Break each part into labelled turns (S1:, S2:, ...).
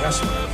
S1: That's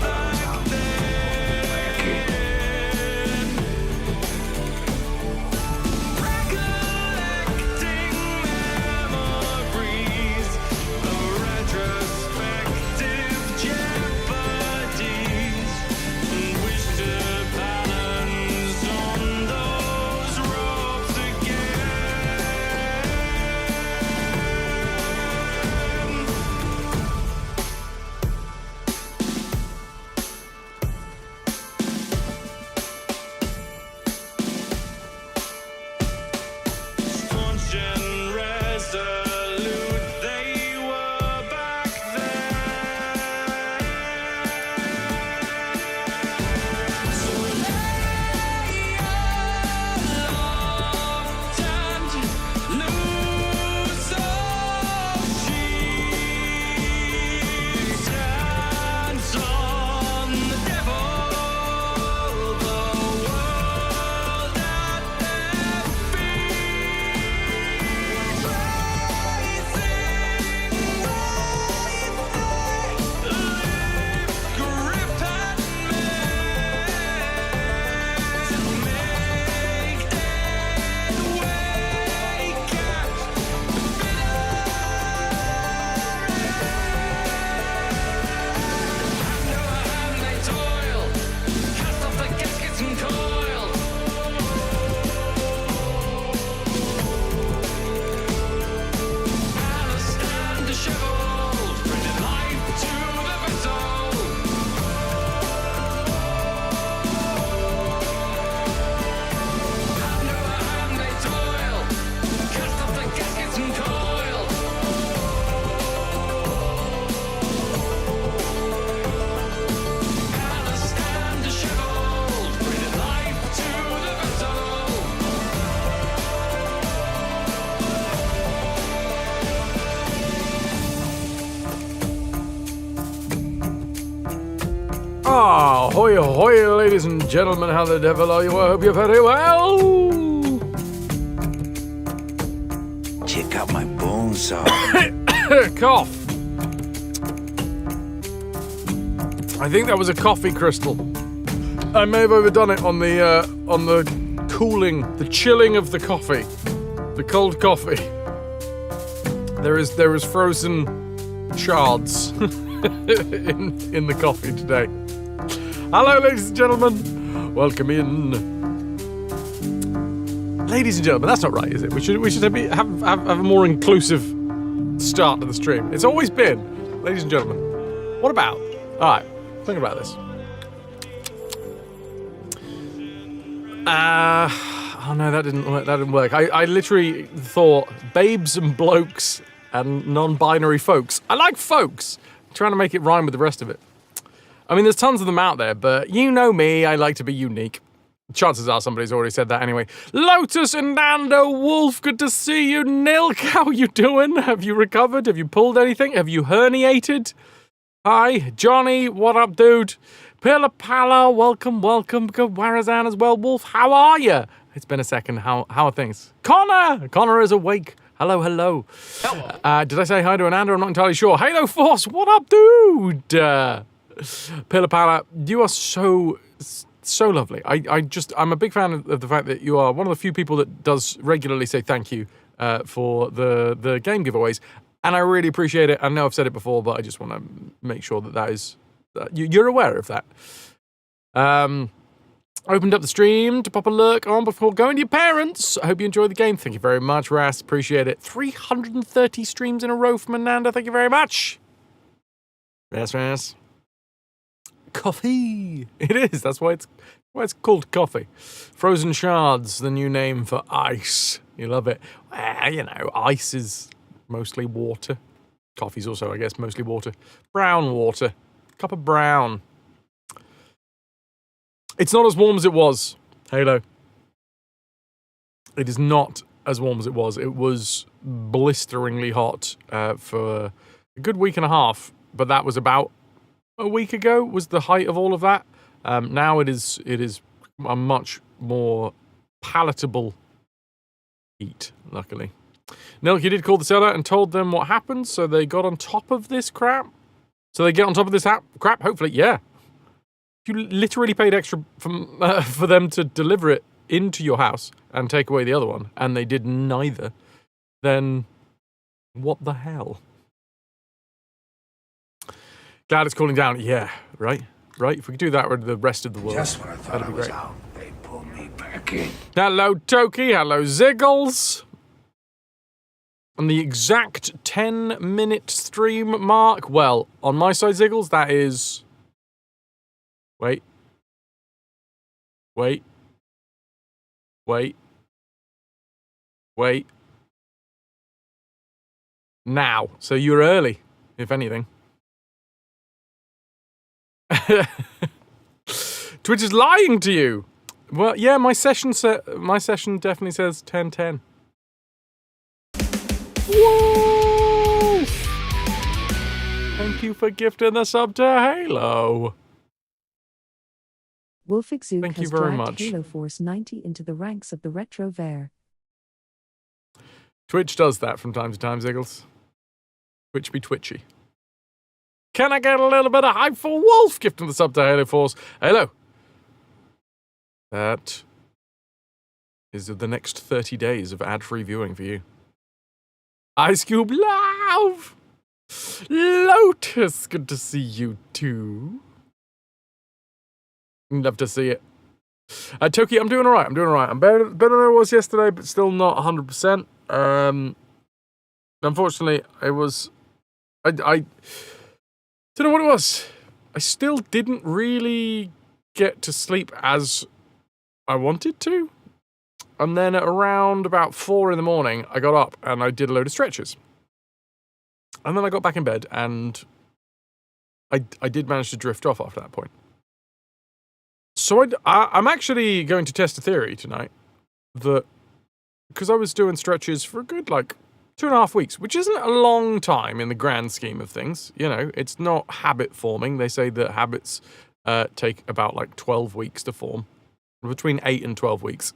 S1: Ahoy, ahoy, ladies and gentlemen, how the devil are you? I hope you're very well.
S2: Check out my bones,
S1: Cough. I think that was a coffee crystal. I may have overdone it on the cooling, the chilling of the coffee, the cold coffee. There is frozen shards in the coffee today. Hello, ladies and gentlemen. Welcome in. Ladies and gentlemen, that's not right, is it? We should have a more inclusive start to the stream. It's always been, ladies and gentlemen. What about? All right, think about this. Oh no, that didn't work. I literally thought babes and blokes and non-binary folks. I like folks. I'm trying to make it rhyme with the rest of it. I mean, there's tons of them out there, but you know me, I like to be unique. Chances are somebody's already said that anyway. Lotus and Nando Wolf, good to see you. Nilk, how you doing? Have you recovered? Have you pulled anything? Have you herniated? Hi. Johnny, what up, dude? Pilla Pala, welcome. Good Warazan as well. Wolf, how are you? It's been a second. How are things? Connor is awake. Hello. Hello. Did I say hi to Ananda? I'm not entirely sure. Halo Force, what up, dude? Pilla Pala, you are so lovely. I'm a big fan of the fact that you are one of the few people that does regularly say thank you for the game giveaways, and I really appreciate it. I know I've said it before, but I just want to make sure that is you're aware of that. Opened up the stream to pop a lurk on before going to your parents. I hope you enjoyed the game. Thank you very much, Ras. Appreciate it. 330 streams in a row from Ananda. Thank you very much. Yes. Coffee. It is. That's why it's called coffee. Frozen shards, the new name for ice. You love it. Well, ice is mostly water. Coffee's also, I guess, mostly water. Brown water. Cup of brown. It's not as warm as it was, Halo. It is not as warm as it was. It was blisteringly hot for a good week and a half, but that was about a week ago was the height of all of that. Now it is a much more palatable heat, luckily. Nilk, you did call the seller and told them what happened, so they got on top of this crap. So they get on top of this crap, hopefully, yeah. You literally paid extra for them to deliver it into your house and take away the other one, and they did neither. Then what the hell? Glad it's cooling down. Yeah, right? Right? If we could do that with the rest of the world,
S2: Just when I thought I
S1: that'd be
S2: was
S1: great.
S2: out, they pulled me back in.
S1: Hello, Toki. Hello, Ziggles. On the exact 10-minute stream mark. Well, on my side, Ziggles, that is... Wait. Now. So you're early, if anything. Twitch is lying to you. Well, yeah, my session definitely says 10:10. Whoa! Thank you for gifting the sub to Halo.
S3: Wolfixuk
S1: Thank
S3: has
S1: you very
S3: dragged
S1: much.
S3: Halo Force 90 into the ranks of the RetroVution.
S1: Twitch does that from time to time, Ziggles. Twitch be twitchy. Can I get a little bit of hype for Wolf gifting the sub to Halo Force? Halo. That is the next 30 days of ad-free viewing for you. Ice Cube Love! Lotus, good to see you too. Love to see it. Toki, I'm doing alright. I'm better than I was yesterday, but still not 100%. Unfortunately, I don't know what it was. I still didn't really get to sleep as I wanted to. And then at around about 4 in the morning, I got up and I did a load of stretches. And then I got back in bed and I did manage to drift off after that point. So I'm actually going to test a theory tonight that, because I was doing stretches for a good, 2.5 weeks, which isn't a long time in the grand scheme of things. You know, it's not habit forming. They say that habits take about 12 weeks to form, between 8 and 12 weeks.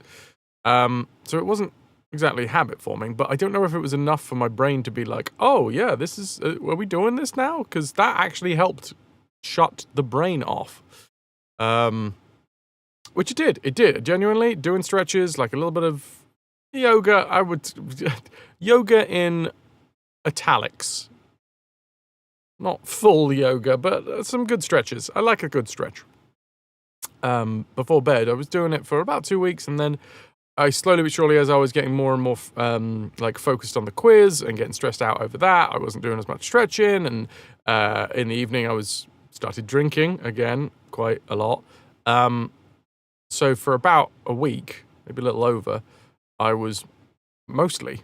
S1: So it wasn't exactly habit forming, but I don't know if it was enough for my brain to be like, oh yeah, this is, are we doing this now? Because that actually helped shut the brain off. Which it did. Genuinely, doing stretches, like a little bit of yoga, yoga in italics. Not full yoga, but some good stretches. I like a good stretch. Before bed, I was doing it for about 2 weeks, and then I slowly but surely, as I was getting more and more focused on the quiz and getting stressed out over that, I wasn't doing as much stretching, and in the evening I started drinking again quite a lot. So for about a week, maybe a little over, I was mostly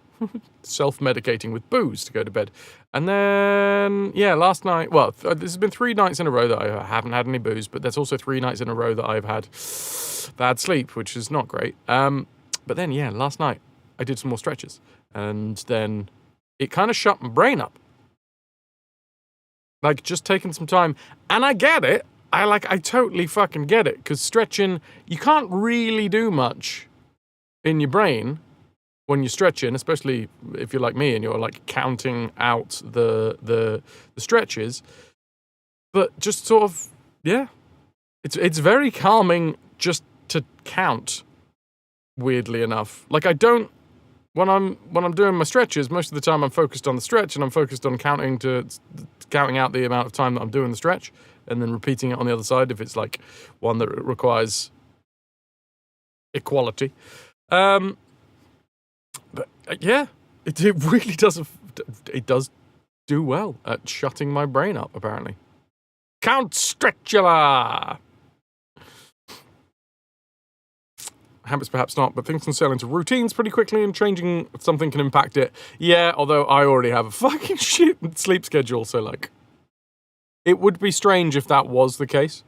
S1: self-medicating with booze to go to bed. And then, yeah, last night, well, this has been 3 nights in a row that I haven't had any booze, but there's also 3 nights in a row that I've had bad sleep, which is not great. But then, yeah, last night I did some more stretches, and then it kind of shut my brain up. Just taking some time, and I get it. I totally fucking get it, because stretching, you can't really do much in your brain when you're stretching, especially if you're like me and you're counting out the stretches. But just sort of, yeah, it's very calming just to count. Weirdly enough, I don't when I'm doing my stretches, most of the time I'm focused on the stretch and I'm focused on counting out the amount of time that I'm doing the stretch, and then repeating it on the other side if it's one that requires equality. But yeah, it really does. It does do well at shutting my brain up, apparently. Count Stretchula! Habits perhaps not, but things can sell into routines pretty quickly, and changing something can impact it. Yeah, although I already have a fucking shit sleep schedule, so it would be strange if that was the case.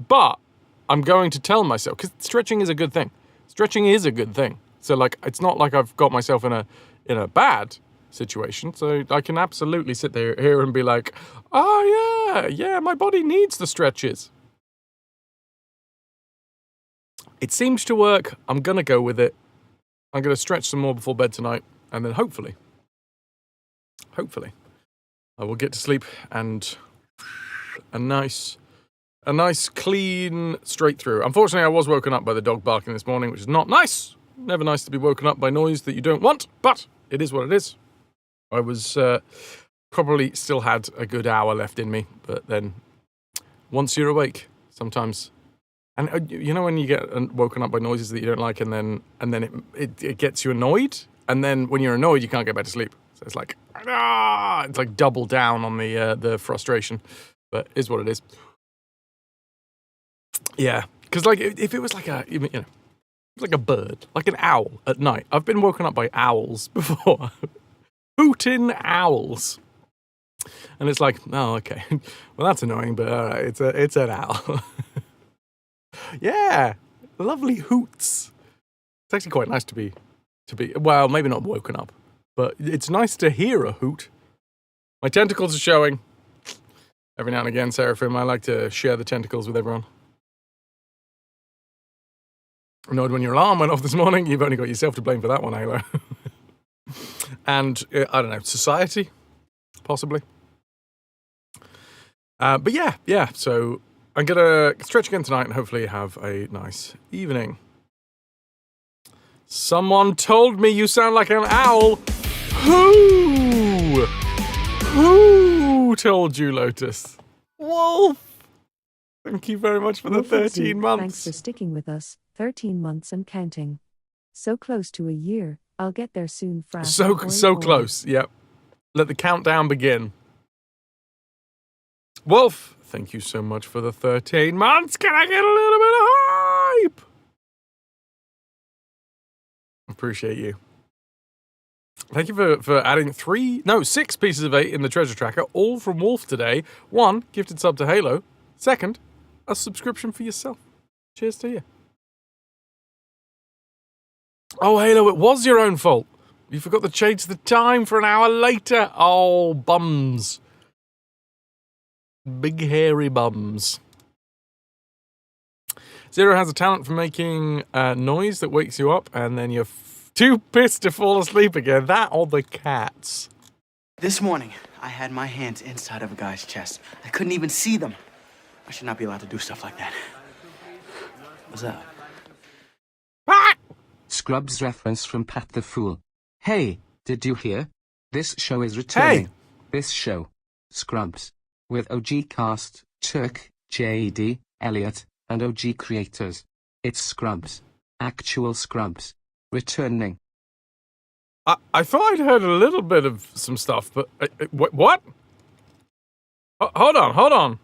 S1: But I'm going to tell myself, because stretching is a good thing. Stretching is a good thing. So it's not like I've got myself in a bad situation. So I can absolutely sit here and be like, oh yeah, my body needs the stretches. It seems to work. I'm going to go with it. I'm going to stretch some more before bed tonight. And then hopefully, I will get to sleep and a nice clean straight through. Unfortunately, I was woken up by the dog barking this morning, which is not nice. Never nice to be woken up by noise that you don't want, but it is what it is. I was probably still had a good hour left in me, but then once you're awake, sometimes, and you know when you get woken up by noises that you don't like, and then it gets you annoyed, and then when you're annoyed, you can't get back to sleep. So it's like it's like double down on the frustration, but it is what it is. Yeah, because like if it was like like a bird, like an owl at night. I've been woken up by owls before, hooting owls, and it's like, oh, okay, well that's annoying, but all right, it's an owl. Yeah, lovely hoots. It's actually quite nice to be well, maybe not woken up, but it's nice to hear a hoot. My tentacles are showing. Every now and again, Seraphim, I like to share the tentacles with everyone. Annoyed when your alarm went off this morning. You've only got yourself to blame for that one, Halo. And, I don't know, society? Possibly. But yeah, so I'm going to stretch again tonight and hopefully have a nice evening. Someone told me you sound like an owl. Who? Who told you, Lotus? Wolf! Thank you very much for the 13 months.
S3: Thanks for sticking with us. 13 months and counting. So close to a year. I'll get there soon, Fran.
S1: So close, yep. Let the countdown begin. Wolf, thank you so much for the 13 months. Can I get a little bit of hype? Appreciate you. Thank you for adding 6 pieces of 8 in the treasure tracker, all from Wolf today. 1, gifted sub to Halo. 2nd, a subscription for yourself. Cheers to you. Oh, Halo, it was your own fault. You forgot to change the time for an hour later. Oh, bums. Big hairy bums. Zero has a talent for making noise that wakes you up, and then you're too pissed to fall asleep again. That or the cats.
S4: This morning, I had my hands inside of a guy's chest. I couldn't even see them. I should not be allowed to do stuff like that. What's up?
S1: Ah!
S5: Scrubs reference from Pat the Fool. Hey, did you hear? This show is returning.
S1: Hey!
S5: This show, Scrubs, with OG cast, Turk, JD, Elliot, and OG creators. It's Scrubs. Actual Scrubs. Returning.
S1: I thought I'd heard a little bit of some stuff, but what? Hold on.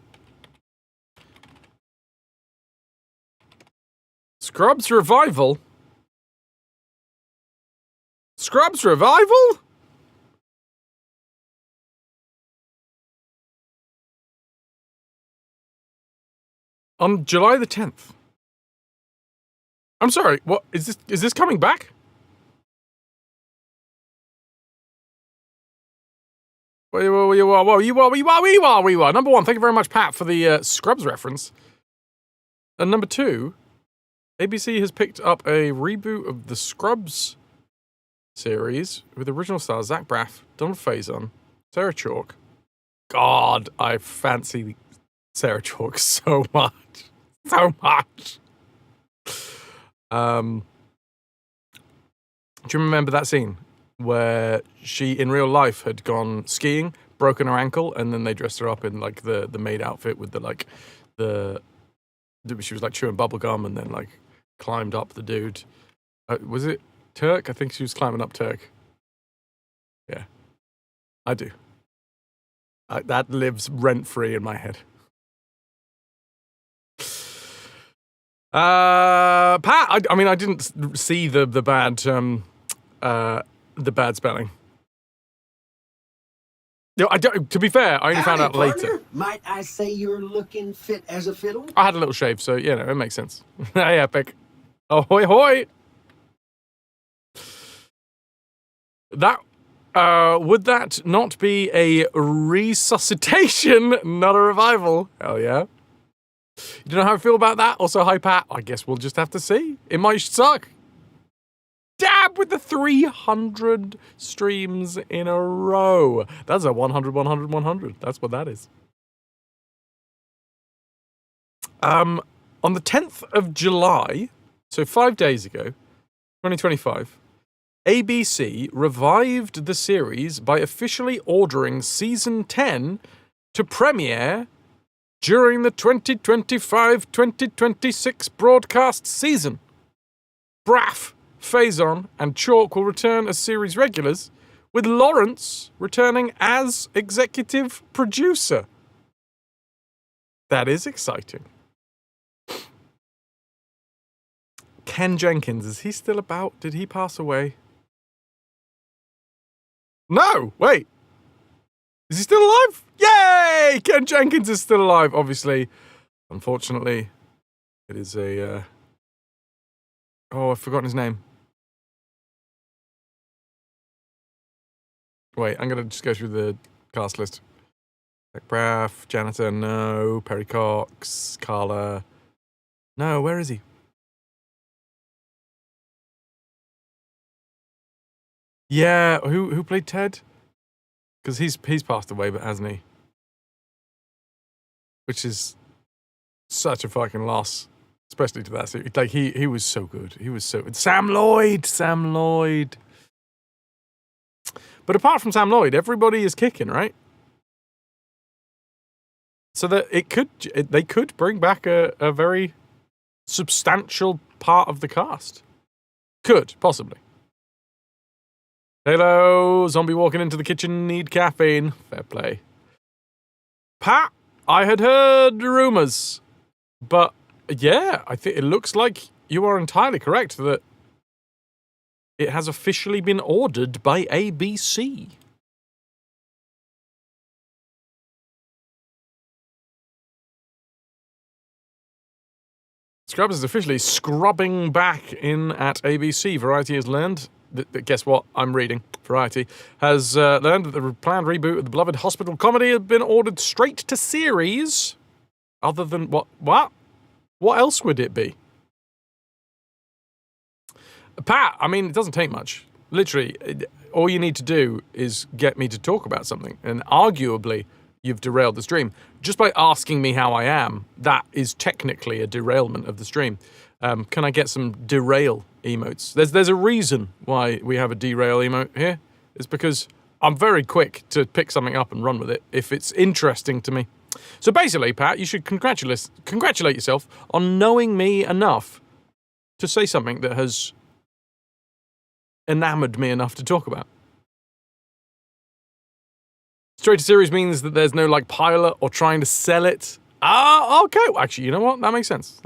S1: Scrubs Revival? Scrubs Revival? On July the 10th. I'm sorry, what is this coming back? Number 1, thank you very much, Pat, for the Scrubs reference. And number 2, ABC has picked up a reboot of the Scrubs series with original stars Zach Braff, Donald Faison, Sarah Chalke. God, I fancy Sarah Chalke so much. So much. Do you remember that scene where she, in real life, had gone skiing, broken her ankle, and then they dressed her up in like the maid outfit with she was like chewing bubble gum and then like climbed up the dude. Was it Turk? I think she was climbing up Turk. Yeah, I do. That lives rent free in my head. Pat, I mean, I didn't see the bad spelling. No, to be fair, I only found out later.
S2: Might I say you're looking fit as a fiddle?
S1: I had a little shave, so it makes sense. Hey, Epic. Ahoy, hoy! That would that not be a resuscitation, not a revival? Hell yeah. You don't know how I feel about that? Also, hi, Pat. I guess we'll just have to see. It might suck. Dab with the 300 streams in a row. That's a 100, 100, 100. That's what that is. On the 10th of July, so 5 days ago, 2025, ABC revived the series by officially ordering season 10 to premiere during the 2025-2026 broadcast season. Braff, Faison, and Chalk will return as series regulars, with Lawrence returning as executive producer. That is exciting. Ken Jenkins, is he still about? Did he pass away? No, wait. Is he still alive? Yay! Ken Jenkins is still alive, obviously. Unfortunately, it is a... Oh, I've forgotten his name. Wait, I'm going to just go through the cast list. Zach Braff, Janitor, no. Perry Cox, Carla. No, where is he? Yeah, who played Ted? Because he's passed away, but hasn't he? Which is such a fucking loss, especially to that series. Like he was so good. He was so good. Sam Lloyd. But apart from Sam Lloyd, everybody is kicking, right? So that they could bring back a very substantial part of the cast. Could possibly. Hello, zombie walking into the kitchen, need caffeine. Fair play. Pat, I had heard rumours, but yeah, I think it looks like you are entirely correct that it has officially been ordered by ABC. Scrubs is officially scrubbing back in at ABC. Variety has learned... Guess what? I'm reading. Variety has learned that the planned reboot of the beloved hospital comedy has been ordered straight to series. Other than what? What else would it be? Pat, I mean, it doesn't take much. Literally, all you need to do is get me to talk about something. And arguably, you've derailed the stream. Just by asking me how I am, that is technically a derailment of the stream. Can I get some derail emotes? There's a reason why we have a derail emote here. It's because I'm very quick to pick something up and run with it if it's interesting to me. So basically, Pat, you should congratulate yourself on knowing me enough to say something that has enamored me enough to talk about. Straight to series means that there's no like pilot or trying to sell it. Okay. Actually, you know what? That makes sense.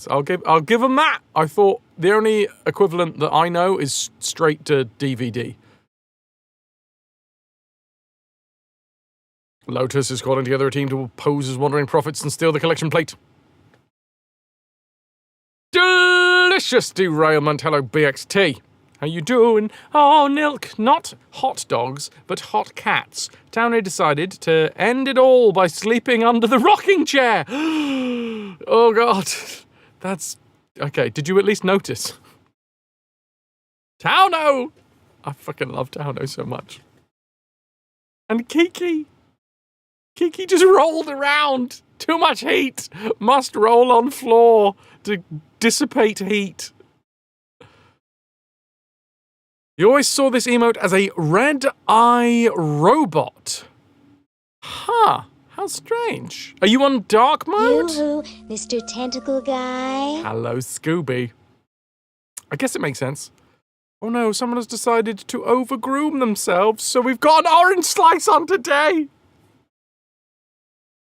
S1: I'll give them that. I thought the only equivalent that I know is straight to DVD. Lotus is calling together a team to pose as wandering prophets and steal the collection plate. Delicious derailment. Hello, BXT. How you doing? Oh, Nilk, not hot dogs, but hot cats. Towney decided to end it all by sleeping under the rocking chair. Oh, God. That's... Okay, did you at least notice? Towno! I fucking love Towno so much. And Kiki. Kiki just rolled around. Too much heat. Must roll on floor to dissipate heat. You always saw this emote as a red eye robot. Huh, how strange. Are you on dark mode?
S6: Yoo-hoo, Mr. Tentacle Guy.
S1: Hello, Scooby. I guess it makes sense. Oh no, someone has decided to overgroom themselves, so we've got an orange slice on today.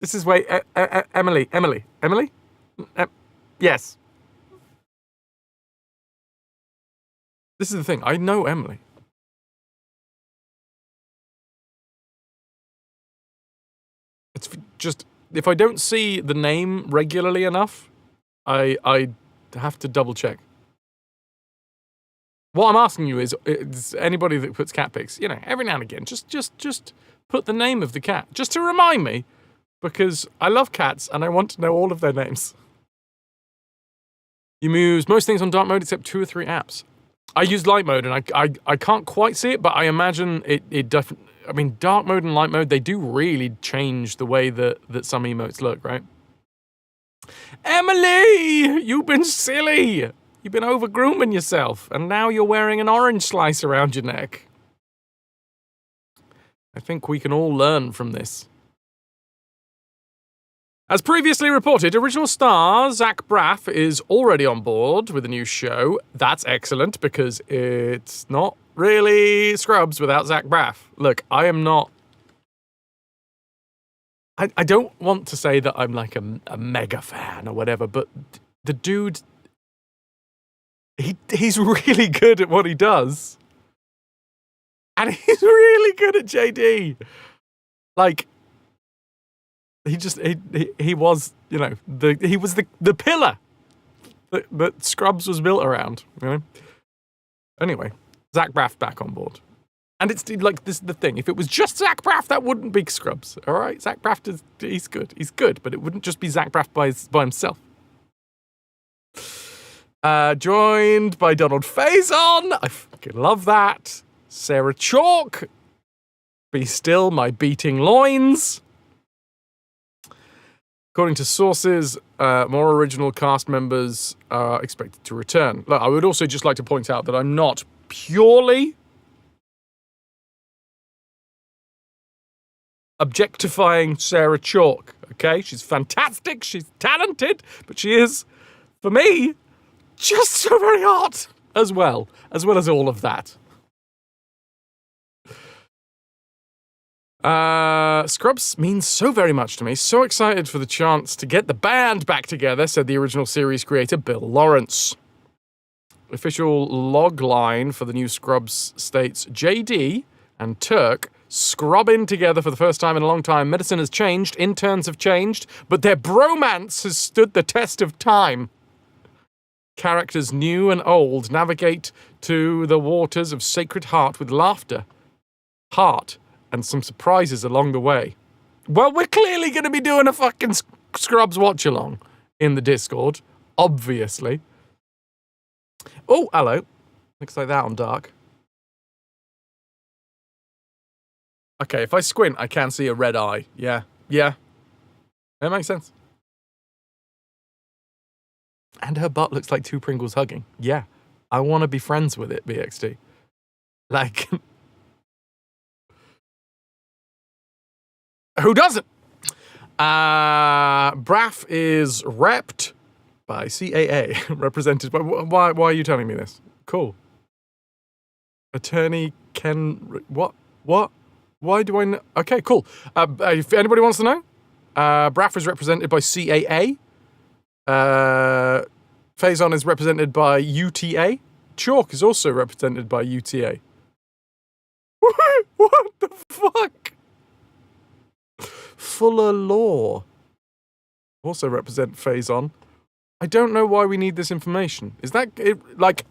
S1: This is, wait, Emily? Yes. This is the thing, I know Emily. It's just, if I don't see the name regularly enough, I have to double check. What I'm asking you is anybody that puts cat pics, every now and again, just put the name of the cat, just to remind me, because I love cats and I want to know all of their names. You use most things on dark mode except 2 or 3 apps. I use light mode, and I can't quite see it, but I imagine it definitely... I mean, dark mode and light mode, they do really change the way that some emotes look, right? Emily, you've been silly. You've been over-grooming yourself, and now you're wearing an orange slice around your neck. I think we can all learn from this. As previously reported, original star Zach Braff is already on board with a new show. That's excellent, because it's not really Scrubs without Zach Braff. Look, I am not... I don't want to say that I'm like a mega fan or whatever, but the dude... He's really good at what he does. And he's really good at JD. Like... He was, you know, he was the pillar that Scrubs was built around, you know? Anyway, Zach Braff back on board. And it's like, this is the thing, if it was just Zach Braff, that wouldn't be Scrubs, all right? Zach Braff, he's good, but it wouldn't just be Zach Braff by himself. Joined by Donald Faison, I fucking love that. Sarah Chalk, Be Still My Beating Loins. According to sources, more original cast members are expected to return. Look, I would also just like to point out that I'm not purely objectifying Sarah Chalk, okay? She's fantastic, she's talented, but she is, for me, just so very hot as well as all of that. Scrubs means so very much to me. So excited for the chance to get the band back together, said the original series creator Bill Lawrence. Official log line for the new Scrubs states JD and Turk scrubbing together for the first time in a long time. Medicine has changed, interns have changed, but their bromance has stood the test of time. Characters new and old navigate to the waters of Sacred Heart with laughter, heart, and some surprises along the way. Well, we're clearly going to be doing a fucking Scrubs watch-along in the Discord, obviously. Oh, hello. Looks like that on dark. Okay, if I squint, I can see a red eye. Yeah. That makes sense. And her butt looks like two Pringles hugging. Yeah. I want to be friends with it, BXT. Like... Who doesn't? Braff is repped by CAA, represented by... Why are you telling me this? Cool. Attorney Ken... What? Why do I know? Okay, cool. If anybody wants to know, Braff is represented by CAA. Faison is represented by UTA. Chalk is also represented by UTA. What the fuck? Fuller Law also represent Faison. I don't know why we need this information. Is that it? Like,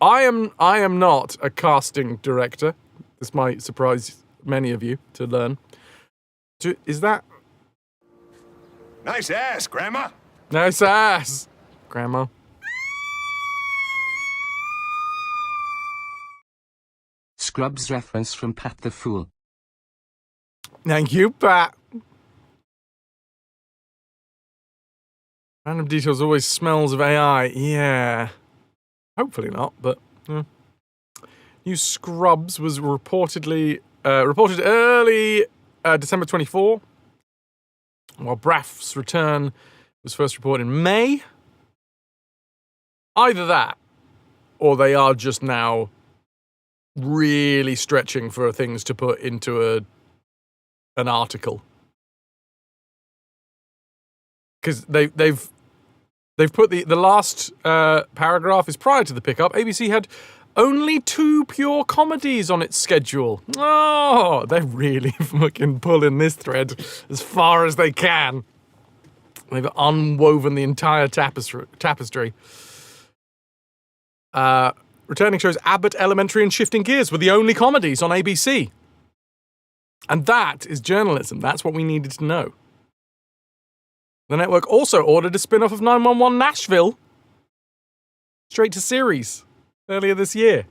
S1: I am not a casting director. This might surprise many of you to learn. Is that...
S7: Nice ass, Grandma.
S1: Nice ass, Grandma.
S5: Scrubs reference from Pat the Fool.
S1: Thank you, Pat. Random details always smells of AI. Yeah. Hopefully not, but... New Scrubs was reported early December 24, while Braff's return was first reported in May. Either that, or they are just now really stretching for things to put into an article. Because they've put the last paragraph is prior to the pickup. ABC had only 2 pure comedies on its schedule. Oh, they're really fucking pulling this thread as far as they can. They've unwoven the entire tapestry. Returning shows Abbott Elementary and Shifting Gears were the only comedies on ABC. And that is journalism. That's what we needed to know. The network also ordered a spin-off of 911 Nashville straight to series earlier this year.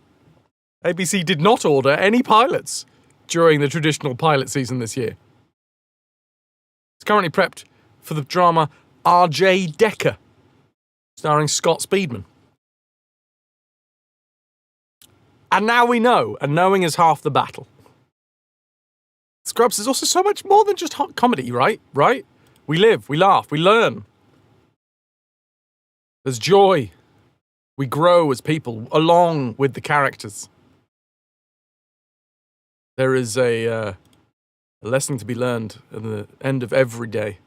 S1: ABC did not order any pilots during the traditional pilot season this year. It's currently prepped for the drama R.J. Decker, starring Scott Speedman. And now we know, and knowing is half the battle. Scrubs is also so much more than just hot comedy, right? Right? We live, we laugh, we learn. There's joy. We grow as people along with the characters. There is a lesson to be learned at the end of every day.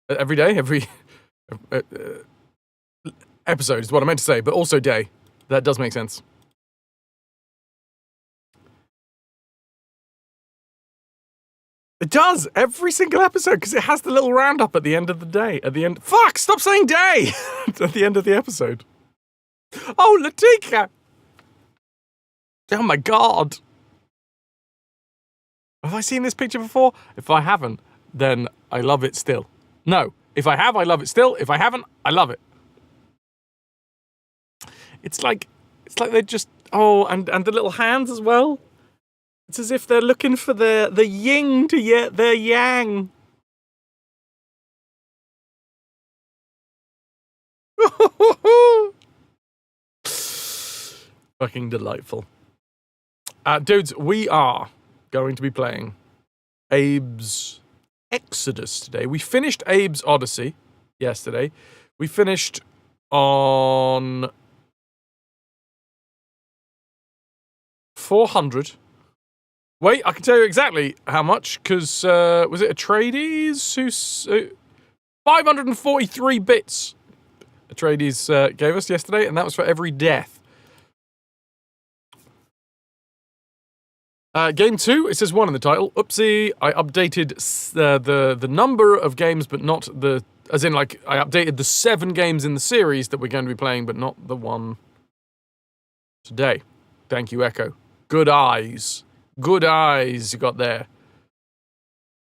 S1: Every day? Every episode is what I meant to say, but also day. That does make sense. It does, every single episode, because it has the little roundup at the end of the day. At the end... Fuck! Stop saying day! At the end of the episode. Oh, Latika! Oh my god. Have I seen this picture before? If I haven't, then I love it still. No. If I have, I love it still. If I haven't, I love it. It's like they're just... Oh, and the little hands as well. It's as if they're looking for the yin to their yang. Fucking delightful. Dudes, we are going to be playing Abe's Exoddus today. We finished Abe's Odyssey yesterday. We finished on 400. Wait, I can tell you exactly how much, because, was it Atreides who 543 bits Atreides gave us yesterday, and that was for every death. Game 2, it says 1 in the title. Oopsie, I updated the number of games, but not the... As in, like, I updated the 7 games in the series that we're going to be playing, but not the one today. Thank you, Echo. Good eyes. Good eyes you got there.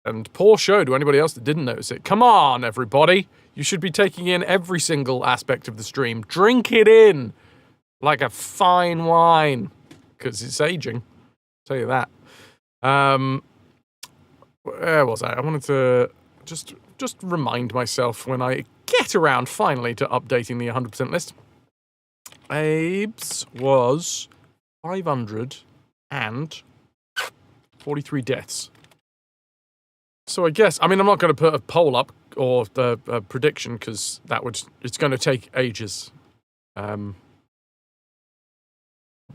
S1: And poor show to anybody else that didn't notice it. Come on, everybody. You should be taking in every single aspect of the stream. Drink it in like a fine wine, because it's aging. I'll tell you that. Where was I? I wanted to just remind myself when I get around finally to updating the 100% list. Abe's was 543 deaths. So I guess, I mean, I'm not going to put a poll up or a prediction because it's going to take ages. But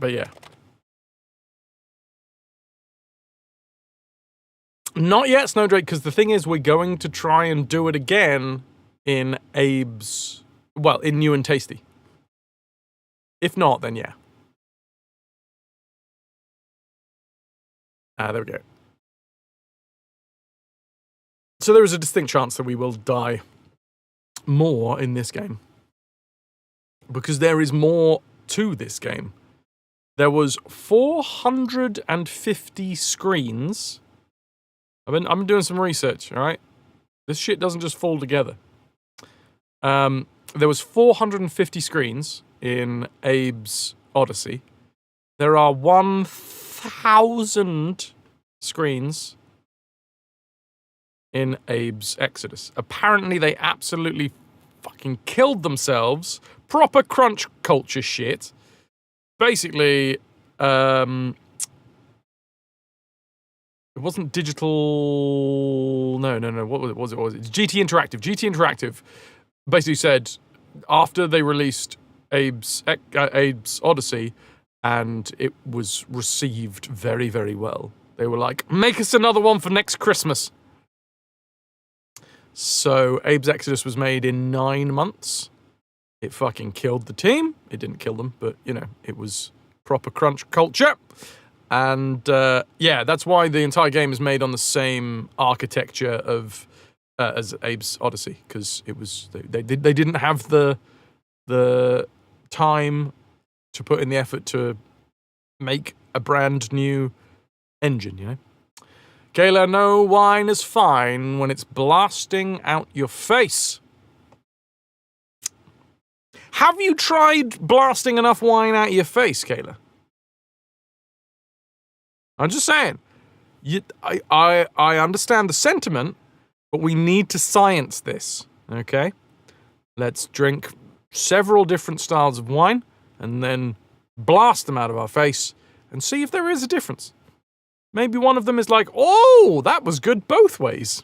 S1: yeah. Not yet, Snowdrake, because the thing is, we're going to try and do it again in Abe's, well, in New and Tasty. If not, then yeah. There we go. So there is a distinct chance that we will die more in this game. Because there is more to this game. There was 450 screens. I'm doing some research, all right? This shit doesn't just fall together. There was 450 screens in Abe's Odyssey. There are 1,000 screens in Abe's Exoddus. Apparently, they absolutely fucking killed themselves. Proper crunch culture shit. Basically, it wasn't digital... No. What was it? It's GT Interactive. GT Interactive basically said, after they released Abe's Odyssey, and it was received very, very well, they were like, make us another one for next Christmas. So Abe's Exoddus was made in 9 months. It fucking killed the team. It didn't kill them, but, you know, it was proper crunch culture. And, yeah, that's why the entire game is made on the same architecture of as Abe's Odyssey, because it was they didn't have the time to put in the effort to make a brand new engine, you know? Kayla, no wine is fine when it's blasting out your face. Have you tried blasting enough wine out your face, Kayla? I'm just saying. I understand the sentiment, but we need to science this, okay? Let's drink several different styles of wine and then blast them out of our face and see if there is a difference. Maybe one of them is like, oh, that was good both ways.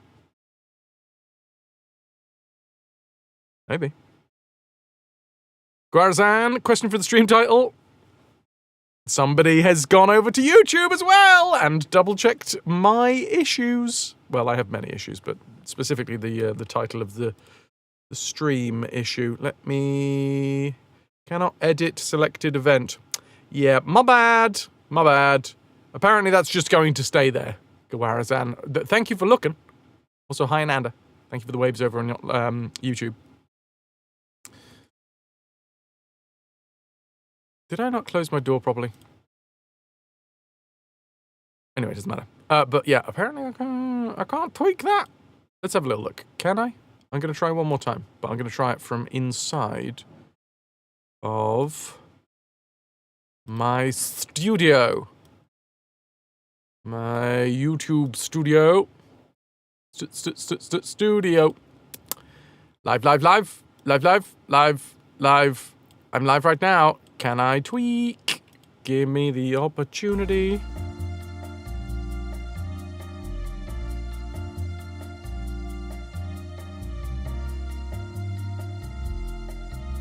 S1: Maybe. Guarzan, question for the stream title. Somebody has gone over to YouTube as well and double-checked my issues. Well, I have many issues, but specifically the title of the stream issue. Let me... Cannot edit selected event. Yeah, my bad. My bad. Apparently that's just going to stay there. Gawarazan. Thank you for looking. Also, hi, Ananda. Thank you for the waves over on YouTube. Did I not close my door properly? Anyway, it doesn't matter. But yeah, apparently I can't tweak that. Let's have a little look. Can I? I'm going to try one more time, but I'm going to try it from inside of my studio. My YouTube studio. Studio. Live. I'm live right now. Can I tweak? Give me the opportunity.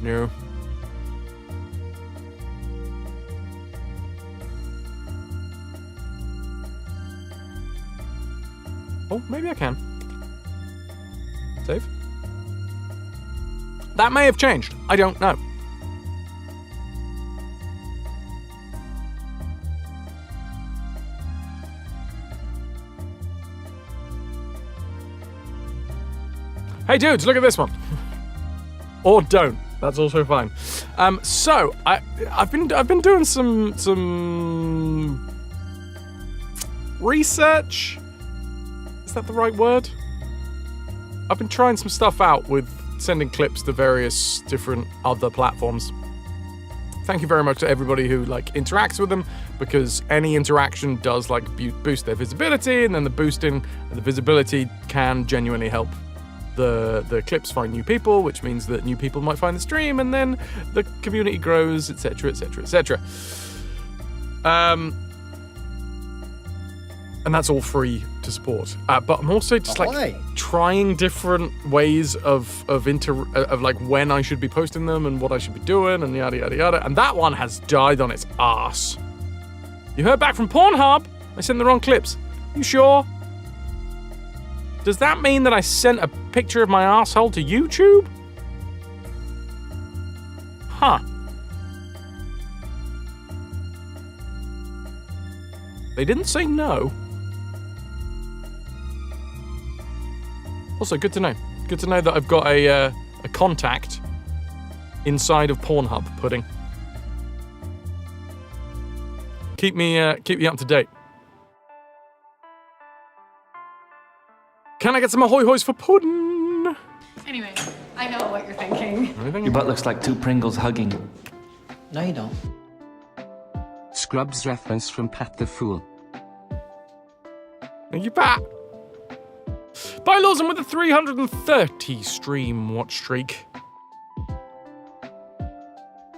S1: No. Oh, maybe I can. Save. That may have changed. I don't know. Hey dudes, look at this one. Or don't. That's also fine. So I've been doing some research. Is that the right word? I've been trying some stuff out with sending clips to various different other platforms. Thank you very much to everybody who interacts with them, because any interaction does boost their visibility, and then the boosting and the visibility can genuinely help the clips find new people, which means that new people might find the stream, and then the community grows, etc, etc, etc. And that's all free to support. But I'm also just trying different ways of when I should be posting them and what I should be doing and yada yada yada. And that one has died on its ass. You heard back from Pornhub? I sent the wrong clips. You sure? Does that mean that I sent a picture of my asshole to YouTube? Huh. They didn't say no. Also, good to know. Good to know that I've got a contact inside of Pornhub pudding. Keep me up to date. Can I get some ahoy hoys for pudding?
S8: Anyway, I know what you're thinking.
S9: Your butt looks like two Pringles hugging.
S2: No, you don't.
S5: Scrubs reference from Pat the Fool.
S1: Thank you, Pat. By Lawson with a 330 stream watch streak.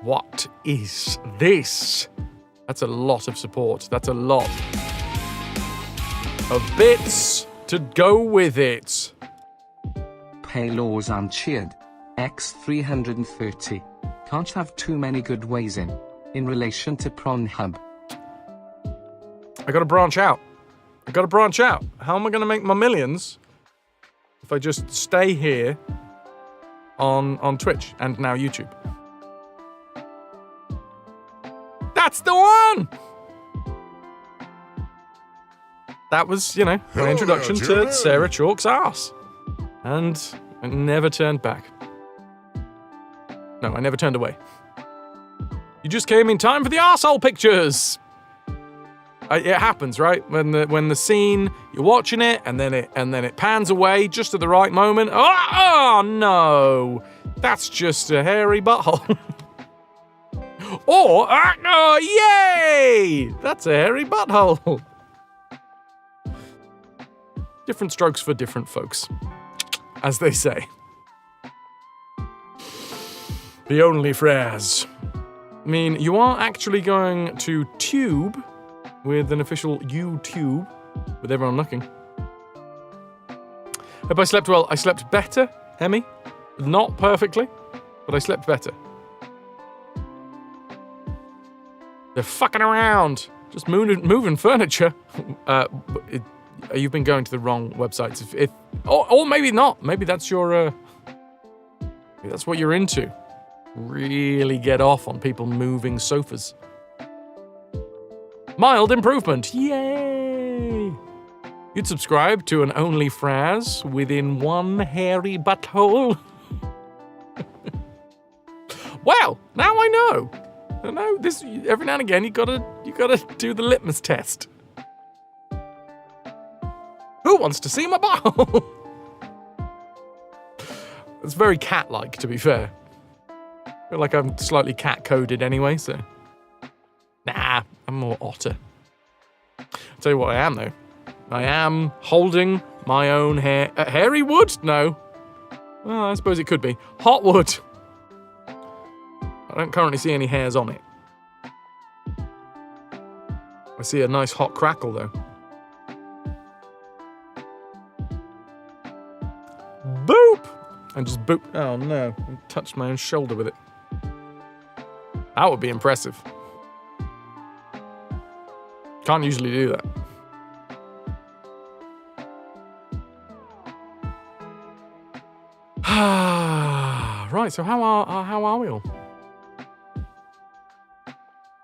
S1: What is this? That's a lot of support. That's a lot of bits to go with it.
S5: Paylaws uncheered. X330. Can't have too many good ways in relation to Pornhub.
S1: I gotta branch out. How am I gonna make my millions if I just stay here on Twitch and now YouTube? That's the one! That was, an introduction to Sarah Chalk's ass. And I never turned back. No, I never turned away. You just came in time for the arsehole pictures! It happens, right? When the scene, you're watching it, and then it pans away just at the right moment. Oh no! That's just a hairy butthole. Or, no, yay! That's a hairy butthole. Different strokes for different folks, as they say. The only Frères. I mean, you are actually going to tube with an official YouTube with everyone looking. Hope I slept well. I slept better, Emmy. Not perfectly, but I slept better. They're fucking around. Just moving furniture. You've been going to the wrong websites. Or maybe not. Maybe that's your... maybe that's what you're into. Really get off on people moving sofas. Mild improvement. Yay! You'd subscribe to an Only Frères within one hairy butthole. Well, now I know. I know this. Every now and again, you gotta do the litmus test. Who wants to see my butthole? It's very cat-like, to be fair. I feel like I'm slightly cat-coded anyway, so... Nah, I'm more otter. I'll tell you what I am, though. I am holding my own hair... hairy wood? No. Well, I suppose it could be. Hot wood. I don't currently see any hairs on it. I see a nice hot crackle, though. Boop! And just boop. Oh, no. I touched my own shoulder with it. That would be impressive. Can't usually do that. Right, so how are we all?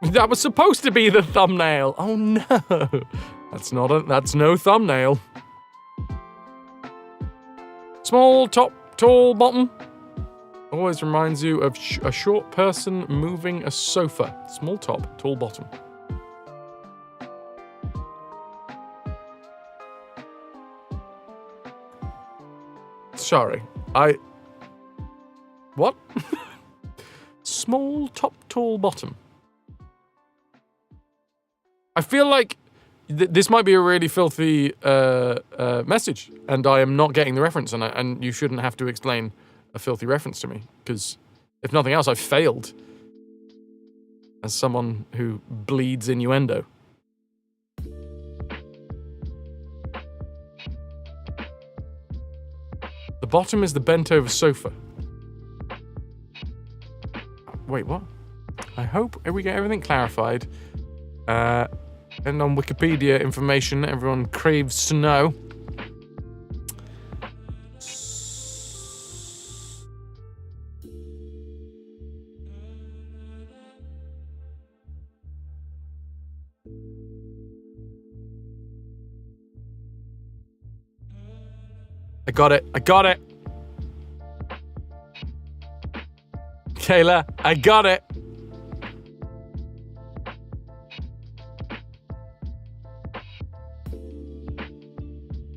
S1: That was supposed to be the thumbnail. Oh no. That's no thumbnail. Small top, tall bottom. Always reminds you of a short person moving a sofa. Small top, tall bottom. Sorry, what? Small top, tall bottom. I feel like this might be a really filthy message, and I am not getting the reference, and you shouldn't have to explain a filthy reference to me, because if nothing else, I've failed as someone who bleeds innuendo. The bottom is the bent-over sofa. Wait, what? I hope we get everything clarified. And on Wikipedia information everyone craves to know. I got it. Kayla, I got it.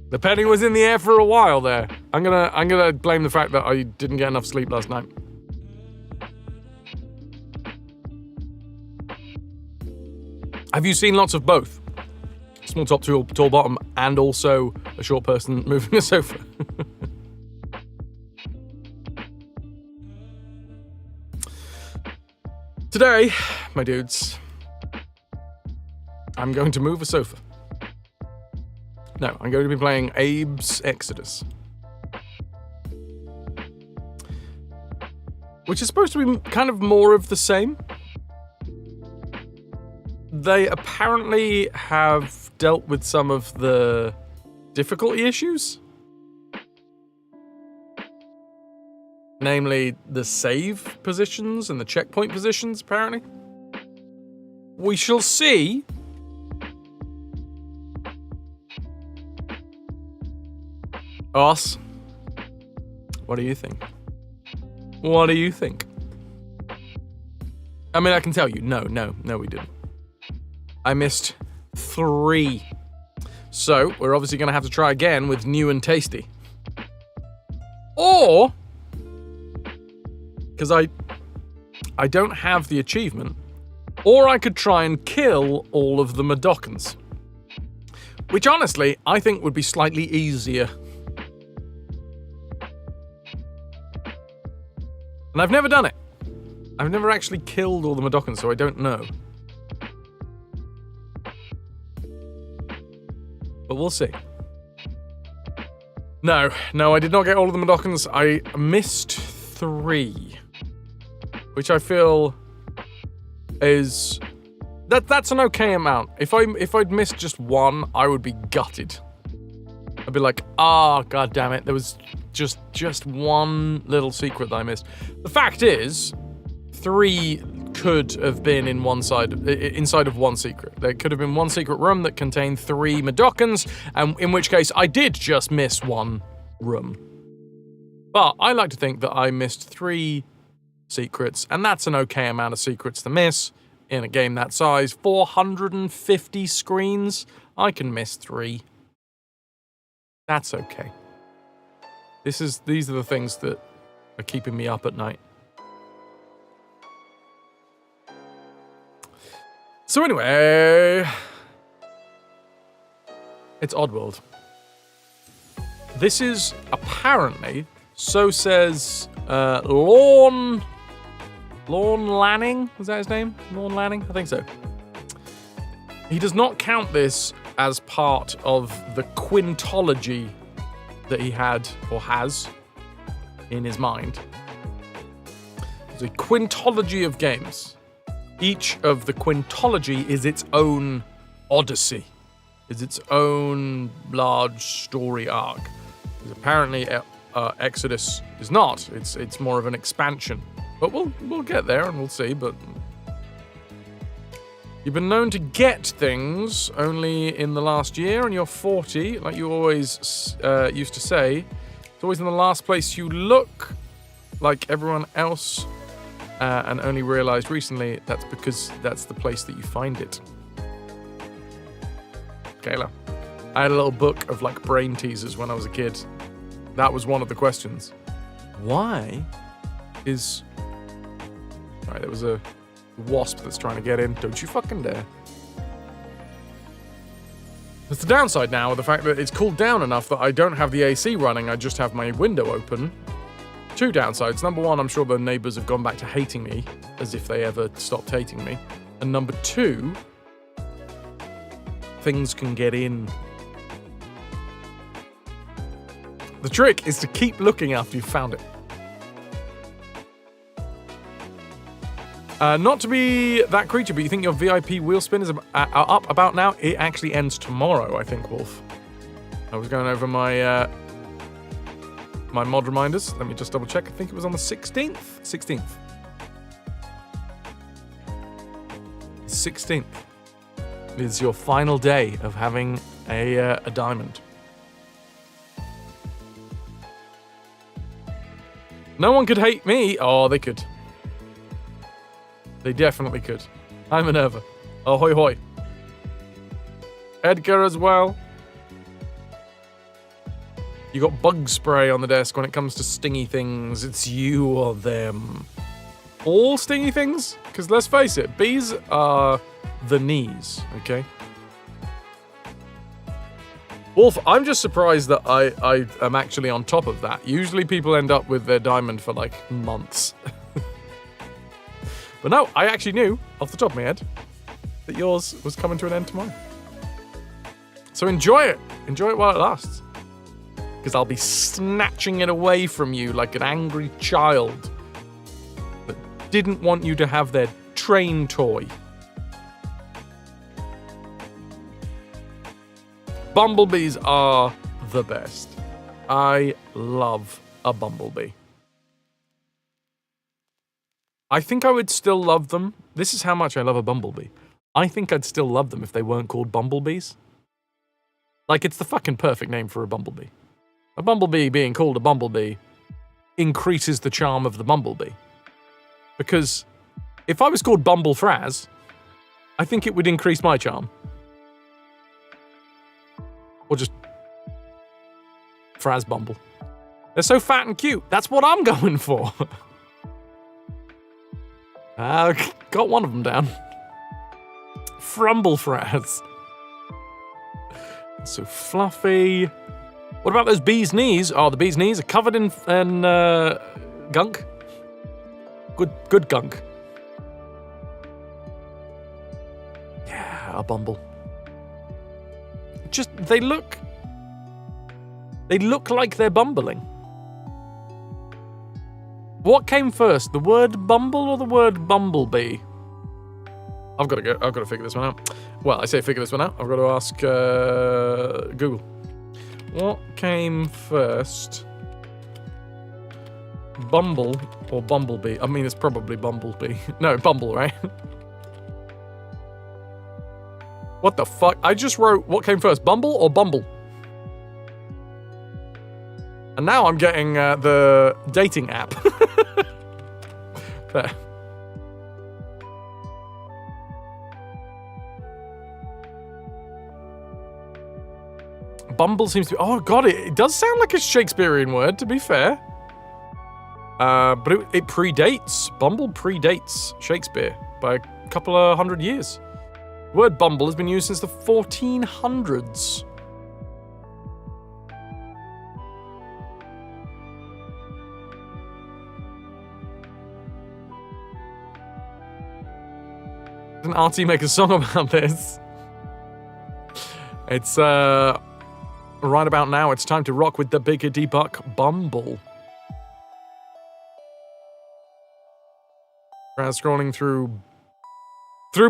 S1: The penny was in the air for a while there. I'm gonna blame the fact that I didn't get enough sleep last night. Have you seen lots of both? Small top, tall bottom, and also a short person moving a sofa? Today, my dudes, I'm going to move a sofa. No, I'm going to be playing Abe's Exoddus. Which is supposed to be kind of more of the same. They apparently have dealt with some of the difficulty issues. Namely, the save positions and the checkpoint positions, apparently. We shall see. Us, what do you think? What do you think? I mean, I can tell you, no, we didn't. I missed 3. So, we're obviously going to have to try again with new and tasty. Or, because I don't have the achievement, or I could try and kill all of the Madokans. Which, honestly, I think would be slightly easier. And I've never done it. I've never actually killed all the Mudokons, so I don't know. But we'll see. No, I did not get all of the Mudokons. I missed 3. Which I feel is... That's an okay amount. If I'd missed just 1, I would be gutted. I'd be like, god damn it, there was just one little secret that I missed. The fact is, 3 could have been inside of 1 secret. There could have been 1 secret room that contained 3 Mudokons, and in which case I did just miss 1 room. But I like to think that I missed 3 secrets, and that's an okay amount of secrets to miss in a game that size. 450 screens, I can miss 3. That's okay. These are the things that are keeping me up at night. So anyway, it's Oddworld. This is apparently, so says Lorne Lanning, was that his name? Lorne Lanning? I think so. He does not count this as part of the quintology that he had, or has, in his mind. It's a quintology of games. Each of the quintology is its own odyssey, is its own large story arc. Because apparently Exoddus is not. It's more of an expansion. But we'll get there and we'll see, but... You've been known to get things only in the last year, and you're 40, like you always used to say. It's always in the last place you look, like everyone else, and only realised recently that's because that's the place that you find it. Kayla. I had a little book of like brain teasers when I was a kid. That was one of the questions. Why is... Alright, there was a wasp that's trying to get in. Don't you fucking dare. There's the downside now of the fact that it's cooled down enough that I don't have the AC running, I just have my window open. 2 downsides. Number 1, I'm sure the neighbours have gone back to hating me, as if they ever stopped hating me. And number 2, things can get in. The trick is to keep looking after you've found it. Not to be that creature, but you think your VIP wheel spin is up about now? It actually ends tomorrow, I think, Wolf. I was going over my my mod reminders. Let me just double check. I think it was on the 16th. 16th. 16th is your final day of having a diamond. No one could hate me. Oh, they could. They definitely could. Hi, Minerva. Ahoy hoy. Edgar as well. You got bug spray on the desk when it comes to stingy things. It's you or them. All stingy things? Because let's face it, bees are the knees, okay? Wolf, I'm just surprised that I am actually on top of that. Usually people end up with their diamond for like months. But no, I actually knew, off the top of my head, that yours was coming to an end tomorrow. So enjoy it. Enjoy it while it lasts. Because I'll be snatching it away from you like an angry child that didn't want you to have their train toy. Bumblebees are the best. I love a bumblebee. I think I would still love them. This is how much I love a bumblebee. I think I'd still love them if they weren't called bumblebees. Like, it's the fucking perfect name for a bumblebee. A bumblebee being called a bumblebee increases the charm of the bumblebee. Because if I was called Bumblefraz, I think it would increase my charm. Or just Fraz Bumble. They're so fat and cute. That's what I'm going for. Got one of them down. Frumblefraz. So fluffy. What about those bee's knees? Oh, the bee's knees are covered in gunk. Good gunk. Yeah, a bumble. Just, they look like they're bumbling. What came first, the word bumble or the word bumblebee? I've got to figure this one out. Well, I say figure this one out. I've got to ask Google. What came first? Bumble or bumblebee? I mean, it's probably bumblebee. No, bumble, right? What the fuck? I just wrote what came first, bumble or bumble? And now I'm getting the dating app. There. Bumble seems to be... Oh, God, it does sound like a Shakespearean word, to be fair. But it predates. Bumble predates Shakespeare by a couple of hundred years. The word bumble has been used since the 1400s. Didn't Artie make a song about this? It's, right about now, it's time to rock with the Biggity Buck Bumble. Scrolling through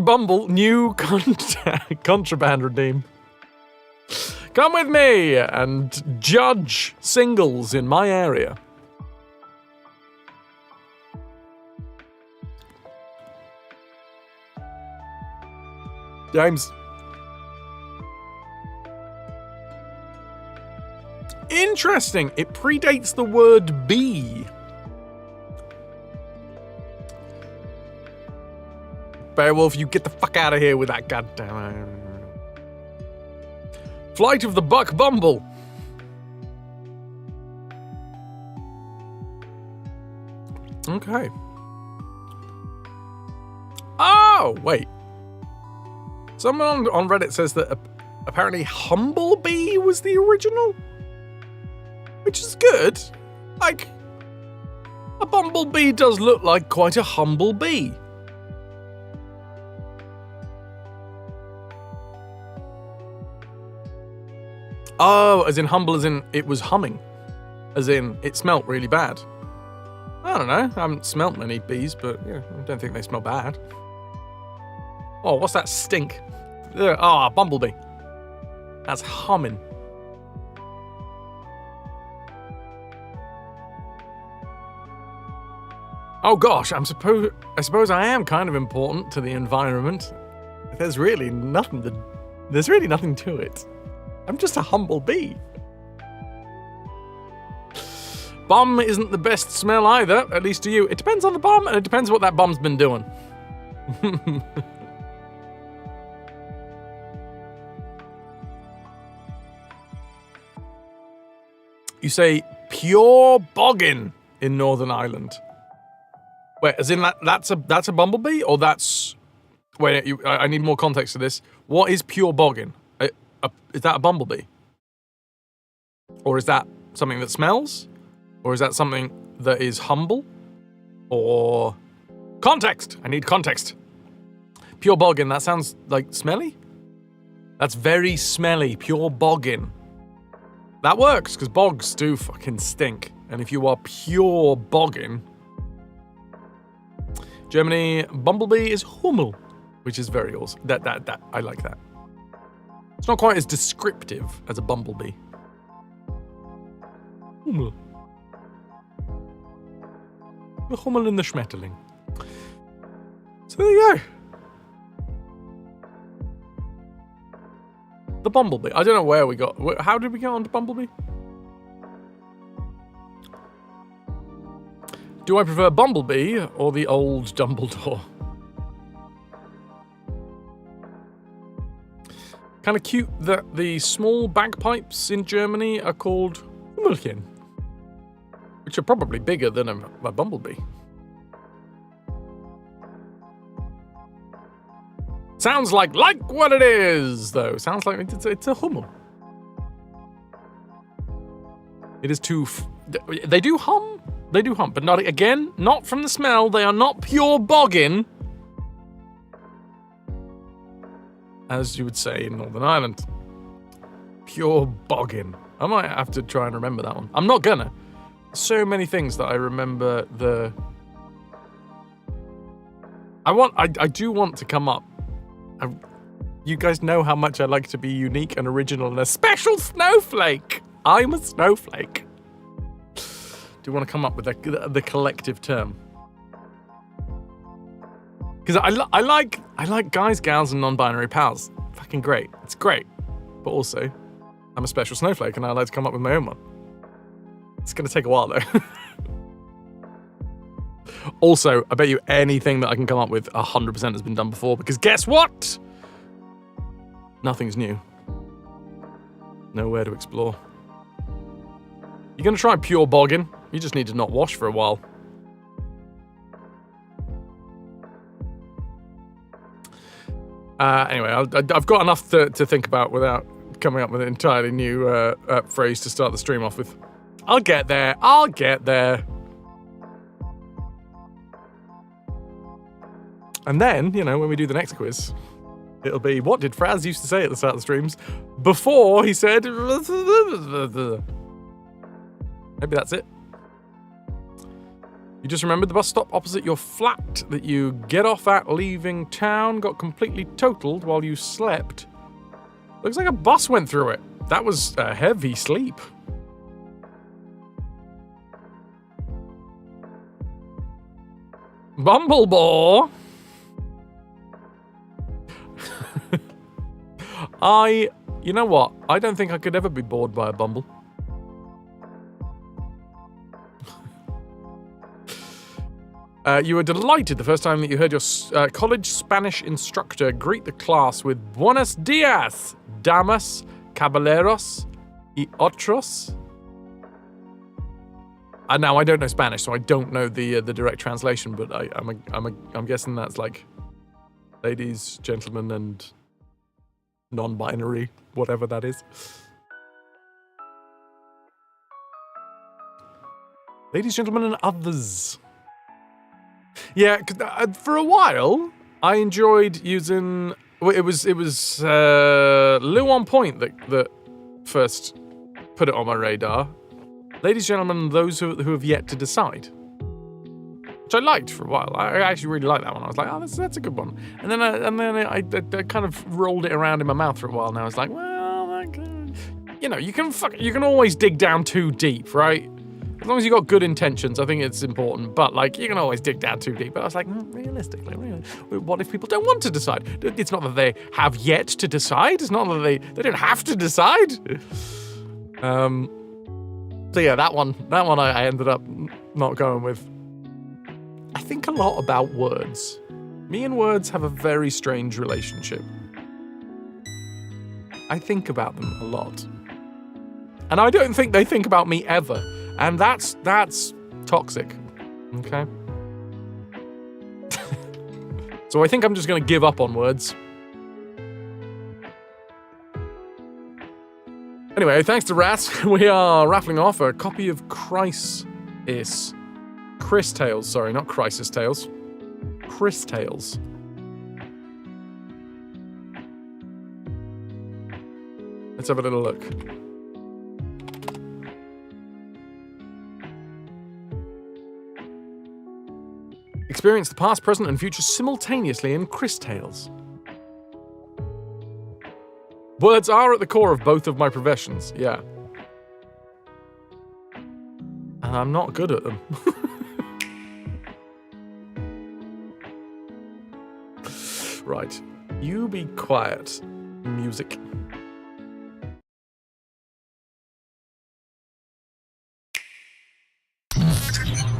S1: Bumble, new contraband redeem. Come with me and judge singles in my area. James. Interesting. It predates the word bee. Beowulf, you get the fuck out of here with that goddamn... Flight of the Buck Bumble. Okay. Oh, wait. Someone on Reddit says that apparently Humblebee was the original? Which is good. Like, a bumblebee does look like quite a humble bee. Oh, as in humble, as in it was humming. As in it smelt really bad. I don't know. I haven't smelt many bees, but yeah, I don't think they smell bad. Oh, what's that stink? Ah, bumblebee. That's humming. Oh gosh, I suppose I am kind of important to the environment. There's really nothing to it. I'm just a humble bee. Bum isn't the best smell either, at least to you. It depends on the bum, and it depends what that bum's been doing. You say pure boggin in Northern Ireland. Wait, as in that's a bumblebee, or that's... Wait, I need more context to this. What is pure boggin? Is that a bumblebee? Or is that something that smells? Or is that something that is humble? Or... Context! I need context. Pure boggin, that sounds like smelly? That's very smelly, pure boggin. That works, because bogs do fucking stink. And if you are pure boggin... Germany, bumblebee is Hummel, which is very awesome. That I like that. It's not quite as descriptive as a bumblebee. Hummel. The Hummel and the Schmetterling. So there you go. The bumblebee. I don't know where we got... How did we get onto bumblebee? Do I prefer Bumblebee or the old Dumbledore? Kind of cute that the small bagpipes in Germany are called Hummelchen, which are probably bigger than a bumblebee. Sounds like what it is, though. Sounds like it's a Hummel. It is too... They do hum? They do hunt, but not from the smell. They are not pure boggin, as you would say in Northern Ireland. Pure boggin. I might have to try and remember that one. I'm not gonna. So many things that I remember I do want to come up. You guys know how much I like to be unique and original and a special snowflake. I'm a snowflake. Do you want to come up with the collective term? Because I like guys, gals, and non-binary pals. Fucking great. It's great. But also, I'm a special snowflake, and I like to come up with my own one. It's going to take a while, though. Also, I bet you anything that I can come up with 100% has been done before, because guess what? Nothing's new. Nowhere to explore. You're going to try pure boggin? You just need to not wash for a while. Anyway, I've got enough to think about without coming up with an entirely new phrase to start the stream off with. I'll get there. I'll get there. And then, when we do the next quiz, it'll be, what did Fraz used to say at the start of the streams before he said... Maybe that's it. You just remembered the bus stop opposite your flat that you get off at leaving town got completely totaled while you slept. Looks like a bus went through it. That was a heavy sleep. Bumblebore. You know what? I don't think I could ever be bored by a bumble. You were delighted the first time that you heard your college Spanish instructor greet the class with Buenos dias, damas, caballeros, y otros. Now I don't know Spanish, so I don't know the direct translation, but I'm guessing that's like ladies, gentlemen, and non-binary, whatever that is. Ladies, gentlemen, and others. Yeah, for a while I enjoyed using. It was Lou on Point that first put it on my radar. Ladies, gentlemen, those who have yet to decide, which I liked for a while. I actually really liked that one. I was like, oh, that's a good one. And then I kind of rolled it around in my mouth for a while. And I was like, well, you can always dig down too deep, right? As long as you got good intentions, I think it's important. But you can always dig down too deep. But I was like, realistically, what if people don't want to decide? It's not that they have yet to decide. It's not that they don't have to decide. So yeah, that one I ended up not going with. I think a lot about words. Me and words have a very strange relationship. I think about them a lot. And I don't think they think about me ever. And that's toxic. Okay? So I think I'm just going to give up on words. Anyway, thanks to Rat, we are raffling off a copy of Chris Tales, sorry, not Crisis Tales. Chris Tales. Let's have a little look. Experience the past, present, and future simultaneously in Chris Tales. Words are at the core of both of my professions, yeah. And I'm not good at them. Right. You be quiet, music.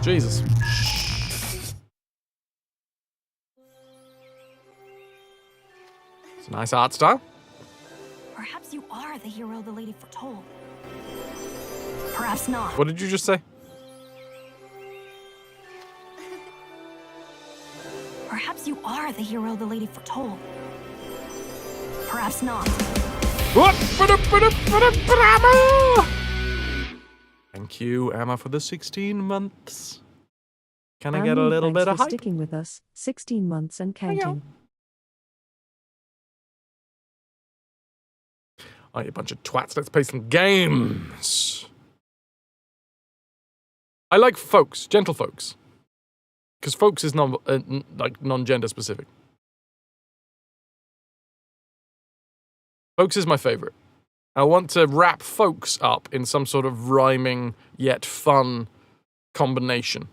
S1: Jesus. It's a nice art style.
S8: Perhaps you are the hero the lady foretold. Perhaps not.
S1: What did you just say?
S8: Perhaps you are the hero the lady foretold. Perhaps not.
S1: Thank Thank you, Emma, for the 16 months. Can I
S3: And
S1: get a
S3: me,
S1: little
S3: thanks
S1: bit of
S3: for
S1: hype?
S3: sticking with us, 16 months and counting.
S1: Oh, you bunch of twats. Let's play some games. I like folks, gentle folks. Because folks is non-gender specific. Folks is my favorite. I want to wrap folks up in some sort of rhyming yet fun combination.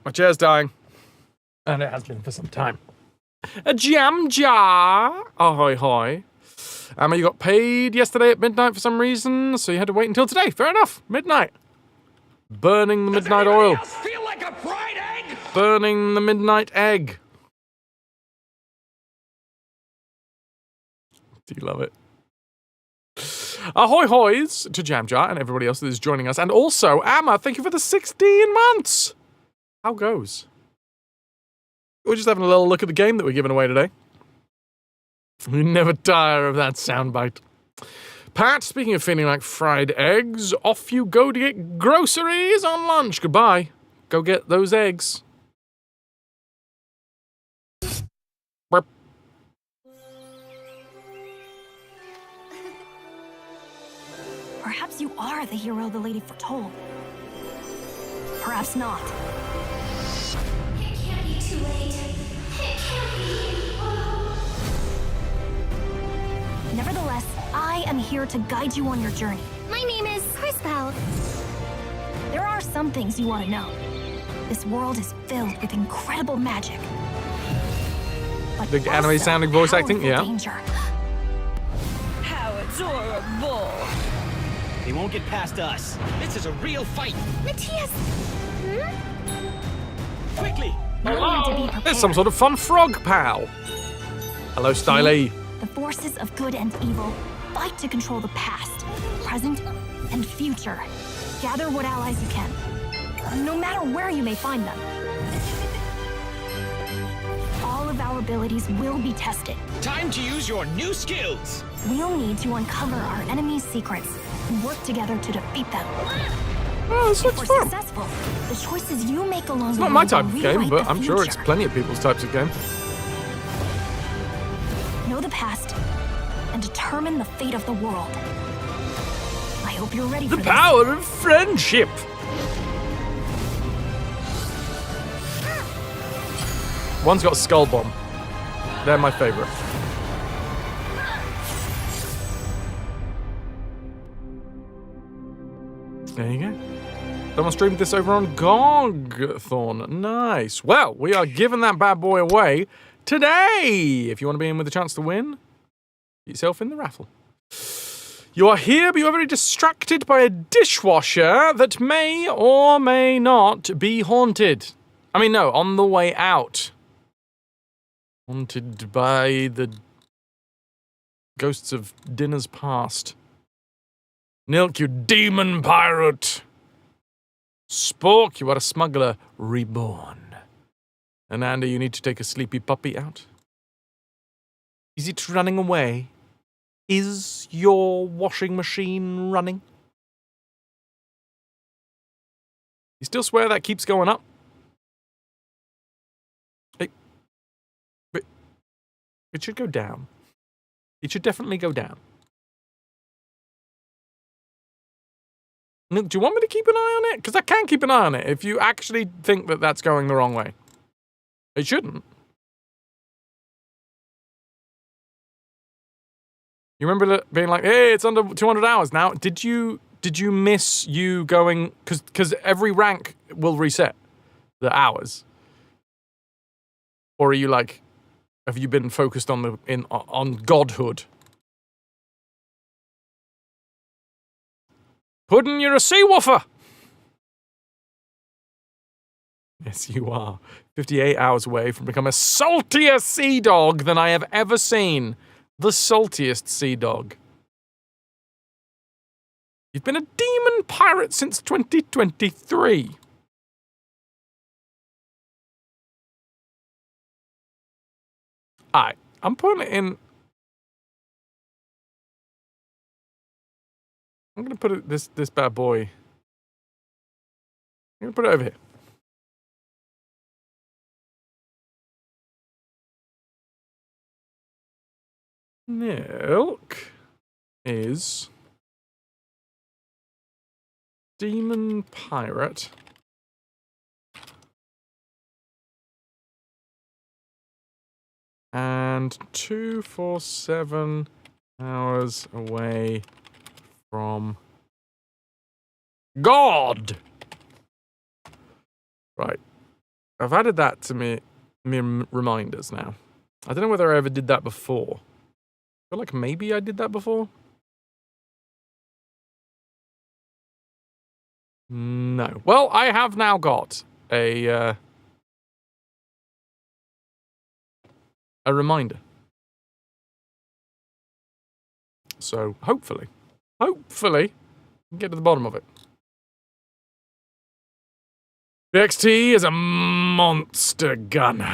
S1: My chair's dying. And it has been for some time. A jam jar! Ahoy hoy. Emma, you got paid yesterday at midnight for some reason, so you had to wait until today. Fair enough. Midnight. Burning the midnight oil.
S7: Feel like a fried egg?
S1: Burning the midnight egg. Do you love it? Ahoy hoys to Jam Jar and everybody else that is joining us. And also, Emma, thank you for the 16 months. How goes? We're just having a little look at the game that we're giving away today. We never tire of that soundbite. Pat, speaking of feeling like fried eggs, off you go to get groceries on lunch. Goodbye. Go get those eggs. Burp.
S8: Perhaps you are the hero the lady foretold. Perhaps not.
S6: It can't be too late. It can't be.
S8: Nevertheless, I am here to guide you on your journey.
S6: My name is Crispell.
S8: There are some things you want to know. This world is filled with incredible magic. But
S1: Big anime sounding voice acting,
S8: powerful
S1: yeah.
S8: danger.
S10: How adorable!
S11: They won't get past us. This is a real fight.
S6: Matthias!
S11: Quickly!
S8: You need to be prepared.
S1: There's some sort of fun frog pal. Hello, Stylee.
S8: The forces of good and evil fight to control the past, present, and future. Gather what allies you can, no matter where you may find them. All of our abilities will be tested.
S11: Time to use your new skills.
S8: We'll need to uncover our enemies' secrets and work together to defeat them.
S1: Oh, this
S8: If
S1: looks
S8: we're
S1: fun.
S8: successful, the choices you make along
S1: It's
S8: the
S1: not
S8: way
S1: my
S8: will
S1: type of game,
S8: rewrite
S1: but
S8: the
S1: I'm sure it's
S8: future.
S1: plenty of people's types of game.
S8: Know the past and determine the fate of the world. I hope you're ready
S1: The
S8: for
S1: power of friendship. One's got Skull Bomb. They're my favorite. There you go. Someone streamed this over on Gogthorn. Nice. Well, we are giving that bad boy away today. If you want to be in with a chance to win, get yourself in the raffle. You are here, but you are very distracted by a dishwasher that may or may not be haunted. I mean, no, on the way out. Haunted by the ghosts of dinners past. Nilk, you demon pirate! Spork, you are a smuggler reborn. And Andy, you need to take a sleepy puppy out. Is it running away? Is your washing machine running? You still swear that keeps going up? It should go down. It should definitely go down. Do you want me to keep an eye on it? Because I can keep an eye on it if you actually think that that's going the wrong way. It shouldn't. You remember being like, hey, it's under 200 hours now. Did you miss you going... Because every rank will reset the hours. Or are you like... Have you been focused on on godhood? Puddin', you're a sea woofer! Yes, you are. 58 hours away from becoming a saltier sea dog than I have ever seen. The saltiest sea dog. You've been a demon pirate since 2023. Alright, I'm putting it in. I'm gonna put it this bad boy. I'm gonna put it over here. Milk is Demon Pirate. And 247 hours away from God. Right. I've added that to me reminders now. I don't know whether I ever did that before. I feel like maybe I did that before. No. Well, I have now got a reminder. So hopefully, we can get to the bottom of it. The XT is a monster gunner.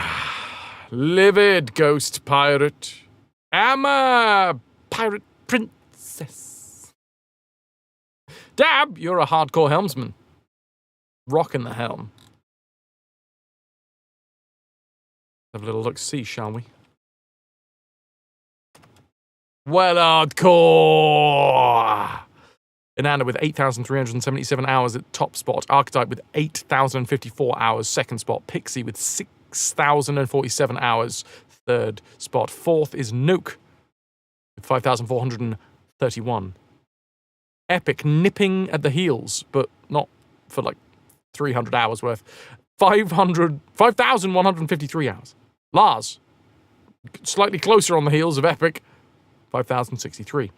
S1: Livid ghost pirate. I'm a pirate princess. Dab, you're a hardcore helmsman. Rocking the helm. Have a little look-see, shall we? Well, hardcore! Inanna with 8,377 hours at top spot. Archetype with 8,054 hours, second spot. Pixie with 6,047 hours, third spot. Fourth is Nuke with 5,431. Epic nipping at the heels, but not for like 300 hours worth. 5,153 hours. Lars, slightly closer on the heels of Epic, 5,063.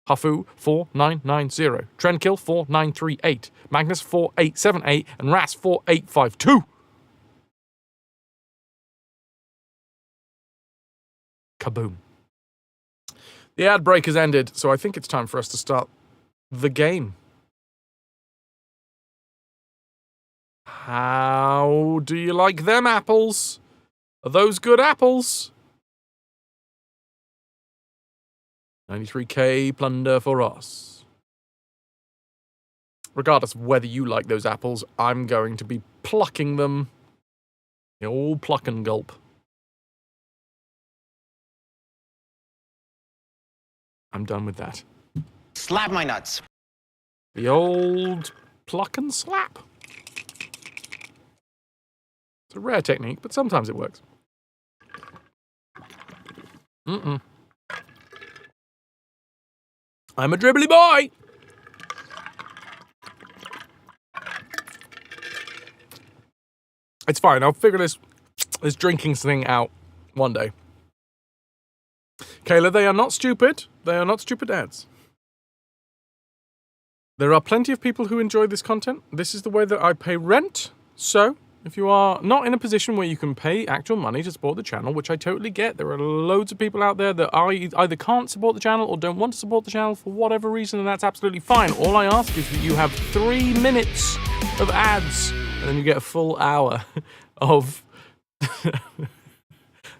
S1: Hafu, 4,990. Trendkill, 4,938. Magnus, 4,878. And Ras, 4,852. Kaboom. The ad break has ended, so I think it's time for us to start the game. How do you like them apples? Are those good apples? 93k plunder for us. Regardless of whether you like those apples, I'm going to be plucking them. The old pluck and gulp. I'm done with that.
S11: Slap my nuts.
S1: The old pluck and slap. It's a rare technique, but sometimes it works. I'm a dribbly boy! It's fine, I'll figure this drinking thing out one day. Kayla, they are not stupid. They are not stupid ads. There are plenty of people who enjoy this content. This is the way that I pay rent. So, if you are not in a position where you can pay actual money to support the channel, which I totally get, there are loads of people out there that either can't support the channel or don't want to support the channel for whatever reason, and that's absolutely fine. All I ask is that you have 3 minutes of ads, and then you get a full hour of...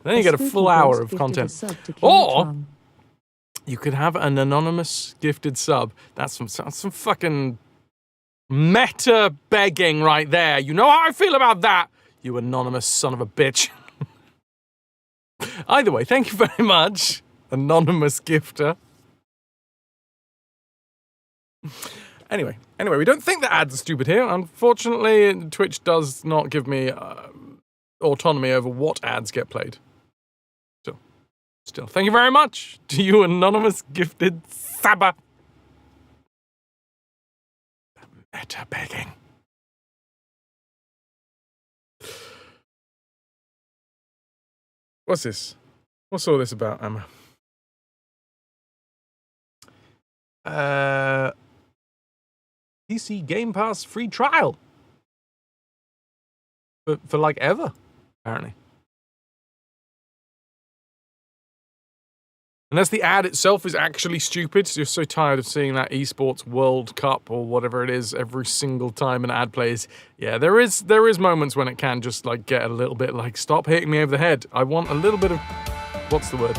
S1: then you get a full hour of content. Or you could have an anonymous gifted sub. That's some fucking meta begging right there. You know how I feel about that, you anonymous son of a bitch. Either way, thank you very much, anonymous gifter. Anyway, we don't think that ads are stupid here. Unfortunately, Twitch does not give me autonomy over what ads get played. Still, thank you very much to you anonymous gifted sabber. Meta begging. What's this? What's all this about, Emma? PC Game Pass free trial. For like ever, apparently. Unless the ad itself is actually stupid, you're so tired of seeing that esports World Cup or whatever it is every single time an ad plays. Yeah, there is moments when it can just like get a little bit like, stop hitting me over the head. I want a little bit of what's the word?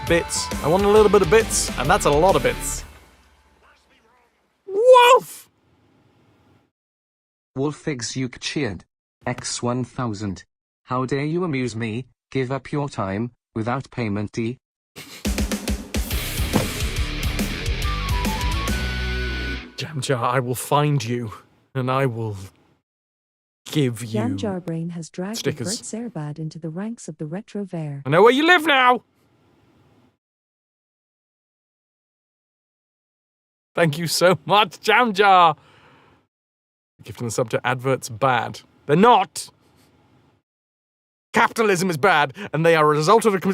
S1: Bits. I want a little bit of bits, and that's a lot of bits. Wolf!
S5: Wolfigzuk cheered. X1000. How dare you amuse me, give up your time, without payment D.
S1: Jamjar, I will find you, and I will give you
S3: Jamjar Brain has dragged
S1: stickers.
S3: Bert Serbad into the ranks of the RetroVution.
S1: I know where you live now! Thank you so much, Jamjar! Gifting the sub to adverts bad. They're not! Capitalism is bad, and they are a result of Wait a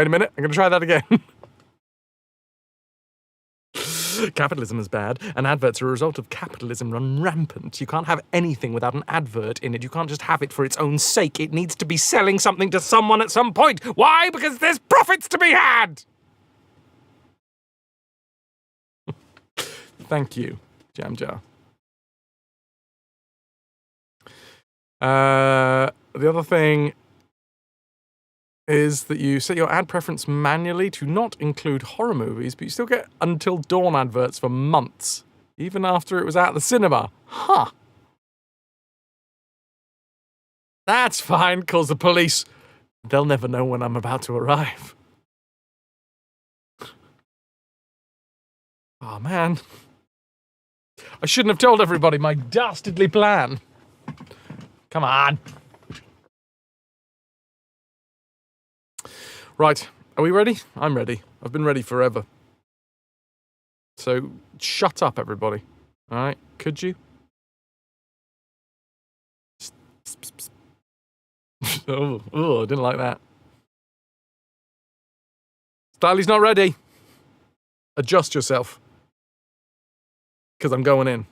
S1: minute, I'm going to try that again. Capitalism is bad, and adverts are a result of capitalism run rampant. You can't have anything without an advert in it. You can't just have it for its own sake. It needs to be selling something to someone at some point. Why? Because there's profits to be had! Thank you, Jamjar. The other thing is that you set your ad preference manually to not include horror movies, but you still get Until Dawn adverts for months, even after it was out of the cinema. Huh. That's fine, calls the police. They'll never know when I'm about to arrive. Oh, man. I shouldn't have told everybody my dastardly plan. Come on. Right, are we ready? I'm ready. I've been ready forever. So, shut up, everybody. Alright, could you? Oh, I didn't like that. Styly's not ready. Adjust yourself. Because I'm going in.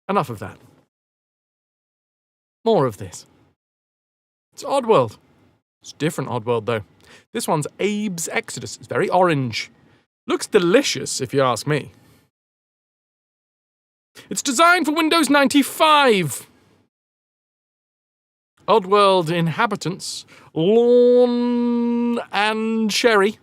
S1: Enough of that. More of this. It's Oddworld. It's a different Oddworld, though. This one's Abe's Exoddus. It's very orange. Looks delicious, if you ask me. It's designed for Windows 95. Oddworld inhabitants, lawn and sherry.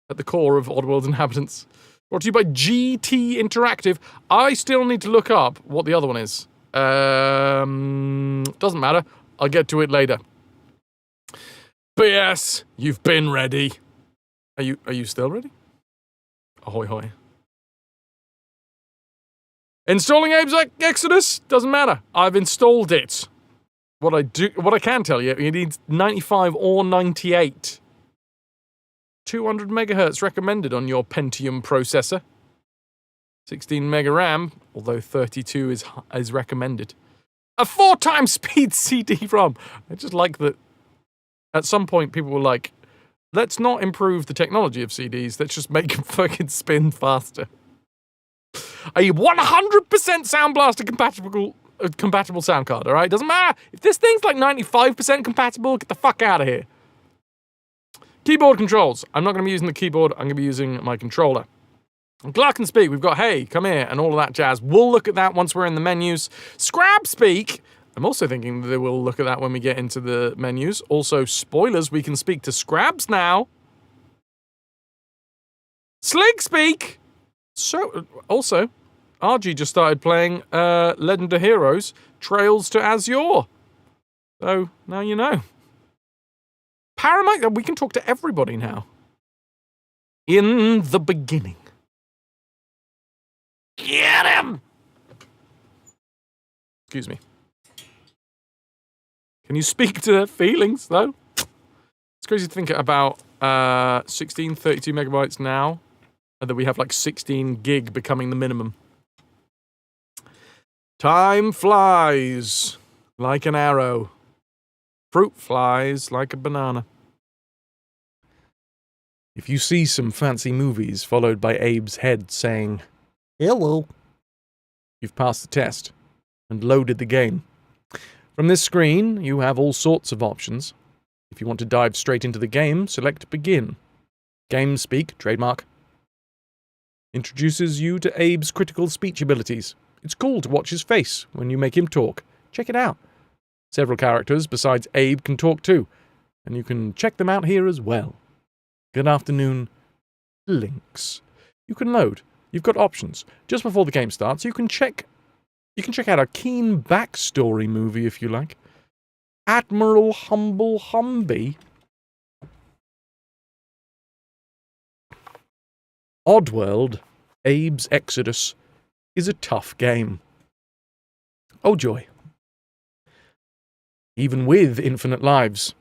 S1: At the core of Oddworld's inhabitants. Brought to you by GT Interactive. I still need to look up what the other one is. Doesn't matter. I'll get to it later. BS, you've been ready. Are you still ready? Ahoy hoy. Installing Abe's Exoddus? Doesn't matter. I've installed it. What I can tell you, it needs 95 or 98. 200 megahertz recommended on your Pentium processor. 16 mega RAM, although 32 is recommended. A 4x speed CD-ROM. I just like that at some point people were like, let's not improve the technology of CDs, let's just make them fucking spin faster. A 100% Sound Blaster compatible sound card, alright? Doesn't matter. If this thing's like 95% compatible, get the fuck out of here. Keyboard controls. I'm not going to be using the keyboard, I'm going to be using my controller. Glug and Speak, we've got hey, come here, and all of that jazz. We'll look at that once we're in the menus. Scrab Speak, I'm also thinking that we'll look at that when we get into the menus. Also, spoilers, we can speak to Scrabs now. Slig Speak! So, also, RG just started playing Legend of Heroes, Trails to Azure. So, now you know. Paramount, we can talk to everybody now. In the beginning. Get him! Excuse me. Can you speak to their feelings, though? It's crazy to think about 32 megabytes now, and that we have like 16 gig becoming the minimum. Time flies like an arrow. Fruit flies like a banana. If you see some fancy movies followed by Abe's head saying, hello, you've passed the test and loaded the game. From this screen, you have all sorts of options. If you want to dive straight into the game, select Begin. Game Speak, trademark, introduces you to Abe's critical speech abilities. It's cool to watch his face when you make him talk. Check it out. Several characters besides Abe can talk too, and you can check them out here as well. Good afternoon, links. You can load. You've got options. Just before the game starts, you can check out a keen backstory movie if you like. Admiral Humble Humby. Oddworld, Abe's Exoddus, is a tough game. Oh joy. Even with infinite lives.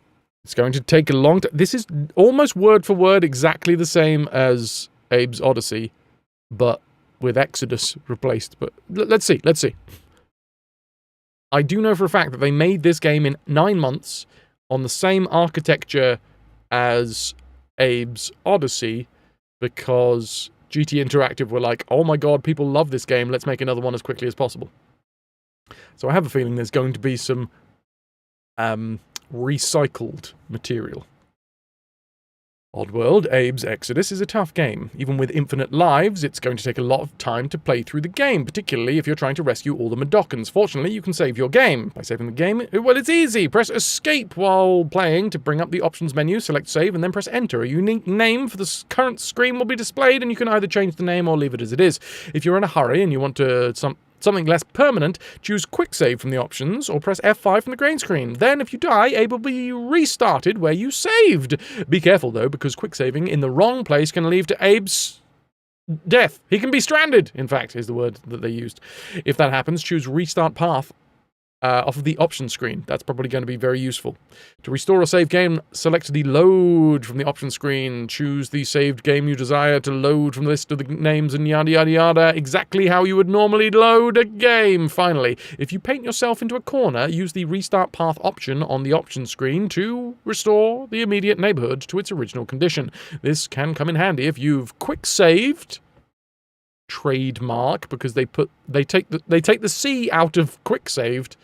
S1: It's going to take a long time. This is almost word for word exactly the same as Abe's Odyssey, but with Exoddus replaced. But let's see. I do know for a fact that they made this game in 9 months on the same architecture as Abe's Odyssey because GT Interactive were like, oh my god, people love this game, let's make another one as quickly as possible. So I have a feeling there's going to be some recycled material. Oddworld, Abe's Exoddus is a tough game. Even with infinite lives, it's going to take a lot of time to play through the game, particularly if you're trying to rescue all the Madokans. Fortunately, you can save your game. By saving the game, well, it's easy. Press Escape while playing to bring up the options menu, select Save, and then press Enter. A unique name for the current screen will be displayed, and you can either change the name or leave it as it is. If you're in a hurry and you want to something less permanent, choose Quick Save from the options, or press F5 from the grain screen. Then, if you die, Abe will be restarted where you saved. Be careful, though, because quick saving in the wrong place can lead to Abe's death. He can be stranded, in fact, is the word that they used. If that happens, choose Restart Path off of the options screen. That's probably going to be very useful. To restore a saved game, select the Load from the options screen. Choose the saved game you desire to load from the list of the names and yada yada yada, exactly how you would normally load a game. Finally, if you paint yourself into a corner, use the Restart Path option on the options screen to restore the immediate neighborhood to its original condition. This can come in handy if you've quick saved, trademark, because they take the C out of quick saved,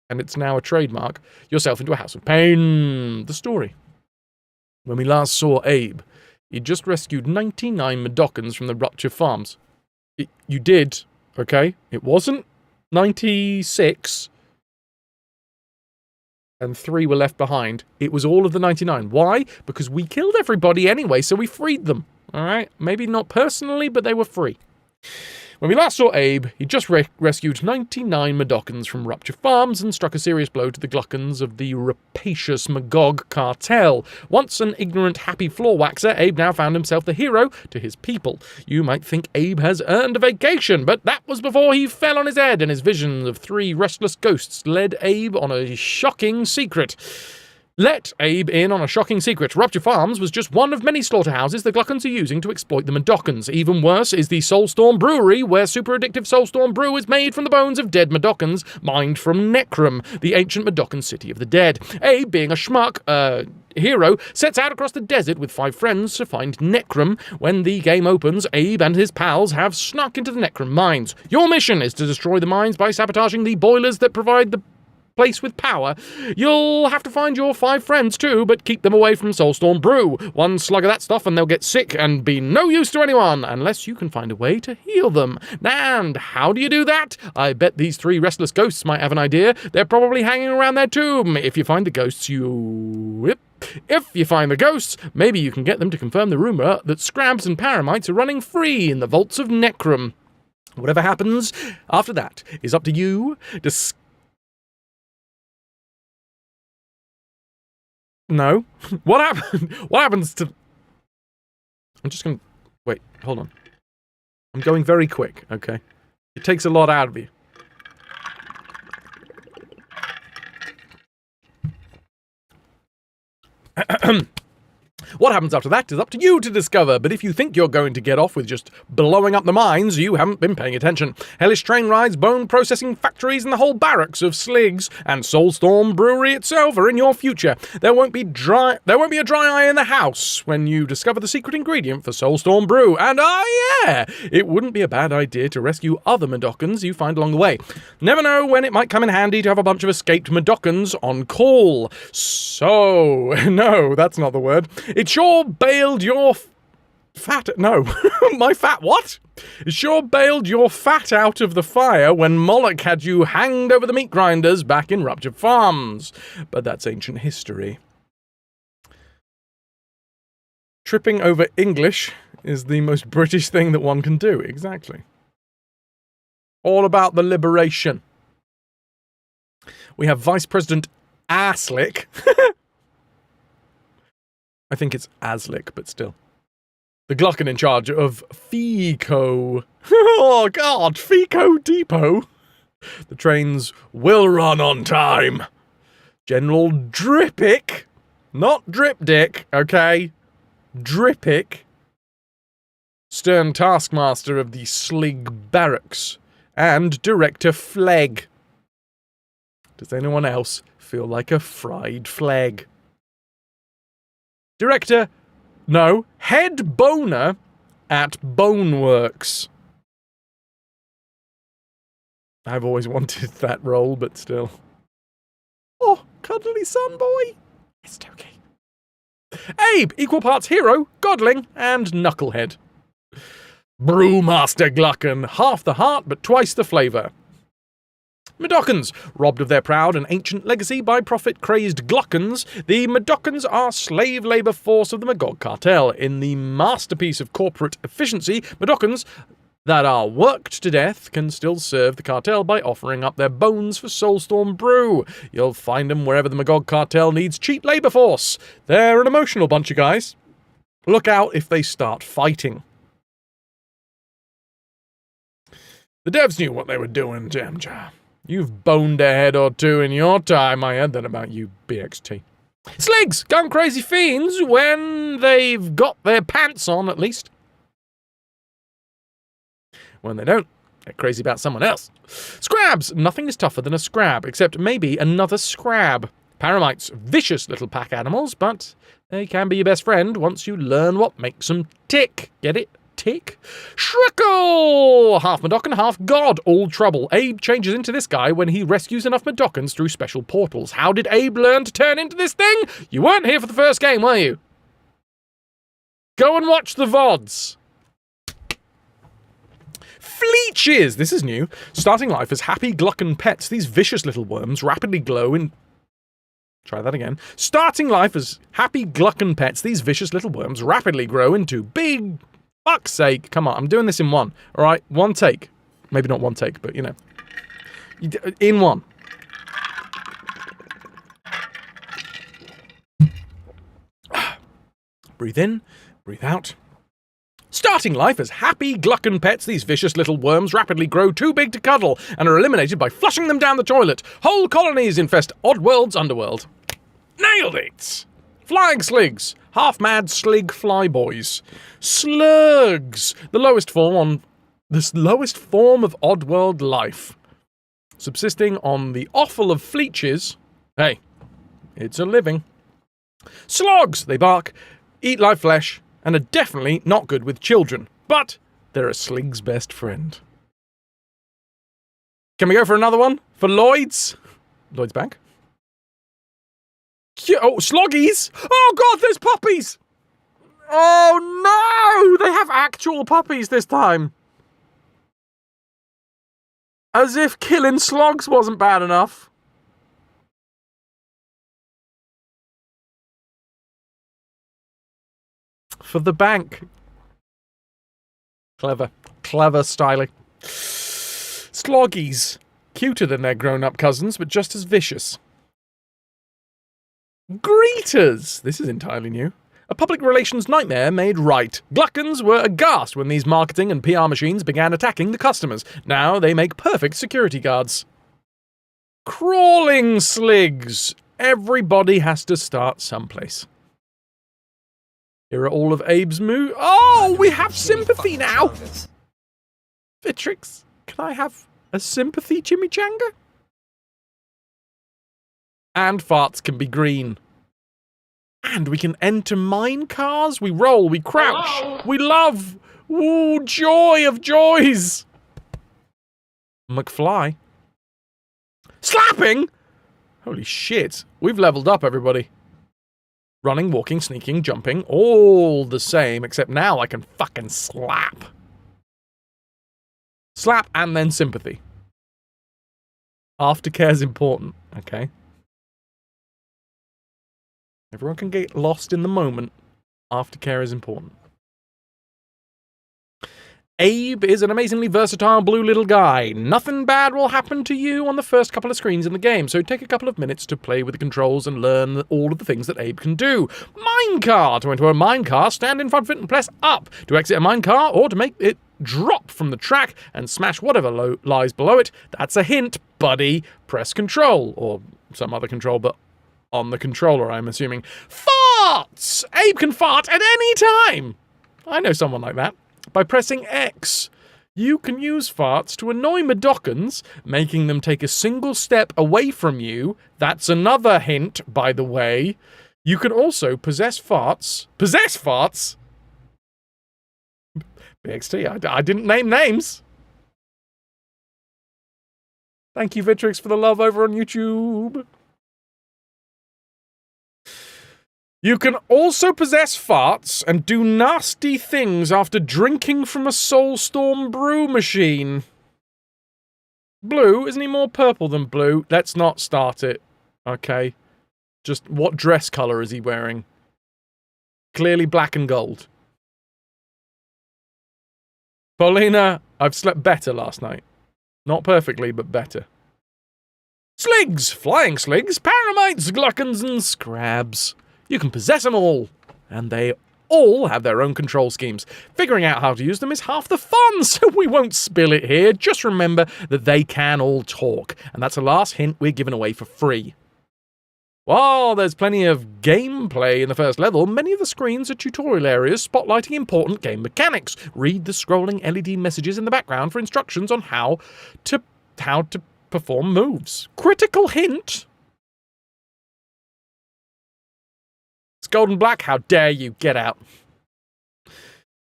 S1: and it's now a trademark, yourself into a house of pain. The story. When we last saw Abe, he'd just rescued 99 Madokans from the Rupture Farms. You did, okay? It wasn't 96, and 3 were left behind. It was all of the 99. Why? Because we killed everybody anyway, so we freed them. Alright? Maybe not personally, but they were free. When we last saw Abe, he just rescued 99 Madokans from Rupture Farms and struck a serious blow to the gluckons of the rapacious Magog cartel. Once an ignorant, happy floor waxer, Abe now found himself the hero to his people. You might think Abe has earned a vacation, but that was before he fell on his head and his vision of 3 restless ghosts led Abe on a shocking secret. Let Abe in on a shocking secret. Rupture Farms was just one of many slaughterhouses the Gluckons are using to exploit the Madokans. Even worse is the Soulstorm Brewery, where super addictive Soulstorm brew is made from the bones of dead Madokans, mined from Necrum, the ancient Madokan city of the dead. Abe, being a schmuck, hero, sets out across the desert with 5 friends to find Necrum. When the game opens, Abe and his pals have snuck into the Necrum mines. Your mission is to destroy the mines by sabotaging the boilers that provide the place with power. You'll have to find your 5 friends too, but keep them away from Soulstorm Brew. 1 slug of that stuff and they'll get sick and be no use to anyone, unless you can find a way to heal them. And how do you do that? I bet these 3 restless ghosts might have an idea. They're probably hanging around their tomb. If you find the ghosts, maybe you can get them to confirm the rumor that Scrabs and Paramites are running free in the vaults of Necrum. Whatever happens after that is up to you. No. What happens to... I'm just going to... Wait, hold on. I'm going very quick, okay? It takes a lot out of you. What happens after that is up to you to discover, but if you think you're going to get off with just blowing up the mines, you haven't been paying attention. Hellish train rides, bone processing factories, and the whole barracks of Sligs and Soulstorm Brewery itself are in your future. There won't be a dry eye in the house when you discover the secret ingredient for Soulstorm Brew. And it wouldn't be a bad idea to rescue other Madokans you find along the way. Never know when it might come in handy to have a bunch of escaped Madokans on call. So, no, that's not the word. It sure bailed your Fat? No. My fat what? Sure bailed your fat out of the fire when Moloch had you hanged over the meat grinders back in Rupture Farms. But that's ancient history. Tripping over English is the most British thing that one can do. Exactly. All about the liberation. We have Vice President Aslick. I think it's Aslick, but still. The Glucken in charge of FICO. Oh, God, FICO Depot. The trains will run on time. General Drippick. Not Dripdick, okay? Drippick. Stern taskmaster of the Slig Barracks. And Director Flegg. Does anyone else feel like a fried flag? Director, no, head boner at Boneworks. I've always wanted that role, but still. Oh, cuddly son boy. It's okay. Abe, equal parts hero, godling, and knucklehead. Brewmaster Glucken, half the heart but twice the flavour. Medockans, robbed of their proud and ancient legacy by profit-crazed Gluckens, the Medockans are slave labour force of the Magog cartel. In the masterpiece of corporate efficiency, Medockans that are worked to death can still serve the cartel by offering up their bones for Soulstorm Brew. You'll find them wherever the Magog cartel needs cheap labour force. They're an emotional bunch of guys. Look out if they start fighting. The devs knew what they were doing, Jamjar. You've boned a head or two in your time. I heard that about you, BXT. Sligs, gone crazy fiends when they've got their pants on, at least. When they don't, they're crazy about someone else. Scrabs, nothing is tougher than a scrab, except maybe another scrab. Paramites, vicious little pack animals, but they can be your best friend once you learn what makes them tick. Get it? Tick. Shrickle! Half Medoccan, half god. All trouble. Abe changes into this guy when he rescues enough Medoccans through special portals. How did Abe learn to turn into this thing? You weren't here for the first game, were you? Go and watch the VODs. Fleeches! This is new. Starting life as happy Glucken pets, these vicious little worms rapidly glow in... Try that again. Starting life as happy Glucken pets, these vicious little worms rapidly grow into big... Fuck's sake. Come on, I'm doing this in one. Alright, one take. Maybe not one take, but you know. In one. Breathe in, breathe out. Starting life as happy Glucken pets, these vicious little worms rapidly grow too big to cuddle and are eliminated by flushing them down the toilet. Whole colonies infest Oddworld's underworld. Nailed it! Flying sligs, half-mad slig flyboys. Slurgs, the lowest form of Oddworld life. Subsisting on the offal of fleeches. Hey, it's a living. Slogs, they bark, eat live flesh, and are definitely not good with children. But they're a slig's best friend. Can we go for another one? For Lloyd's? Lloyd's Bank? Oh, Sloggies! Oh god, there's puppies! Oh no! They have actual puppies this time. As if killing slogs wasn't bad enough. For the bank. Clever. Clever styling. Sloggies. Cuter than their grown-up cousins, but just as vicious. Greeters! This is entirely new. A public relations nightmare made right. Gluckens were aghast when these marketing and PR machines began attacking the customers. Now they make perfect security guards. Crawling sligs. Everybody has to start someplace. Here are all of Abe's moves. Oh, we have sympathy now! Vitrix, can I have a sympathy chimichanga? And farts can be green. And we can enter mine cars. We roll, we crouch, hello. We love. Ooh, joy of joys. McFly. Slapping? Holy shit. We've leveled up, everybody. Running, walking, sneaking, jumping, all the same, except now I can fucking slap. Slap and then sympathy. Aftercare's important, okay? Everyone can get lost in the moment. Aftercare is important. Abe is an amazingly versatile blue little guy. Nothing bad will happen to you on the first couple of screens in the game, so take a couple of minutes to play with the controls and learn all of the things that Abe can do. Minecart! To enter a minecart, stand in front of it and press up to exit a minecart or to make it drop from the track and smash whatever lies below it. That's a hint, buddy. Press control, or some other control, but on the controller, I'm assuming. Farts! Abe can fart at any time! I know someone like that. By pressing X, you can use farts to annoy Medokans, making them take a single step away from you. That's another hint, by the way. You can also possess farts. Possess farts? BXT, I didn't name names. Thank you, Vitrix, for the love over on YouTube. You can also possess farts and do nasty things after drinking from a Soulstorm brew machine. Blue? Isn't he more purple than blue? Let's not start it. Okay. Just what dress colour is he wearing? Clearly black and gold. Paulina, I've slept better last night. Not perfectly, but better. Sligs! Flying sligs, paramites, gluckons, and scrabs. You can possess them all, and they all have their own control schemes. Figuring out how to use them is half the fun, so we won't spill it here. Just remember that they can all talk, and that's the last hint we're giving away for free. While there's plenty of gameplay in the first level, many of the screens are tutorial areas spotlighting important game mechanics. Read the scrolling LED messages in the background for instructions on how to perform moves. Critical hint. It's golden black, how dare you, get out.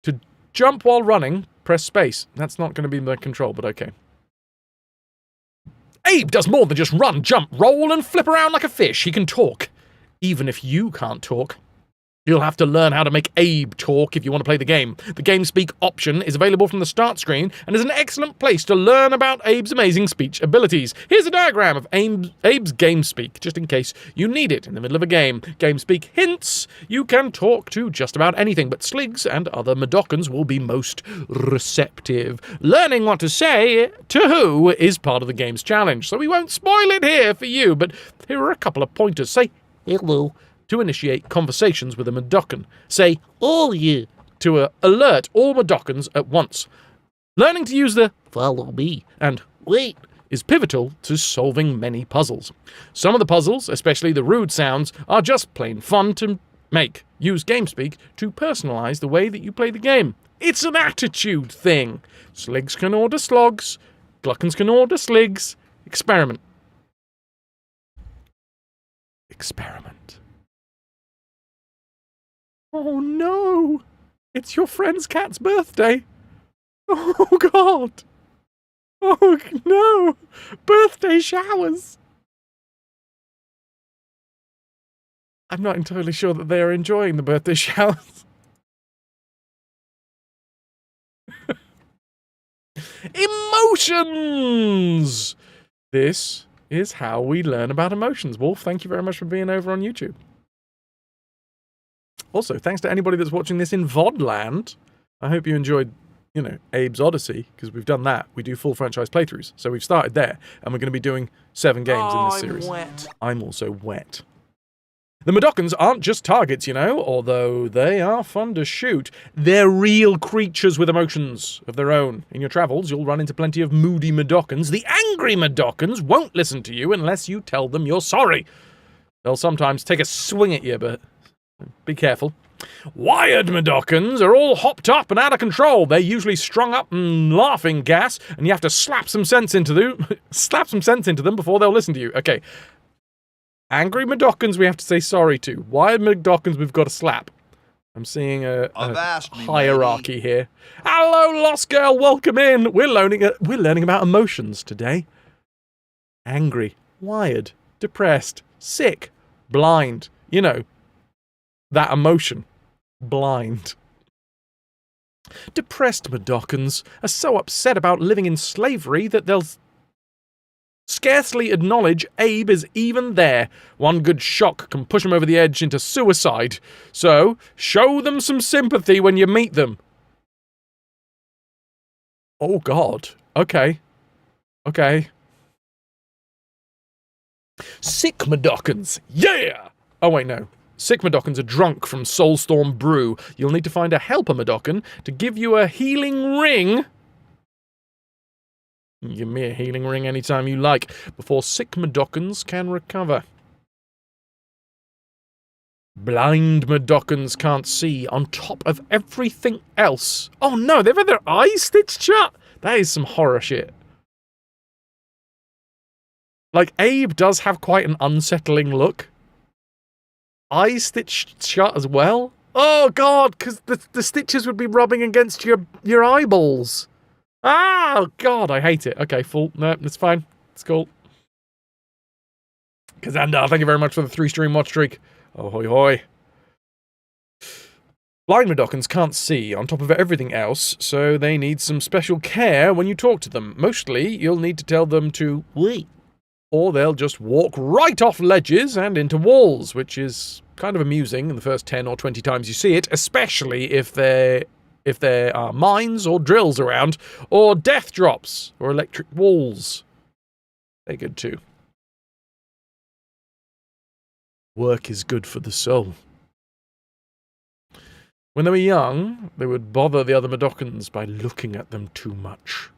S1: To jump while running, press space. That's not going to be the control, but okay. Abe does more than just run, jump, roll, and flip around like a fish. He can talk. Even if you can't talk. You'll have to learn how to make Abe talk if you want to play the game. The Game Speak option is available from the start screen and is an excellent place to learn about Abe's amazing speech abilities. Here's a diagram of Abe's Game Speak, just in case you need it in the middle of a game. Game Speak hints you can talk to just about anything, but Sligs and other Medokans will be most receptive. Learning what to say to who is part of the game's challenge, so we won't spoil it here for you, but here are a couple of pointers. Say hello to initiate conversations with a Medokan. Say, all you, to alert all Medokans at once. Learning to use the follow me and wait is pivotal to solving many puzzles. Some of the puzzles, especially the rude sounds, are just plain fun to make. Use GameSpeak to personalize the way that you play the game. It's an attitude thing. Sligs can order slogs, Gluckons can order sligs. Experiment. Experiment. Oh no! It's your friend's cat's birthday! Oh god! Oh no! Birthday showers! I'm not entirely sure that they are enjoying the birthday showers. Emotions! This is how we learn about emotions. Wolf, thank you very much for being over on YouTube. Also, thanks to anybody that's watching this in VOD land. I hope you enjoyed, Abe's Odyssey, because we've done that. We do full franchise playthroughs. So we've started there, and we're going to be doing 7 games in this series.
S4: Wet.
S1: I'm also wet. The Medokans aren't just targets, although they are fun to shoot. They're real creatures with emotions of their own. In your travels, you'll run into plenty of moody Medokans. The angry Medokans won't listen to you unless you tell them you're sorry. They'll sometimes take a swing at you, but be careful. Wired Medokans are all hopped up and out of control. They're usually strung up and laughing gas, and you have to slap some sense into them before they'll listen to you. Okay. Angry Medokans we have to say sorry to. Wired Medokans we've got to slap. I'm seeing a hierarchy here. Hello, Lost Girl, welcome in. We're learning about emotions today. Angry, wired, depressed, sick, blind. that emotion. Blind. Depressed Mudokons are so upset about living in slavery that they'll scarcely acknowledge Abe is even there. One good shock can push them over the edge into suicide. So, show them some sympathy when you meet them. Oh God. Okay. Okay. Sick Mudokons. Yeah! Oh wait, no. Sick Mudokons are drunk from Soulstorm Brew. You'll need to find a helper Mudokon to give you a healing ring. Give me a healing ring anytime you like, before sick Mudokons can recover. Blind Mudokons can't see on top of everything else. Oh no, they've had their eyes stitched shut? That is some horror shit. Like, Abe does have quite an unsettling look. Eyes stitched shut as well? Oh God, because the stitches would be rubbing against your eyeballs. Oh God, I hate it. Okay, full. No, it's fine. It's cool. Kazandar, thank you very much for the 3-stream watch streak. Oh, hoi hoi. Blind Mudokons can't see on top of everything else, so they need some special care when you talk to them. Mostly, you'll need to tell them to wait, or they'll just walk right off ledges and into walls, which is kind of amusing in the first 10 or 20 times you see it, especially if there are mines or drills around, or death drops, or electric walls. They're good too. Work is good for the soul. When they were young, they would bother the other Mudokons by looking at them too much.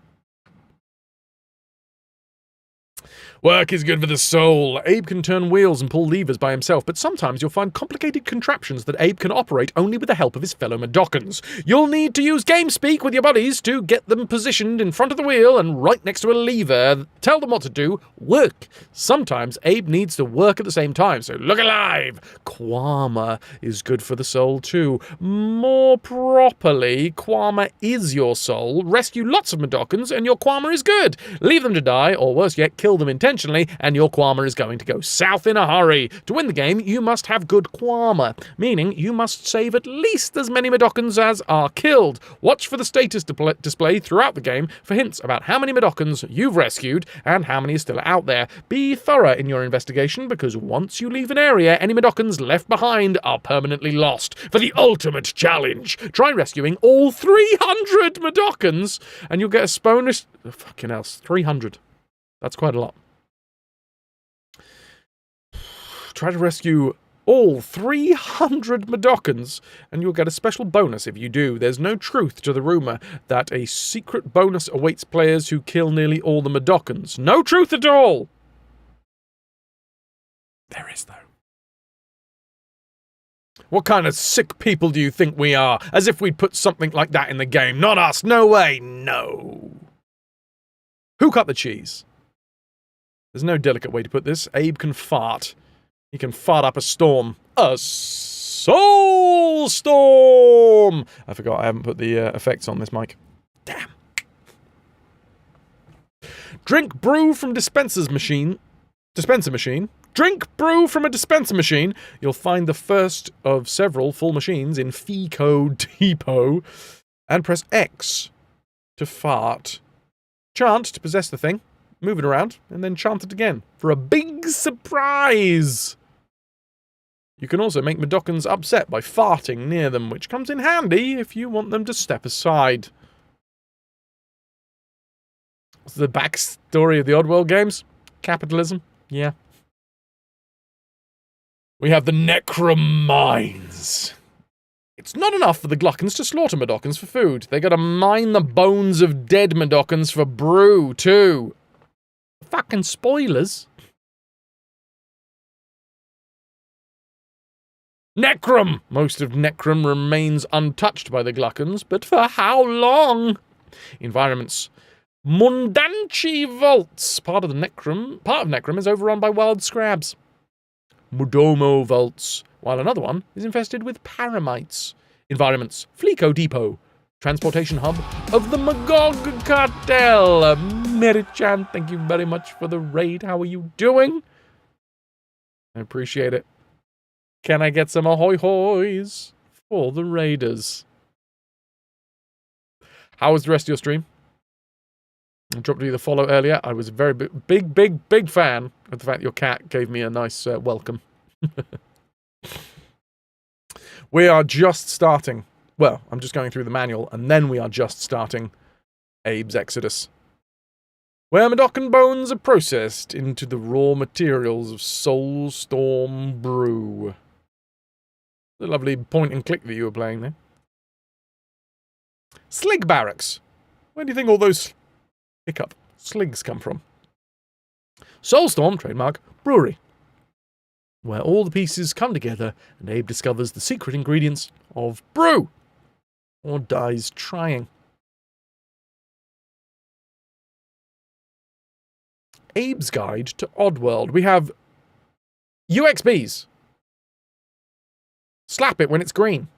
S1: Work is good for the soul. Abe can turn wheels and pull levers by himself, but sometimes you'll find complicated contraptions that Abe can operate only with the help of his fellow Mudokons. You'll need to use GameSpeak with your buddies to get them positioned in front of the wheel and right next to a lever. Tell them what to do. Work. Sometimes Abe needs to work at the same time, so look alive. Quama is good for the soul too. More properly, Quama is your soul. Rescue lots of Mudokons and your Quama is good. Leave them to die, or worse yet, kill them intentionally, and your Quama is going to go south in a hurry. To win the game, you must have good Quama, meaning you must save at least as many Mudokons as are killed. Watch for the status display throughout the game for hints about how many Mudokons you've rescued and how many are still out there. Be thorough in your investigation, because once you leave an area, any Mudokons left behind are permanently lost. For the ultimate challenge, try rescuing all 300 Mudokons, and you'll get a bonus. Fucking hell, 300. That's quite a lot. Try to rescue all 300 Mudokons, and you'll get a special bonus if you do. There's no truth to the rumor that a secret bonus awaits players who kill nearly all the Mudokons. No truth at all! There is, though. What kind of sick people do you think we are? As if we'd put something like that in the game. Not us. No way. No. Who cut the cheese? There's no delicate way to put this. Abe can fart. He can fart up a storm. A soul storm! I forgot I haven't put the effects on this mic. Damn. Drink brew from dispenser machine. Drink brew from a dispenser machine. You'll find the first of several full machines in Fico Depot. And press X to fart. Chant to possess the thing. Move it around, and then chant it again for a big surprise. You can also make Mudokons upset by farting near them, which comes in handy if you want them to step aside. What's the backstory of the Oddworld games? Capitalism? Yeah. We have the Necromines. It's not enough for the Gluckons to slaughter Mudokons for food. They gotta mine the bones of dead Mudokons for brew, too. Fucking spoilers. Necrom! Most of Necrom remains untouched by the Gluckons, but for how long? Environments. Mundanchi Vaults. Part of Necrom is overrun by wild scrabs. Mudomo Vaults, while another one is infested with paramites. Environments. Fleeco Depot. Transportation hub of the Magog Cartel. Meri-chan, thank you very much for the raid. How are you doing? I appreciate it. Can I get some ahoy hoys for the Raiders? How was the rest of your stream? I dropped you the follow earlier. I was a very big fan of the fact that your cat gave me a nice welcome. We are just starting. Well, I'm just going through the manual, and then we are just starting Abe's Exoddus, where Madoc and bones are processed into the raw materials of Soulstorm Brew. The lovely point and click that you were playing there. Slig Barracks. Where do you think all those sligs come from? Soulstorm, trademark, brewery, where all the pieces come together and Abe discovers the secret ingredients of brew, or dies trying. Abe's Guide to Oddworld. We have UXBs. Slap it when it's green.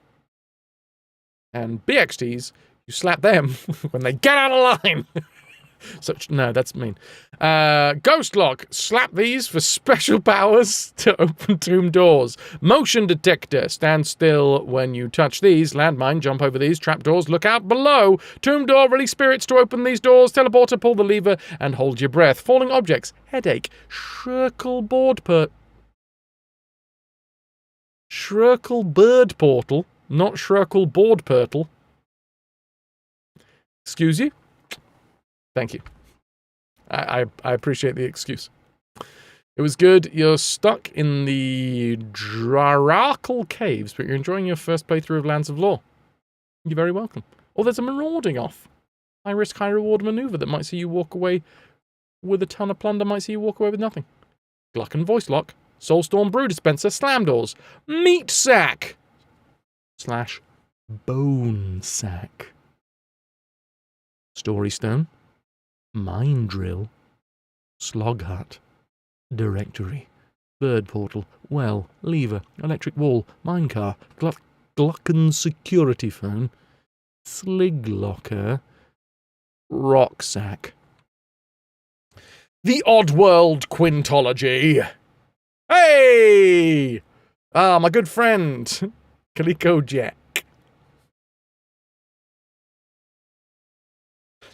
S1: And BXTs, you slap them when they get out of line. No, that's mean. Ghost Lock. Slap these for special powers to open tomb doors. Motion Detector. Stand still when you touch these. Landmine. Jump over these. Trapdoors. Look out below. Tomb door. Release spirits to open these doors. Teleporter. Pull the lever and hold your breath. Falling objects. Headache. Shirkle bird portal. Not Shirkle board portal. Excuse you? Thank you. I appreciate the excuse. It was good. You're stuck in the Drarakal Caves, but you're enjoying your first playthrough of Lands of Lore. You're very welcome. Or there's a marauding off. High risk, high reward maneuver that might see you walk away with a ton of plunder, might see you walk away with nothing. Glucken Voice Lock. Soulstorm Brew Dispenser. Slam Doors. Meat Sack. / Bone Sack. Story Stone. Mine Drill. Slog Hut. Directory. Bird Portal. Well. Lever. Electric Wall. Minecar. Glucken Security Phone. Slig Locker. Rocksack. The Oddworld Quintology. Hey! My good friend, Calico Jack.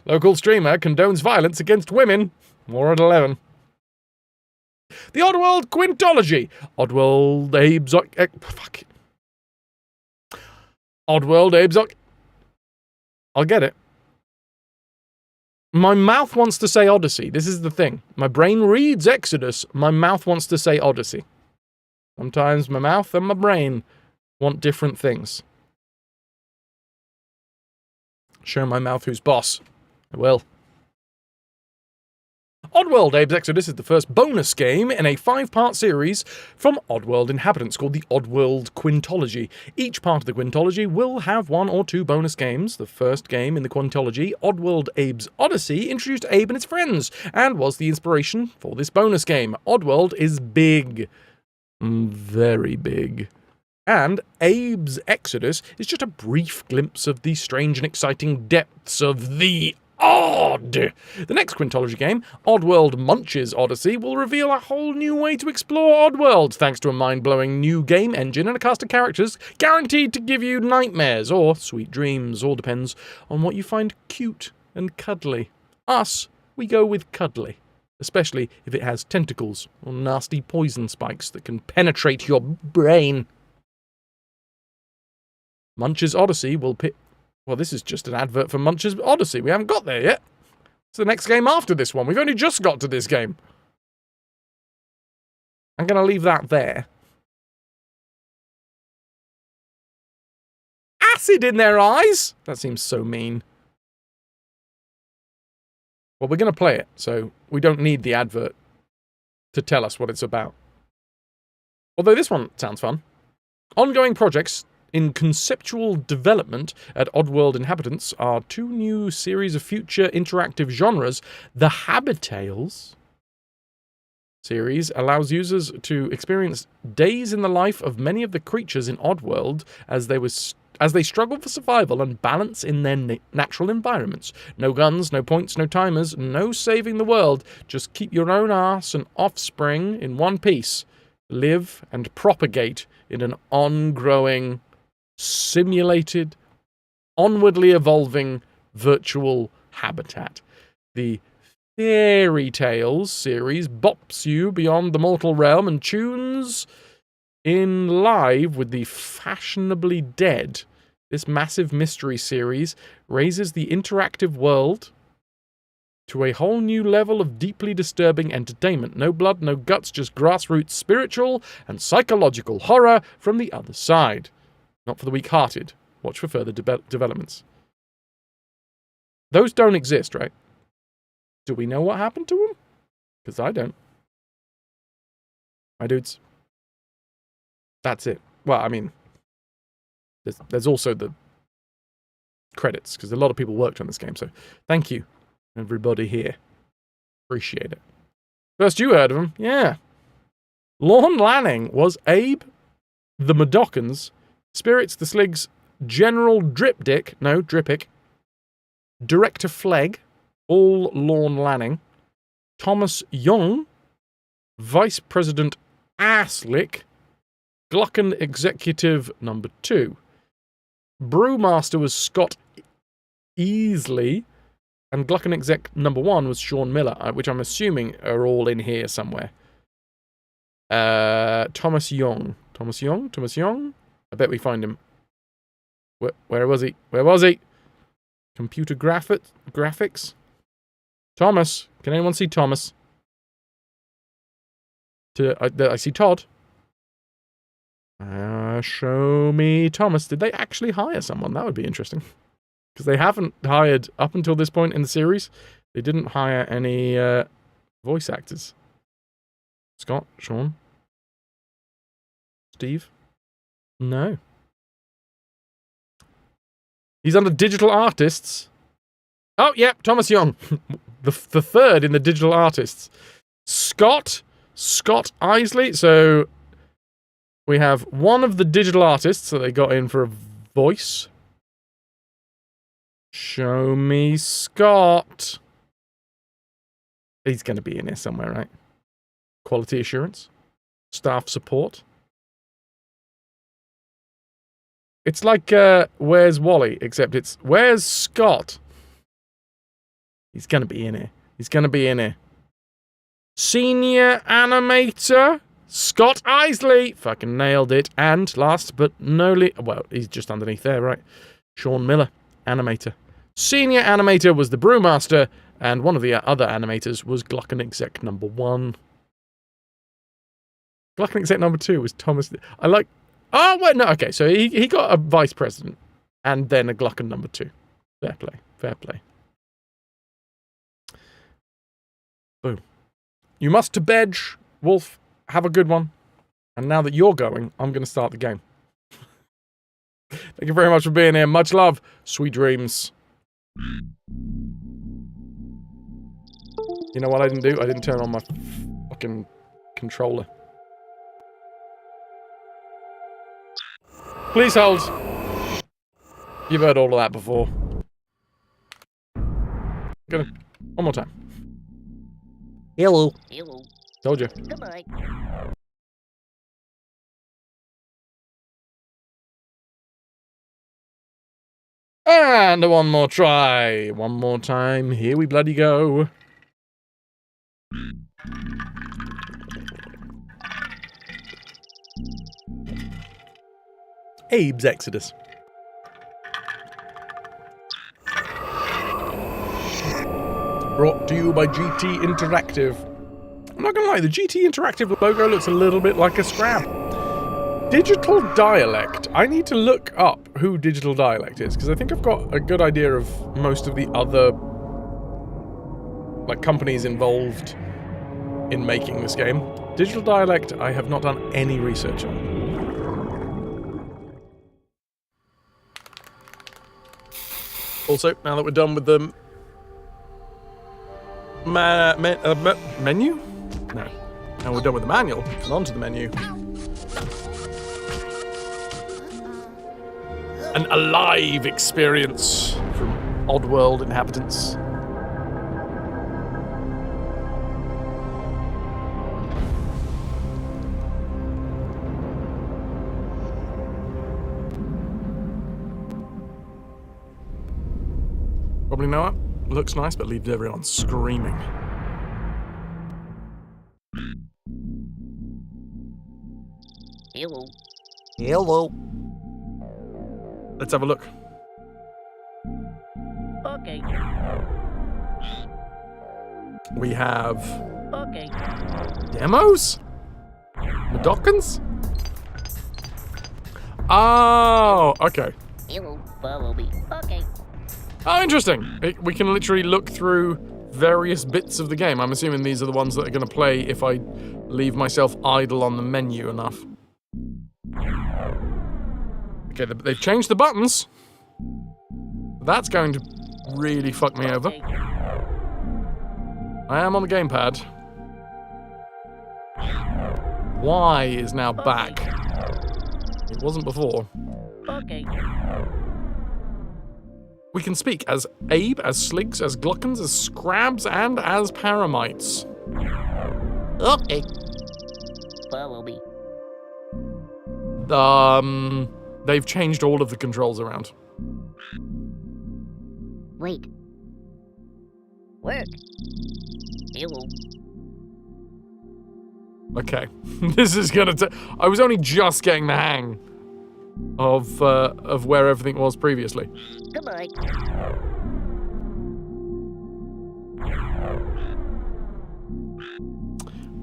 S1: Local streamer condones violence against women. More at 11. The Oddworld Quintology. Oddworld Abe's... fuck it. Oddworld Abe's... I'll get it. My mouth wants to say Odyssey. This is the thing. My brain reads Exoddus. My mouth wants to say Odyssey. Sometimes my mouth and my brain want different things. Show my mouth who's boss. I will. Oddworld Abe's Exoddus is the first bonus game in a 5-part series from Oddworld inhabitants called the Oddworld Quintology. Each part of the Quintology will have 1 or 2 bonus games. The first game in the Quintology, Oddworld Abe's Odyssey, introduced Abe and his friends and was the inspiration for this bonus game. Oddworld is big. Very big. And Abe's Exoddus is just a brief glimpse of the strange and exciting depths of the odd. The next Quintology game, Oddworld Munch's Odyssey, will reveal a whole new way to explore Oddworld, thanks to a mind-blowing new game engine and a cast of characters guaranteed to give you nightmares or sweet dreams. All depends on what you find cute and cuddly. Us, we go with cuddly, especially if it has tentacles or nasty poison spikes that can penetrate your brain. Munch's Odyssey will Well, this is just an advert for Munch's Odyssey. We haven't got there yet. It's the next game after this one. We've only just got to this game. I'm going to leave that there. Acid in their eyes? That seems so mean. Well, we're going to play it, so we don't need the advert to tell us what it's about. Although this one sounds fun. Ongoing projects in conceptual development at Oddworld Inhabitants are 2 new series of future interactive genres. The Habitales series allows users to experience days in the life of many of the creatures in Oddworld as they struggle for survival and balance in their natural environments. No guns, no points, no timers, no saving the world. Just keep your own arse and offspring in one piece. Live and propagate in an on-growing, simulated, onwardly evolving virtual habitat. The Fairy Tales series bops you beyond the mortal realm and tunes in live with the fashionably dead. This massive mystery series raises the interactive world to a whole new level of deeply disturbing entertainment. No blood, no guts, just grassroots spiritual and psychological horror from the other side. Not for the weak-hearted. Watch for further developments. Those don't exist, right? Do we know what happened to them? Because I don't. My dudes. That's it. Well, I mean, there's also the credits, because a lot of people worked on this game, so thank you, everybody here. Appreciate it. First you heard of him, yeah. Lorne Lanning was Abe, the Madoccans, Spirits the Slig's General Drippick, Director Flegg, all Lorne Lanning, Thomas Young, Vice President Asslick, Glucken Executive Number 2. Brewmaster was Scott Easley, and Glucken Exec Number 1 was Sean Miller, which I'm assuming are all in here somewhere. Thomas Young. I bet we find him. Where was he? Computer graphics? Thomas. Can anyone see Thomas? I see Todd. Show me Thomas. Did they actually hire someone? That would be interesting. Because they haven't hired, up until this point in the series, they didn't hire any voice actors. Scott? Sean? Steve? No. He's under digital artists. Oh, yep, Thomas Young. the third in the digital artists. Scott Isley. So we have one of the digital artists that they got in for a voice. Show me Scott. He's going to be in here somewhere, right? Quality assurance. Staff support. It's like Where's Wally, except it's Where's Scott? He's going to be in here. Senior animator, Scott Isley. Fucking nailed it. And last but no least, well, he's just underneath there, right? Sean Miller, animator. Senior animator was the Brewmaster, and one of the other animators was Glucken Exec Number 1. Glucken Exec Number 2 was Thomas. Oh, wait, no, okay, so he got a vice president, and then a Glucken Number 2. Fair play. Boom. You must to bed, Wolf. Have a good one. And now that you're going, I'm going to start the game. Thank you very much for being here. Much love. Sweet dreams. You know what I didn't do? I didn't turn on my fucking controller. Please hold. You've heard all of that before. One more time. Hello. Told you.
S6: Goodbye.
S1: And one more try. One more time. Here we bloody go. Abe's Exoddus. Brought to you by GT Interactive. I'm not gonna lie, the GT Interactive logo looks a little bit like a scrap. Digital Dialect. I need to look up who Digital Dialect is, because I think I've got a good idea of most of the other companies involved in making this game. Digital Dialect, I have not done any research on. Also, now that we're done with the menu? No. Now we're done with the manual, and on to the menu. An alive experience from Oddworld inhabitants. Probably know it. Looks nice, but leaves everyone screaming.
S12: Hello.
S2: Hello.
S1: Let's have a look.
S12: Okay.
S1: We have
S12: Okay.
S1: demos? Madokins? Oh, okay.
S12: Hello. Follow me. Okay.
S1: Oh, interesting. We can literally look through various bits of the game. I'm assuming these are the ones that are going to play if I leave myself idle on the menu enough. Okay, they've changed the buttons. That's going to really fuck me over. I am on the gamepad. Y is now back. It wasn't before.
S12: Okay.
S1: We can speak as Abe, as Sligs, as Gluckens, as Scrabs, and as Paramites.
S2: Okay.
S12: Follow me.
S1: They've changed all of the controls around.
S12: Wait. Work. Hello.
S1: Okay, this is gonna I was only just getting the hang of where everything was previously.
S12: Goodbye.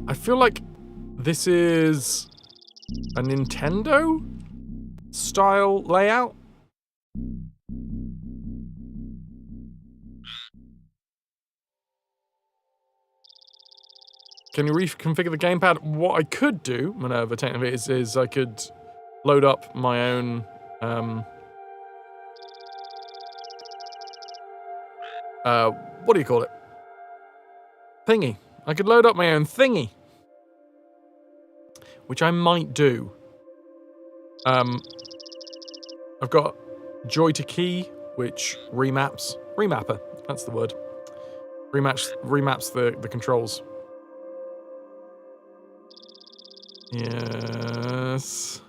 S1: I feel like this is a Nintendo style layout. Can you reconfigure the gamepad? What I could do, Minerva, technically, is I could load up my own what do you call it? Thingy. I could load up my own thingy. Which I might do. I've got Joy to Key, which remapper, that's the word. Remaps the controls. Yes.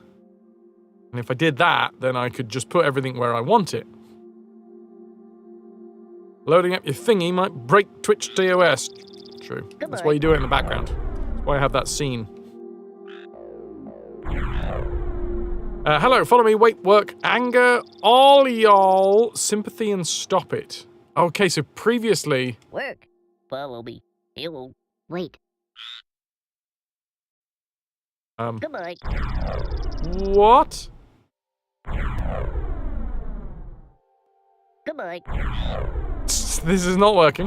S1: And if I did that, then I could just put everything where I want it. Loading up your thingy might break Twitch DOS. True. That's why you do it in the background. That's why I have that scene. Hello, follow me, wait, work, anger, all y'all, sympathy, and stop it. Okay, so previously...
S12: Work. Follow me. Hello. Wait. Goodbye.
S1: What?
S12: Goodbye.
S1: This is not working.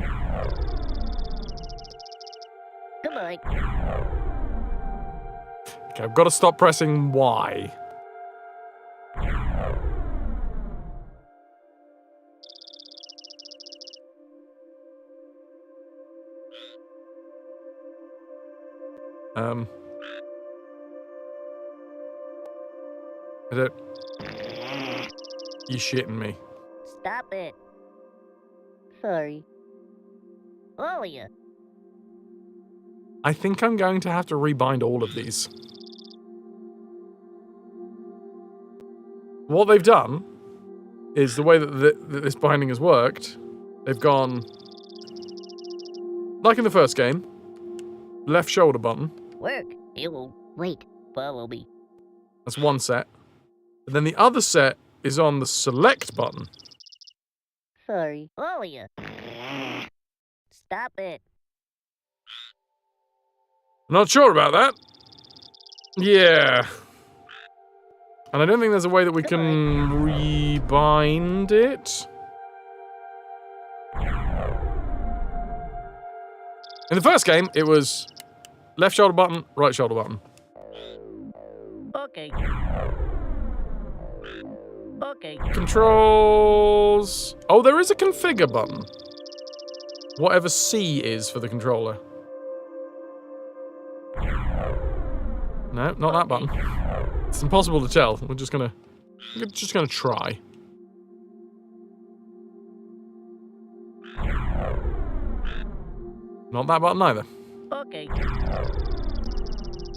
S12: Goodbye.
S1: Okay, I've got to stop pressing Y. I don't... You shitting me.
S12: Stop it. Sorry. All of you.
S1: I think I'm going to have to rebind all of these. What they've done is the way that this binding has worked, they've gone, like in the first game, left shoulder button.
S12: Work. Hello. Wait. Follow me.
S1: That's one set. And then the other set is on the select button.
S12: Sorry. All of you. Stop it.
S1: Not sure about that. Yeah. And I don't think there's a way that we can rebind it. In the first game, it was left shoulder button, right shoulder button.
S12: Okay. Okay.
S1: Controls... Oh, there is a configure button. Whatever C is for the controller. No, not that button. It's impossible to tell. We're just gonna try. Not that button either.
S12: Okay.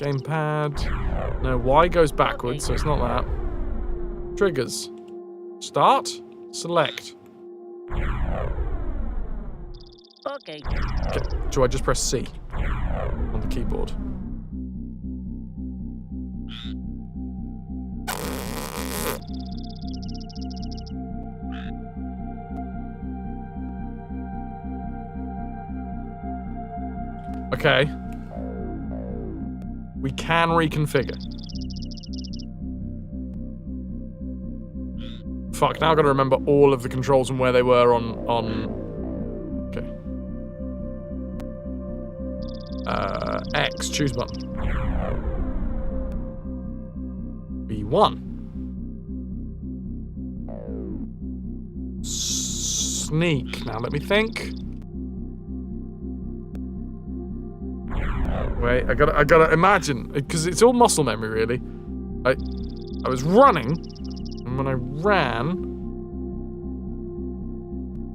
S1: Gamepad. No, Y goes backwards, so it's not that. Triggers. Start. Select.
S12: Okay.
S1: Okay, do I just press C on the keyboard? Okay. We can reconfigure. Fuck, now I've got to remember all of the controls and where they were on... Okay. X, choose button. B1. Sneak. Now let me think. Wait, I gotta imagine, because it's all muscle memory, really. I was running, and when I ran,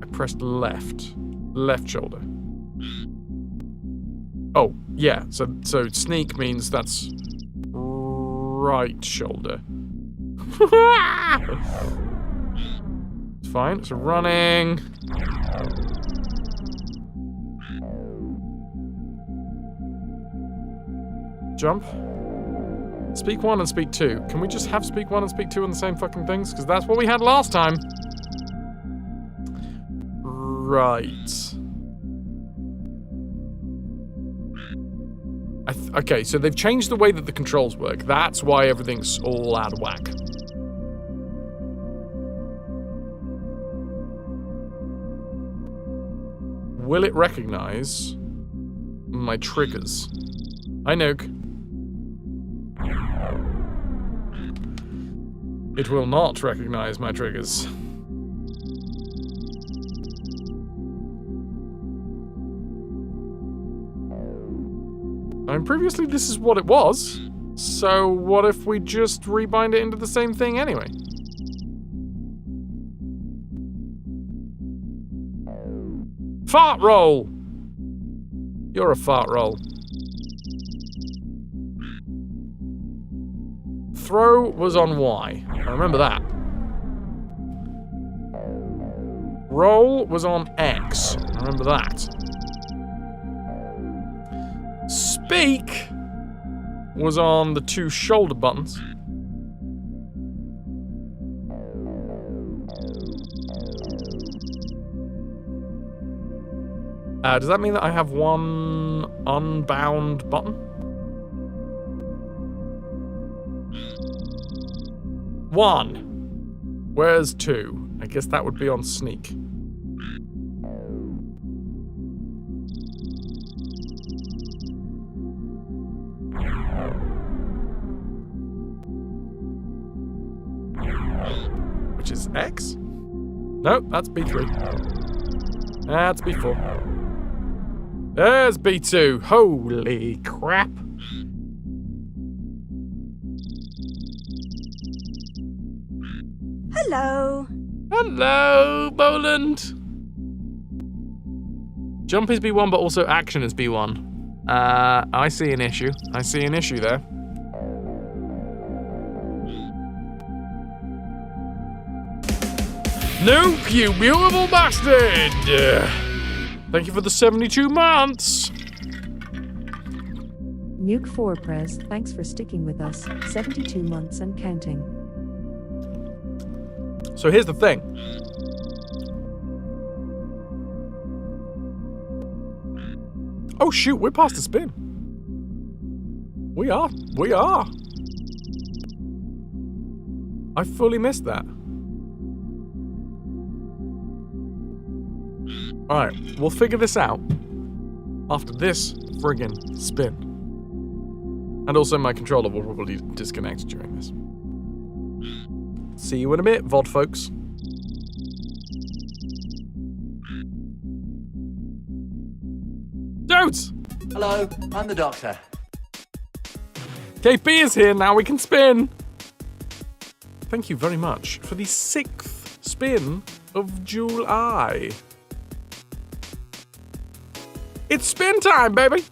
S1: I pressed left shoulder. Oh, yeah, so sneak means that's right shoulder. It's fine, so running. Jump. Speak 1 and speak 2. Can we just have speak 1 and speak 2 on the same fucking things? Because that's what we had last time. Right. Okay, so they've changed the way that the controls work. That's why everything's all out of whack. Will it recognize my triggers? Hi, Nuke. It will not recognize my triggers. I mean, previously this is what it was, so what if we just rebind it into the same thing anyway? Fart roll! You're a fart roll. Throw was on Y. I remember that. Roll was on X. I remember that. Speak was on the 2 shoulder buttons. Does that mean that I have 1 unbound button? 1. Where's 2? I guess that would be on sneak. Which is X? Nope, that's B3. That's B4. There's B2. Holy crap.
S10: Hello.
S1: Hello, Boland. Jump is B1, but also action is B1. I see an issue. I see an issue there. Nuke, you beautiful bastard! Thank you for the 72 months!
S3: Nuke 4 Prez, thanks for sticking with us. 72 months and counting.
S1: So here's the thing. Oh shoot, we're past the spin. We are. I fully missed that. Alright, we'll figure this out after this friggin' spin. And also my controller will probably disconnect during this. See you in a bit, VOD folks. Dudes!
S13: Hello, I'm the doctor.
S1: KP is here, now we can spin! Thank you very much for the 6th spin of July. It's spin time, baby!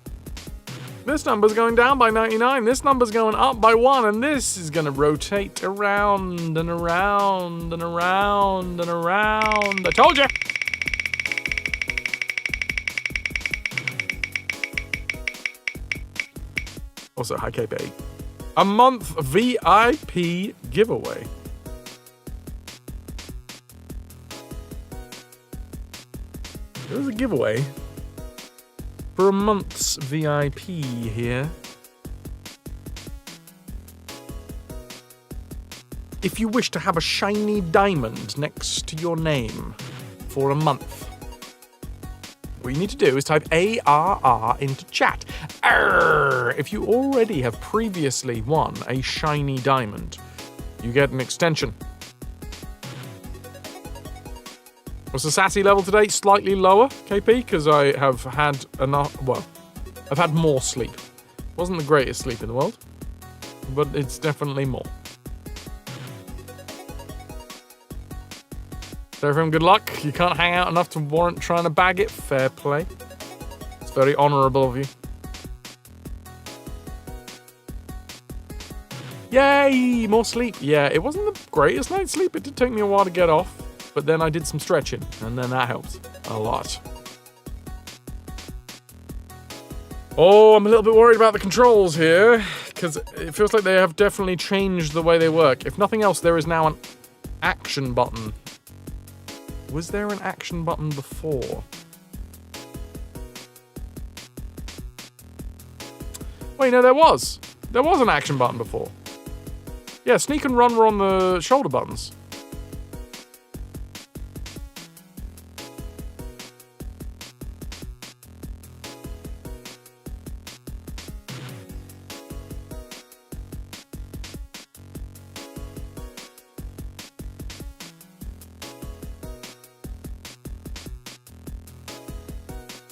S1: This number's going down by 99, this number's going up by 1, and this is gonna rotate around and around and around and around. I told you! Also, hi KP. A month VIP giveaway. There's a giveaway for a month's VIP here. If you wish to have a shiny diamond next to your name for a month, what you need to do is type ARR into chat. Arr! If you already have previously won a shiny diamond, you get an extension. What's the sassy level today? Slightly lower, KP, because I have had enough. Well, I've had more sleep. Wasn't the greatest sleep in the world, but it's definitely more. So everyone, good luck. You can't hang out enough to warrant trying to bag it. Fair play. It's very honourable of you. Yay! More sleep. Yeah, it wasn't the greatest night's sleep. It did take me a while to get off, but then I did some stretching, and then that helped a lot. Oh, I'm a little bit worried about the controls here, because it feels like they have definitely changed the way they work. If nothing else, there is now an action button. Was there an action button before? Wait, no, there was. There was an action button before. Yeah, sneak and run were on the shoulder buttons.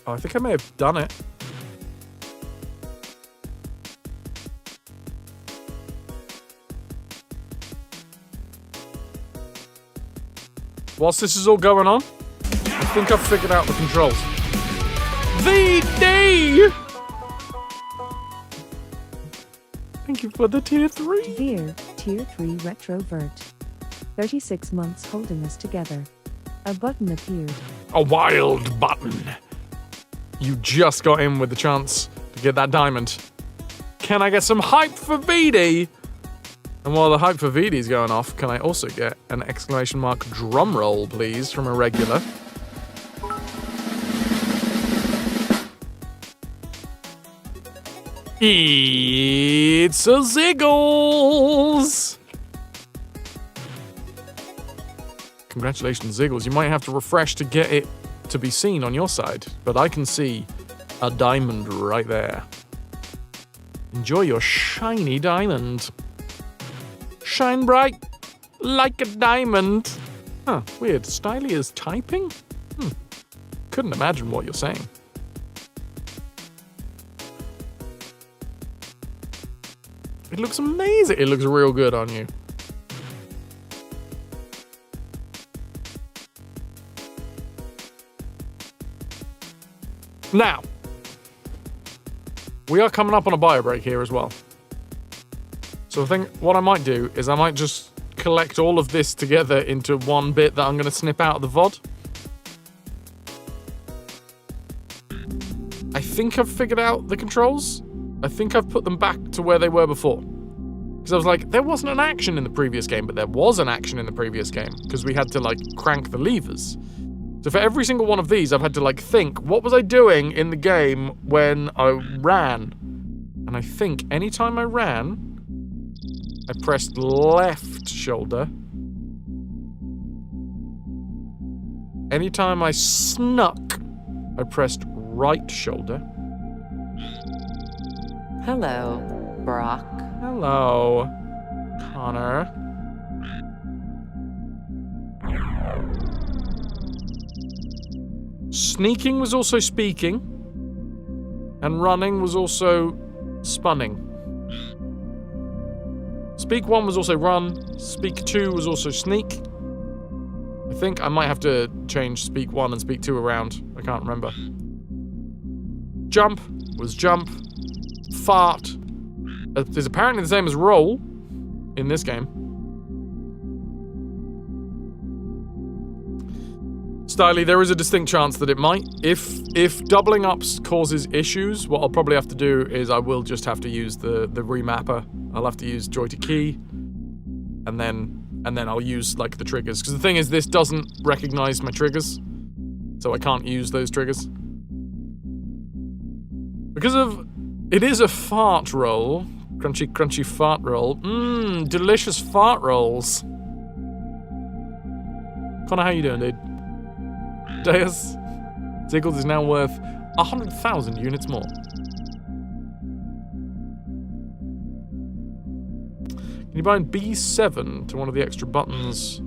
S1: Oh, I think I may have done it. Whilst this is all going on, I think I've figured out the controls. VD! Thank you for the tier 3.
S3: Dear tier 3 RetroVert. 36 months holding us together. A button appeared.
S1: A wild button. You just got in with the chance to get that diamond. Can I get some hype for VD? And while the hype for VD is going off, can I also get an exclamation mark drum roll, please, from a regular? It's a Ziggles! Congratulations, Ziggles. You might have to refresh to get it to be seen on your side, but I can see a diamond right there. Enjoy your shiny diamond. Shine bright like a diamond. Huh, weird. Styly is typing? Couldn't imagine what you're saying. It looks amazing. It looks real good on you. Now, we are coming up on a bio break here as well. So I think what I might do is I might just collect all of this together into one bit that I'm going to snip out of the VOD. I think I've figured out the controls. I think I've put them back to where they were before. Because I was like, there wasn't an action in the previous game, but there was an action in the previous game. Because we had to, like, crank the levers. So for every single one of these, I've had to, like, think, what was I doing in the game when I ran? And I think anytime I ran, I pressed left shoulder. Anytime I snuck, I pressed right shoulder.
S14: Hello, Brock.
S1: Hello, Connor. Sneaking was also speaking, and running was also spunning. Speak 1 was also run, speak 2 was also sneak. I think I might have to change speak 1 and speak 2 around. I can't remember. Jump was jump. Fart is apparently the same as roll in this game. Styly, there is a distinct chance that it might. If doubling up causes issues, what I'll probably have to do is I will just have to use the remapper. I'll have to use joy to key, and then I'll use like the triggers. Because the thing is, this doesn't recognize my triggers, so I can't use those triggers. Because of it is a fart roll, crunchy fart roll. Mmm, delicious fart rolls. Connor, how you doing, dude? Deus Ziggles is now worth 100,000 units more. Can you bind B7 to one of the extra buttons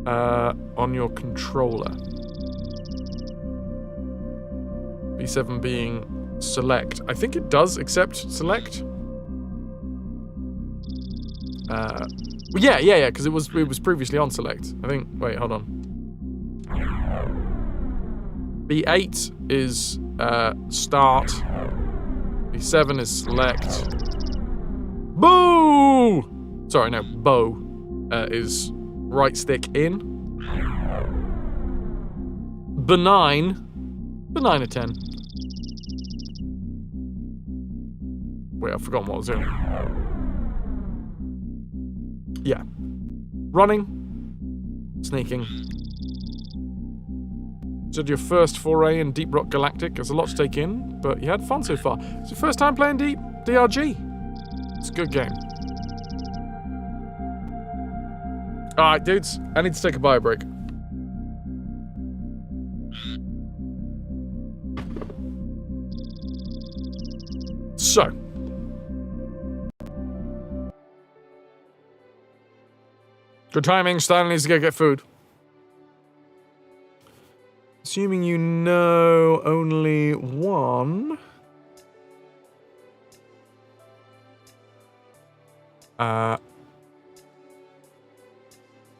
S1: on your controller? B7 being select. I think it does accept select. Yeah, because it was previously on select. I think. Wait, hold on. B8 is start. B7 is select. Boo! Sorry, no, bow is right stick in. Benign a 10. Wait, I've forgotten what I was doing. Yeah. Running. Sneaking. So your first foray in Deep Rock Galactic. There's a lot to take in, but you had fun so far. It's your first time playing DRG. It's a good game. Alright, dudes. I need to take a bio break. So. Good timing. Stanley needs to go get food. Assuming you know only one.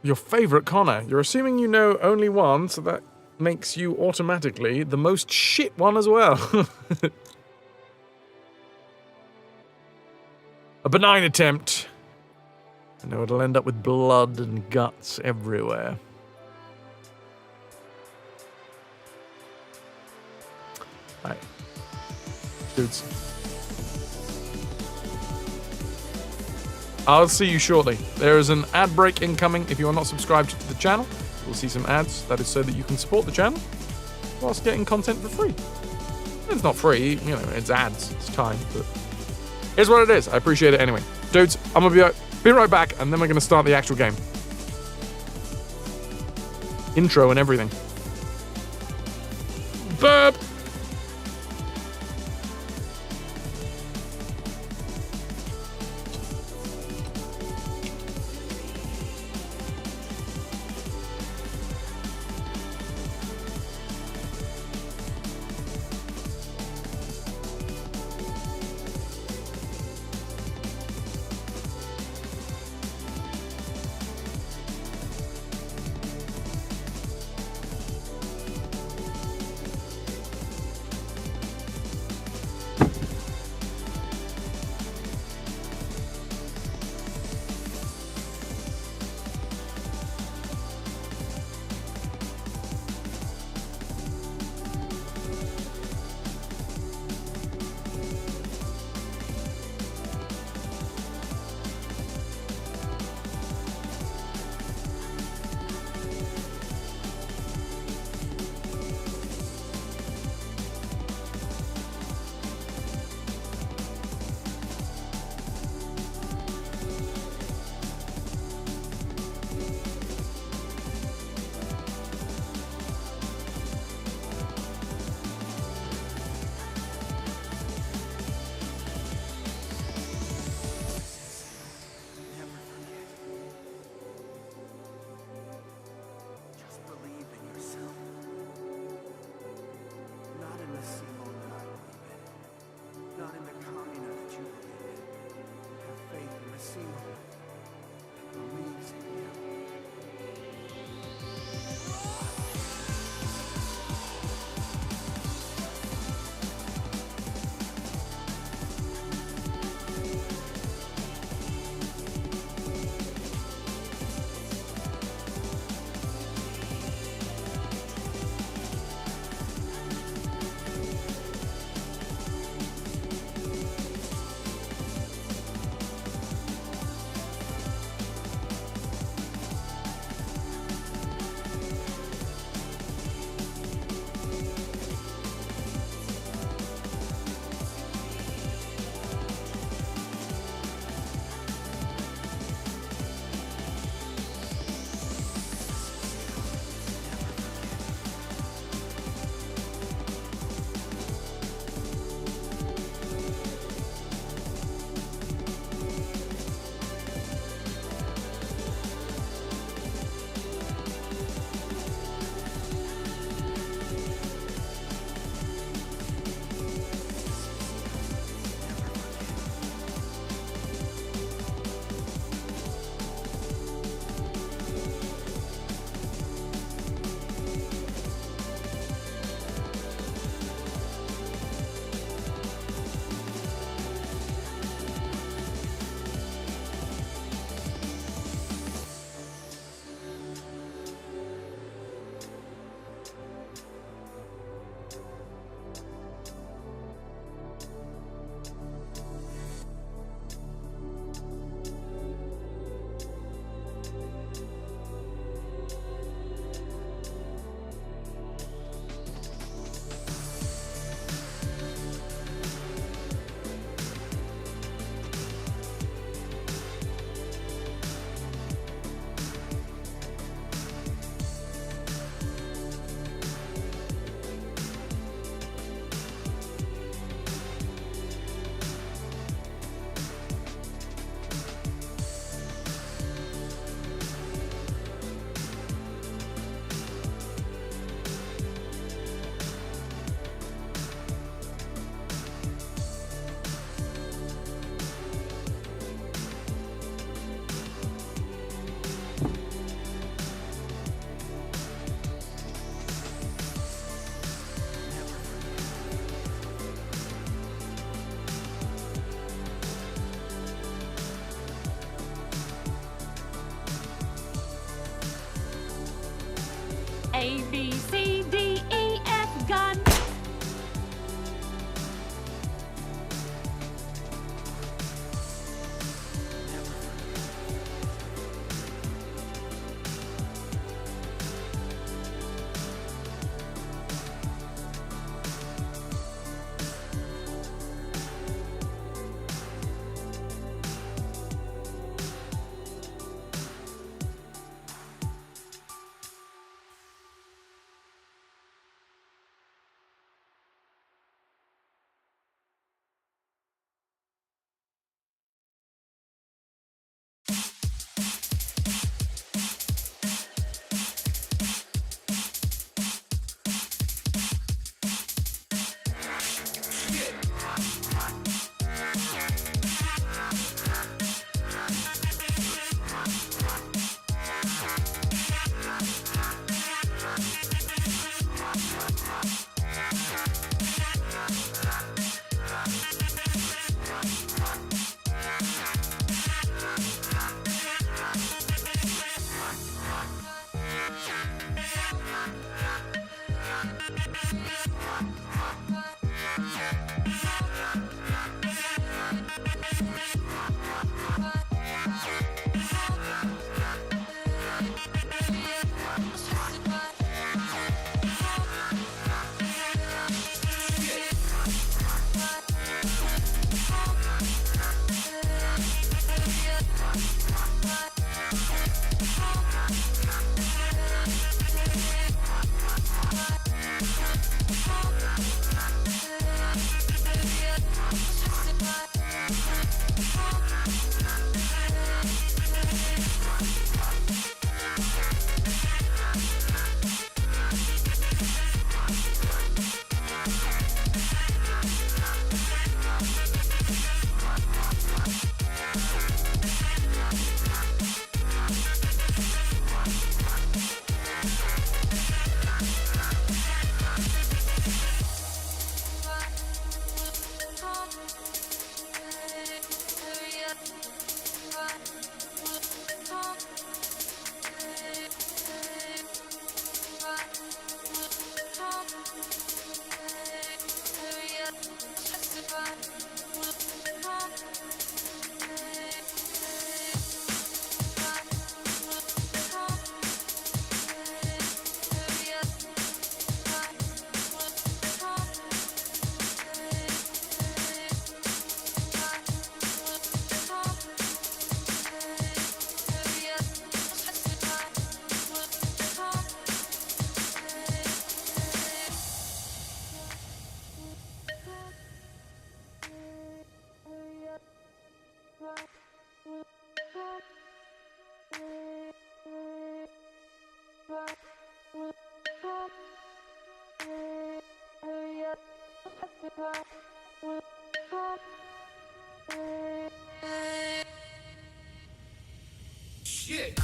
S1: Your favorite Connor. You're assuming you know only one, so that makes you automatically the most shit one as well. A benign attempt. I know it'll end up with blood and guts everywhere. Right. Dudes. I'll see you shortly. There is an ad break incoming. If you are not subscribed to the channel, we'll see some ads. That is so that you can support the channel whilst getting content for free. It's not free, you know, it's ads. It's time, but here's what it is. I appreciate it anyway. Dudes, I'm gonna be right back, and then we're gonna start the actual game. Intro and everything. Burp! Shit.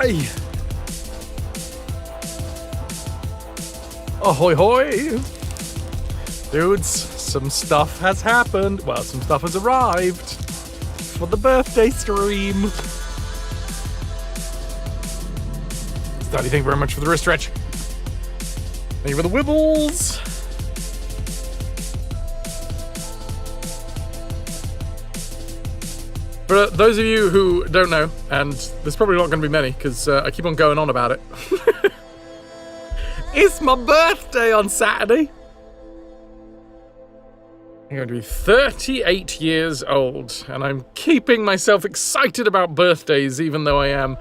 S1: Hey! Ahoy hoy! Dudes, some stuff has happened. Well, some stuff has arrived for the birthday stream. Study, thank you very much for the wrist stretch. Thank you for the wibbles. For those of you who don't know, and there's probably not going to be many because I keep on going on about it. It's my birthday on Saturday. I'm going to be 38 years old, and I'm keeping myself excited about birthdays even though I am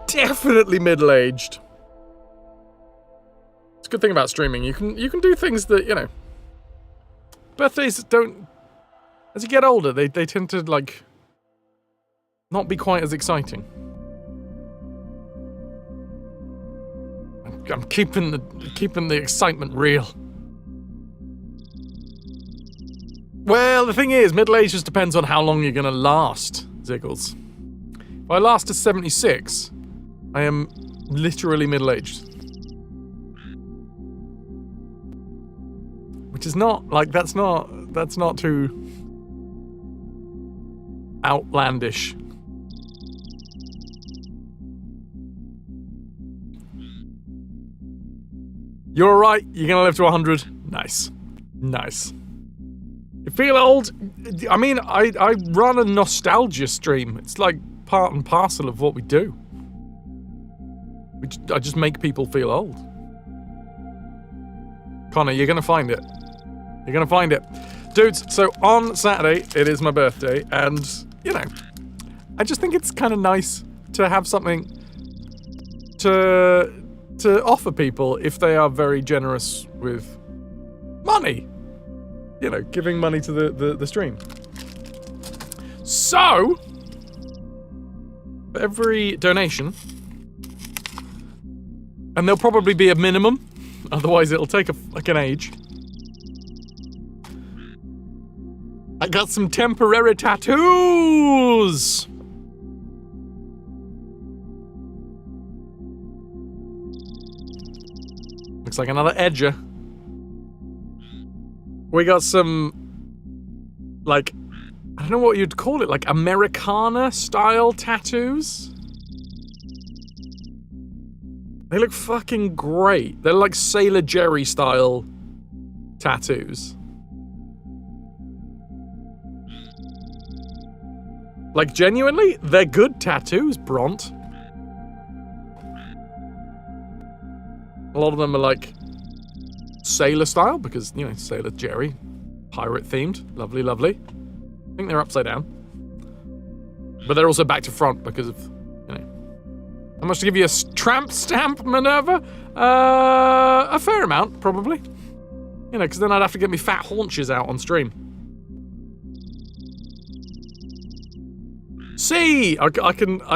S1: definitely middle-aged. It's a good thing about streaming. You can do things that, you know, birthdays don't, as you get older, they tend to, like, not be quite as exciting. I'm keeping the excitement real. Well, the thing is, middle age just depends on how long you're gonna last, Ziggles. If I last to 76, I am literally middle-aged. Which is not, like, that's not too outlandish. You're alright, you're gonna live to 100. Nice. Nice. You feel old? I mean, I run a nostalgia stream. It's like part and parcel of what we do. I just make people feel old. Connor, you're gonna find it. You're gonna find it. Dudes, so on Saturday, it is my birthday, and, you know, I just think it's kind of nice to have something to offer people if they are very generous with money. You know, giving money to the stream. So, for every donation, and there'll probably be a minimum, otherwise it'll take like an age. I got some temporary tattoos! Looks like another edger. We got some, like, I don't know what you'd call it, like Americana-style tattoos? They look fucking great. They're like Sailor Jerry-style tattoos. Like, genuinely, they're good tattoos, Bront. A lot of them are like sailor style because, you know, Sailor Jerry, pirate themed, lovely, lovely. I think they're upside down, but they're also back to front because of, you know, how much to give you a tramp stamp, Minerva? A fair amount, probably. You know, because then I'd have to get me fat haunches out on stream. Sea! I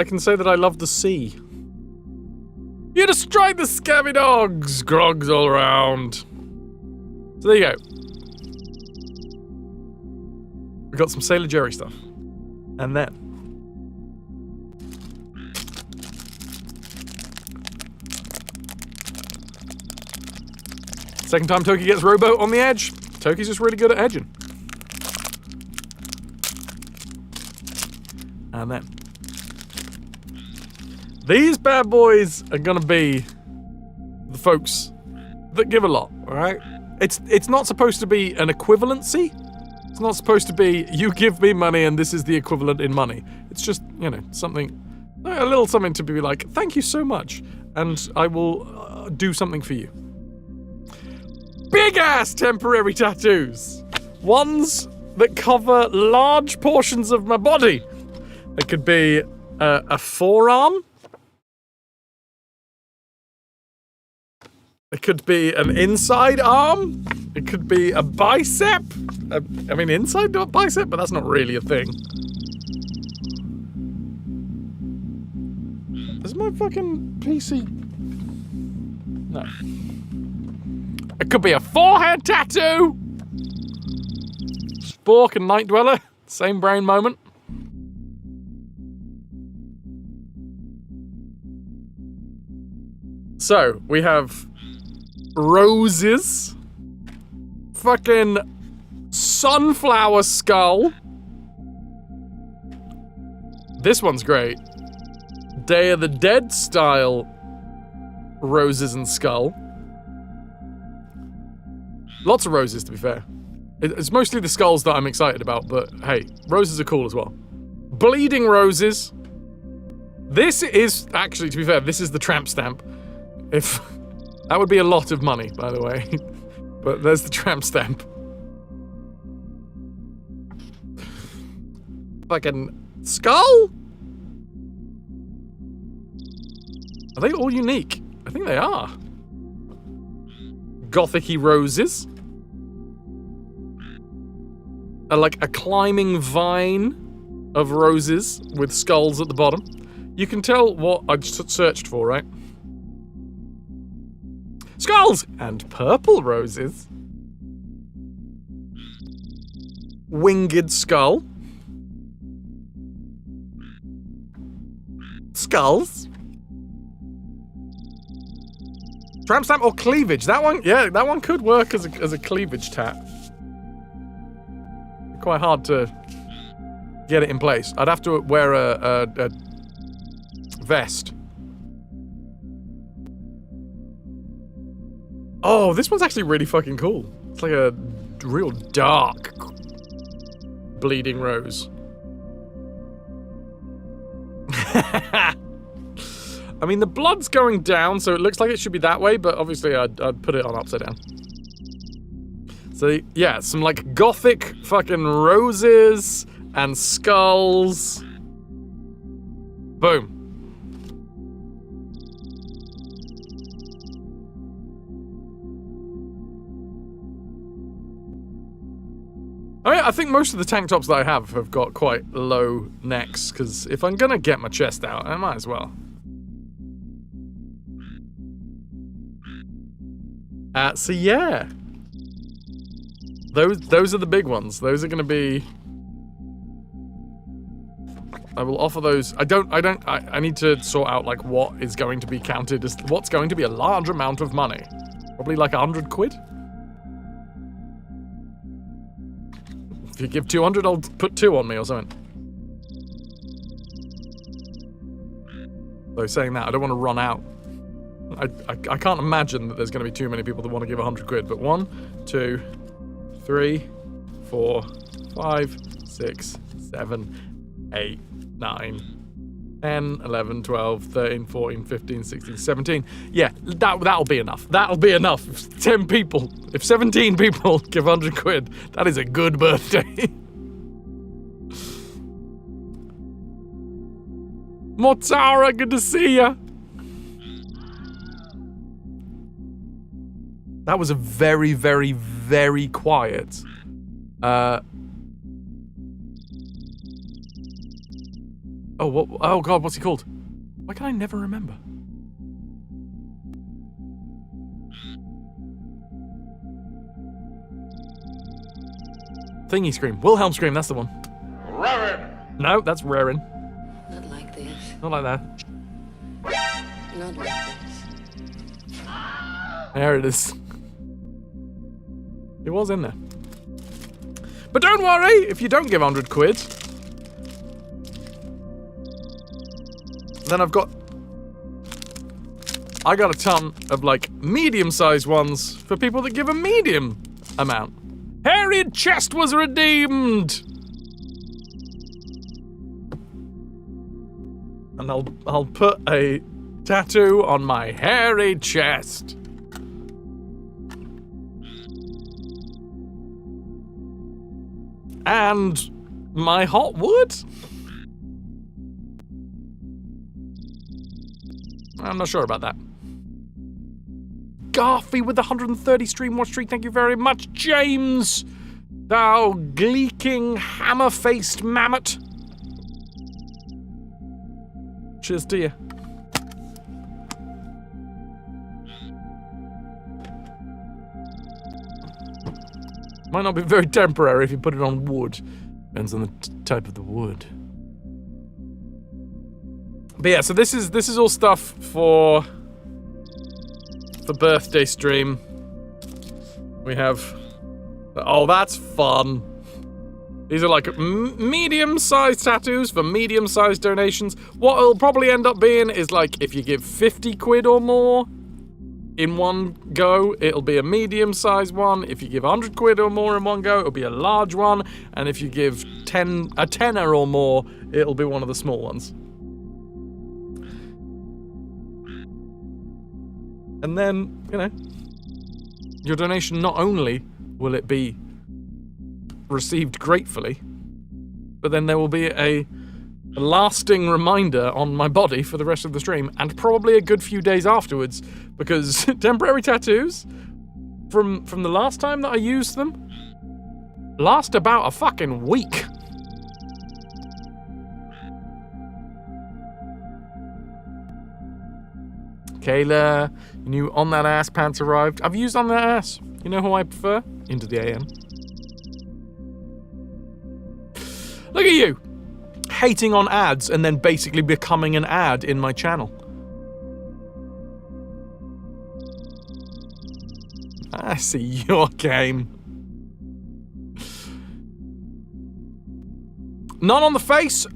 S1: can say that I love the sea. You destroyed the scabby dogs! Grogs all around. So there you go. We got some Sailor Jerry stuff. And then second time Toki gets rowboat on the edge. Toki's just really good at edging. And then these bad boys are gonna be the folks that give a lot, alright? It's not supposed to be an equivalency. It's not supposed to be, you give me money and this is the equivalent in money. It's just, you know, something, a little something to be like, thank you so much, and I will do something for you. Big ass temporary tattoos. Ones that cover large portions of my body. It could be a forearm. It could be an inside arm. It could be a bicep. I mean, inside bicep, but that's not really a thing. Is my fucking PC? No. It could be a forehead tattoo. Spork and Night Dweller. Same brain moment. So, we have roses, fucking sunflower skull. This one's great. Day of the Dead style roses and skull. Lots of roses, to be fair. It's mostly the skulls that I'm excited about, but hey, roses are cool as well. Bleeding roses. This is, actually, to be fair, this is the tramp stamp. If that would be a lot of money, by the way. But there's the tramp stamp. Fucking skull? Are they all unique? I think they are. Gothic-y roses. Like a climbing vine of roses with skulls at the bottom. You can tell what I searched for, right? Skulls! And purple roses. Winged skull. Skulls. Tramp stamp or cleavage? That one, yeah, that one could work as a cleavage tat. Quite hard to get it in place. I'd have to wear a vest. Oh, this one's actually really fucking cool. It's like a real dark bleeding rose. I mean, the blood's going down, so it looks like it should be that way, but obviously I'd put it on upside down. So, yeah, some, like, gothic fucking roses and skulls. Boom. Oh yeah, I think most of the tank tops that I have got quite low necks, because if I'm gonna get my chest out, I might as well. So yeah. Those are the big ones. Those are gonna be... I will offer those. I need to sort out, like, what is going to be counted as... What's going to be a large amount of money. Probably like 100 quid? If you give 200, I'll put 2 on me or something. Though saying that, I don't want to run out. I can't imagine that there's going to be too many people that want to give 100 quid, but 1, 2, 3, 4, 5, 6, 7, 8, 9, 10, 11, 12, 13, 14, 15, 16, 17. Yeah, that'll be enough. That'll be enough. If 10 people, if 17 people give 100 quid, that is a good birthday. Motara, good to see ya. That was a very, very, very quiet. Oh, what? Oh God, what's he called? Why can I never remember? Thingy Scream. Wilhelm Scream, that's the one.
S7: Rarin!
S1: No, that's Rarin.
S14: Not like this.
S1: Not like that.
S14: Not like this.
S1: There it is. It was in there. But don't worry, if you don't give 100 quid, then I got a ton of, like, medium-sized ones for people that give a medium amount. Harried chest was redeemed! And I'll put a tattoo on my hairy chest. And my hot wood? I'm not sure about that. Garfy with the 130 stream watch streak, thank you very much. James, thou gleeking hammer-faced mammoth. Cheers to you. Might not be very temporary if you put it on wood. Depends on the type of the wood. But yeah, so this is all stuff for the birthday stream. We have Oh, that's fun. These are like medium-sized tattoos for medium-sized donations. What it'll probably end up being is like if you give 50 quid or more in one go, it'll be a medium-sized one. If you give 100 quid or more in one go, it'll be a large one. And if you give a tenner or more, it'll be one of the small ones. And then, you know, your donation, not only will it be received gratefully, but then there will be a lasting reminder on my body for the rest of the stream, and probably a good few days afterwards, because temporary tattoos from the last time that I used them last about a fucking week. Kayla, new On That Ass pants arrived. I've used On That Ass. You know who I prefer? Into the AM. Look at you! Hating on ads and then basically becoming an ad in my channel. I see your game. None on the face?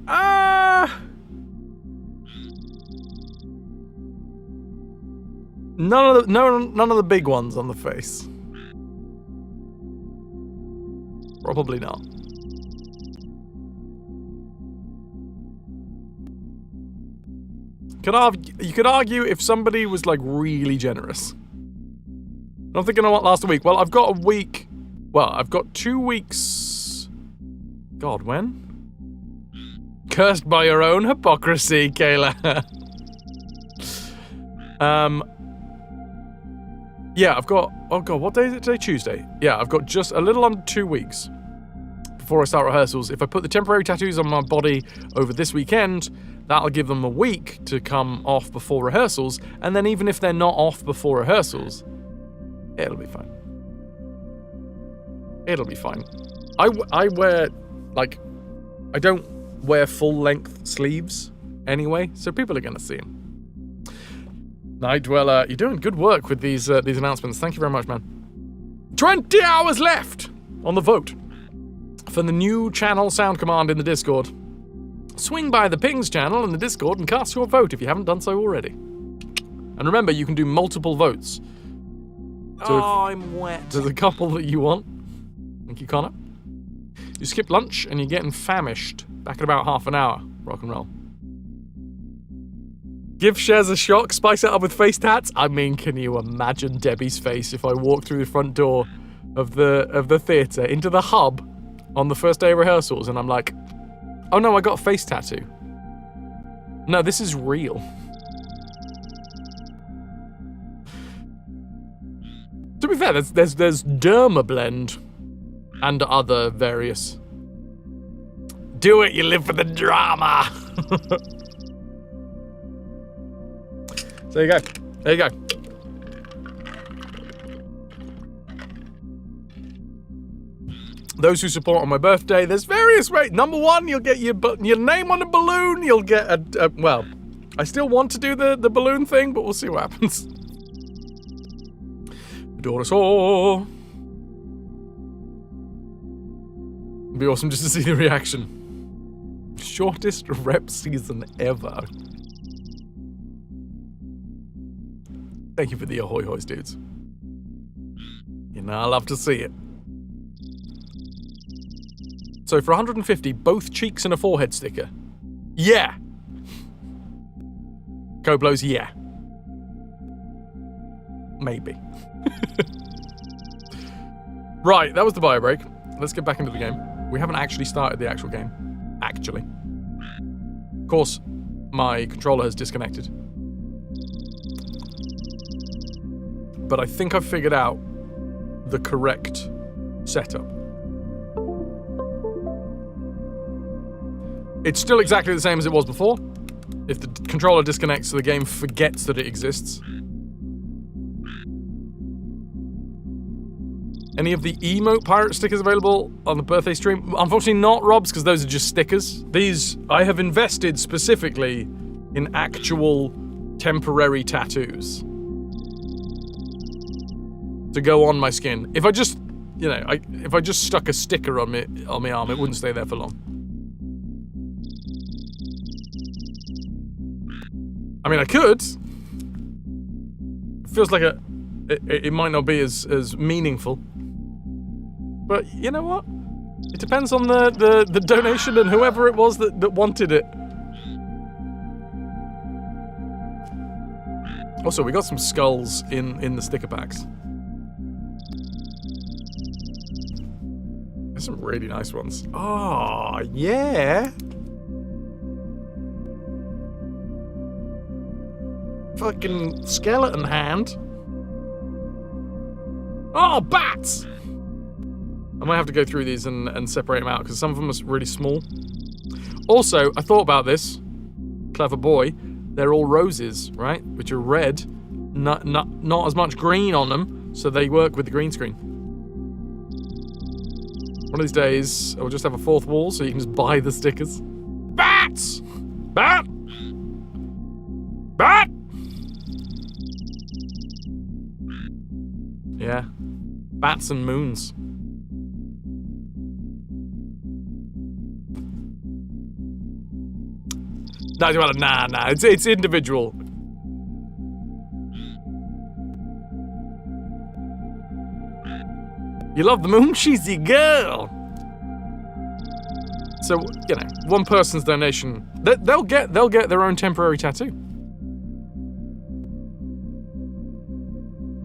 S1: None of the big ones on the face. Probably not. You could argue if somebody was like really generous. I'm thinking of what last week. Well, I've got a week. Well, I've got 2 weeks. God, when? Cursed by your own hypocrisy, Kayla. Yeah, I've got. Oh god, what day is it today? Tuesday. Yeah, I've got just a little under 2 weeks before I start rehearsals. If I put the temporary tattoos on my body over this weekend, that'll give them a week to come off before rehearsals, and then even if they're not off before rehearsals, it'll be fine. It'll be fine. I wear, like, I don't wear full-length sleeves anyway, so people are gonna see them. Night Dweller, you're doing good work with these announcements. Thank you very much, man. 20 hours left on the vote for the new channel sound command in the Discord. Swing by the Pings channel in the Discord and cast your vote if you haven't done so already. And remember, you can do multiple votes. So I'm wet. There's a couple that you want. Thank you, Connor. You skip lunch and you're getting famished. Back in about half an hour. Rock and roll. Give Shez a shock, spice it up with face tats. I mean, can you imagine Debbie's face if I walk through the front door of the theatre into the hub on the first day of rehearsals and I'm like, oh no, I got a face tattoo. No, this is real. To be fair, there's Dermablend and other various. Do it, you live for the drama. So there you go. There you go. Those who support on my birthday, there's various ways. Number one, you'll get your name on a balloon. You'll get a well, I still want to do the balloon thing, but we'll see what happens. Dinosaur. It'd be awesome just to see the reaction. Shortest rep season ever. Thank you for the ahoy hoys, dudes. You know, I love to see it. So for 150, both cheeks and a forehead sticker. Yeah. Coblos, yeah. Maybe. Right, that was the bio break. Let's get back into the game. We haven't actually started the actual game. Actually. Of course, my controller has disconnected. But I think I've figured out the correct setup. It's still exactly the same as it was before. If the controller disconnects, the game forgets that it exists. Any of the emote pirate stickers available on the birthday stream? Unfortunately not, Robs, because those are just stickers. These, I have invested specifically in actual temporary tattoos to go on my skin. If I just you know, if I just stuck a sticker on my arm, it wouldn't stay there for long. I mean, I could. It feels like it might not be as meaningful. But you know what? It depends on the donation and whoever it was that wanted it. Also, we got some skulls in the sticker packs. There's some really nice ones. Oh, yeah. Fucking skeleton hand. Oh, bats! I might have to go through these and separate them out because some of them are really small. Also, I thought about this. Clever boy. They're all roses, right? Which are red. Not as much green on them, so they work with the green screen. One of these days, I'll just have a fourth wall so you can just buy the stickers. Bats! Bat! Bat! Yeah. Bats and moons. Nah. It's individual. You love the moon? She's the girl. So, you know, one person's donation, they'll get their own temporary tattoo.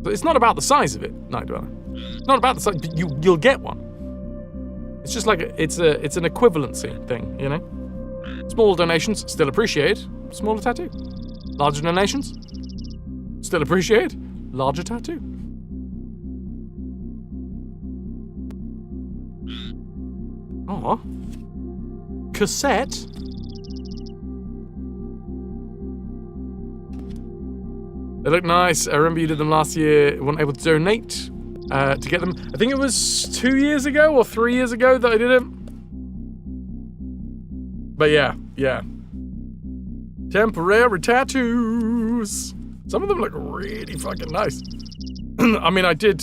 S1: But it's not about the size of it, Night Dweller. It's not about the size, but you'll get one. It's just like it's an equivalency thing, you know? Small donations, still appreciated. Smaller tattoo. Larger donations, still appreciated. Larger tattoo. Aw. Cassette? They look nice. I remember you did them last year. You weren't able to donate to get them. I think it was 2 years ago or 3 years ago that I did it. But yeah. Temporary tattoos. Some of them look really fucking nice. I mean, I did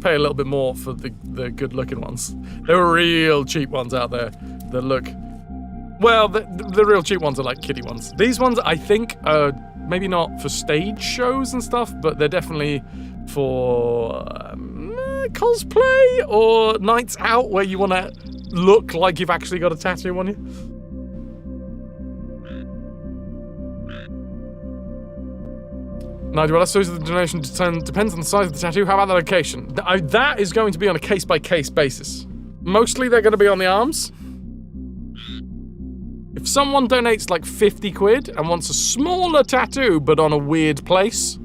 S1: pay a little bit more for the good looking ones. There were real cheap ones out there that look... Well, the real cheap ones are like kiddie ones. These ones, I think, are maybe not for stage shows and stuff, but they're definitely for cosplay or nights out where you want to look like you've actually got a tattoo on you. Nigel, I suppose the donation depends on the size of the tattoo. How about the location? That is going to be on a case-by-case basis. Mostly they're going to be on the arms. If someone donates like 50 quid and wants a smaller tattoo but on a weird place,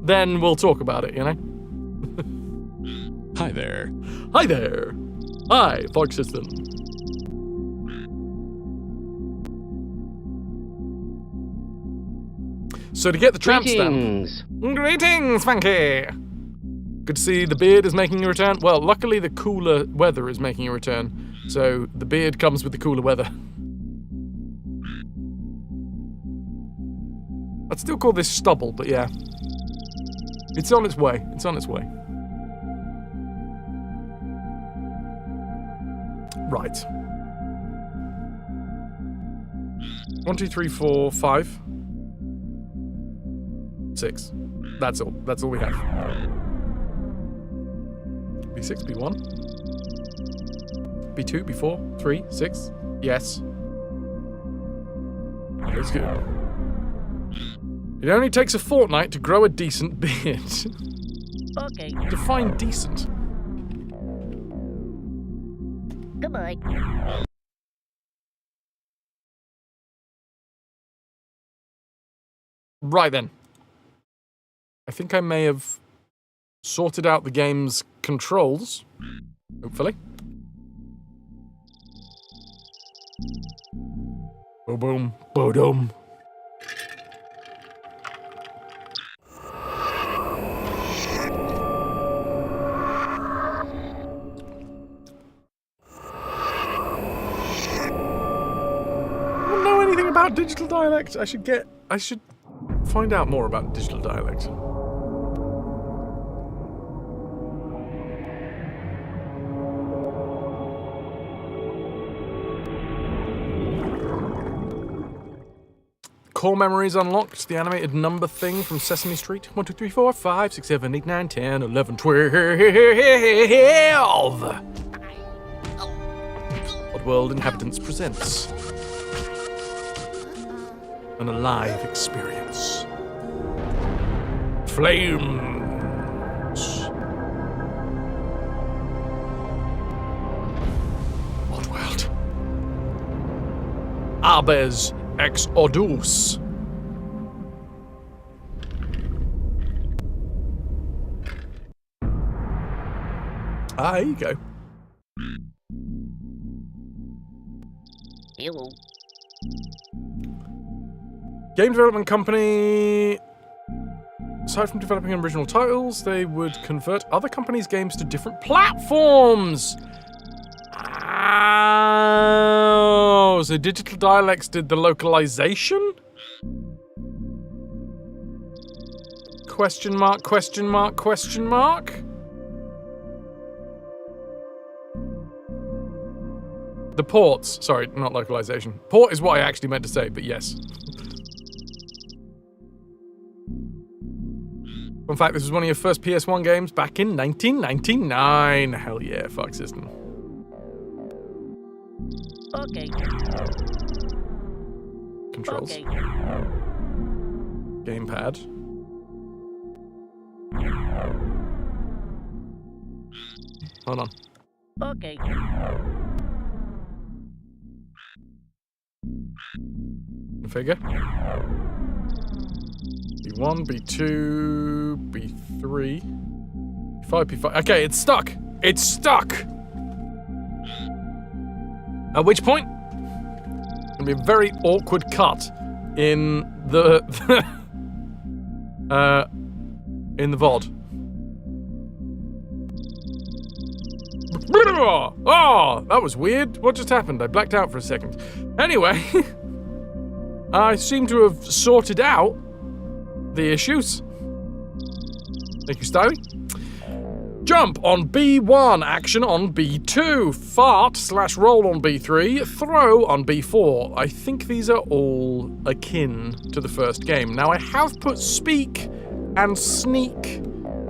S1: then we'll talk about it, you know?
S15: Hi there.
S1: Hi there. Hi, Fox System. So to get the tramp stamp... Greetings, Funky! Good to see the beard is making a return. Well, luckily the cooler weather is making a return, so the beard comes with the cooler weather. I'd still call this stubble, but yeah. It's on its way. It's on its way. Right. 1, 2, 3, 4, 5. 6. That's all. That's all we have. B6, B1. B2, B4, 3, 6. Yes. That's good. It only takes a fortnight to grow a decent beard.
S12: Okay.
S1: Define decent.
S12: Goodbye.
S1: Right then. I think I may have sorted out the game's controls. Hopefully. Boom, boom. About digital dialect, I should find out more about digital dialect. core memories unlocked. The animated number thing from Sesame Street. 1, 2, 3, 4, 5, 6, 7, 8, 9, 10, 11, 12. Oddworld Inhabitants presents an alive experience. Flames. Oddworld. Abes Exoddus. There you go.
S12: Hello.
S1: Game development company. Aside from developing original titles, they would convert other companies' games to different platforms. Oh, so Digital Dialects did the localization? Question mark, question mark, question mark? The ports. Sorry, not localization. Port is what I actually meant to say, but yes. In fact, this was one of your first PS1 games back in 1999. Hell yeah, fuck system.
S12: Okay.
S1: Controls.
S12: Okay.
S1: Gamepad. Hold on.
S12: Okay.
S1: Configure. B1, B2, B3, B5, P5. Okay, it's stuck. It's stuck. At which point, it's gonna be a very awkward cut in the VOD. Oh, that was weird. What just happened? I blacked out for a second. Anyway, I seem to have sorted out the issues. Thank you, Stevie. Jump on B1, action on B2, fart/roll on B3, throw on B4. I think these are all akin to the first game. Now I have put speak and sneak,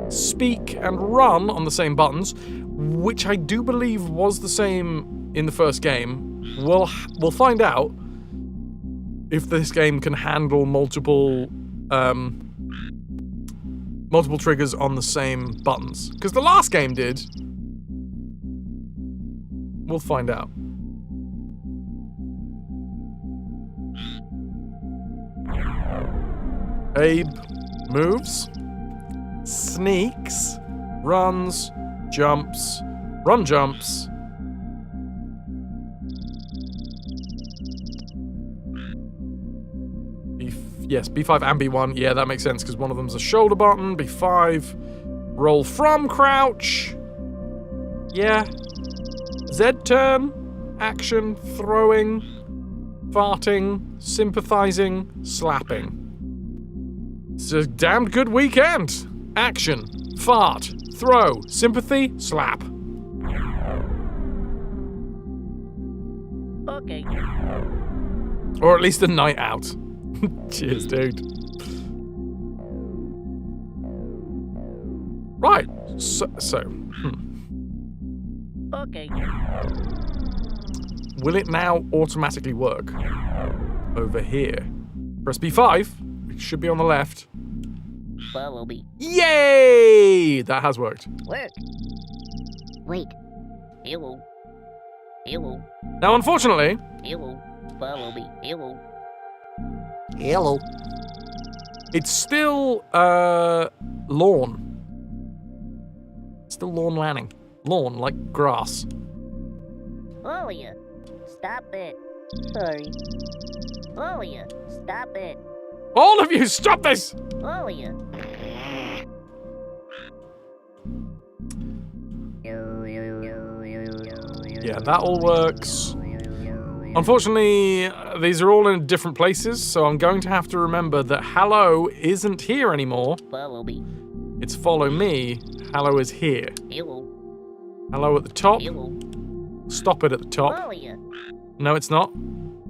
S1: speak and run on the same buttons, which I do believe was the same in the first game. We'll find out if this game can handle multiple triggers on the same buttons. Because the last game did. We'll find out. Abe moves, sneaks, runs, jumps, run jumps. Yes, B5 and B1. Yeah, that makes sense because one of them's a shoulder button. B5, roll from crouch. Yeah. Z turn, action, throwing, farting, sympathizing, slapping. It's a damned good weekend. Action, fart, throw, sympathy, slap.
S12: Okay.
S1: Or at least a night out. Cheers, dude. Right.
S12: Okay.
S1: Will it now automatically work? Over here. Press B5. It should be on the left.
S12: Follow me.
S1: Yay! That has worked.
S12: Work. Wait. Hello. Hello.
S1: Now, unfortunately...
S12: Hello. Follow me. Hello.
S2: Hello.
S1: It's still, lawn. Still lawn landing. Lawn, like grass.
S12: Oh, yeah. Stop it. Sorry. Oh, yeah. Stop it.
S1: All of you, stop this!
S12: Oh, yeah.
S1: Yeah, that all works. Unfortunately, these are all in different places, so I'm going to have to remember that hello isn't here anymore.
S12: Follow me.
S1: It's follow me. Hello is here.
S12: Hello.
S1: Hello at the top.
S12: Hello.
S1: Stop it at the top.
S12: Oh, yeah.
S1: No, it's not.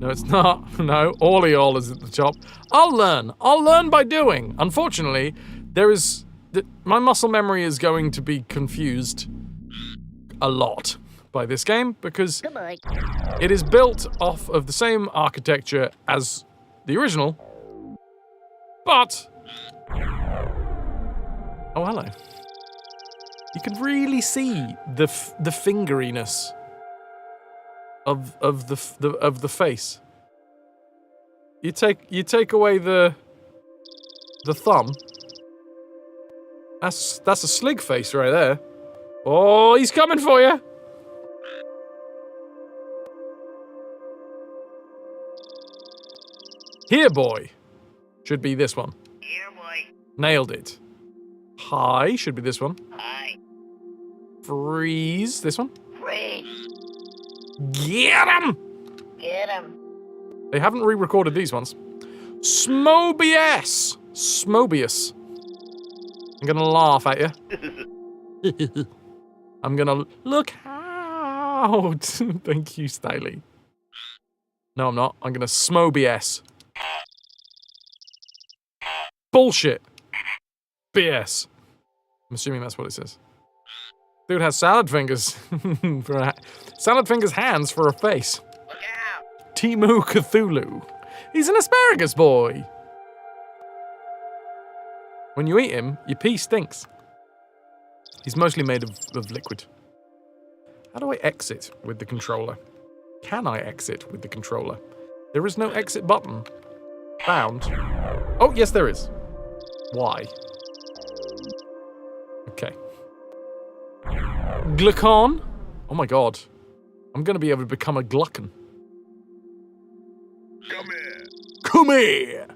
S1: No, it's not. No, all is at the top. I'll learn. I'll learn by doing. Unfortunately, my muscle memory is going to be confused a lot by this game because it is built off of the same architecture as the original, but... Oh, hello. You can really see the fingeriness of the face. You take away the thumb. That's a slig face right there. Oh, he's coming for you. Here, boy. Should be this one.
S12: Here, boy.
S1: Nailed it. Hi should be this one.
S12: Hi.
S1: Freeze. This one.
S12: Freeze.
S1: Get him!
S12: Get him.
S1: They haven't re-recorded these ones. Smobius. Smobius. I'm gonna laugh at you. I'm gonna look out. Thank you, Styly. No, I'm not. I'm gonna Smobius. Bullshit. BS. I'm assuming that's what it says. Dude has salad fingers. Salad fingers hands for a face.
S12: Look out.
S1: Timu Cthulhu. He's an asparagus boy. When you eat him, your pee stinks. He's mostly made of liquid. How do I exit with the controller? Can I exit with the controller? There is no exit button. Found. Oh, yes, there is. Why? Okay. Glucon. Oh my god. I'm gonna be able to become a glucon.
S7: Come here.
S1: Come here!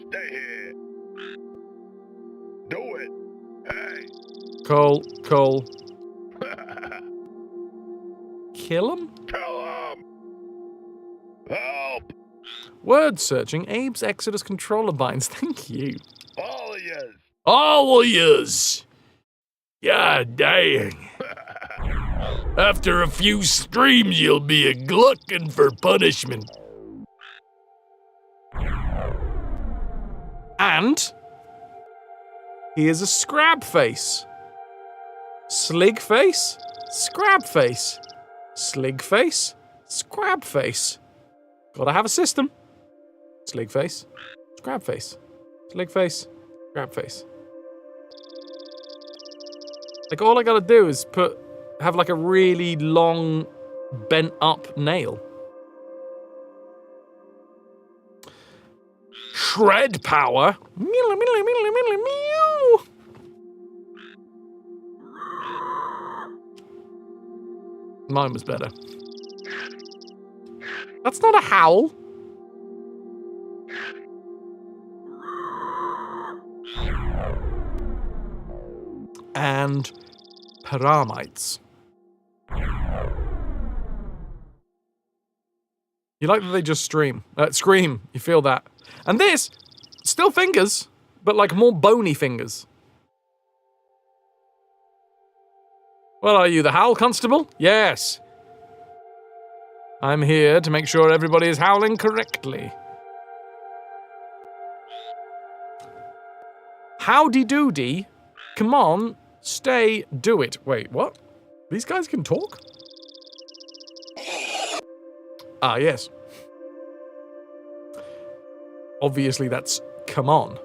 S7: Stay here. Do it. Hey.
S1: Cole. Kill him?
S7: Kill him. Help.
S1: Word searching. Abe's Exoddus controller binds. Thank you.
S7: All of yous.
S1: All of yous. God dang. After a few streams, you'll be a gluckin for punishment. And he is a scrab face. Slig face, scrab face. Slig face, scrab face. Gotta have a system. Slig face, scrab face. Slig face, scrab face. Like, all I gotta do is have like a really long, bent up nail. Shred power. Meow, meow, meow, meow, meow. Mine was better. That's not a howl. And pyramites. You like that they just scream. You feel that. And this, still fingers, but like more bony fingers. What are you, the Howl Constable? Yes. I'm here to make sure everybody is howling correctly. Howdy doody. Come on, stay, do it. Wait, what? These guys can talk? Ah, yes. Obviously, that's come on.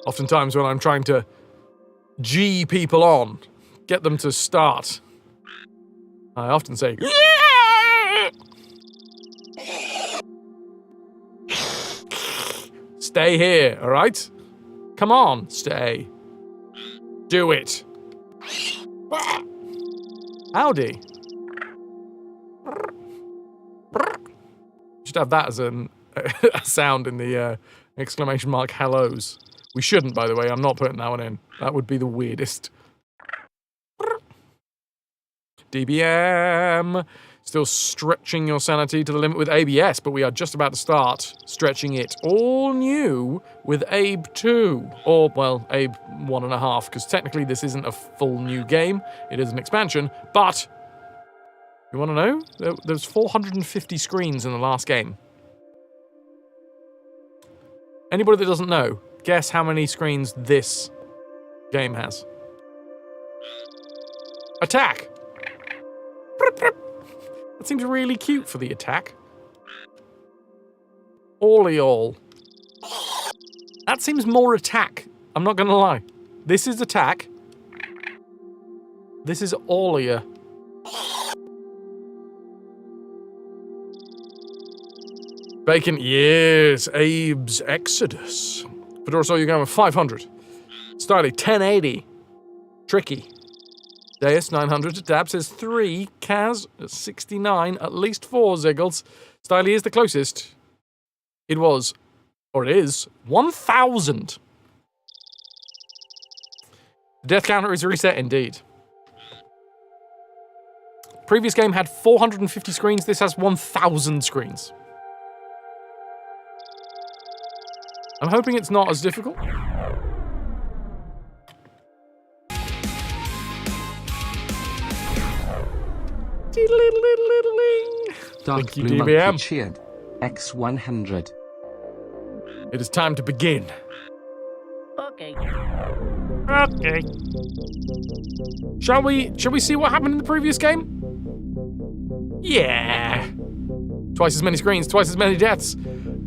S1: Oftentimes when I'm trying to G people on, get them to start, I often say, yeah! Stay here, all right? Come on, stay. Do it. Howdy. Should have that as a sound in the exclamation mark hellos. We shouldn't, by the way. I'm not putting that one in. That would be the weirdest. DBM. Still stretching your sanity to the limit with Abe, yes, but we are just about to start stretching it all new with Abe 2. Or, well, Abe 1.5, because technically this isn't a full new game. It is an expansion, but you want to know? There's 450 screens in the last game. Anybody that doesn't know, guess how many screens this game has. Attack! That seems really cute for the attack. All. That seems more attack. I'm not gonna lie. This is attack. This is Aulia. Bacon, yes. Abe's Exoddus. Fedora, so you're going with 500. Starly, 1080. Tricky. Deus, 900. Dab says 3. Kaz, 69. At least 4 Ziggles. Styly is the closest. It was, or it is, 1,000. The death counter is reset indeed. Previous game had 450 screens. This has 1,000 screens. I'm hoping it's not as difficult.
S5: Dark
S1: Thank you,
S5: Blue
S1: DBM.
S5: Monkey cheered. X100.
S1: It is time to begin.
S12: Okay.
S1: Okay. Shall we see what happened in the previous game? Yeah. Twice as many screens, twice as many deaths.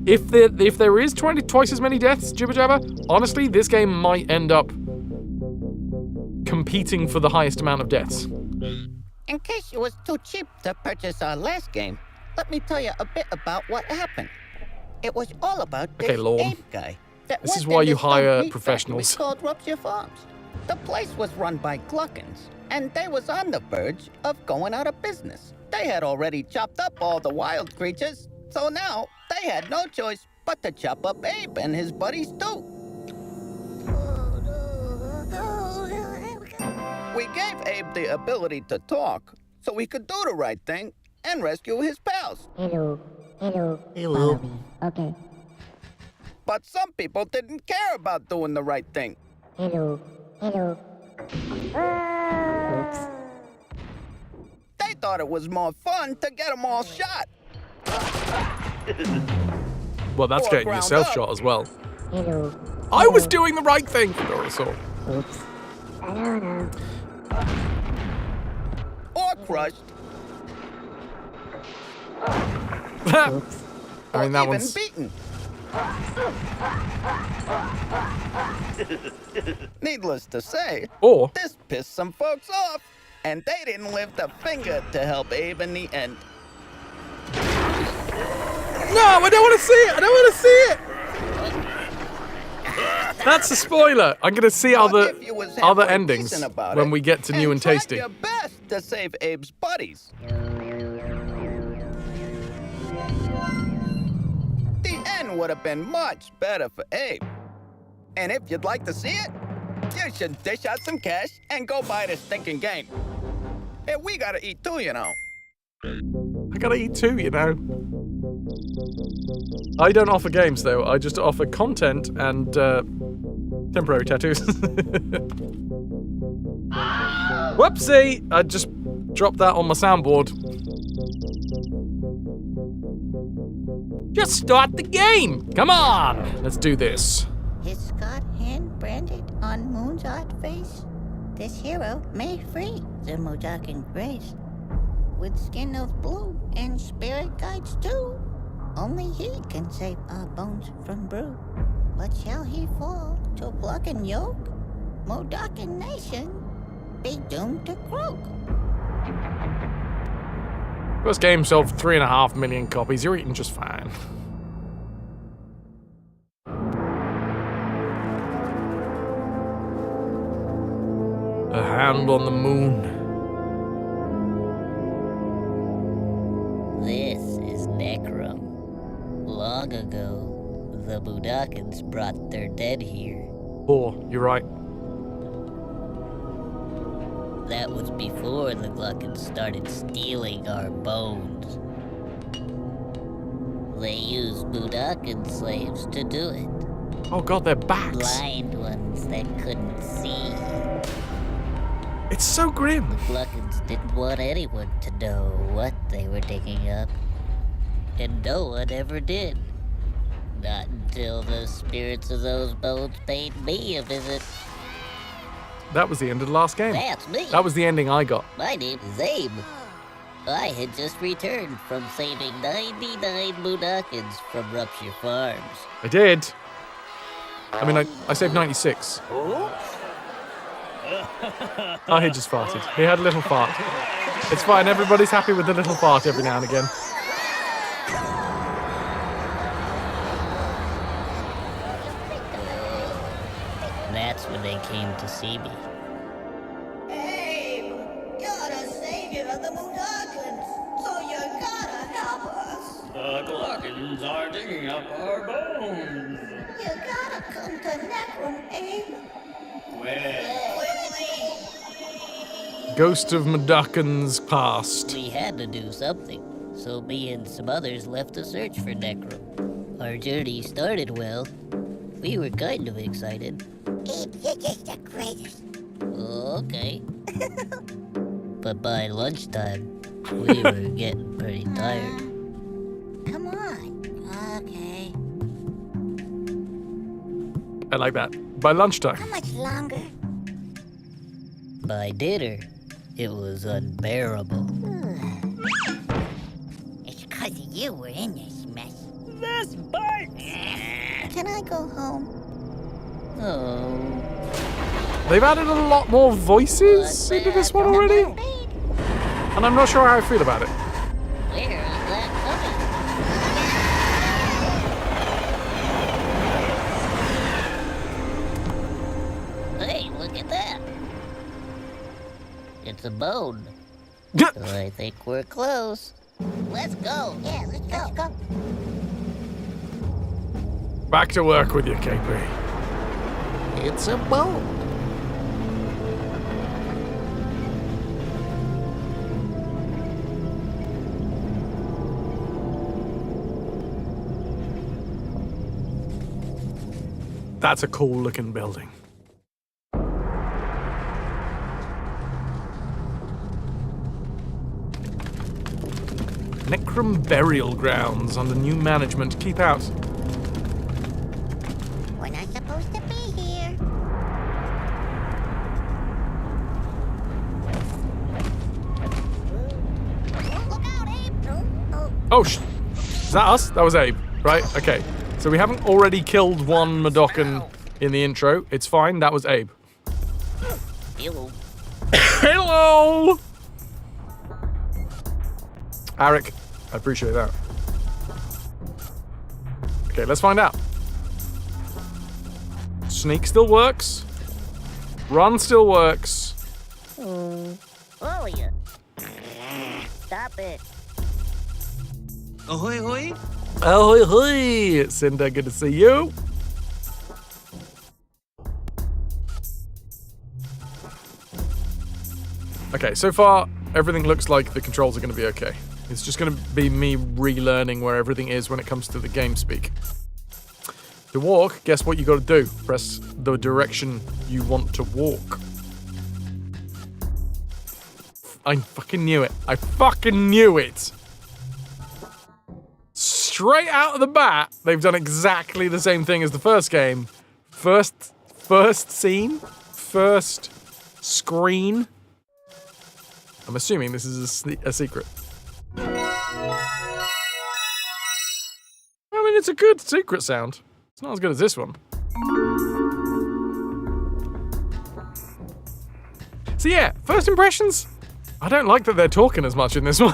S1: If there is twice as many deaths, Jibber Jabber, honestly, this game might end up competing for the highest amount of deaths.
S2: In case it was too cheap to purchase our last game, let me tell you a bit about what happened. It was all about this Abe guy.
S1: This is why you hire professionals.
S2: Called Rupture Farms. The place was run by Gluckins, and they was on the verge of going out of business. They had already chopped up all the wild creatures, so now they had no choice but to chop up Abe and his buddies too. We gave Abe the ability to talk, so he could do the right thing and rescue his pals.
S12: Hello. Okay.
S2: But some people didn't care about doing the right thing.
S12: Hello. Oops.
S2: They thought it was more fun to get them all shot.
S1: Well, that's
S2: Or
S1: getting
S2: ground
S1: yourself
S2: up.
S1: shot as well.
S12: Hello.
S1: I was doing the right thing, Fedora Saw.
S12: Oops. I don't know.
S2: Or crushed.
S12: Oops.
S1: I mean, that
S2: even
S1: one's...
S2: beaten. Needless to say,
S1: Or...
S2: this pissed some folks off, and they didn't lift a finger to help Abe in the end.
S1: No, I don't want to see it! I don't want to see it! That's a spoiler. I'm going to see other endings when we get to new and tasty.
S2: Your best to save Abe's buddies. The end would have been much better for Abe. And if you'd like to see it, you should dish out some cash and go buy this stinking game. And we gotta eat too, you know.
S1: I gotta eat too, you know. I don't offer games, though. I just offer content and temporary tattoos. Whoopsie! I just dropped that on my soundboard. Just start the game! Come on! Let's do this.
S12: Is Scott hand branded on Moon's odd face? This hero may free the Modakin grace. With skin of blue and spirit guides too. Only he can save our bones from brew. But shall he fall to block and yoke? Modakin nation be doomed to croak.
S1: First game sold 3.5 million copies. You're eating just fine. A hand on the moon.
S12: This is Necrum. Long ago, the Budakans brought their dead here.
S1: Oh, you're right.
S2: That was before the Gluckins started stealing our bones. They used Budokan slaves to do it.
S1: Oh god, their backs.
S2: Blind ones that couldn't see.
S1: It's so grim.
S2: The Gluckins didn't want anyone to know what they were digging up. And no one ever did. Not until the spirits of those bones paid me a visit.
S1: That was the end of the last game.
S2: That's me.
S1: That was the ending I got.
S2: My name is Abe. I had just returned from saving 99 Budokans from Rupture Farms.
S1: I did. I mean, I saved 96. Oh, he just farted. He had a little fart. It's fine, everybody's happy with the little fart every now and again.
S2: That's when they came to see me.
S12: Abe, you're the savior of the Budokans, so you gotta help us.
S11: The Gluckins are digging up our bones.
S12: You gotta come to Necrum, Abe. Quickly.
S1: Ghost of Mudokkan's past.
S2: We had to do something, so me and some others left to search for Necrum. Our journey started well. We were kind of excited.
S12: Abe, you're just the greatest.
S2: Okay. But by lunchtime, we were getting pretty tired.
S12: Come on. Okay.
S1: I like that. By lunchtime.
S12: How much longer?
S2: By dinner, it was unbearable.
S12: It's 'cause of you we're in this mess.
S11: This bites!
S12: Can I go home?
S2: Oh.
S1: They've added a lot more voices into this one already. And I'm not sure how I feel about it.
S2: Where is that coming? Hey, look at that. It's a bone. So I think we're close. Let's go.
S12: Yeah, let's go.
S1: Back to work with you, KP.
S2: It's a bone.
S1: That's a cool looking building. Necrum Burial Grounds under new management. Keep out.
S12: We're not supposed to be here. Look out, Abe!
S1: Oh, is that us? That was Abe, right? Okay. So we haven't already killed one Mudokkan in the intro. It's fine. That was Abe.
S2: Hello.
S1: Hello! Arik, I appreciate that. Okay, let's find out. Sneak still works. Run still works.
S12: Oh, yeah. Stop it.
S4: Ahoy, hoy!
S1: Ahoy, hoy! Cinder, good to see you. Okay, so far, everything looks like the controls are going to be okay. It's just going to be me relearning where everything is when it comes to the game speak. To walk, guess what you got to do? Press the direction you want to walk. I fucking knew it. I fucking knew it. Straight out of the bat, they've done exactly the same thing as the first game. First scene, first screen. I'm assuming this is a secret. I mean, it's a good secret sound. It's not as good as this one. So yeah, first impressions. I don't like that they're talking as much in this one.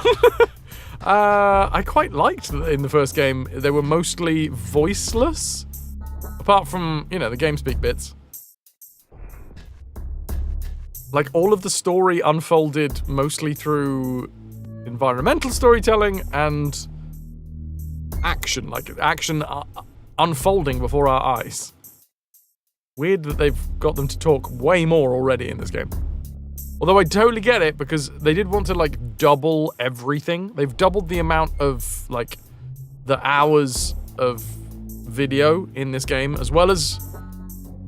S1: I quite liked that in the first game they were mostly voiceless, apart from, you know, the game speak bits. Like, all of the story unfolded mostly through environmental storytelling and action, like action unfolding before our eyes. Weird that they've got them to talk way more already in this game. Although I totally get it, because they did want to, like, double everything. They've doubled the amount of, like, the hours of video in this game, as well as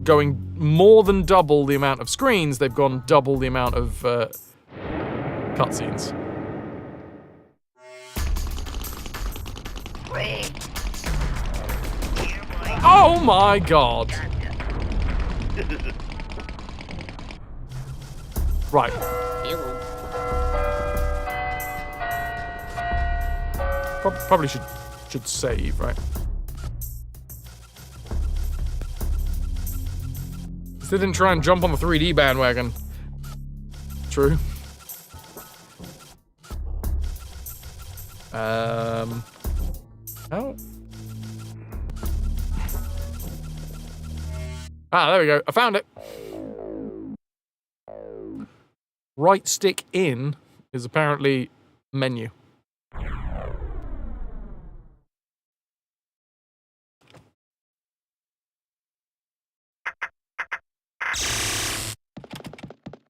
S1: going more than double the amount of screens. They've gone double the amount of cutscenes. Oh my god! Right. Probably should save, right? They didn't try and jump on the 3D bandwagon. True. Oh. Ah, there we go. I found it. Right stick in is apparently menu.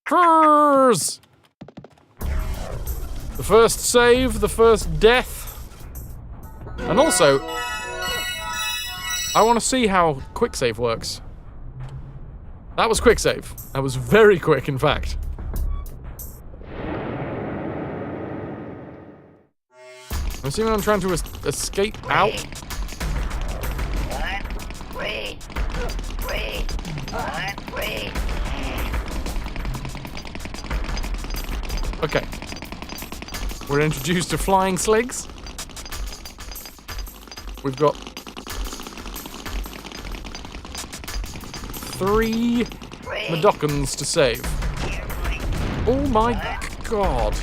S1: Furs! The first save, the first death. And also, I want to see how quick save works. That was quick save. That was very quick, in fact. I'm assuming I'm trying to escape out. Okay. We're introduced to flying sligs. We've got 3 Medokans to save. Oh my god.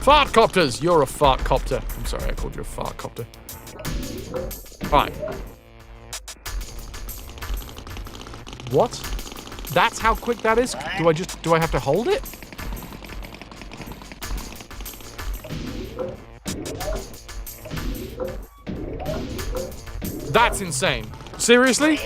S1: Fart copters! You're a fart copter. I'm sorry, I called you a fart copter. Fine. What? That's how quick that is? Do I have to hold it? That's insane. Seriously?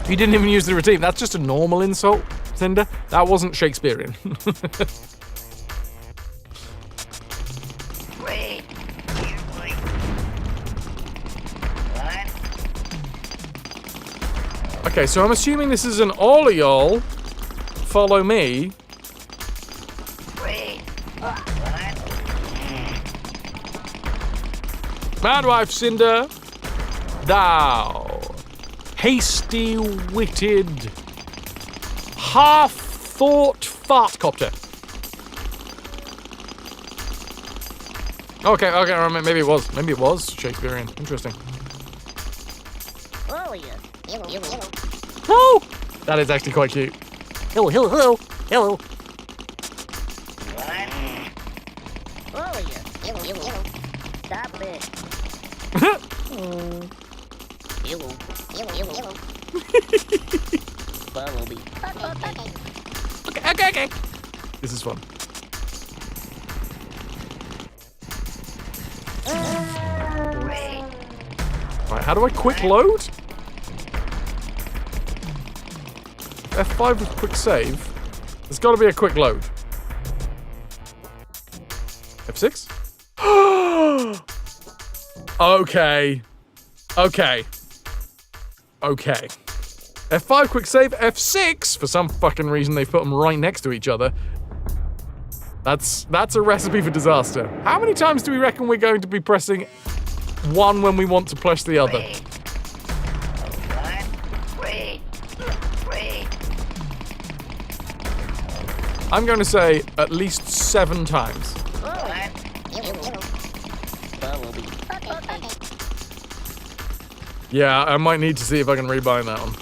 S1: You didn't even use the routine. That's just a normal insult, Cinder. That wasn't Shakespearean. Okay, so I'm assuming this is an all of y'all follow me. Madwife Cinder, thou hasty-witted, half-thought fartcopter. Okay, maybe it was Shakespearean. Interesting. Oh, that is actually quite cute. Hello.
S12: Stop it.
S1: Okay. This is fun. Right, how do I quick load? F5 with quick save. There's got to be a quick load. F6? Okay. F5 quick save, F6, for some fucking reason they've put them right next to each other. That's a recipe for disaster. How many times do we reckon we're going to be pressing one when we want to press the other? I'm going to say at least 7 times. Yeah, I might need to see if I can rebind that one.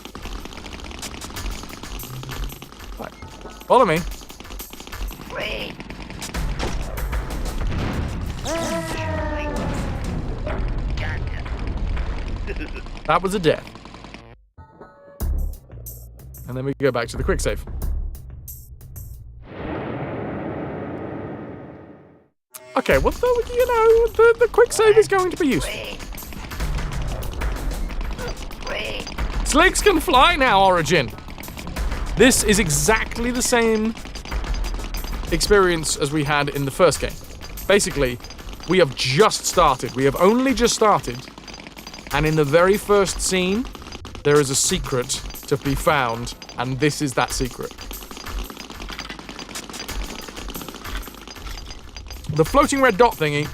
S1: Right. Follow me. That was a death. And then we go back to the quick save. Okay, well, the quick save is going to be useful. Slicks can fly now, Origin. This is exactly the same experience as we had in the first game. Basically, we have just started. We have only just started. And in the very first scene, there is a secret to be found, and this is that secret. The floating red dot thingy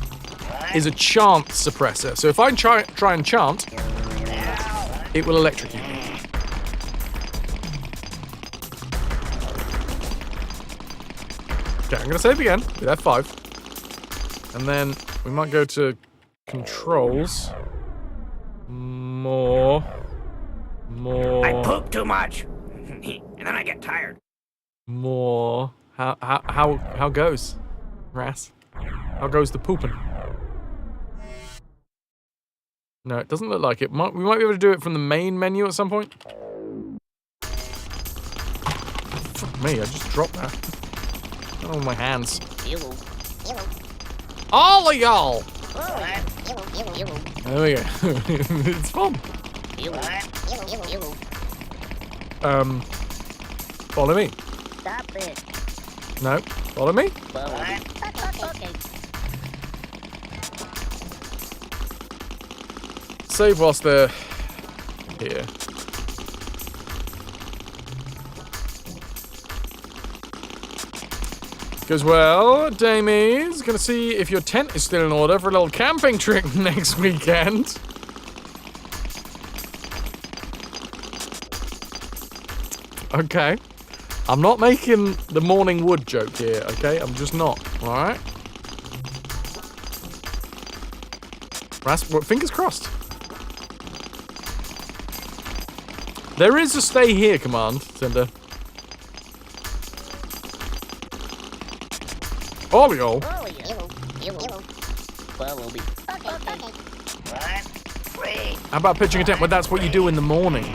S1: is a chant suppressor. So if I try and chant, it will electrocute me. Okay, I'm going to save again with F5. And then we might go to controls. More.
S11: I poop too much, and then I get tired.
S1: More. How goes, Ras? How goes the pooping? No, it doesn't look like it. We might be able to do it from the main menu at some point. Fuck me, I just dropped that. Oh, my hands. All of y'all! There we go. It's fun. Follow me.
S12: Stop it.
S1: No, follow me.
S12: Okay.
S1: Save whilst they're here. Goes well. Damie's gonna see if your tent is still in order for a little camping trip next weekend. Okay. I'm not making the morning wood joke here, okay? I'm just not, alright? Fingers crossed. There is a stay here command, Cinder. Olio. How about pitching a tent? Well, that's what you do in the morning.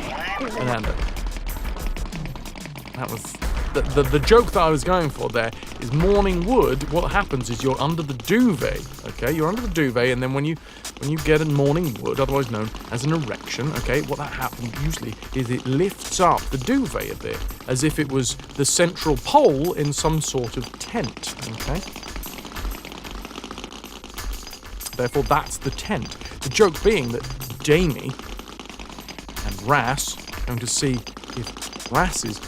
S1: Ananda. That was the joke that I was going for there is morning wood. What happens is you're under the duvet, okay? You're under the duvet, and then when you get a morning wood, otherwise known as an erection, okay, what that happens usually is it lifts up the duvet a bit, as if it was the central pole in some sort of tent, okay? Therefore, that's the tent. The joke being that Damie and Ras are going to see if Ras's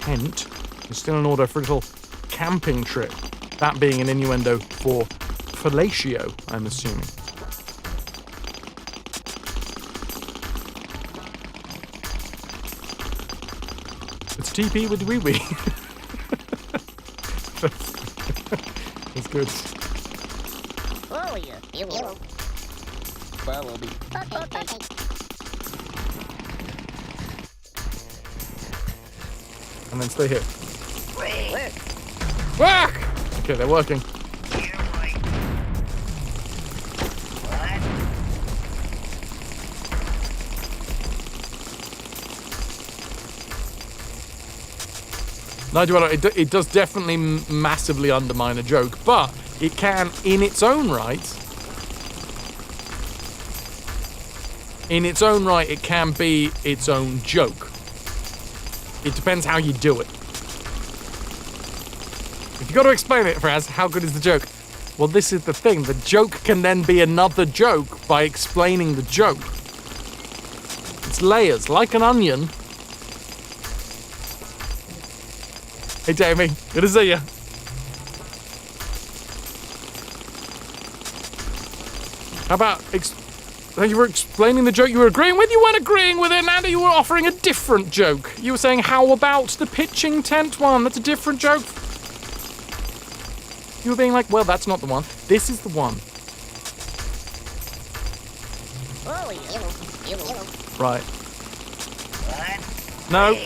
S1: tent is still in order for a little camping trip. That being an innuendo for fellatio, I'm assuming. It's TP with wee wee. That's good. And then stay here. Whack! Okay, they're working. Nigel, it does definitely massively undermine a joke, but it can, in its own right, it can be its own joke. It depends how you do it. If you've got to explain it, Fraz, how good is the joke? Well, this is the thing. The joke can then be another joke by explaining the joke. It's layers, like an onion. Hey, Jamie. Good to see you. How about... you were explaining the joke you were agreeing with? You weren't agreeing with it, Nanda. You were offering a different joke. You were saying, how about the pitching tent one? That's a different joke. You were being like, well, that's not the one. This is the one. Right. No.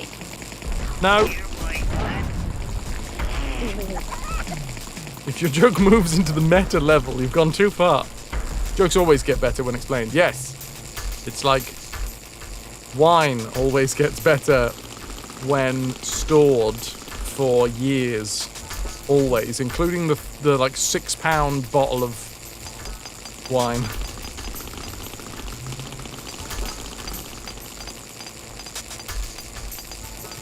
S1: No. If your joke moves into the meta level, you've gone too far. Jokes always get better when explained. Yes. It's like wine always gets better when stored for years. Always. Including the like 6-pound bottle of wine.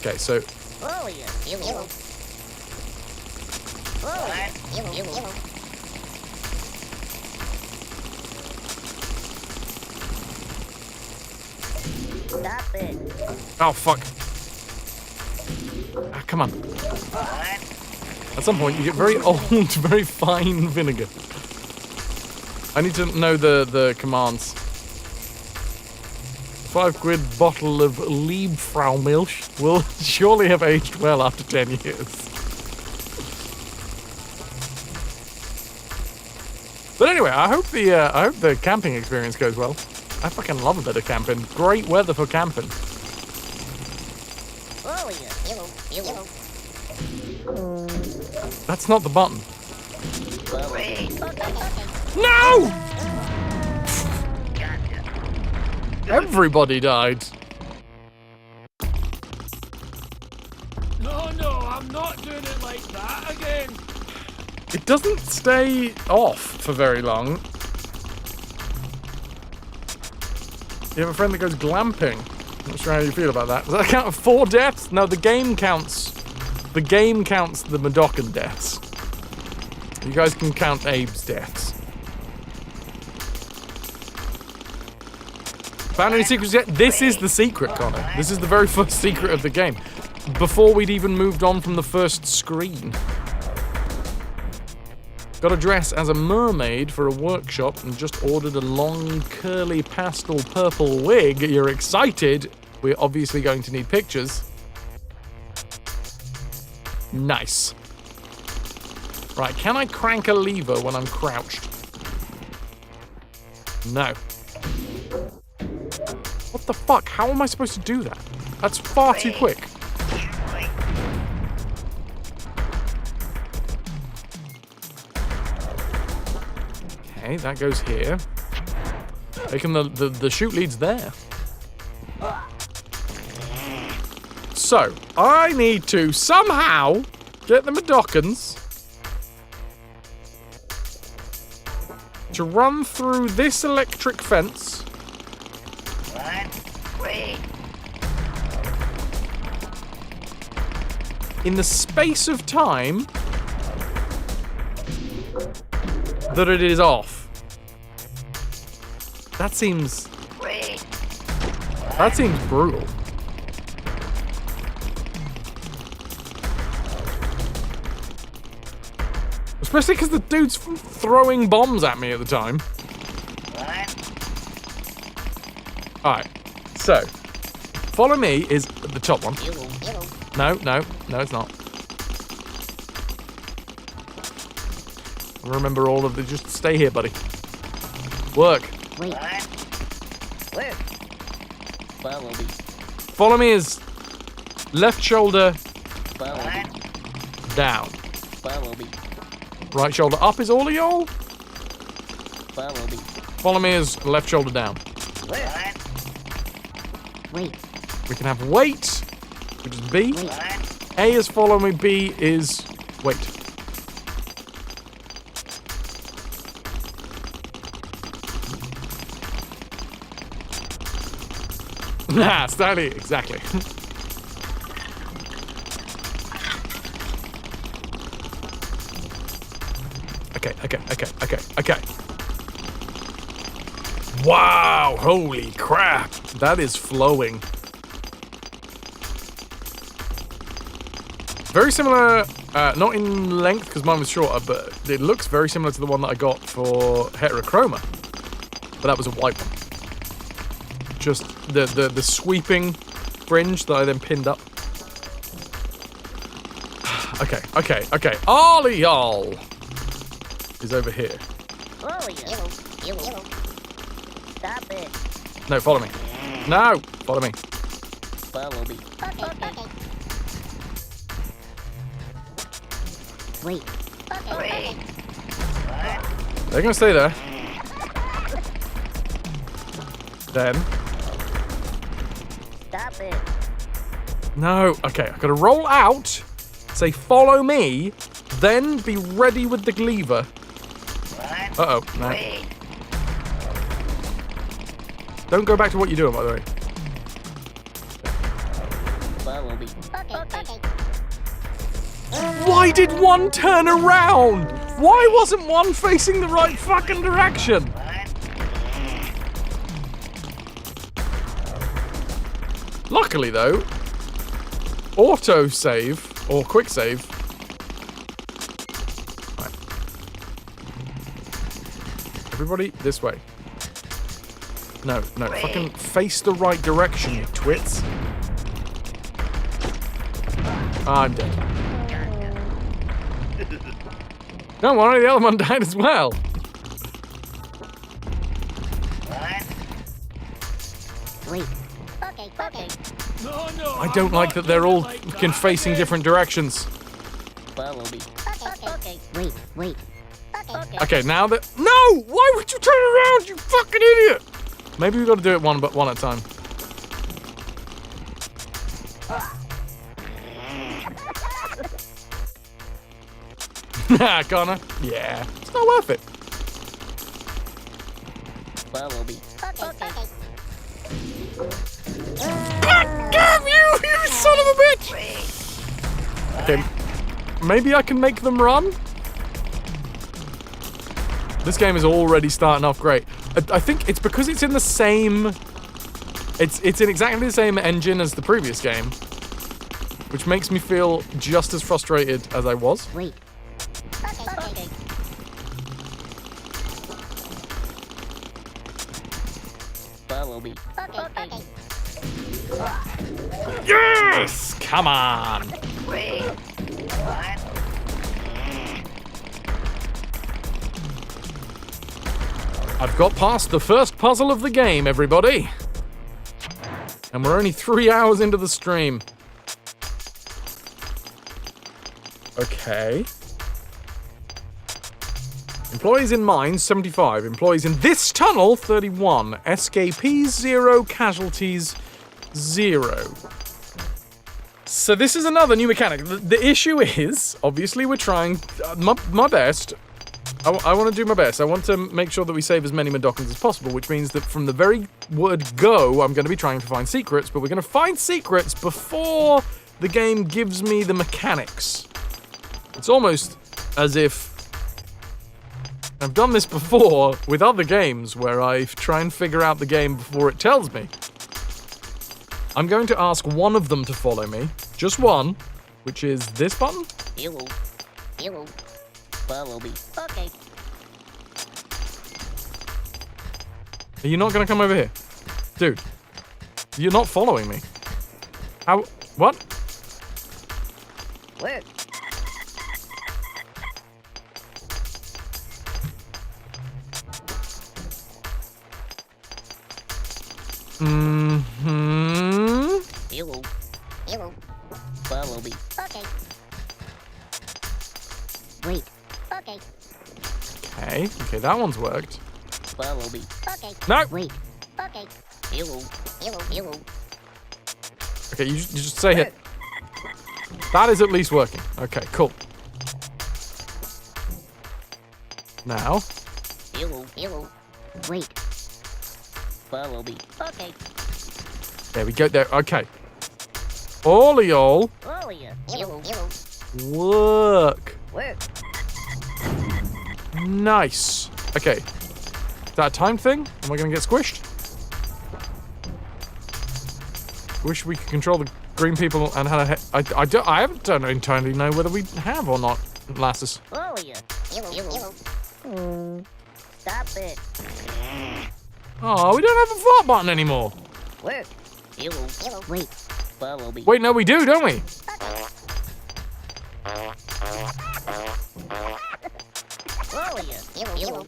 S1: Okay, so
S12: Oh, yes. Yellow. Oh, yes. Yellow. Stop it.
S1: oh fuck. Ah, come on. At some point, you get very old, very fine vinegar. I need to know the commands. 5 quid bottle of Liebfraumilch will surely have aged well after 10 years. But anyway, I hope the camping experience goes well. I fucking love a bit of camping. Great weather for camping.
S12: Oh, yes. Yellow.
S1: That's not the button. No! Everybody died.
S7: No, I'm not doing it like that again.
S1: It doesn't stay off for very long. You have a friend that goes glamping. Not sure how you feel about that. Does that count 4 deaths? No, the game counts. The game counts the Madokan deaths. You guys can count Abe's deaths. Found any secrets yet? This is the secret, Connor. This is the very first secret of the game. Before we'd even moved on from the first screen. Got a dress as a mermaid for a workshop and just ordered a long, curly, pastel purple wig. You're excited. We're obviously going to need pictures. Nice. Right, can I crank a lever when I'm crouched? No. What the fuck? How am I supposed to do that? That's far too quick. Okay, that goes here. Taking the chute leads there. So, I need to somehow get the Madokans to run through this electric fence. In the space of time that it is off. That seems brutal. Especially because the dude's throwing bombs at me at the time. Alright, so follow me is the top one. No, it's not. Remember all of the. Just stay here, buddy. Work.
S12: Wait. Where?
S1: Follow me is left shoulder down. Right shoulder up is all of y'all. Follow me is left shoulder down.
S12: Wait.
S1: We can have wait, which is B. A is follow me, B is wait. Nah, Stanley, exactly. Okay. Wow, holy crap. That is flowing. Very similar, not in length because mine was shorter, but it looks very similar to the one that I got for Heterochroma. But that was a white one. Just the sweeping fringe that I then pinned up. Okay. Ollie y'all is over here.
S12: Oh, yellow. Stop it.
S1: No, follow me. No, follow me.
S12: Follow me. Okay. Wait. Okay.
S1: They're gonna stay there. Then.
S12: Stop it.
S1: No. Okay, I gotta roll out. Say follow me. Then be ready with the lever. Uh-oh. No. Don't go back to what you're doing, by the way. Why did one turn around? Why wasn't one facing the right fucking direction? Luckily though, auto save or quick save. Right. Everybody this way. No, fucking face the right direction, you twits. I'm dead. No, one of the other one died as well.
S12: Wait. Okay.
S7: No.
S1: I don't like that they're all fucking facing different directions.
S12: Follow me. Okay. Wait.
S1: Okay, now that... No! Why would you turn around, you fucking idiot? Maybe we've got to do it one at a time. Nah, Connor. Yeah, it's not worth it.
S12: Follow me. Okay.
S1: God damn you, you son of a bitch! Okay, maybe I can make them run? This game is already starting off great. I think it's because it's in the same... It's in exactly the same engine as the previous game, which makes me feel just as frustrated as I was.
S12: Wait. Okay. Follow me. Okay.
S1: Yes! Come on! I've got past the first puzzle of the game, everybody. And we're only 3 hours into the stream. Okay. Employees in mines, 75. Employees in this tunnel, 31. Escapees, 0. Casualties, 0. So this is another new mechanic. The issue is, obviously we're trying my best. I want to do my best. I want to make sure that we save as many Medokans as possible, which means that from the very word go, I'm going to be trying to find secrets, but we're going to find secrets before the game gives me the mechanics. It's almost as if I've done this before with other games where I try and figure out the game before it tells me. I'm going to ask one of them to follow me. Just one, which is this button.
S12: Hello. Follow me. Okay.
S1: Are you not going to come over here? Dude, you're not following me. How? What?
S12: Where? Hello. Follow me. Okay. Wait. Okay.
S1: Okay, that one's worked.
S12: Follow me. Okay.
S1: No!
S12: Wait. Okay. Hello.
S1: Okay, you just say it. That is at least working. Okay, cool. Now.
S12: Hello. Wait. Follow me. Okay.
S1: There we go. There. Okay. All of y'all.
S12: Oh yeah. Hello.
S1: Work.
S12: Work.
S1: Nice. Okay. Is that a time thing? Am I going to get squished? Wish we could control the green people and had a I don't entirely know whether we have or not, Lassus.
S12: Oh yeah. Hello. Stop it.
S1: Oh, we don't have a fart button anymore.
S12: Work. Hello. Wait. Follow me.
S1: Wait, no, we do, don't we?
S12: Oh yeah. Hello.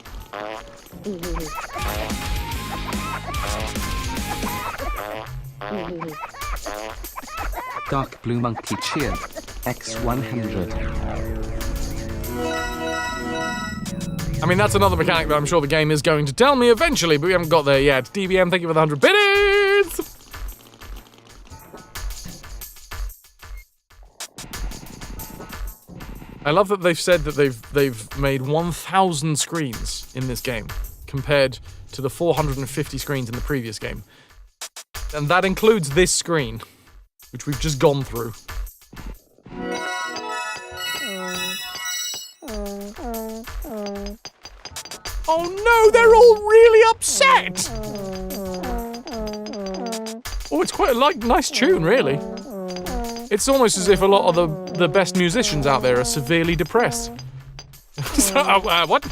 S5: Dark Blue Monkey Cheer. X100.
S1: I mean, that's another mechanic that I'm sure the game is going to tell me eventually, but we haven't got there yet. DBM, thank you for the 100 biddies! I love that they've said that they've made 1,000 screens in this game, compared to the 450 screens in the previous game. And that includes this screen. which we've just gone through. Oh no, they're all really upset! Oh, it's quite a nice tune, really. It's almost as if a lot of the best musicians out there are severely depressed. What?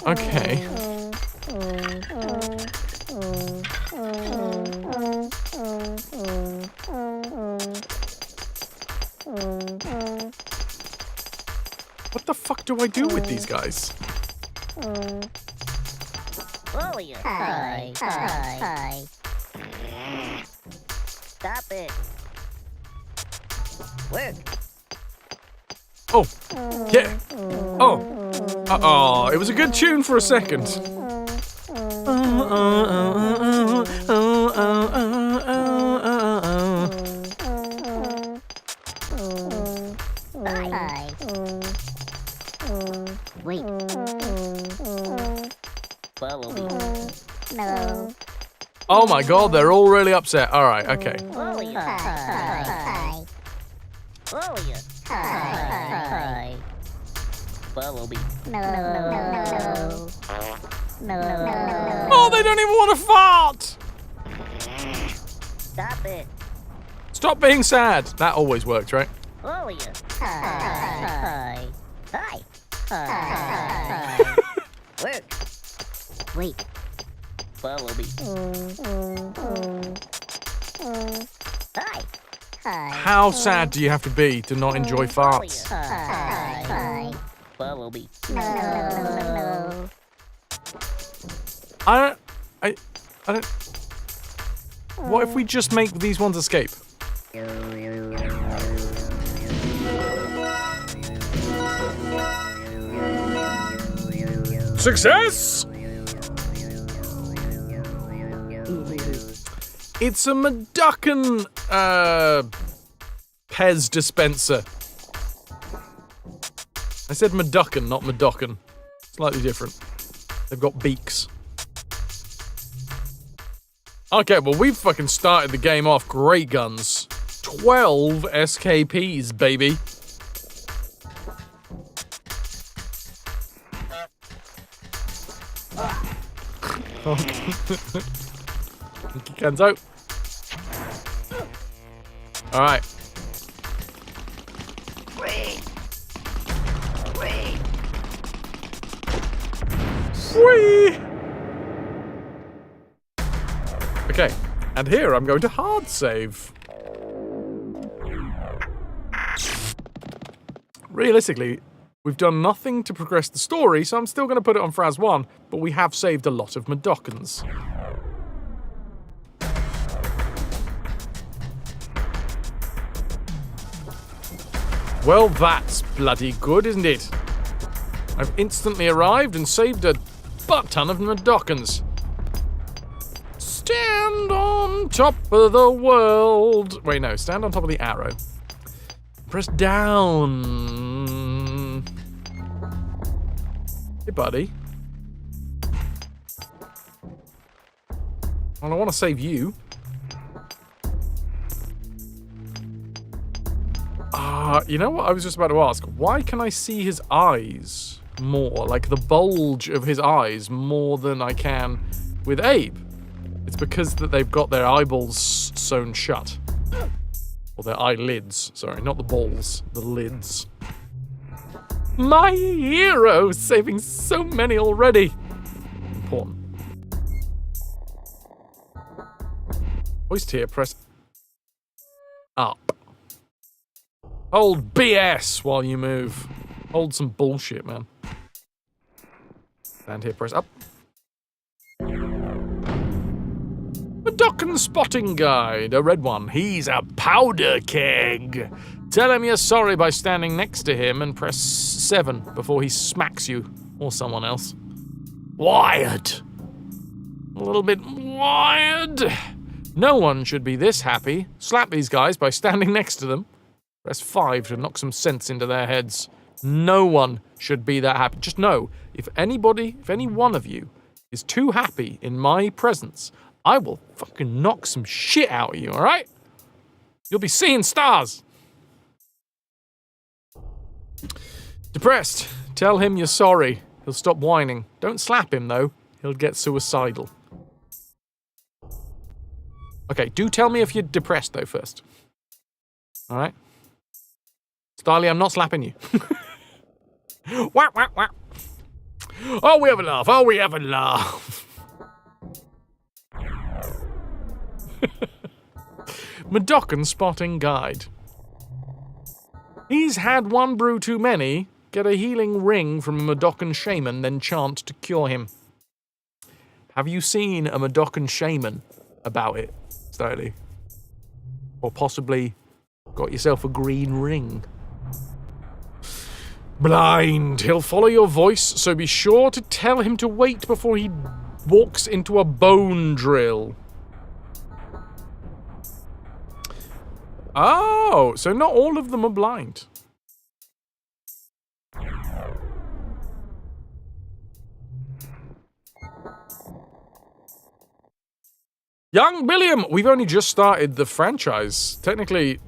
S1: Okay. What the fuck do I do with these guys?
S12: Hi. Stop it. Work.
S1: Oh, yeah. Oh, it was a good tune for a second.
S12: Hi. Wait. Follow me. No.
S1: Oh my god, they're all really upset. All right, okay.
S12: Hi. Hi. Follow me. No.
S1: Oh, they don't even want to fart!
S12: Stop it.
S1: Stop being sad. That always works, right?
S12: Hi. Work. Wait. Follow me. Hi.
S1: How sad do you have to be to not enjoy farts?
S12: Hi. Follow me. No.
S1: I don't... What if we just make these ones escape? Success! It's a Maducken, Pez dispenser. I said Maducken, not Madocken. Slightly different. They've got beaks. Okay, well, we've fucking started the game off great guns. 12 SKPs, baby. Kenzo. Alright. Whee! Okay, and here I'm going to hard save. Realistically, we've done nothing to progress the story, so I'm still going to put it on Fraz 1, but we have saved a lot of Madockans. Well, that's bloody good, isn't it? I've instantly arrived and saved a butt ton of Madockans. Stand on top of the world. Wait, no, stand on top of the arrow. Press down. Hey, buddy. Well, I want to save you. You know what I was just about to ask? Why can I see his eyes more? Like the bulge of his eyes more than I can with Abe. It's because that they've got their eyeballs sewn shut. Or their eyelids. Sorry, not the balls. The lids. My hero! Saving so many already! Important. Hoist here, press up. Hold BS while you move. Hold some bullshit, man. Stand here, press up. Madockan spotting guide, a red one. He's a powder keg. Tell him you're sorry by standing next to him and press 7 before he smacks you or someone else. Wired. A little bit wired. No one should be this happy. Slap these guys by standing next to them. Press 5 to knock some sense into their heads. No one should be that happy. Just know, if any one of you is too happy in my presence, I will fucking knock some shit out of you, alright? You'll be seeing stars. Depressed. Tell him you're sorry. He'll stop whining. Don't slap him, though. He'll get suicidal. Okay, do tell me if you're depressed, though, first. Alright? Starly, I'm not slapping you. Wah, wah, wah. Oh, we have a laugh. Oh, we have a laugh. Madocan spotting guide. He's had one brew too many. Get a healing ring from a Madocan shaman, then chant to cure him. Have you seen a Madocan shaman about it, Starly? Or possibly got yourself a green ring? Blind. He'll follow your voice, so be sure to tell him to wait before he walks into a bone drill. Oh, so not all of them are blind. Young William, we've only just started the franchise. Technically,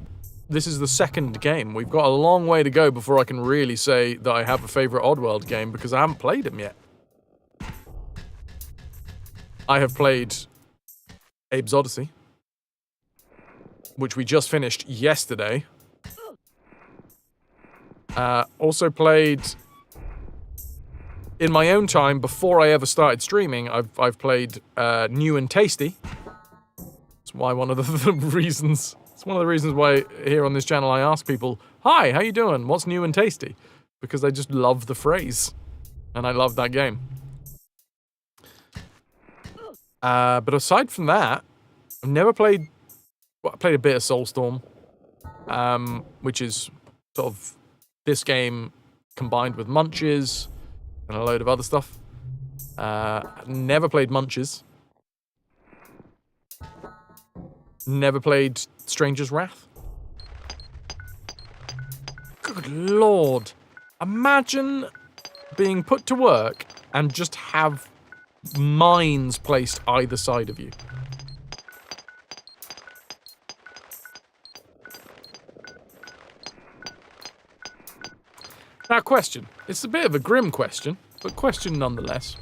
S1: this is the second game. We've got a long way to go before I can really say that I have a favorite Oddworld game because I haven't played them yet. I have played Abe's Odyssey, which we just finished yesterday. Also played, in my own time, before I ever started streaming, I've played New and Tasty. It's why one of the reasons... It's one of the reasons why here on this channel I ask people, "Hi, how you doing? What's new and tasty?" Because I just love the phrase. And I love that game. But aside from that, I've never played... Well, I played a bit of Soulstorm, which is sort of this game combined with Munches and a load of other stuff. Never played Munches. Never played Stranger's Wrath. Good lord. Imagine being put to work and just have mines placed either side of you. Now, question. It's a bit of a grim question, but question nonetheless.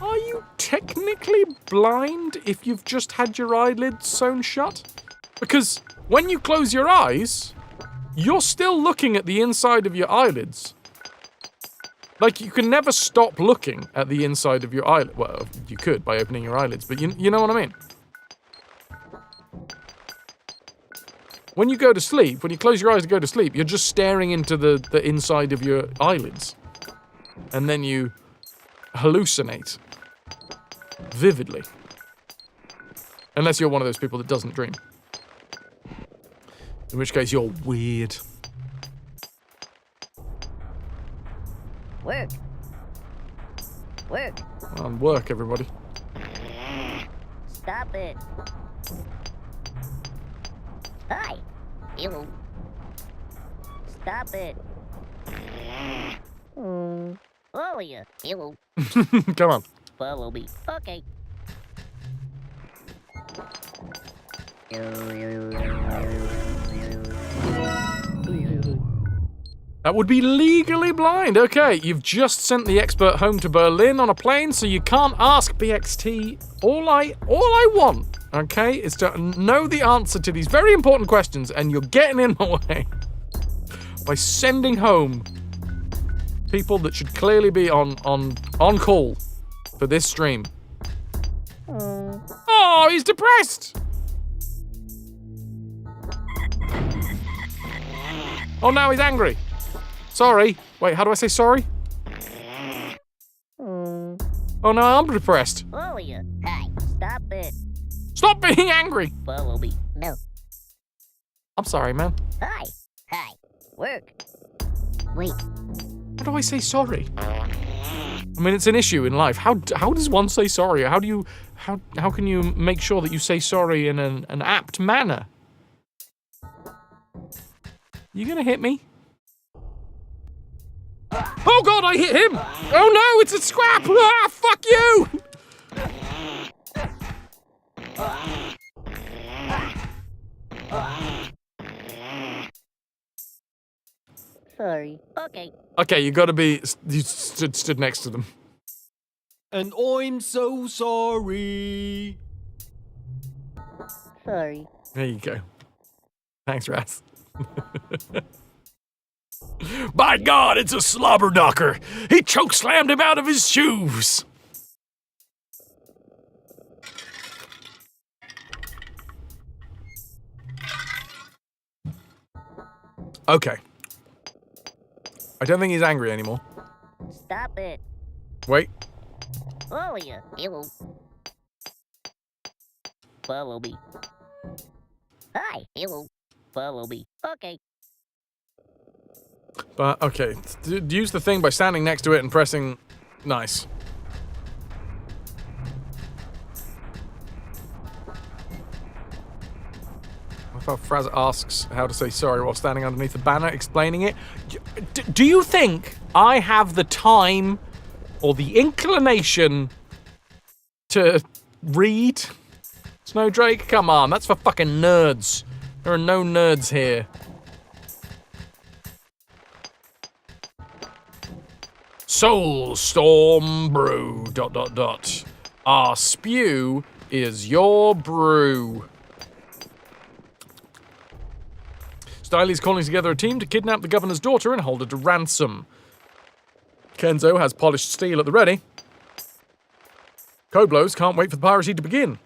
S1: Are you technically blind if you've just had your eyelids sewn shut? Because when you close your eyes, you're still looking at the inside of your eyelids. Like, you can never stop looking at the inside of your eyelid. Well, you could by opening your eyelids, but you know what I mean? When you go to sleep, when you close your eyes to go to sleep, you're just staring into the inside of your eyelids. And then you hallucinate. Vividly. Unless you're one of those people that doesn't dream. In which case, you're weird.
S12: Work. Work.
S1: Well, work, everybody.
S12: Stop it. Hi. Ew. Stop it. Follow you. Ew.
S1: Come on.
S12: Follow me. Okay.
S1: That would be legally blind. Okay, you've just sent the expert home to Berlin on a plane, so you can't ask BXT. All I want, okay, is to know the answer to these very important questions, and you're getting in my way by sending home people that should clearly be on call for this stream. Oh, he's depressed. Oh, now he's angry. Sorry. Wait, how do I say sorry? Oh, no, I'm depressed.
S12: Follow you. Hi. Stop it.
S1: Stop being angry.
S12: Follow me. No.
S1: I'm sorry, man.
S12: Hi. Hi. Work. Wait.
S1: How do I say sorry? I mean, it's an issue in life. How does one say sorry? How can you make sure that you say sorry in an apt manner? You gonna hit me? Oh god, I hit him! Oh no, it's a scrap! Ah, fuck you!
S12: Sorry. Okay.
S1: Okay, you gotta be... You stood next to them.
S7: And I'm so sorry.
S12: Sorry.
S1: There you go. Thanks, Raz. By God, it's a slobber knocker! He chokeslammed him out of his shoes! Okay. I don't think he's angry anymore.
S12: Stop it.
S1: Wait.
S12: Oh, yeah. Hello. Follow me. Hi. Hello. Follow me. Okay.
S1: But, okay. Use the thing by standing next to it and pressing... Nice. What if Fraz asks how to say sorry while standing underneath the banner explaining it? Do you think I have the time or the inclination to read? Snowdrake? Come on, that's for fucking nerds. There are no nerds here. Soulstorm brew, ... Our spew is your brew. Styly's calling together a team to kidnap the governor's daughter and hold her to ransom. Kenzo has polished steel at the ready. Codeblows can't wait for the piracy to begin.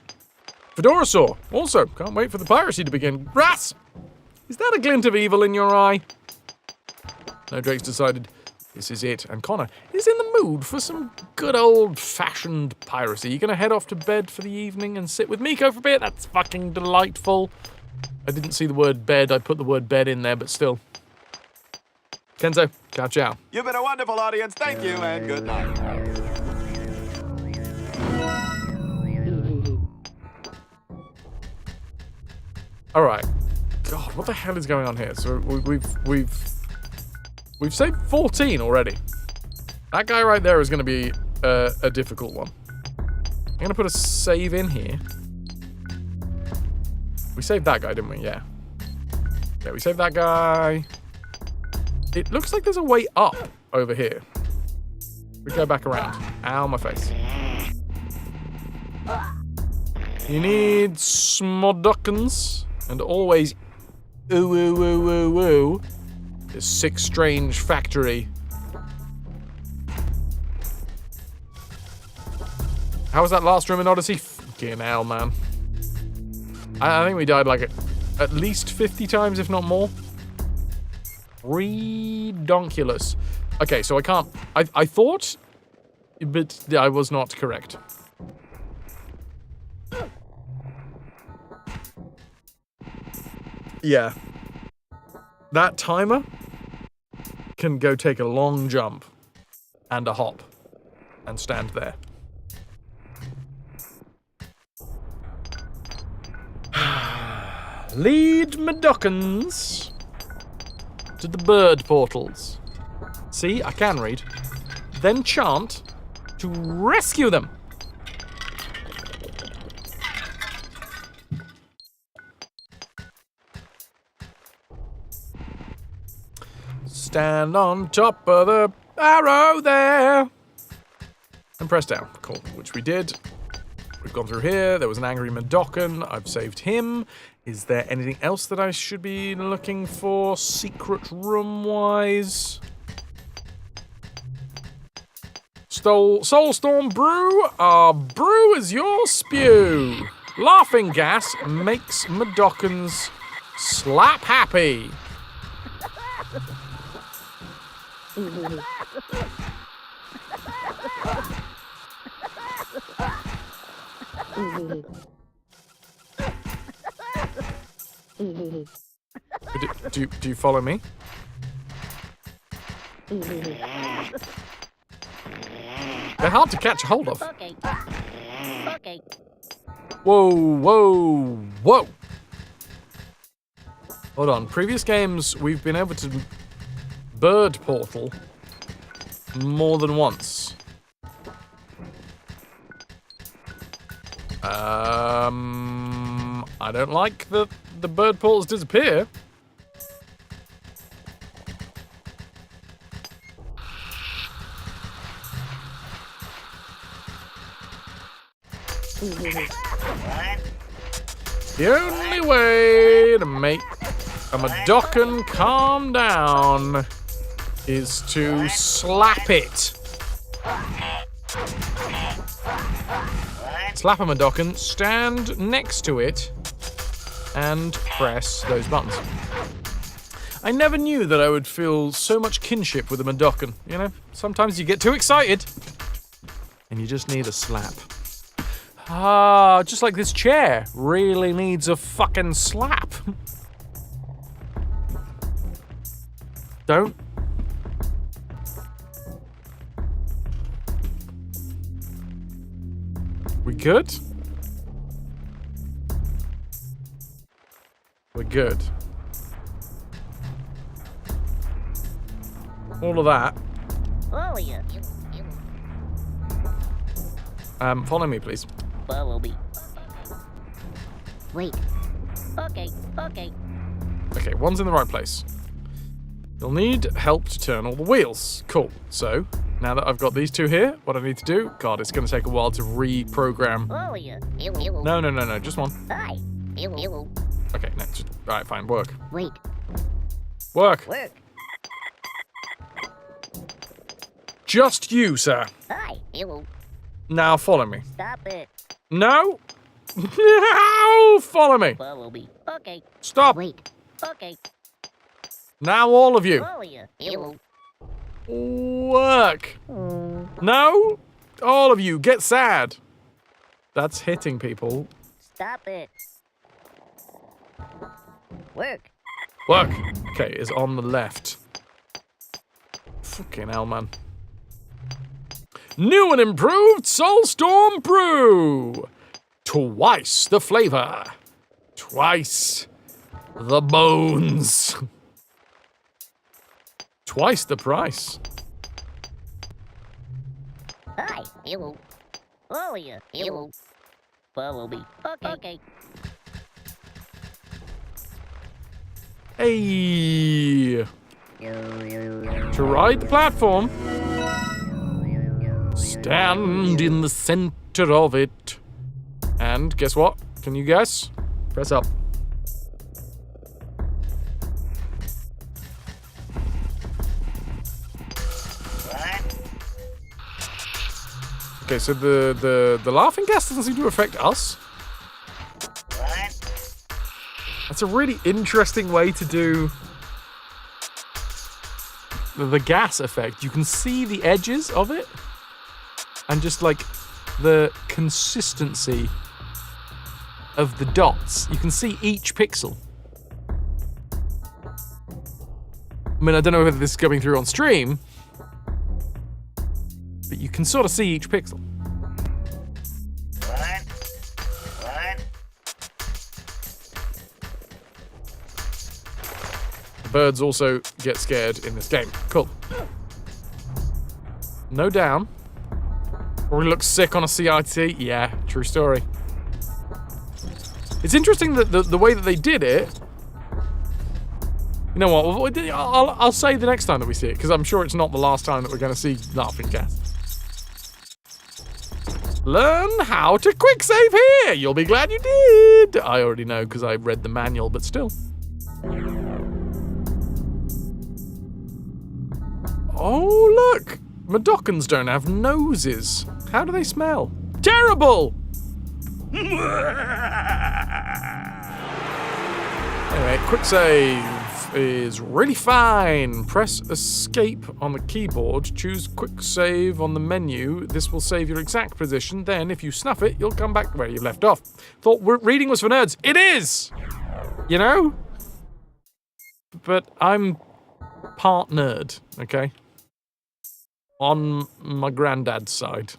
S1: Fedorasaur also can't wait for the piracy to begin. Ras! Is that a glint of evil in your eye? No, Drake's decided this is it, and Connor is in the mood for some good old-fashioned piracy. You gonna head off to bed for the evening and sit with Miko for a bit? That's fucking delightful. I didn't see the word bed. I put the word bed in there, but still. Kenzo, ciao ciao.
S16: You've been a wonderful audience. Thank you, and good night.
S1: All right. God, what the hell is going on here? So we've saved 14 already. That guy right there is going to be a difficult one. I'm going to put a save in here. We saved that guy, didn't we? Yeah. Yeah, we saved that guy. It looks like there's a way up over here. We go back around. Ow, my face. You need Smoduckins. And always, ooh, ooh, ooh, ooh, ooh. This sick, strange factory. How was that last room in Odyssey? Fucking hell, man. I think we died like at least 50 times, if not more. Redonkulous. Okay, so I can't... I thought, but I was not correct. Yeah. That timer can go take a long jump and a hop and stand there. Lead Meduckins to the bird portals. See, I can read. Then chant to rescue them. Stand on top of the arrow there. And press down. Cool, which we did. We've gone through here. There was an angry Medoccan. I've saved him. Is there anything else that I should be looking for secret room-wise? Soulstorm brew. Our brew is your spew. Laughing gas makes Medoccans slap happy. Do you follow me? They're hard to catch a hold of.
S12: Okay. Okay.
S1: Whoa, whoa, whoa. Hold on. Previous games, we've been able to bird portal more than once. I don't like that the bird portals disappear. The only way to make a Madokan calm down is to slap it. Slap a Madokan, stand next to it, and press those buttons. I never knew that I would feel so much kinship with a Madokan, you know? Sometimes you get too excited, and you just need a slap. Ah, just like this chair really needs a fucking slap. Don't. We good? We're good. All of that.
S12: Oh, yeah.
S1: Follow me, please.
S12: Follow me. Wait. Okay.
S1: Okay, one's in the right place. You'll need help to turn all the wheels. Cool. So, now that I've got these two here, what I need to do... God, it's going to take a while to reprogram.
S12: Oh, yeah.
S1: No, just one.
S12: Hi.
S1: Okay, no, just... Alright, fine, work.
S12: Wait.
S1: Work.
S12: Work.
S1: Just you, sir.
S12: Hi.
S1: Now follow me.
S12: Stop it.
S1: No! No! Follow me.
S12: Follow me. Okay.
S1: Stop.
S12: Wait. Okay.
S1: Now all of you.
S12: Oh, yeah.
S1: Work. No? All of you, get sad. That's hitting people.
S12: Stop it. Work.
S1: Work. Okay, is on the left. Fucking hell, man. New and improved Soulstorm Brew. Twice the flavor. Twice the bones. Twice the price.
S12: Hi. Oh, yeah. Follow me. Okay.
S1: Hey. To ride the platform, stand in the center of it. And guess what? Can you guess? Press up. Okay, so the laughing gas doesn't seem to affect us. That's a really interesting way to do the gas effect. You can see the edges of it and just like the consistency of the dots. You can see each pixel. I mean, I don't know whether this is coming through on stream, but you can sort of see each pixel. The birds also get scared in this game. Cool. No down. Probably looks sick on a CIT. Yeah, true story. It's interesting that the way that they did it. You know what? I'll say the next time that we see it, because I'm sure it's not the last time that we're going to see laughing gas. Learn how to quick save here. You'll be glad you did. I already know because I read the manual, but still. Oh, look. Madokans don't have noses. How do they smell? Terrible! Anyway, quick save is really fine. Press escape on the keyboard. Choose quick save on the menu. This will save your exact position. Then, if you snuff it, you'll come back where you left off. Thought reading was for nerds. It is! You know? But I'm part nerd, okay? On my granddad's side.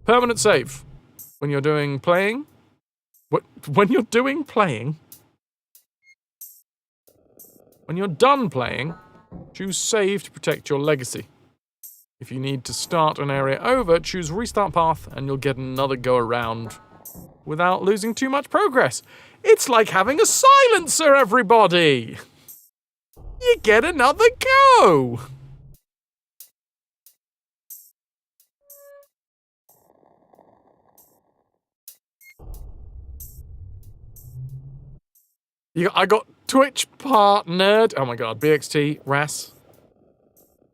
S1: Permanent save. When you're doing playing? When you're doing playing? When you're done playing, choose save to protect your legacy. If you need to start an area over, choose restart path and you'll get another go around without losing too much progress. It's like having a silencer, everybody! You get another go! I got Twitch partnered. Oh my god, BXT, Ras.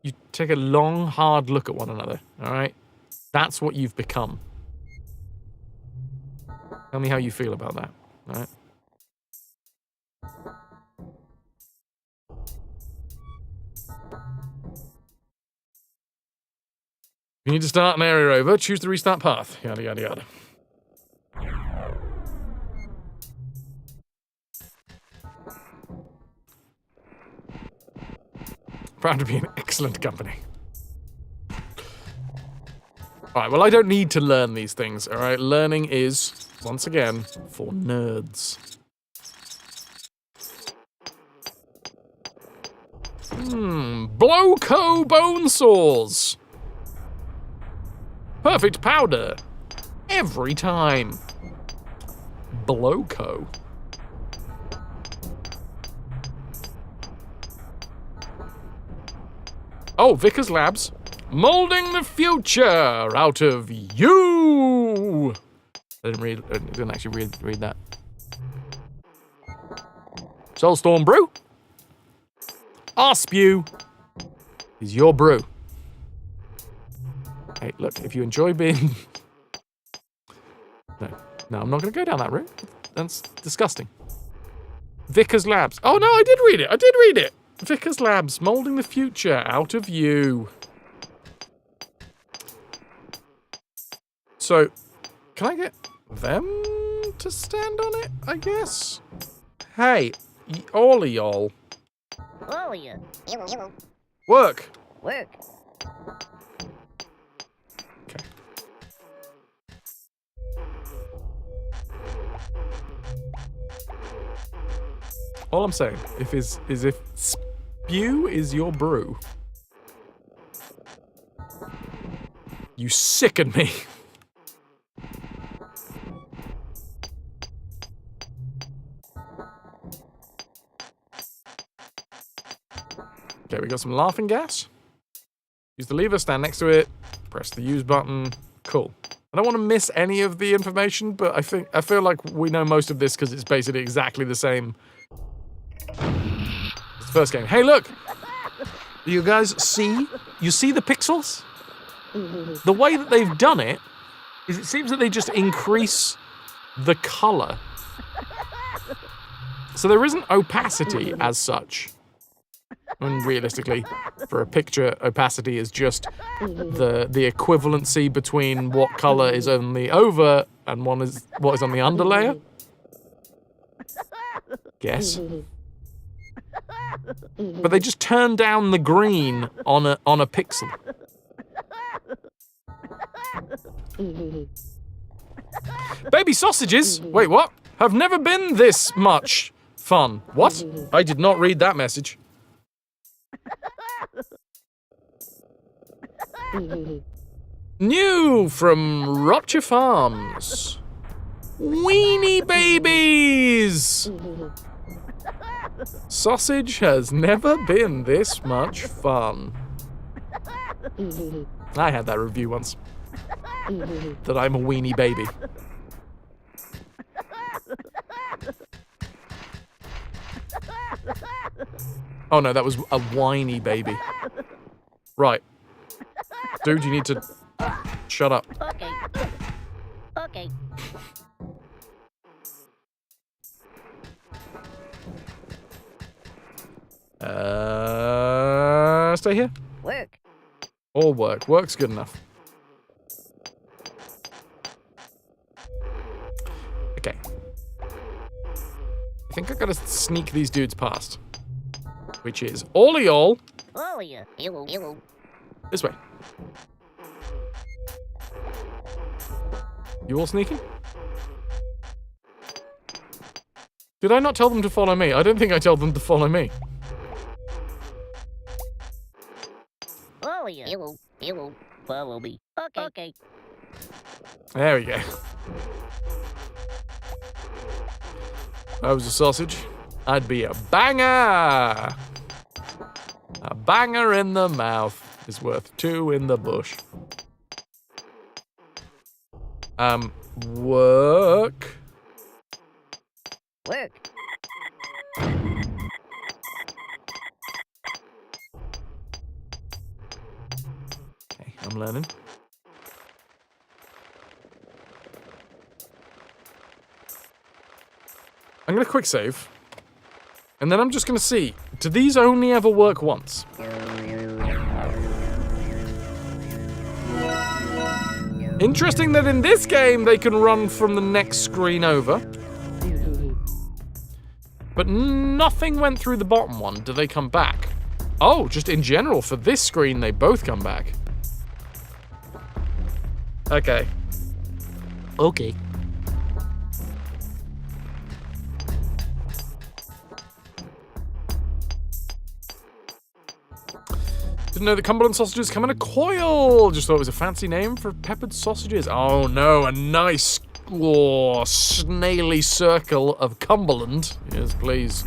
S1: You take a long, hard look at one another, alright? That's what you've become. Tell me how you feel about that, alright? You need to start an area over, choose the restart path, yada yada yada. Proud to be in excellent company. Alright, well I don't need to learn these things, alright? Learning is, once again, for nerds. Blowco bone saws. Perfect powder. Every time. Blowco. Oh, Vickers Labs. Molding the future out of you. I didn't actually read that. Soulstorm Brew. Our spew is your brew. Hey, look, if you enjoy being... No, I'm not going to go down that route. That's disgusting. Vickers Labs. Oh, no, I did read it. Vickers Labs, molding the future out of you. So, can I get them to stand on it, I guess? Hey, all of y'all.
S12: All of you.
S1: Work.
S12: Work.
S1: Okay. All I'm saying is if spew is your brew, you sicken me. Okay, we got some laughing gas. Use the lever, stand next to it, press the use button. Cool. I don't want to miss any of the information, but I feel like we know most of this because it's basically exactly the same as the first game. Hey, look! Do you guys see? You see the pixels? The way that they've done it is it seems that they just increase the color. So there isn't opacity as such. And realistically, for a picture, opacity is just the equivalency between what color is on the over and what is on the underlayer. Guess. But they just turn down the green on a pixel. Baby sausages, wait, what? Have never been this much fun. What? I did not read that message. New from Rocher Farms. Weenie babies! Sausage has never been this much fun. I had that review once. That I'm a weenie baby. Oh no, that was a whiny baby. Right. Dude, you need to shut up.
S12: Okay. Okay.
S1: Stay here.
S12: Work.
S1: Or work. Work's good enough. Okay. I think I gotta sneak these dudes past. Which is all of y'all.
S12: All of you.
S1: This way. You all sneaking? Did I not tell them to follow me? I don't think I told them to follow me.
S12: All of you.
S2: Probably. Okay.
S1: There we go. That was a sausage. I'd be a banger. A banger in the mouth is worth 2 in the bush. Work.
S2: Work.
S1: Okay, I'm learning. I'm gonna quick save. And then I'm just gonna see, do these only ever work once? Interesting that in this game they can run from the next screen over. But nothing went through the bottom one. Do they come back? Oh, just in general, for this screen, they both come back. Okay. Okay. Didn't know that Cumberland sausages come in a coil. Just thought it was a fancy name for peppered sausages. Oh no, a nice snaily circle of Cumberland. Yes, please.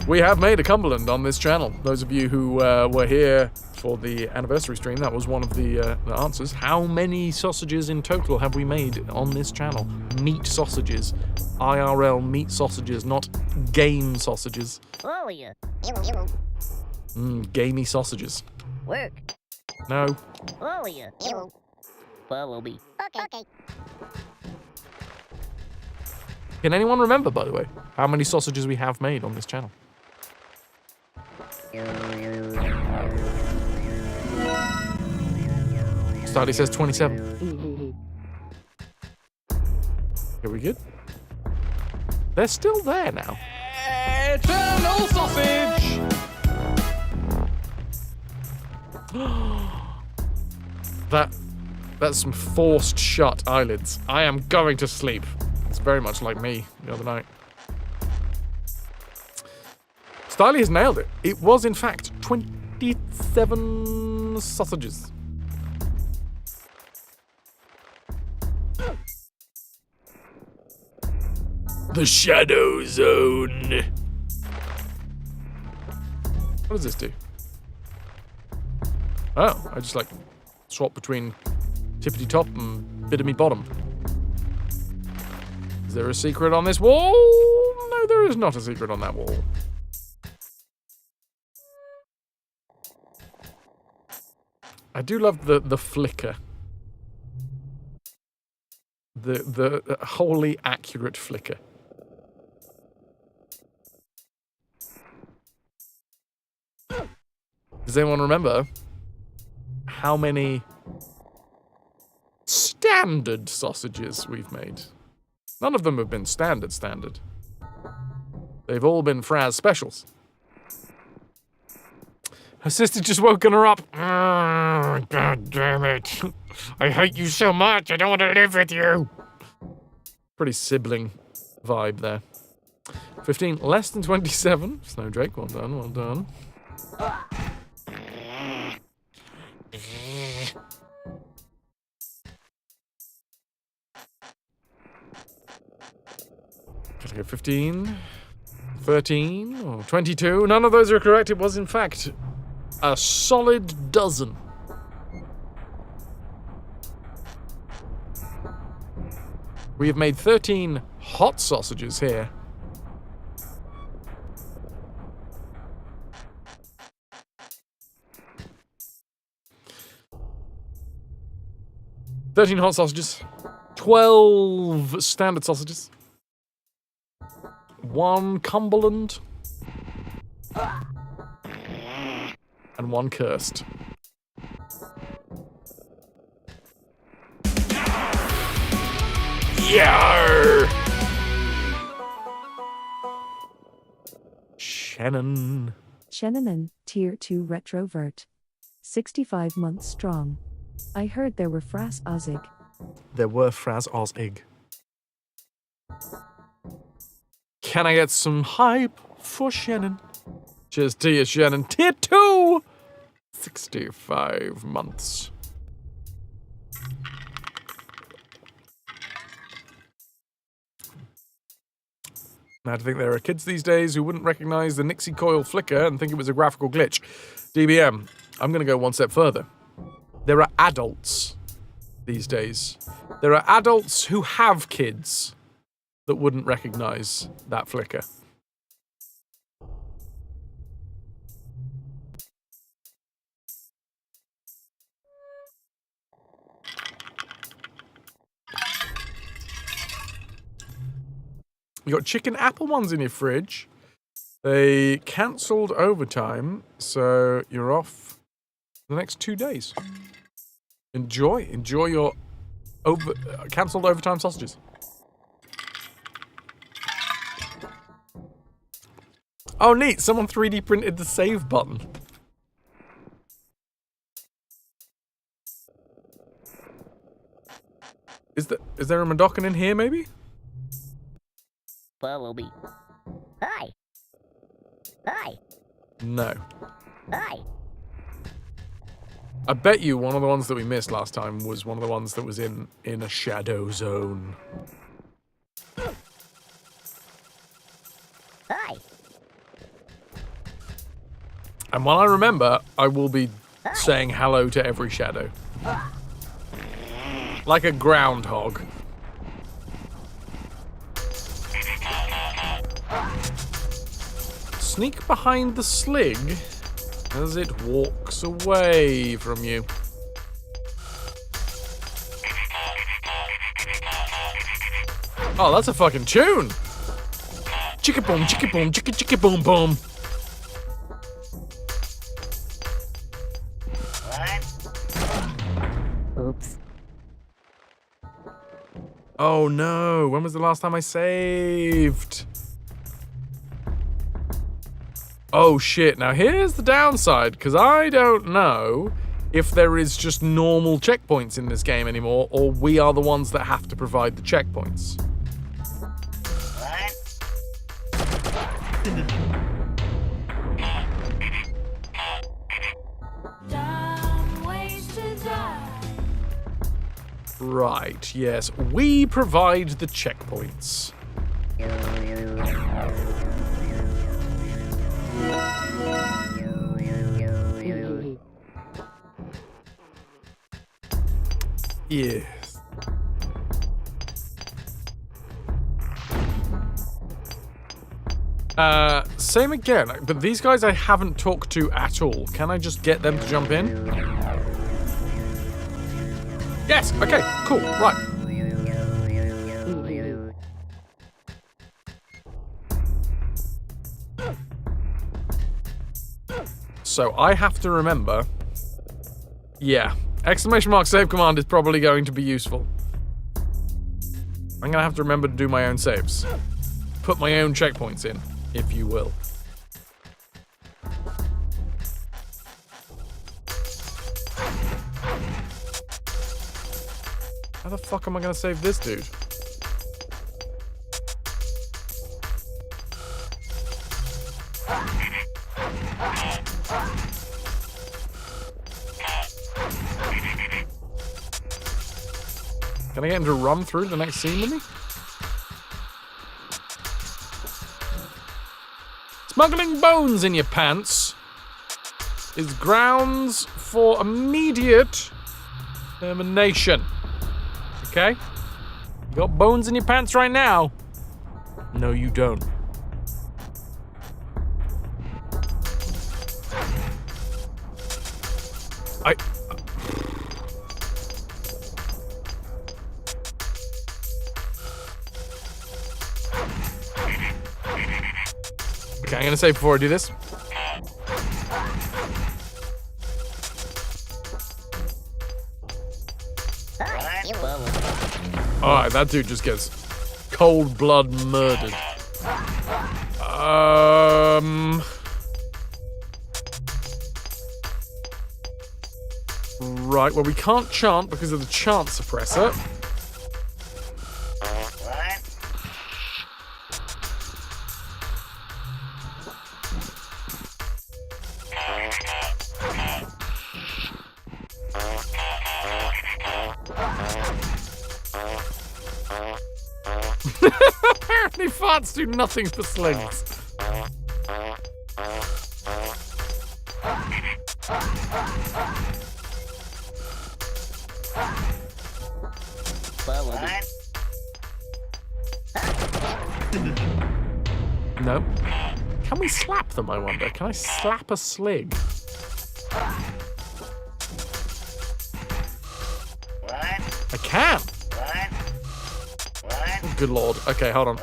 S1: We have made a Cumberland on this channel. Those of you who were here for the anniversary stream, that was one of the answers. How many sausages in total have we made on this channel? Meat sausages. IRL meat sausages, not game sausages.
S2: Oh, yeah.
S1: Gamey sausages.
S2: Work.
S1: No.
S2: Oh, yeah. Probably. Okay.
S1: Can anyone remember, by the way, how many sausages we have made on this channel? Stardy says 27. Are we good? They're still there now.
S7: Eternal sausage!
S1: That's some forced shut eyelids. I am going to sleep. It's very much like me the other night. Starly has nailed it. It was, in fact, 27 sausages. The Shadow Zone. What does this do? Oh, I just like swap between tippity top and bit of me bottom. Is there a secret on this wall? No, there is not a secret on that wall. I do love the flicker. The wholly accurate flicker. Does anyone remember how many standard sausages we've made? None of them have been standard. They've all been Fraz specials. Her sister just woken her up. God damn it. I hate you so much. I don't want to live with you. Pretty sibling vibe there. 15, less than 27. Snowdrake, well done, well done. Gotta go 15, 13, or 22. None of those are correct. It was, in fact, a solid dozen. We have made 13 hot sausages here. "13 hot sausages, 12 standard sausages, 1 Cumberland, and 1 cursed." Yarr! Shannon.
S3: Shannon, Tier 2 RetroVert. 65 months strong. I heard there were Fraz Ozig.
S1: There were Fraz Ozig. Can I get some hype for Shannon? Cheers to you, Shannon. Tier 2! 65 months. Now, to think there are kids these days who wouldn't recognize the Nixie coil flicker and think it was a graphical glitch. DBM, I'm going to go one step further. There are adults these days. There are adults who have kids that wouldn't recognize that flicker. You got chicken apple ones in your fridge. They cancelled overtime, so you're off the next 2 days. Enjoy your cancelled overtime sausages. Oh, neat! Someone 3D printed the save button. Is there a Madokan in here, maybe?
S12: Follow me. Hi. Hi.
S1: No.
S12: Hi.
S1: I bet you one of the ones that we missed last time was one of the ones that was in a shadow zone.
S12: Hi.
S1: And while I remember, I will be saying hello to every shadow. Like a groundhog. Sneak behind the slig as it walks away from you. Oh, that's a fucking tune! Chicka boom, chicka boom, boom.
S12: Oops.
S1: Oh no, when was the last time I saved? Oh shit, now here's the downside, because I don't know if there is just normal checkpoints in this game anymore, or we are the ones that have to provide the checkpoints. Right, yes, we provide the checkpoints. Yes. Same again, but these guys I haven't talked to at all. Can I just get them to jump in? Yes, okay, cool, right. So I have to remember, yeah, exclamation mark save command is probably going to be useful. I'm gonna have to remember to do my own saves. Put my own checkpoints in, if you will. How the fuck am I gonna save this dude? Can I get him to run through the next scene with me? Smuggling bones in your pants is grounds for immediate termination. Okay? You got bones in your pants right now? No, you don't. Okay, I'm gonna save before I do this. Alright, that dude just gets cold blood murdered. Right, well we can't chant because of the chant suppressor. Apparently farts do nothing for slings. No. Can we slap them, I wonder? Can I slap a slig? I can. Oh, good lord. Okay, hold on.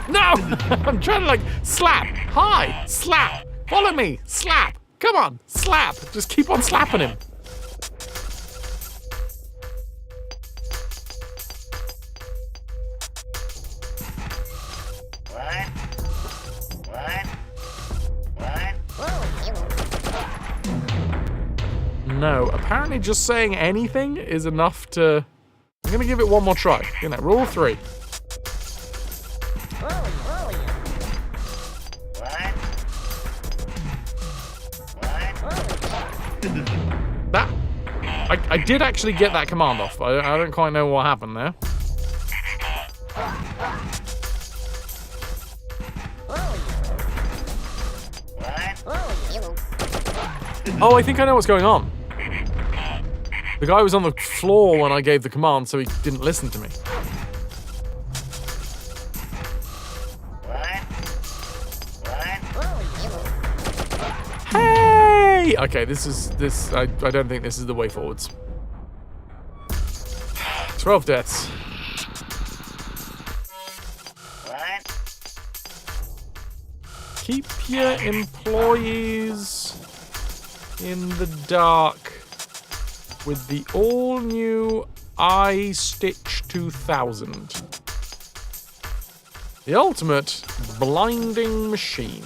S1: No! I'm trying to, like, slap. Hi! Slap! Follow me! Slap! Come on! Slap! Just keep on slapping him. No, apparently just saying anything is enough to... I'm gonna give it one more try. You know, rule 3. That... I did actually get that command off. I don't quite know what happened there. Oh, I think I know what's going on. The guy was on the floor when I gave the command, so he didn't listen to me. Hey! Okay, I don't think this is the way forwards. 12 deaths. Keep your employees in the dark with the all-new iStitch 2000. The ultimate blinding machine.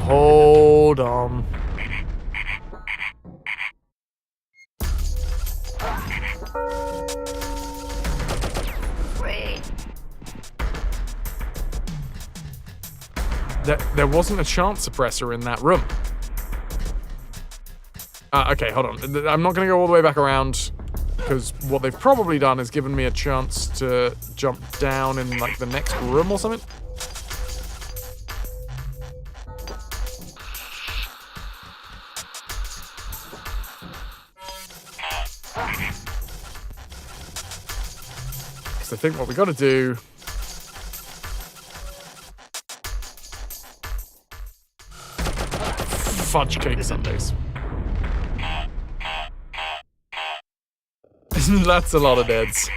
S1: Hold on. There wasn't a chance suppressor in that room. Okay, hold on. I'm not going to go all the way back around, because what they've probably done is given me a chance to jump down in, like, the next room or something. Because I think what we got to do... Fudge cake sundaes. That's a lot of deads.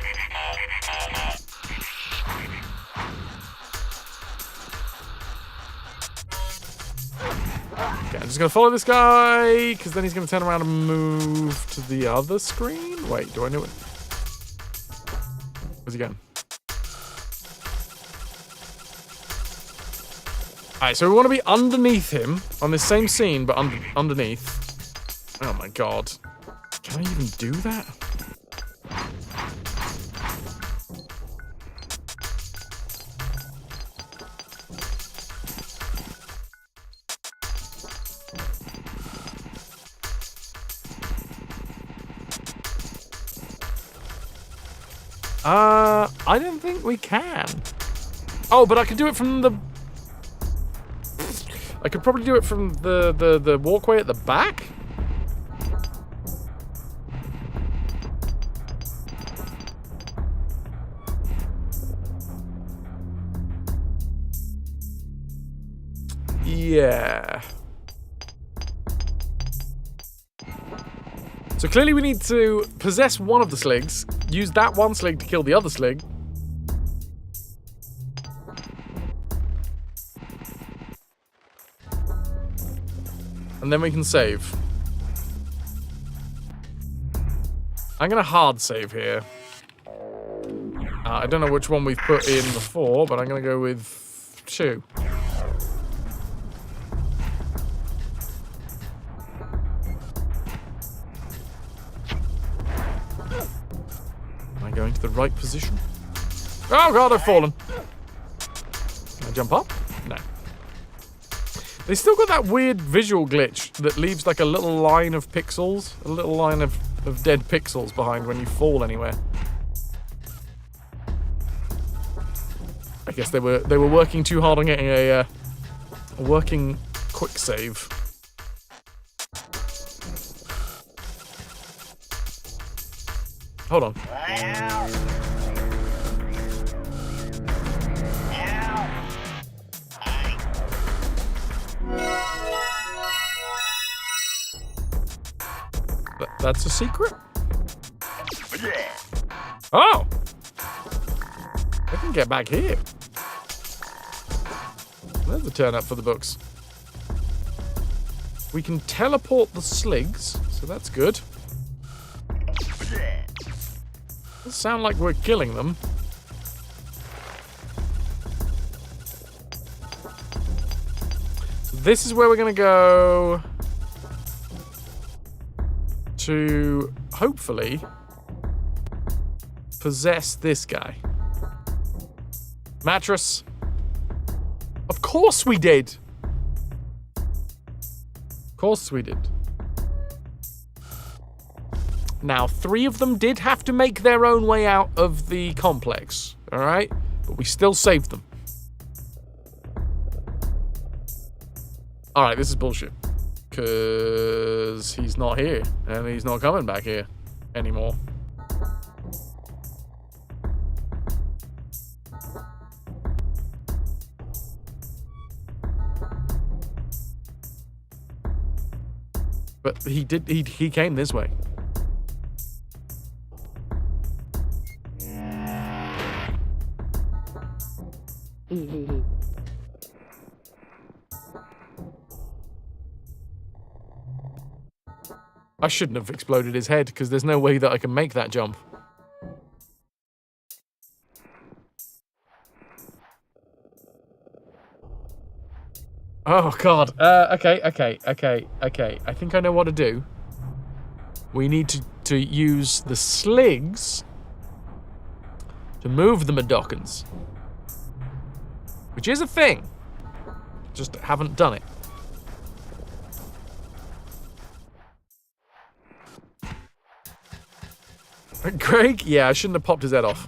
S1: Okay, I'm just gonna follow this guy, because then he's gonna turn around and move to the other screen. Wait, do I know it? Where's he going? Alright, so we want to be underneath him on this same scene, but underneath. Oh my god. Can I even do that? I don't think we can. Oh, but I can do it from the... I could probably do it from the walkway at the back? Yeah. So clearly we need to possess one of the sligs, use that one slig to kill the other slig. And then we can save. I'm gonna hard save here. I don't know which one we've put in before, but I'm gonna go with 2. the right position. Oh god, I've fallen. Can I jump up? No. They still got that weird visual glitch that leaves like a little line of pixels, a little line of dead pixels behind when you fall anywhere. I guess they were working too hard on getting a working quick save. Hold on. That's a secret? Oh! I can get back here. There's the turn up for the books. We can teleport the sligs, so that's good. Doesn't sound like we're killing them. So this is where we're gonna go to hopefully possess this guy. Mattress. Of course we did. Of course we did. Now, 3 of them did have to make their own way out of the complex, all right? But we still saved them. All right, this is bullshit. Because he's not here, and he's not coming back here anymore. But he came this way. I shouldn't have exploded his head, because there's no way that I can make that jump. Oh, God. Okay. I think I know what to do. We need to use the sligs to move the Madokans. Which is a thing. Just haven't done it. Greg? Yeah, I shouldn't have popped his head off.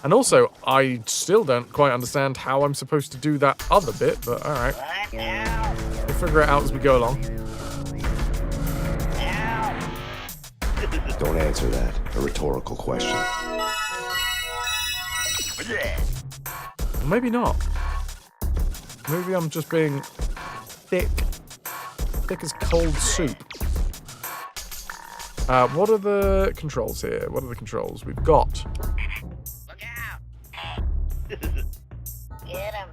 S1: And also, I still don't quite understand how I'm supposed to do that other bit, but alright. We'll figure it out as we go along.
S17: Don't answer that. A rhetorical question.
S1: Well, maybe not. Maybe I'm just being thick. Thick as cold soup. What are the controls here? What are the controls we've got?
S12: Look out! Get him!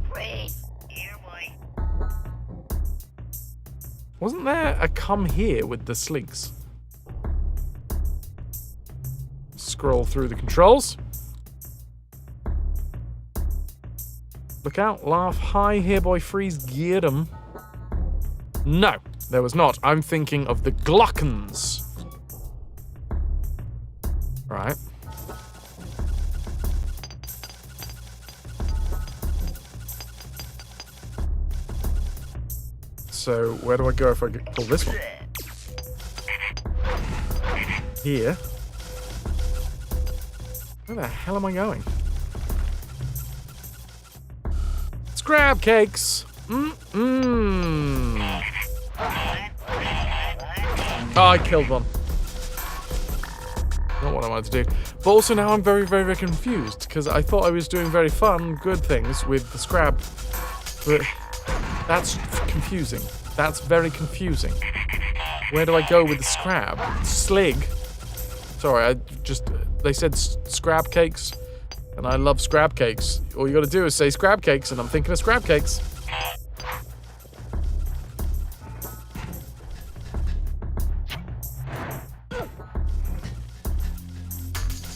S12: Freeze! Here, boy.
S1: Wasn't there a come here with the sligs? Scroll through the controls. Look out, laugh high, here boy, freeze, get him. No, there was not. I'm thinking of the Gluckens. Right. So, where do I go if I pull this one? Here. Where the hell am I going? Scrab cakes! Oh, I killed one. Not what I wanted to do. But also now I'm very, very, very confused, because I thought I was doing very fun, good things with the Scrab. But that's confusing. That's very confusing. Where do I go with the Scrab? Slig? Sorry, they said Scrab cakes, and I love Scrab cakes. All you gotta do is say Scrab cakes, and I'm thinking of Scrab cakes.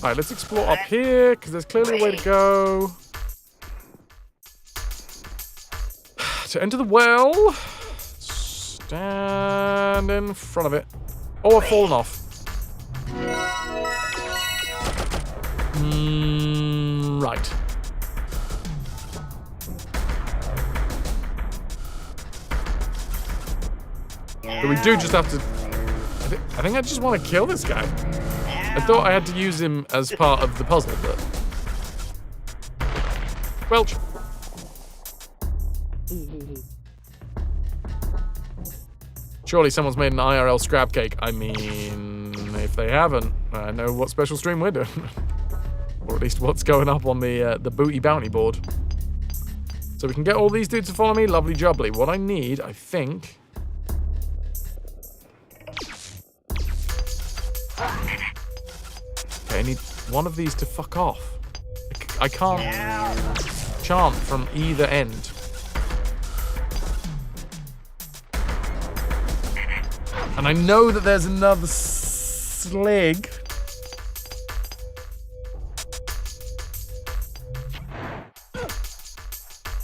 S1: Alright, let's explore up here, because there's clearly a way to go. To enter the well, stand in front of it. Oh, I've fallen off. Right. But we do just have to... I think I just want to kill this guy. I thought I had to use him as part of the puzzle, but... Welch. Surely someone's made an IRL scrap cake. I mean, if they haven't, I know what special stream we're doing. Or at least what's going up on the booty bounty board. So we can get all these dudes to follow me. Lovely jubbly. What I need, I think... Okay, I need one of these to fuck off. I can't chant from either end. And I know that there's another slig.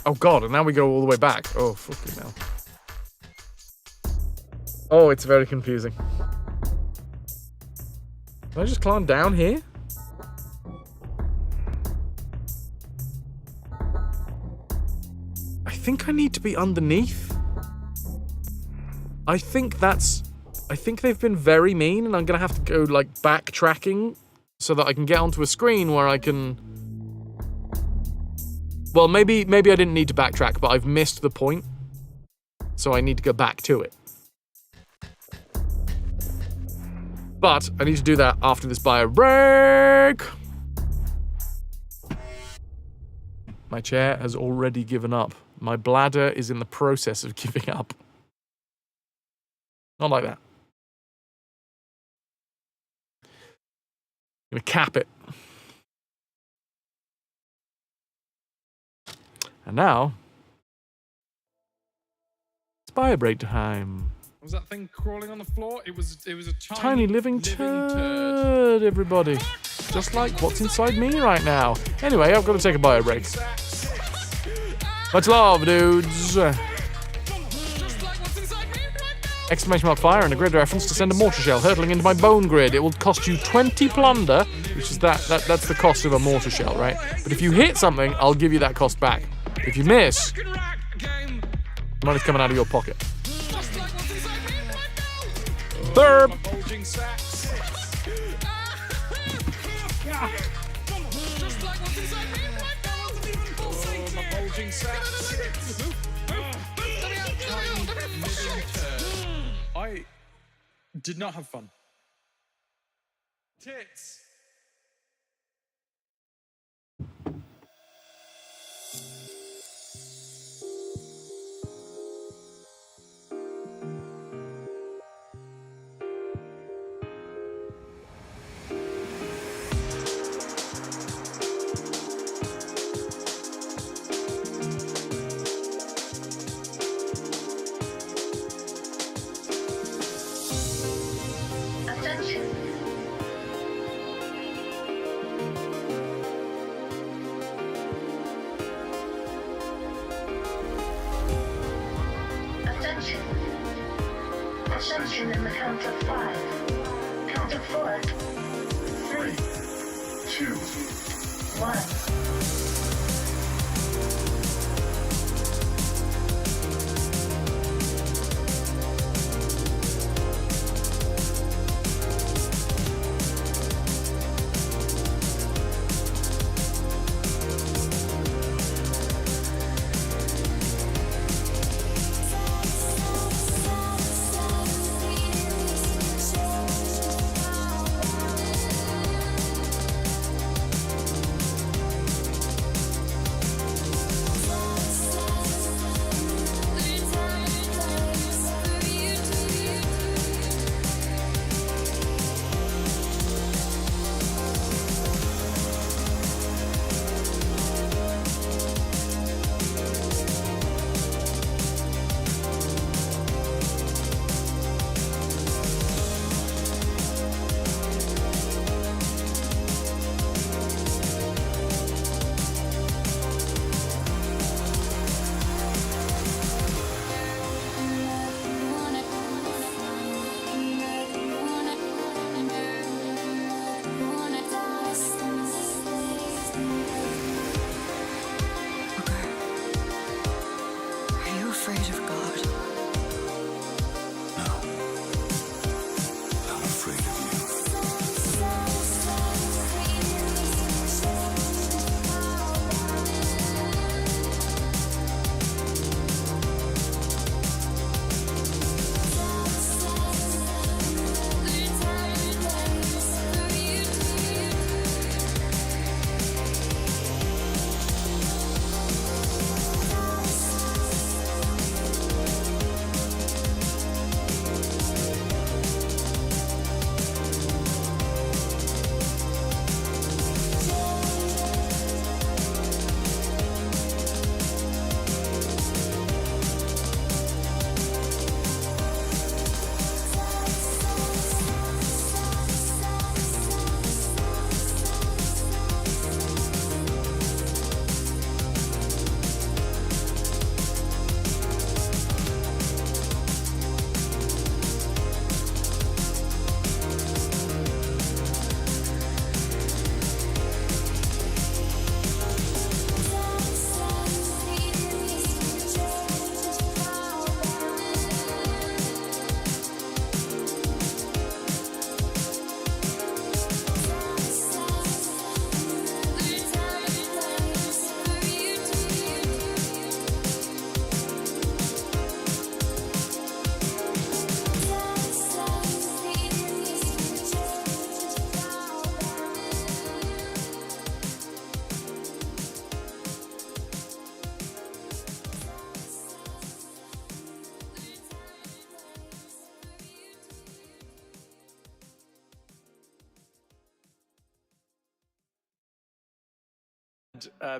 S1: Oh god, and now we go all the way back. Oh, fucking hell. Oh, it's very confusing. Can I just climb down here? I think I need to be underneath. I think they've been very mean, and I'm gonna have to go, like, backtracking so that I can get onto a screen where I can... Well, maybe I didn't need to backtrack, but I've missed the point. So I need to go back to it. But I need to do that after this bio break. My chair has already given up. My bladder is in the process of giving up. Not like that. I'm gonna cap it. And now, it's bio break time.
S7: Was that thing crawling on the floor? It was a
S1: Tiny living turd, everybody. Just like what's inside me right now. Anyway, I've got to take a bio break. Much love, dudes. Exclamation mark fire and a grid reference to send a mortar shell hurtling into my bone grid. It will cost you 20 plunder, which is that's the cost of a mortar shell, right? But if you hit something, I'll give you that cost back. If you miss, money's coming out of your pocket. Burp!
S7: I did not have fun. Tits.
S6: Assumption in the count of 5. Count of 4. 3, 2, 1.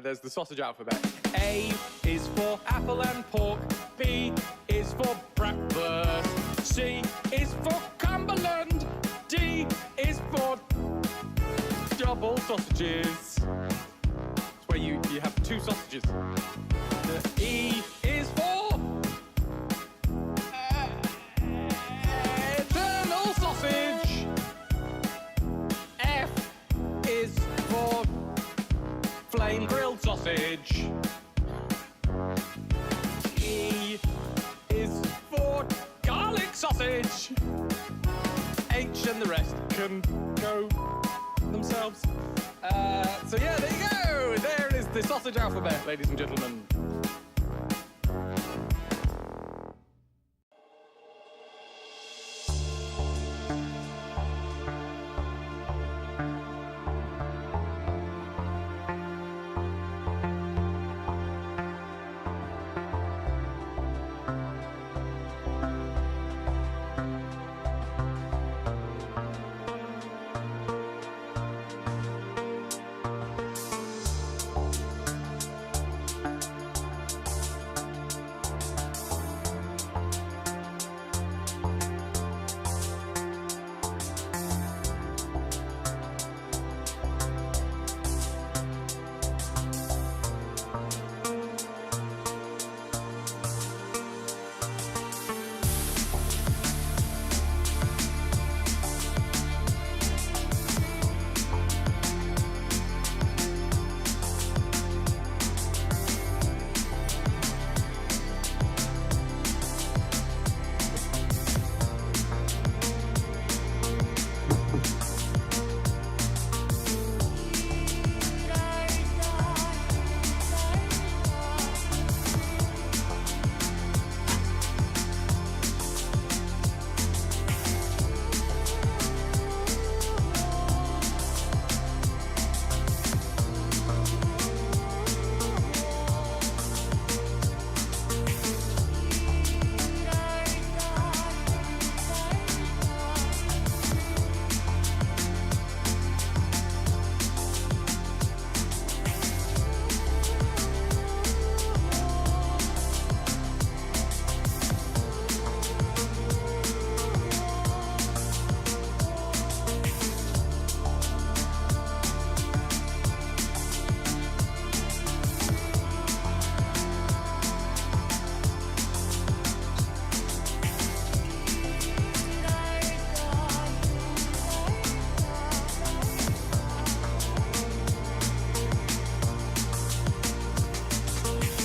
S1: There's the sausage alphabet. A is for apple and pork. B is for breakfast. C is for Cumberland. D is for double sausages. It's where you have two sausages. The E is for eternal sausage. F is for flame grilled sausage. E is for garlic sausage. H and the rest can go themselves. So yeah, there you go. There is the sausage alphabet, ladies and gentlemen.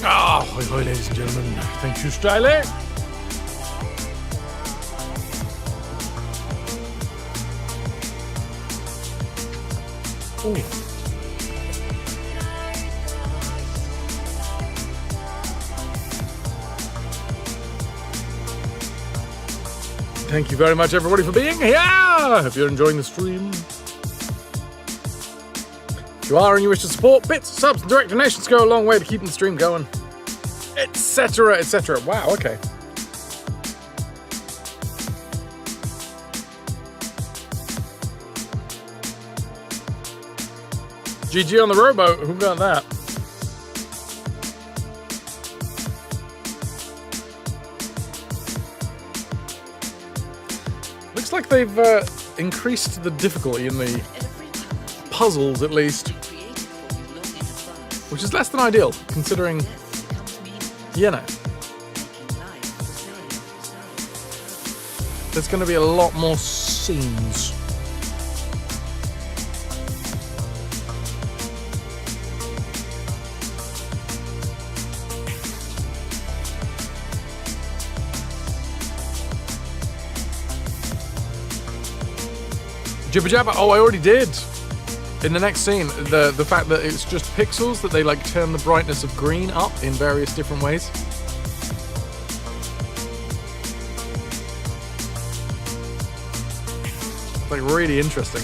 S1: Ahoy, hoy, ladies and gentlemen. Thank you, Styler. Oh. Thank you very much, everybody, for being here. Hope you're enjoying the stream. If you are and you wish to support, bits, subs, and direct donations go a long way to keeping the stream going, etc., etc. Wow, okay. GG on the rowboat. Who got that? Looks like they've increased the difficulty in the puzzles, at least. Which is less than ideal, considering, you know, there's going to be a lot more scenes. Jibber jabber. Oh, I already did. In the next scene, the fact that it's just pixels, that they like turn the brightness of green up in various different ways. It's like really interesting.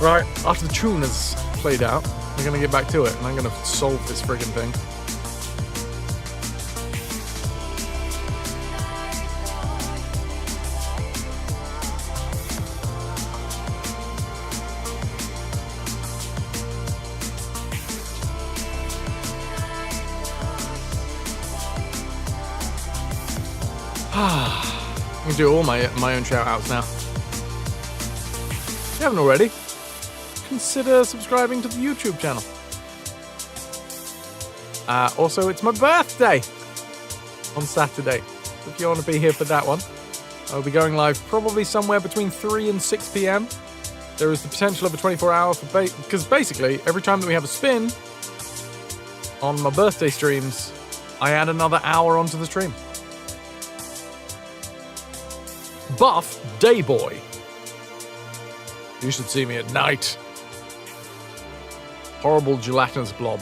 S1: Right, after the tune has played out, we're going to get back to it, and I'm going to solve this friggin' thing. I'm going to do all my own shout-outs now. If you haven't already, consider subscribing to the YouTube channel. Also, it's my birthday on Saturday. So if you want to be here for that one, I'll be going live probably somewhere between 3 and 6 p.m. There is the potential of a 24-hour because basically every time that we have a spin on my birthday streams, I add another hour onto the stream. Buff Dayboy. You should see me at night. Horrible gelatinous blob.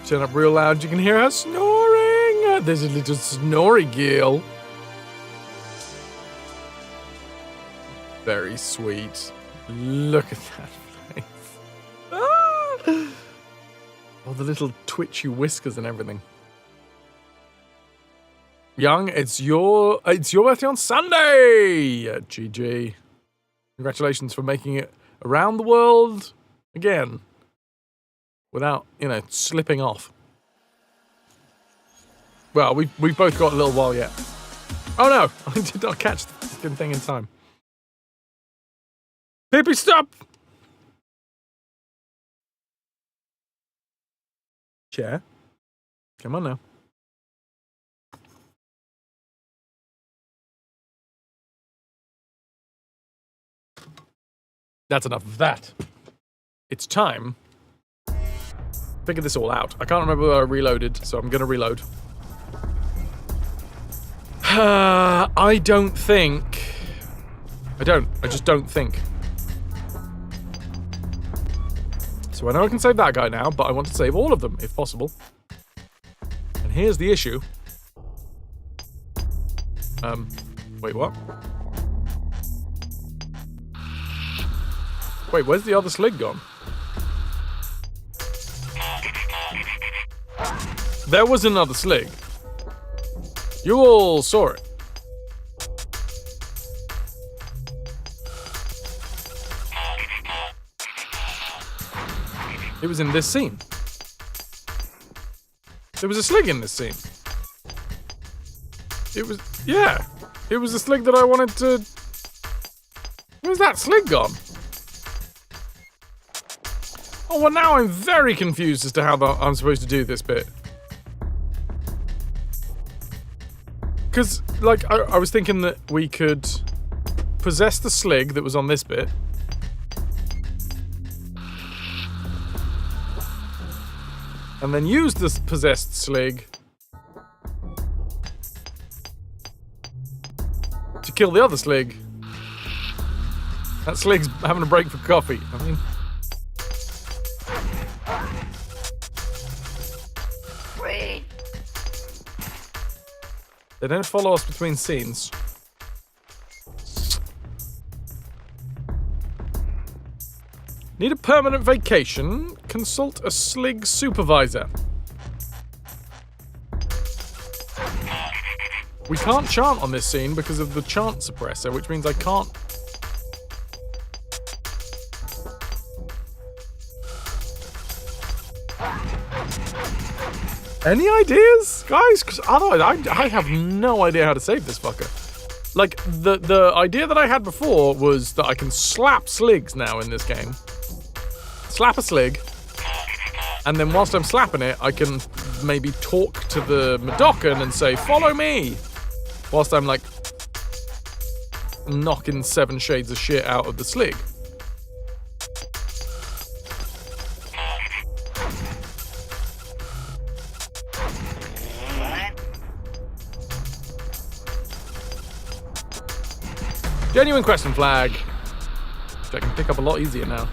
S1: Turn up real loud, you can hear her snoring. There's a little snory girl. Very sweet. Look at that face. Ah! Oh, the little twitchy whiskers and everything. Young, it's your birthday on Sunday! GG. Congratulations for making it around the world again. Without, slipping off. Well, we've both got a little while yet. Oh no! I did not catch the fucking thing in time. Pippi, stop! Chair. Come on now. That's enough of that. It's time. Figure this all out. I can't remember whether I reloaded, so I'm gonna reload. I just don't think. So I know I can save that guy now, but I want to save all of them, if possible. And here's the issue. Wait, what? Wait, where's the other slig gone? There was another slig. You all saw it. It was in this scene. There was a slig in this scene. It was, yeah. It was a slig that I wanted to... Where's that slig gone? Oh, well, now I'm very confused as to how I'm supposed to do this bit. Because, like, I was thinking that we could possess the slig that was on this bit. And then use this possessed slig to kill the other slig. That slig's having a break for coffee. I mean... They don't follow us between scenes. Need a permanent vacation? Consult a slig supervisor. We can't chant on this scene because of the chant suppressor, which means I can't... Any ideas, guys? Because otherwise, I have no idea how to save this fucker. Like, the idea that I had before was that I can slap sligs now in this game. Slap a slig, and then whilst I'm slapping it, I can maybe talk to the Madokan and say, follow me! Whilst I'm, like, knocking 7 shades of shit out of the slig. Genuine question flag. Which I can pick up a lot easier now.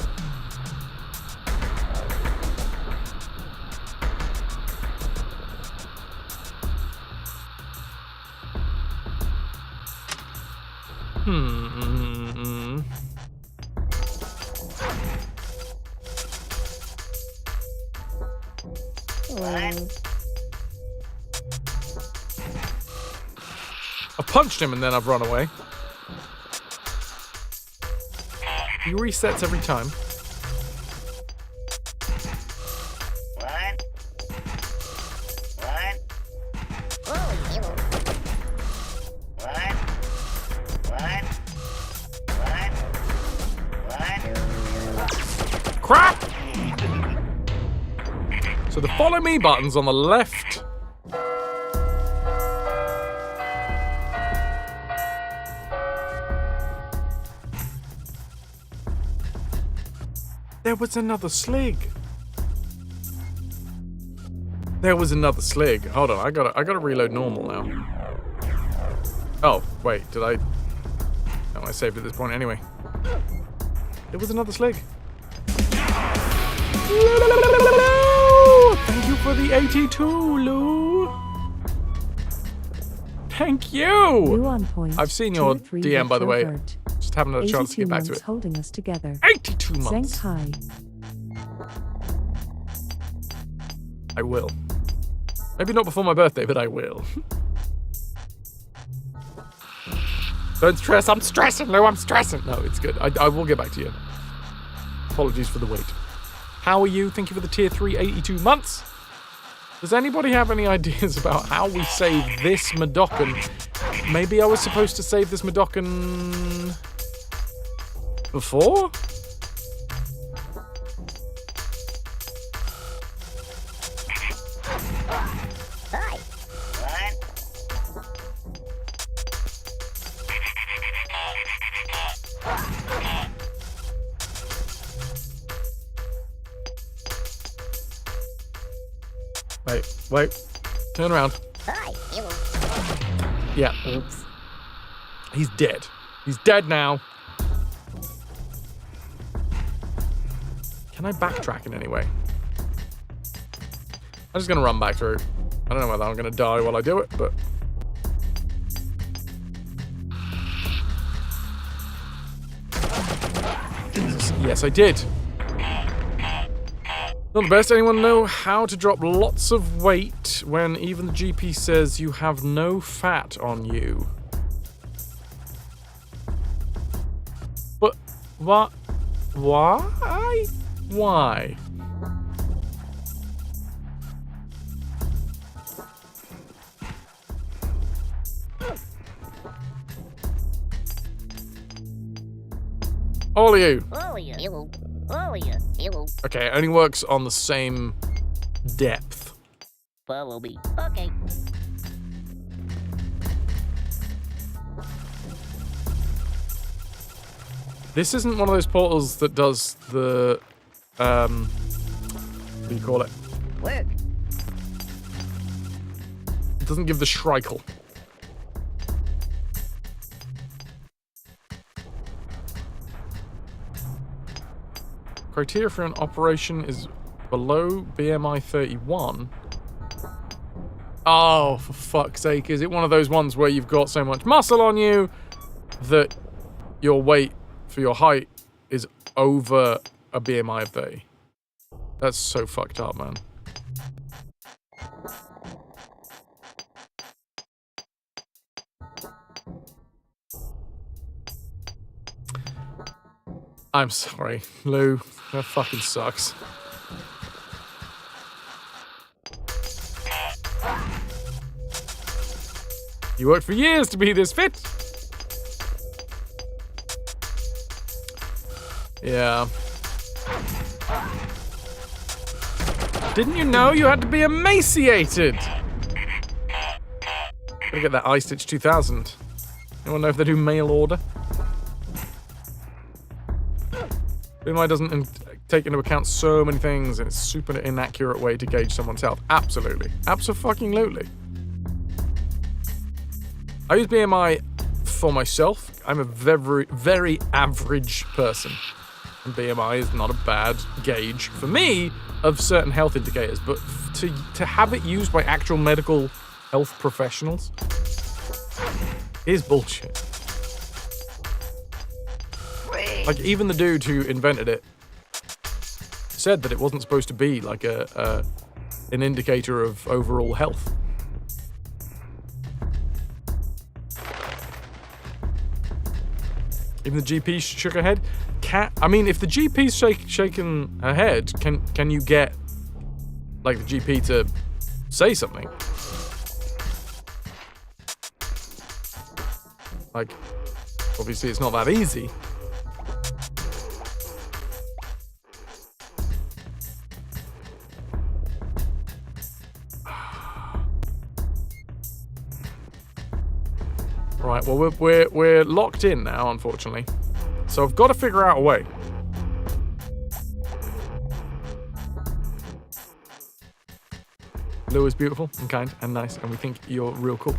S1: I've punched him and then I've run away. He resets every time. Crap! So the follow me button's on the left. There was another slig. There was another slig. Hold on, I gotta reload normal now. Oh, wait, did I? No, I saved at this point anyway. There was another slig. Thank you for the 82, Lou. Thank you.
S3: Lou on point.
S1: I've seen your
S3: 2-3
S1: DM, by the way.
S3: retrovert.
S1: Just haven't had a chance to get back to it.
S3: Holding us together.
S1: 82 months.
S3: Zenkai.
S1: I will. Maybe not before my birthday, but I will. Don't stress. I'm stressing, Lou. I'm stressing. No, it's good. I will get back to you. Apologies for the wait. How are you? Thank you for the tier 3 82 months. Does anybody have any ideas about how we save this Madokan? Maybe I was supposed to save this Madokan before? Wait. Turn around. Yeah. Oops. He's dead. He's dead now. Can I backtrack in any way? I'm just gonna run back through. I don't know whether I'm gonna die while I do it, but... Yes, I did. Not the best. Anyone know how to drop lots of weight when even the GP says you have no fat on you? But what? Why? Why? All of you. Okay, it only works on the same depth.
S2: Follow me. Okay.
S1: This isn't one of those portals that does the, what do you call it?
S2: Work.
S1: It doesn't give the shrikle. Criteria for an operation is below BMI 31. Oh, for fuck's sake. Is it one of those ones where you've got so much muscle on you that your weight for your height is over a BMI of 30? That's so fucked up, man. I'm sorry, Lou. That fucking sucks. You worked for years to be this fit. Yeah. Didn't you know you had to be emaciated? Gotta get that iStitch 2000. Anyone know if they do mail order? BMI doesn't take into account so many things, and it's a super inaccurate way to gauge someone's health. Absolutely. Abso-fucking-lutely. I use BMI for myself. I'm a very, very average person. And BMI is not a bad gauge for me of certain health indicators, but to have it used by actual medical health professionals is bullshit. Like, even the dude who invented it said that it wasn't supposed to be like a an indicator of overall health. Even the GP shook her head. I mean, if the GP's shaking her head, can you get like the GP to say something? Like, obviously it's not that easy. Right, well we're locked in now, unfortunately. So I've got to figure out a way. Lou is beautiful and kind and nice, and we think you're real cool.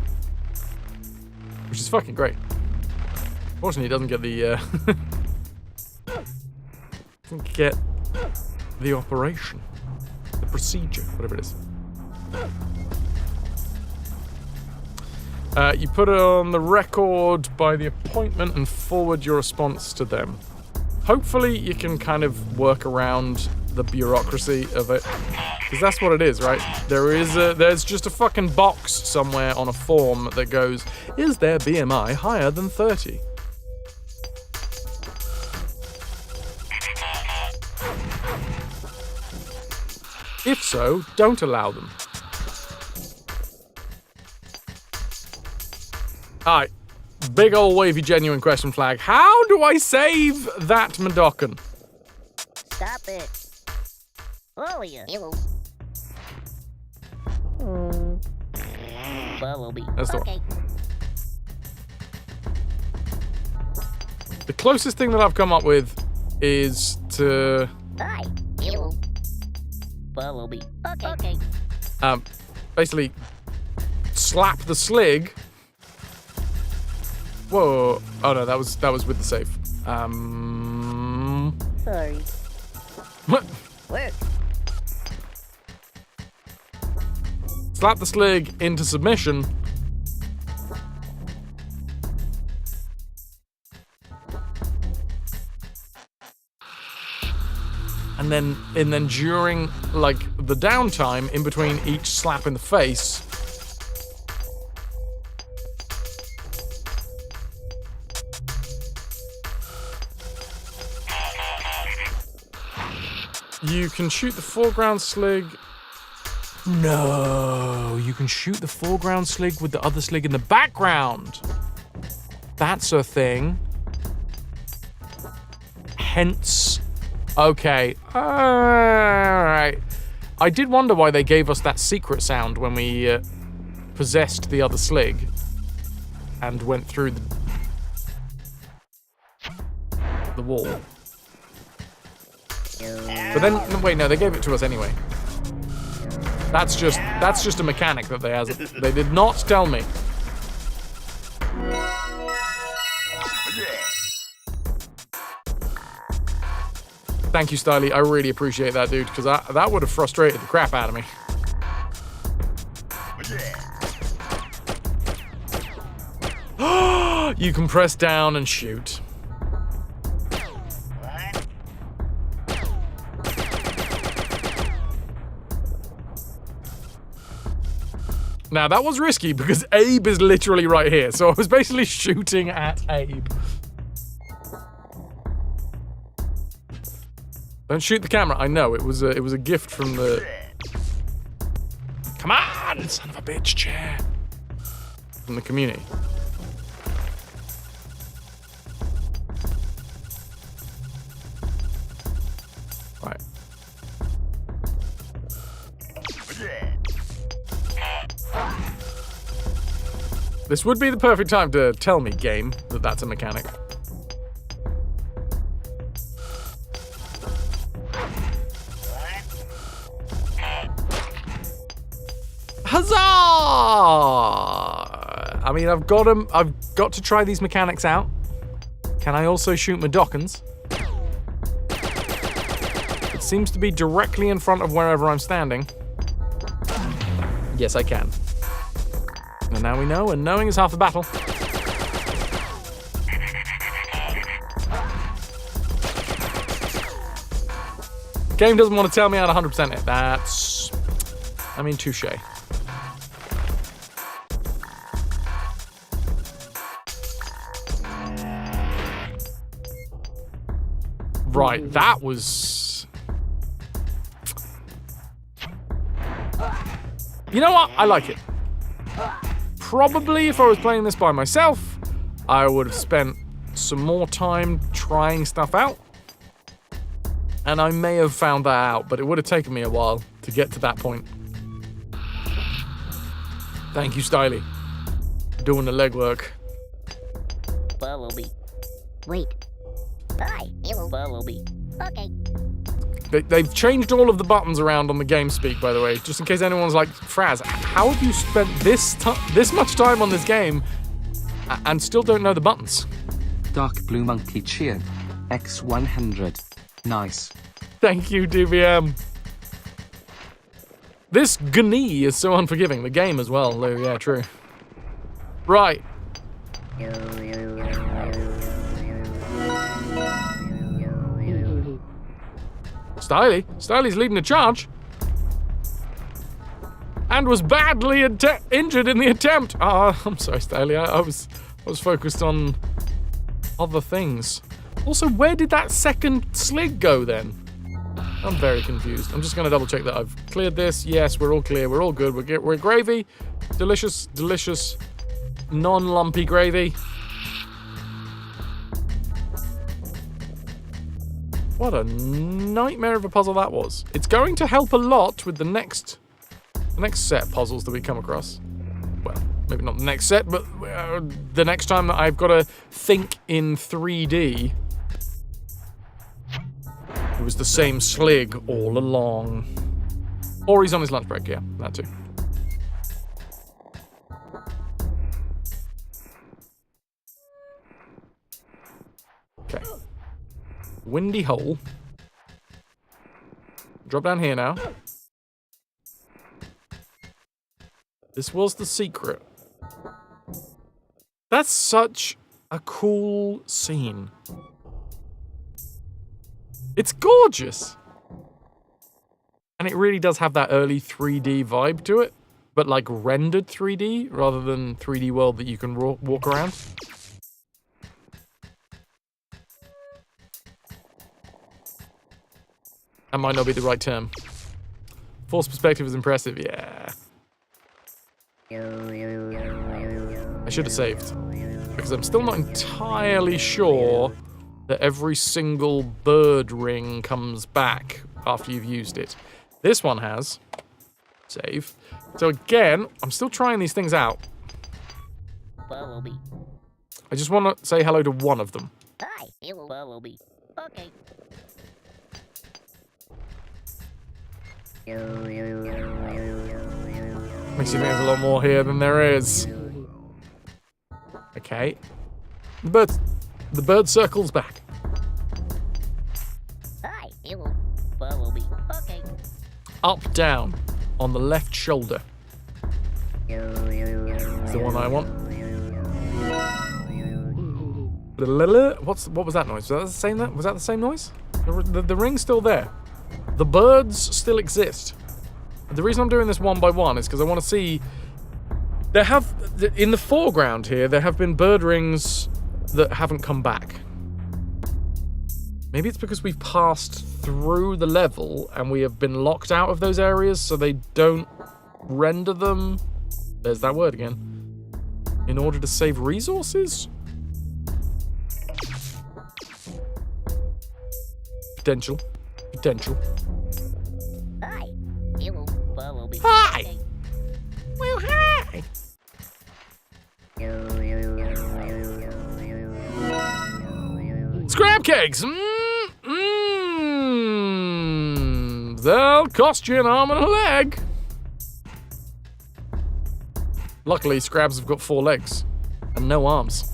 S1: Which is fucking great. Fortunately, he doesn't get the doesn't get the operation, the procedure, whatever it is. You put it on the record by the appointment and forward your response to them. Hopefully, you can kind of work around the bureaucracy of it, because that's what it is, right? There's just a fucking box somewhere on a form that goes, "Is their BMI higher than 30?" If so, don't allow them. Alright, big ol' wavy genuine question flag. How do I save that Madokan?
S12: Stop it. Oh, yeah. Bumblebee.
S1: That's the
S12: okay.
S1: one. The closest thing that I've come up with is to...
S12: Hi. Bumblebee. Okay.
S1: Basically, slap the slig. Whoa! Oh no, that was with the save.
S12: Sorry.
S1: What?
S12: Work.
S1: Slap the slig into submission. And then during like the downtime in between each slap in the face, you can shoot the foreground slig. No, you can shoot the foreground slig with the other slig in the background. That's a thing. Hence, okay, alright. I did wonder why they gave us that secret sound when we possessed the other slig and went through the wall. But then, wait, no, they gave it to us anyway. That's just a mechanic that they did not tell me. Thank you, Styly. I really appreciate that, dude, because that would have frustrated the crap out of me. You can press down and shoot. Now, that was risky because Abe is literally right here, so I was basically shooting at Abe. Don't shoot the camera. I know, it was a gift from the... Come on, son of a bitch, chair. From the community. Right. This would be the perfect time to tell me, game, that that's a mechanic. Huzzah! I mean, I've got to try these mechanics out. Can I also shoot Madokans? It seems to be directly in front of wherever I'm standing. Yes, I can. And now we know, and knowing is half the battle. Game doesn't want to tell me how to 100% it. That's I mean, touche. Right, that was... You know what? I like it. Probably if I was playing this by myself, I would have spent some more time trying stuff out. And I may have found that out, but it would have taken me a while to get to that point. Thank you, Styly. Doing the legwork.
S12: Bumblebee. Wait. Hi, hello, Bumblebee. Okay.
S1: They've changed all of the buttons around on the game speak, by the way, just in case anyone's like, Fraz, how have you spent this much time on this game and still don't know the buttons?
S5: Dark Blue Monkey Cheer. X100. Nice.
S1: Thank you, DBM. This Gnee is so unforgiving. The game as well, though, yeah, true. Right. Styly's leading the charge. And was badly injured in the attempt. I'm sorry, Styly. I was focused on other things. Also, where did that second slig go then? I'm very confused. I'm just going to double check that I've cleared this. Yes, we're all clear. We're all good. We're gravy. Delicious, delicious, non-lumpy gravy. What a nightmare of a puzzle that was. It's going to help a lot with the next set of puzzles that we come across. Well, maybe not the next set, but the next time that I've got to think in 3D. It was the same slig all along. Or he's on his lunch break, yeah, that too. Okay. Windy hole. Drop down here now. This was the secret. That's such a cool scene. It's gorgeous. And it really does have that early 3D vibe to it, but like rendered 3D rather than 3D world that you can walk around. That might not be the right term. Force perspective is impressive, yeah. I should have saved, because I'm still not entirely sure that every single bird ring comes back after you've used it. This one has. Save. So again, I'm still trying these things out.
S12: Bumblebee.
S1: I just want to say hello to one of them.
S12: Hi, hello, Bumblebee. Okay.
S1: Makes you think there's a lot more here than there is. Okay. The bird circles back.
S12: Hi, hello, Bumblebee. Okay.
S1: Up, down, on the left shoulder. It's the one I want. What was that noise? Was that the same noise? The ring's still there. The birds still exist. The reason I'm doing this one by one is because I want to see... in the foreground here, there have been bird rings that haven't come back. Maybe it's because we've passed through the level and we have been locked out of those areas so they don't render them. There's that word again. In order to save resources? Potential.
S12: Hi, hello, Bumblebee.
S1: Hi!
S12: Okay.
S1: Well, hi! Scrap cakes! They'll cost you an arm and a leg. Luckily, Scrabs have got 4 legs and no arms.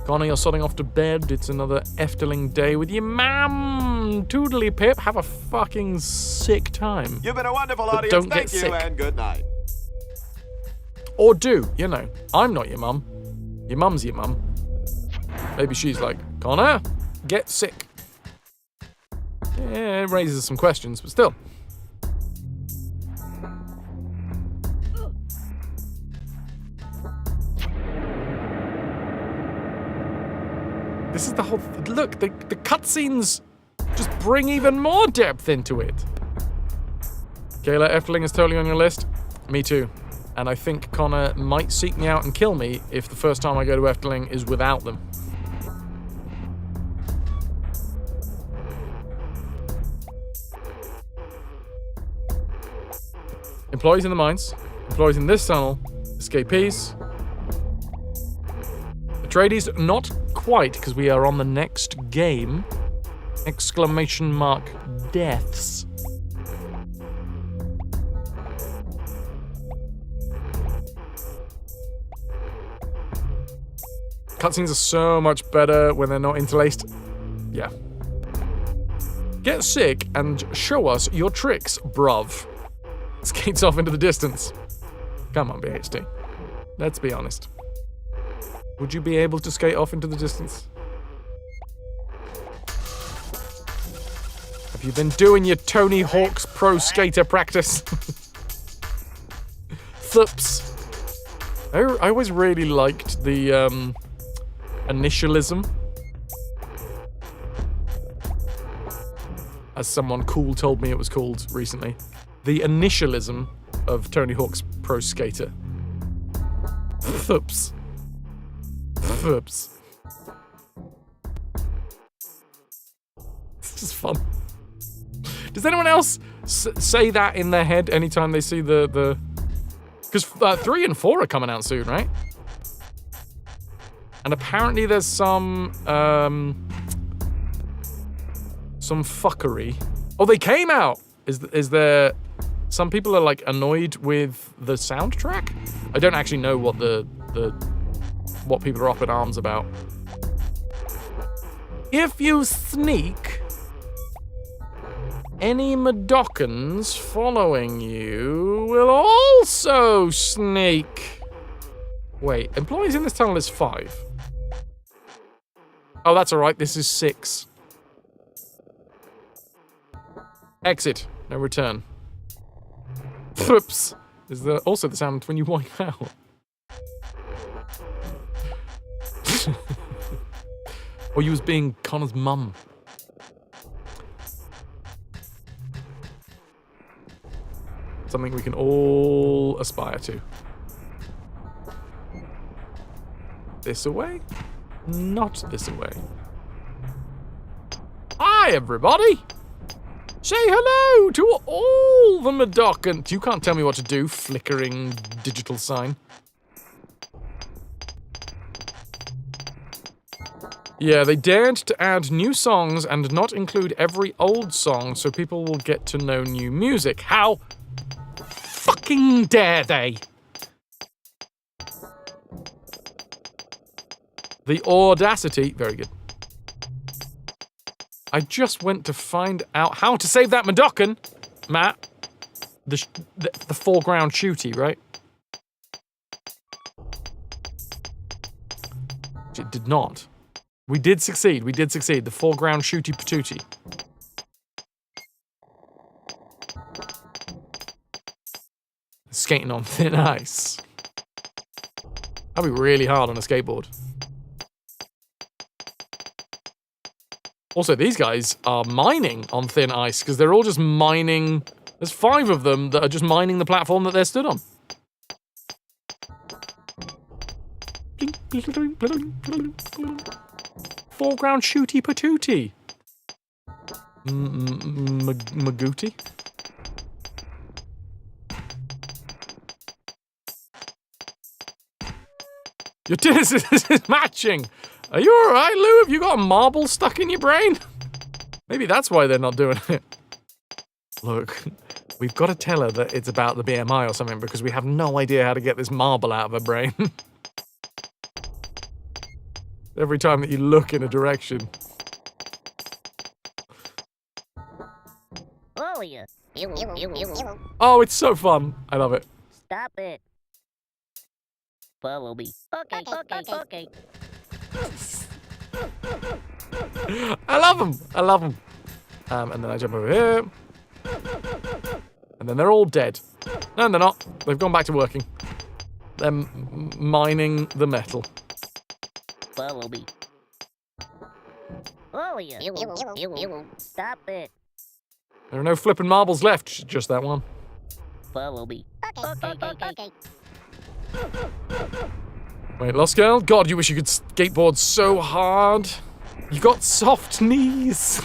S1: Connor, you're sodding off to bed. It's another Efteling day with your mam. Toodly pip. Have a fucking sick time.
S16: You've been a wonderful
S1: But
S16: audience.
S1: don't
S16: Thank
S1: get
S16: you
S1: sick.
S16: and good night.
S1: Or do, you know. I'm not your mum. Your mum's your mum. Maybe she's like, Connor, get sick. Yeah, it raises some questions, but still. the whole... Look, the cutscenes just bring even more depth into it. Kayla, Efteling is totally on your list. Me too. And I think Connor might seek me out and kill me if the first time I go to Efteling is without them. Employees in the mines. Employees in this tunnel. Escapees. Atreides, not quite, because we are on the next game. Exclamation mark deaths. Cutscenes are so much better when they're not interlaced. Yeah. Get sick and show us your tricks, bruv. Skates off into the distance. Come on, BHD. Let's be honest. Would you be able to skate off into the distance? Have you been doing your Tony Hawk's Pro Skater practice? Thups. I always really liked the initialism. As someone cool told me it was called recently. The initialism of Tony Hawk's Pro Skater. Thups. Thups. It's just fun. Does anyone else say that in their head anytime they see the... Because 3 and 4 are coming out soon, right? And apparently there's some fuckery. Oh, they came out! Is there... Some people are, like, annoyed with the soundtrack? I don't actually know what what people are up in arms about. If you sneak, any Madokans following you will also sneak. Wait, employees in this tunnel is 5. Oh, that's alright, this is 6. Exit, no return. Oops. Is there also the sound when you wipe out? Or you was being Connor's mum. Something we can all aspire to. This away? Not this away. Hi, everybody! Say hello to all the Madokans. You can't tell me what to do, flickering digital sign. Yeah, they dared to add new songs and not include every old song so people will get to know new music. How fucking dare they? The audacity. Very good. I just went to find out how to save that Madokan, Matt. The foreground shooty, right? It did not. We did succeed. We did succeed. The foreground shooty patootie. Skating on thin ice. That'd be really hard on a skateboard. Also, these guys are mining on thin ice because they're all just mining. There's 5 of them that are just mining the platform that they're stood on. Foreground shooty patootie. Magooty. Your tennis is matching. Are you alright, Lou? Have you got a marble stuck in your brain? Maybe that's why they're not doing it. Look, we've got to tell her that it's about the BMI or something because we have no idea how to get this marble out of her brain. Every time that you look in a direction.
S12: Oh, yeah.
S1: Oh, it's so fun. I love it.
S12: Stop it. Follow me. Okay.
S1: I love them. I love them. And then I jump over here. And then they're all dead. No, they're not. They've gone back to working. They're mining the metal.
S12: Follow me.
S2: Oh, yeah. Stop it.
S1: There are no flipping marbles left, just that one.
S2: Follow me. Okay.
S1: Wait, Lost Girl? God, you wish you could skateboard so hard. You got soft knees.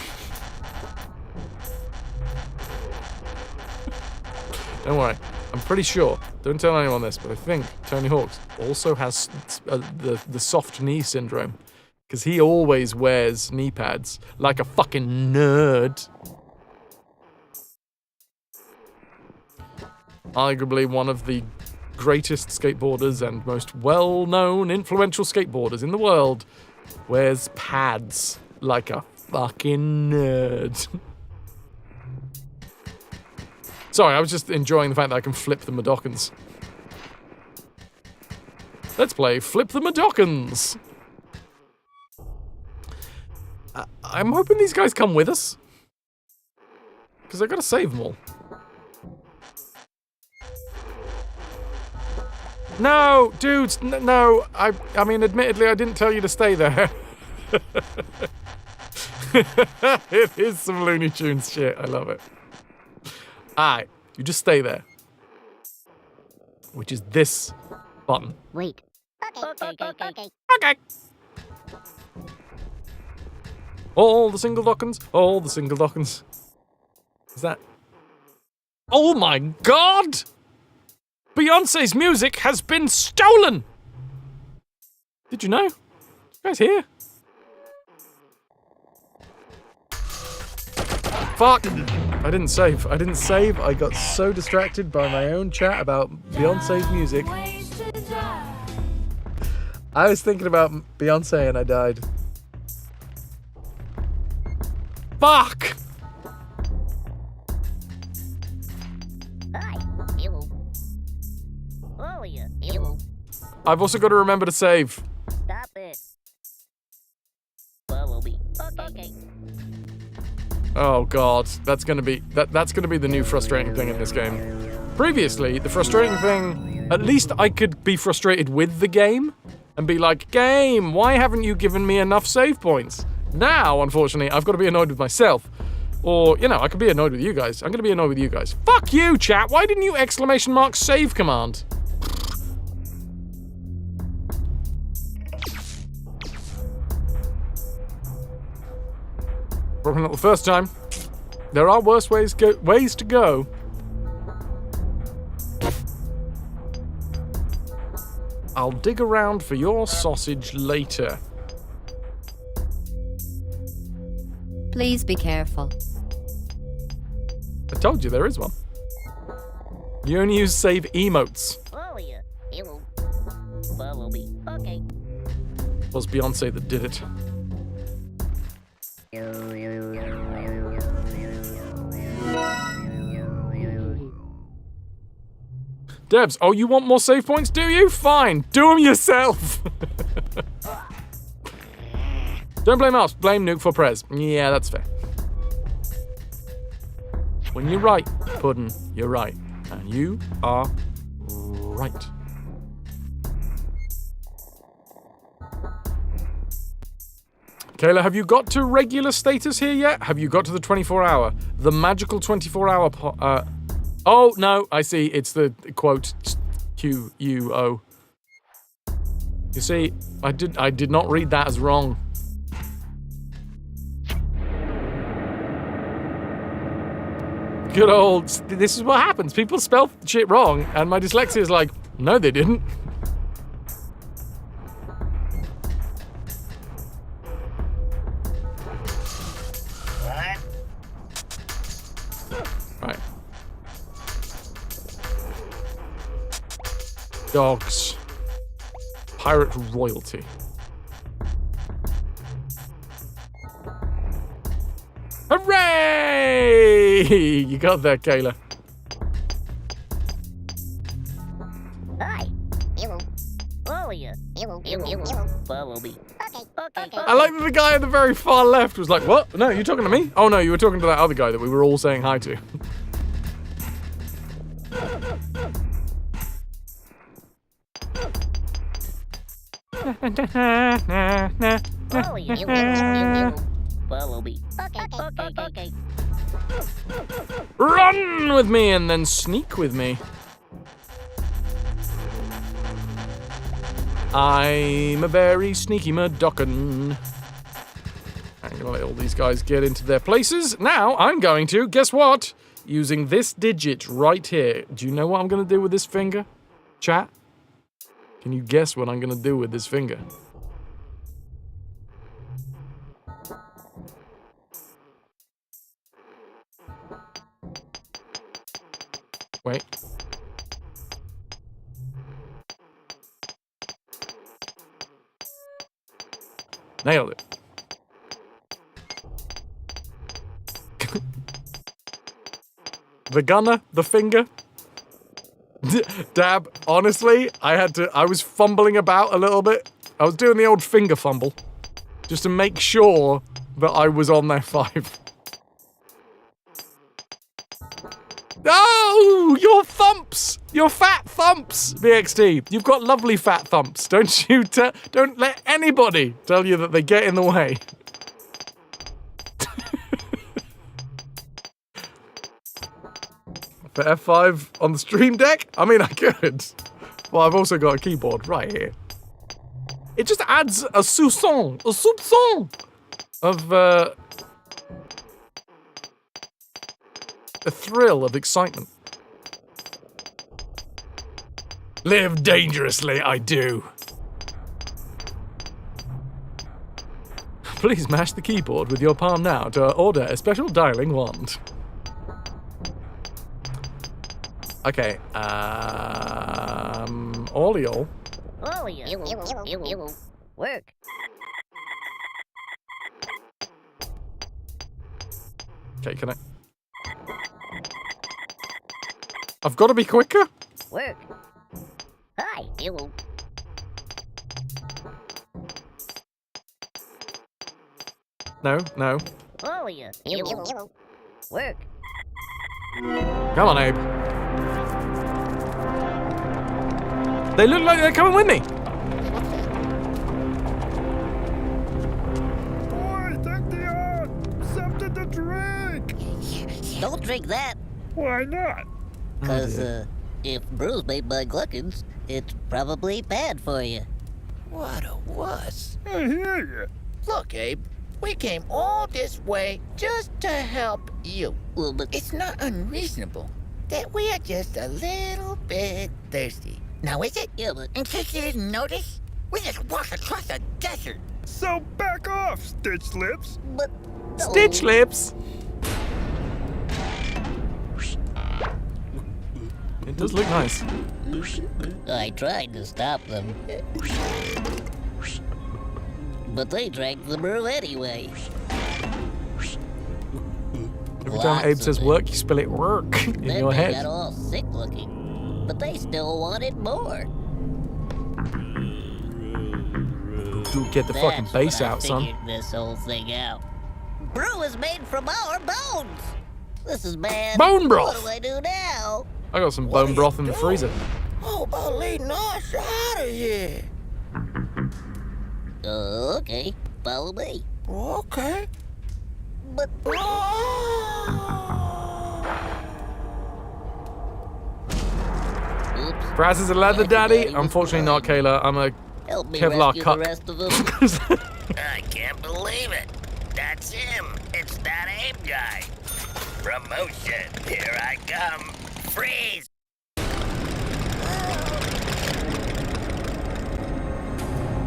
S1: Don't worry. I'm pretty sure. Don't tell anyone this, but I think Tony Hawk's also has the soft knee syndrome. Because he always wears knee pads like a fucking nerd. Arguably one of the greatest skateboarders and most well-known influential skateboarders in the world wears pads like a fucking nerd. Sorry, I was just enjoying the fact that I can flip the Madokans. Let's play Flip the Madokans. I'm hoping these guys come with us. Because I gotta save them all. No, dudes, no. I mean, admittedly, I didn't tell you to stay there. It is some Looney Tunes shit. I love it. Alright, you just stay there. Which is this button.
S2: Wait. Okay.
S1: All the single Dockins. All the single Dockins. Is that... Oh my god! Beyonce's music has been stolen! Did you know? You guys here? Fuck! I didn't save. I got so distracted by my own chat about Beyonce's music. I was thinking about Beyonce and I died. Fuck! I've also got to remember to save.
S2: Stop it. Follow me. Okay.
S1: Oh god, that's gonna be the new frustrating thing in this game. Previously, the frustrating thing, at least I could be frustrated with the game and be like, game, why haven't you given me enough save points? Now, unfortunately, I've got to be annoyed with myself. Or, you know, I could be annoyed with you guys. I'm gonna be annoyed with you guys. Fuck you, chat! Why didn't you ! Save command? Probably not the first time. There are worse ways to go. I'll dig around for your sausage later.
S18: Please be careful.
S1: I told you there is one. You only use save emotes.
S2: Oh, yeah. Follow me. Okay.
S1: It was Beyonce that did it. Devs, oh, you want more save points, do you? Fine, do them yourself. Don't blame us, blame Nuke for Prez. Yeah, that's fair. When you're right, Puddin', you're right. And you are right. Kayla, have you got to regular status here yet? Have you got to the 24-hour? The magical 24-hour... Oh, no, I see. It's the quote QUO. You see, I did not read that as wrong. Good old... This is what happens. People spell shit wrong, and my dyslexia is like, no, they didn't. Right. Dogs. Pirate royalty. Hooray! You got that, Kayla.
S2: Hi. Oh, yeah. Follow me. Okay.
S1: I like that the guy at the very far left was like, what? No, you're talking to me? Oh no, you were talking to that other guy that we were all saying hi to.
S12: follow me. Okay.
S1: Run with me and then sneak with me. I'm a very sneaky Mudokon. I'm gonna let all these guys get into their places. Now I'm going to, guess what? Using this digit right here. Do you know what I'm gonna do with this finger? Chat? Can you guess what I'm gonna do with this finger? Wait. Nailed it. The gunner, the finger. Dab, honestly, I was fumbling about a little bit. I was doing the old finger fumble. Just to make sure that I was on their 5. Oh, your thumps! Your fat thumps, BXT. You've got lovely fat thumps. Don't let anybody tell you that they get in the way. For F5 on the stream deck? I mean, I could. Well, I've also got a keyboard right here. It just adds a soupçon of a thrill of excitement. Live dangerously, I do. Please mash the keyboard with your palm now to order a special dialing wand. Okay, Oliol.
S12: Work.
S1: Okay, can I? I've got to be quicker?
S12: Work. Hi.
S1: No.
S12: Work.
S1: Come on, Abe. They look like they're coming with me.
S11: Boy, take the odd! Something to drink!
S12: Don't drink that.
S11: Why not?
S12: Because, if brew's made by Gluckins, it's probably bad for you.
S2: What a wuss.
S11: I hear you.
S2: Look, Abe, we came all this way just to help you.
S12: Well, but
S2: It's not unreasonable that we are just a little bit thirsty. Now, is it?
S12: Yeah, but
S2: In case you didn't notice, we just walked across a desert.
S11: So back off, Stitch Lips.
S12: but
S1: Stitch lips. It does look nice.
S12: I tried to stop them. But they drank the brew anyway.
S1: Every time Abe says work, you spell it work in
S12: Then
S1: your
S12: they
S1: head.
S12: got all sick looking. But they still wanted more.
S1: Dude, get the fucking
S12: That's
S1: bass
S12: when I
S1: out, son.
S12: figured this whole thing out. Brew is made from our bones. This is bad.
S1: Bone broth.
S12: What do I do now?
S1: I got some bone broth in the freezer.
S2: How about leading us out of here?
S12: Okay, follow me.
S2: Okay.
S12: But oops.
S1: Brass is a leather daddy. Unfortunately not, Kayla. I'm a
S12: Help me
S1: Kevlar
S12: rescue
S1: cuck.
S12: the rest of them.
S11: I can't believe it. That's him. It's that Abe guy. Promotion. Here I come. Freeze.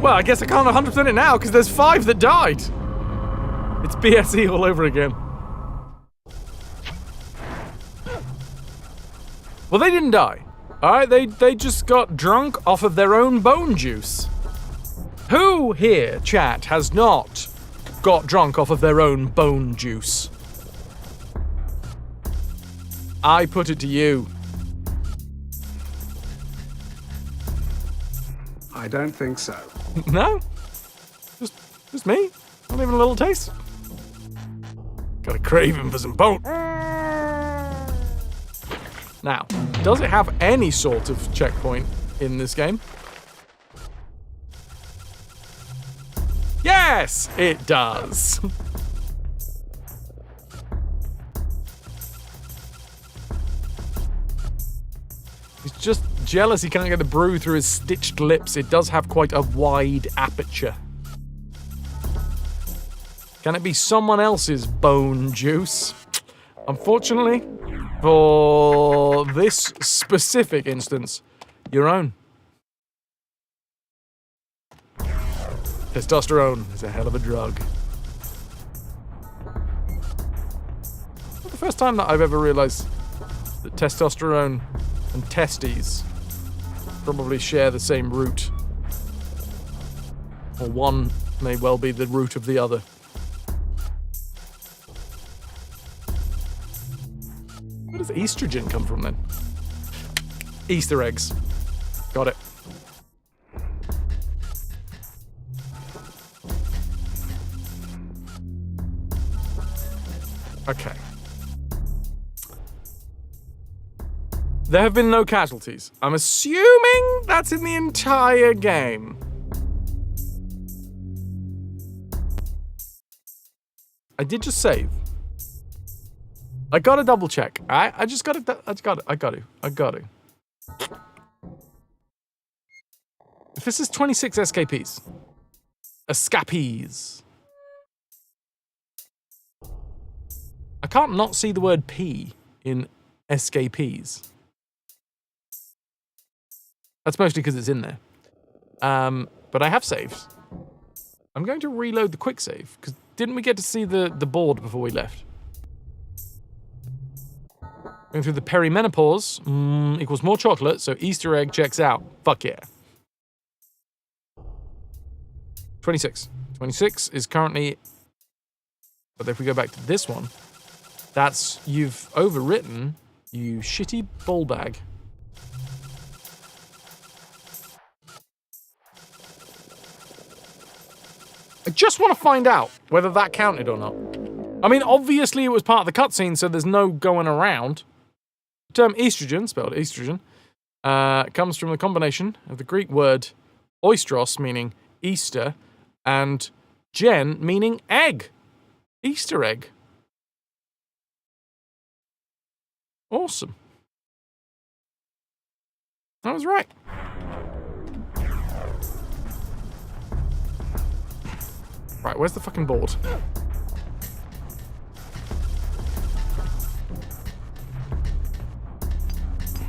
S1: Well, I guess I can't 100% it now because there's 5 that died. It's BSE all over again. Well, they didn't die. All right, they just got drunk off of their own bone juice. Who here, chat, has not got drunk off of their own bone juice? I put it to you.
S19: I don't think so.
S1: No? Just me? Not even a little taste? Got a craving for some bone. Now, does it have any sort of checkpoint in this game? Yes, it does. He's just jealous he can't get the brew through his stitched lips. It does have quite a wide aperture. Can it be someone else's bone juice? Unfortunately, for this specific instance, your own. Testosterone is a hell of a drug. Not the first time that I've ever realized that testosterone and testes probably share the same root. Or one may well be the root of the other. Where does estrogen come from then? Easter eggs. Got it. Okay. There have been no casualties. I'm assuming that's in the entire game. I did just save. I gotta double check. I got to. If this is 26 escapees. Escapees. I can't not see the word P in escapees. That's mostly because it's in there. But I have saved. I'm going to reload the quick save, because didn't we get to see the board before we left? Going through the perimenopause equals more chocolate, so Easter egg checks out. Fuck yeah. 26. 26 is currently... But if we go back to this one, that's... You've overwritten, you shitty ball bag. I just want to find out whether that counted or not. I mean, obviously it was part of the cutscene, so there's no going around. The term estrogen, spelled estrogen, comes from the combination of the Greek word oistros, meaning Easter, and gen, meaning egg. Easter egg. Awesome. I was right. Right, where's the fucking board?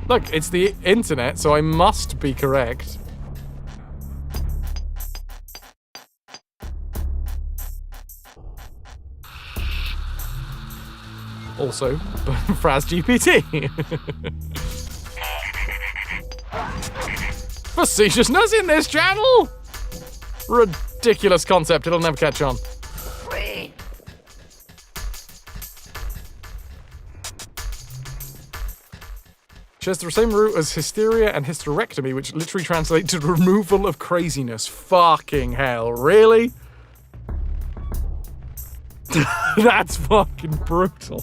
S1: Look, it's the internet, so I must be correct. Also, Fraz GPT. Facetiousness in this channel? Ridiculous concept, it'll never catch on. Shares the same root as hysteria and hysterectomy, which literally translates to removal of craziness. Fucking hell, really? That's fucking brutal.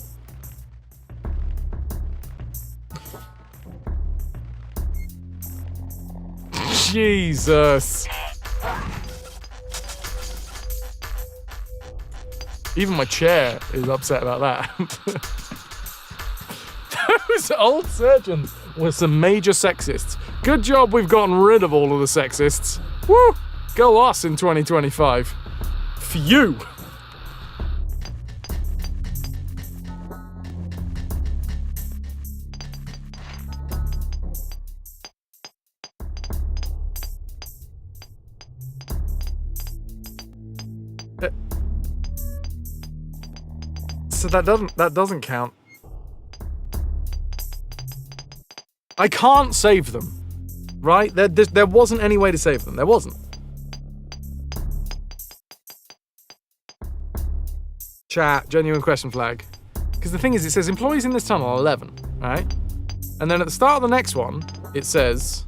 S1: Jesus. Even my chair is upset about that. Those old surgeons were some major sexists. Good job we've gotten rid of all of the sexists. Woo! Go us in 2025. Phew! So that doesn't count. I can't save them, right? There wasn't any way to save them. There wasn't. Chat, genuine question flag. Because the thing is, it says employees in this tunnel are 11, right? And then at the start of the next one, it says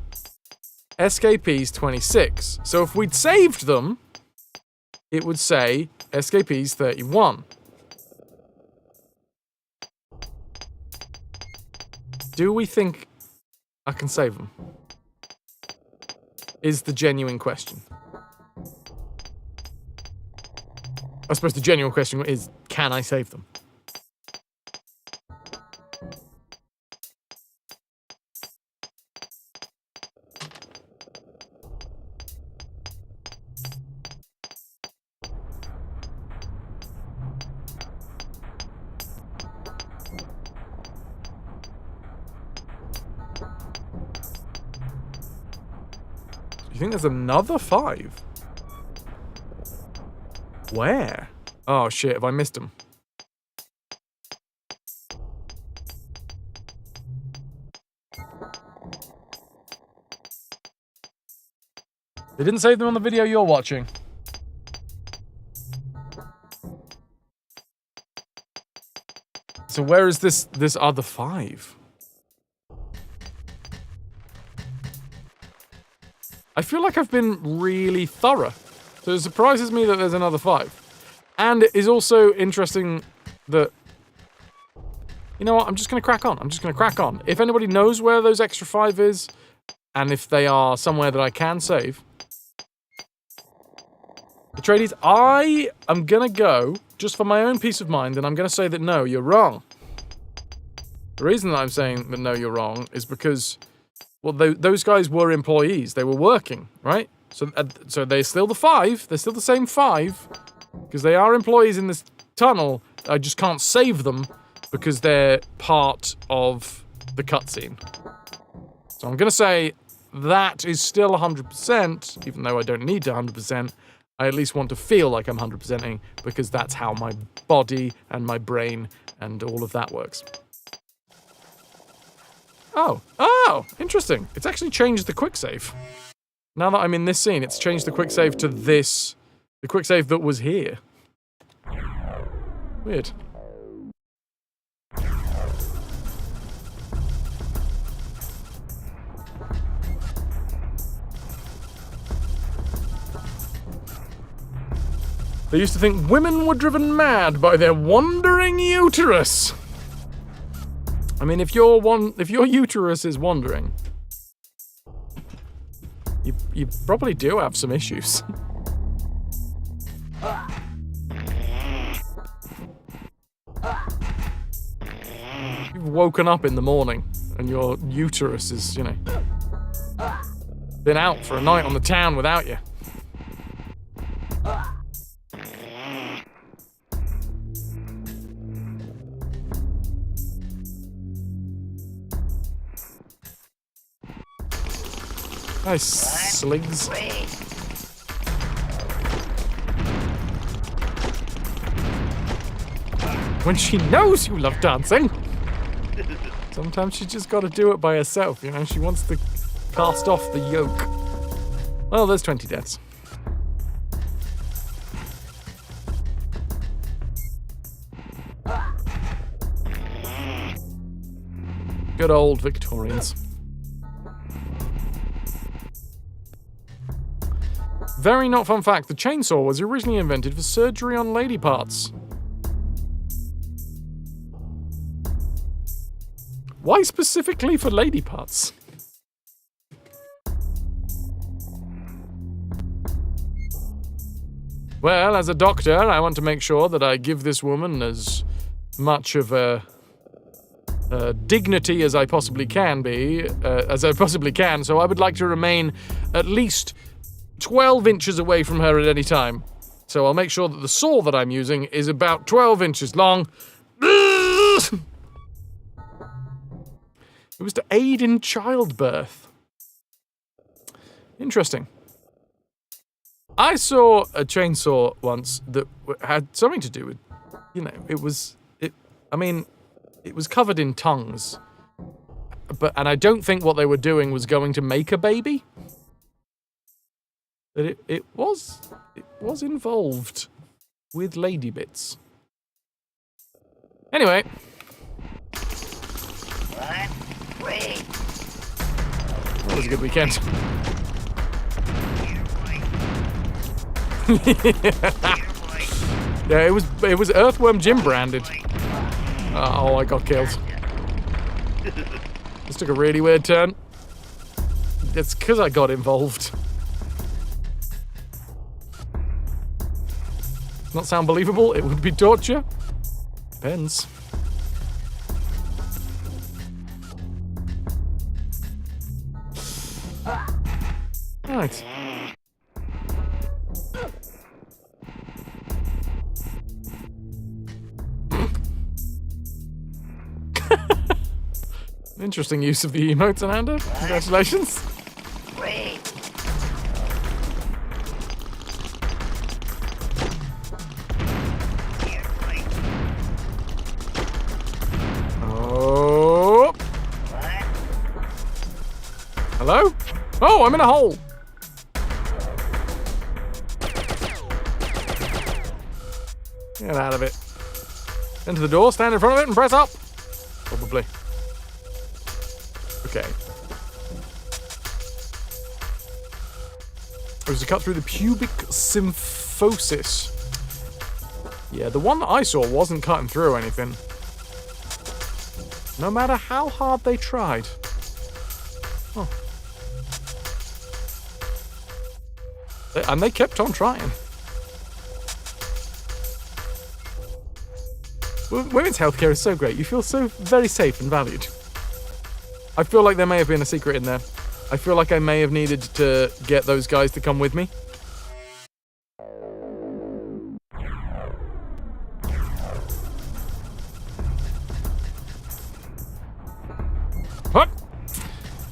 S1: escapees 26. So if we'd saved them, it would say escapees 31. Do we think I can save them? Is the genuine question. I suppose the genuine question is, can I save them? You think there's another 5? Where? Oh shit, have I missed them? They didn't save them on the video you're watching. So where is this other 5? I feel like I've been really thorough. So it surprises me that there's another 5. And it is also interesting that... You know what? I'm just going to crack on. I'm just going to crack on. If anybody knows where those extra 5 is, and if they are somewhere that I can save... Atreides, I am going to go, just for my own peace of mind, and I'm going to say that no, you're wrong. The reason that I'm saying that no, you're wrong is because, well, those guys were employees. They were working, right? So they're still the 5. They're still the same 5, because they are employees in this tunnel. I just can't save them because they're part of the cutscene. So I'm going to say that is still 100%, even though I don't need to 100%. I at least want to feel like I'm 100%ing because that's how my body and my brain and all of that works. Oh, interesting. It's actually changed the quick save. Now that I'm in this scene, it's changed the quick save to this, the quick save that was here. Weird. They used to think women were driven mad by their wandering uterus. I mean, if your uterus is wandering, you probably do have some issues. You've woken up in the morning and your uterus is, you know, been out for a night on the town without you. Nice slings. When she knows you love dancing. Sometimes she just gotta do it by herself, you know? She wants to cast off the yoke. Well, there's 20 deaths. Good old Victorians. Very not fun fact, the chainsaw was originally invented for surgery on lady parts. Why specifically for lady parts? Well, as a doctor, I want to make sure that I give this woman as much of a dignity as I possibly can so I would like to remain at least 12 inches away from her at any time. So I'll make sure that the saw that I'm using is about 12 inches long. It was to aid in childbirth. Interesting. I saw a chainsaw once that had something to do with, you know, it was covered in tongues. And I don't think what they were doing was going to make a baby. But it was involved with lady bits. Anyway. That was a good weekend. Yeah, it was Earthworm Jim branded. Oh, I got killed. This took a really weird turn. It's because I got involved. Not sound believable? It would be torture? Depends. Right. Interesting use of the emotes, Ananda. Congratulations. Hello? Oh, I'm in a hole. Get out of it. Enter the door, stand in front of it, and press up. Probably. Okay. It was to cut through the pubic symphosis. Yeah, the one that I saw wasn't cutting through anything. No matter how hard they tried. Oh. And they kept on trying. Women's healthcare is so great. You feel so very safe and valued. I feel like there may have been a secret in there. I feel like I may have needed to get those guys to come with me. What?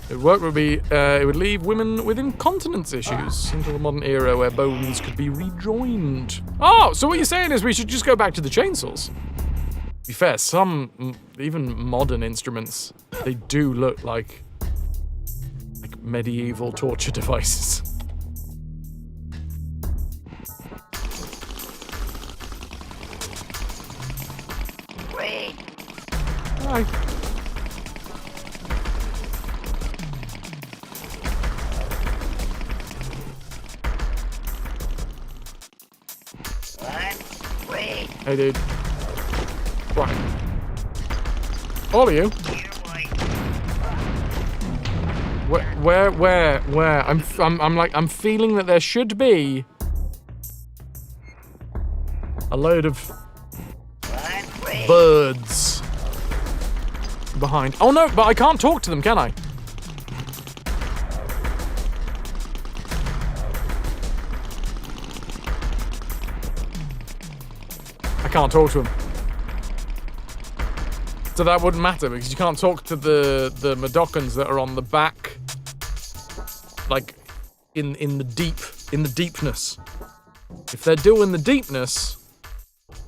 S1: It would be. It would leave women with incontinence issues until the modern era where bones could be rejoined. Oh, so what you're saying is we should just go back to the chainsaws? To be fair, some even modern instruments, they do look like medieval torture devices.
S11: Wait.
S1: Hi.
S11: What? Wait.
S1: Hey, dude. What? All of you? Where? I'm feeling that there should be a load of birds behind. Oh no, but I can't talk to them, can I? I can't talk to them. So that wouldn't matter because you can't talk to the Madokans that are on the back, like in the deepness. If they're doing the deepness,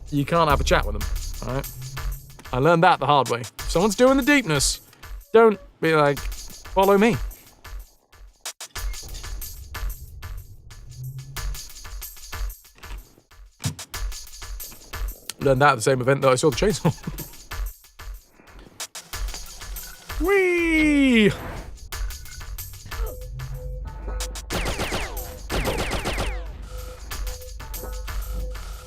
S1: you can't have a chat with them. All right? I learned that the hard way. If someone's doing the deepness, don't be like, follow me. Learned that at the same event that I saw the chainsaw. Whee!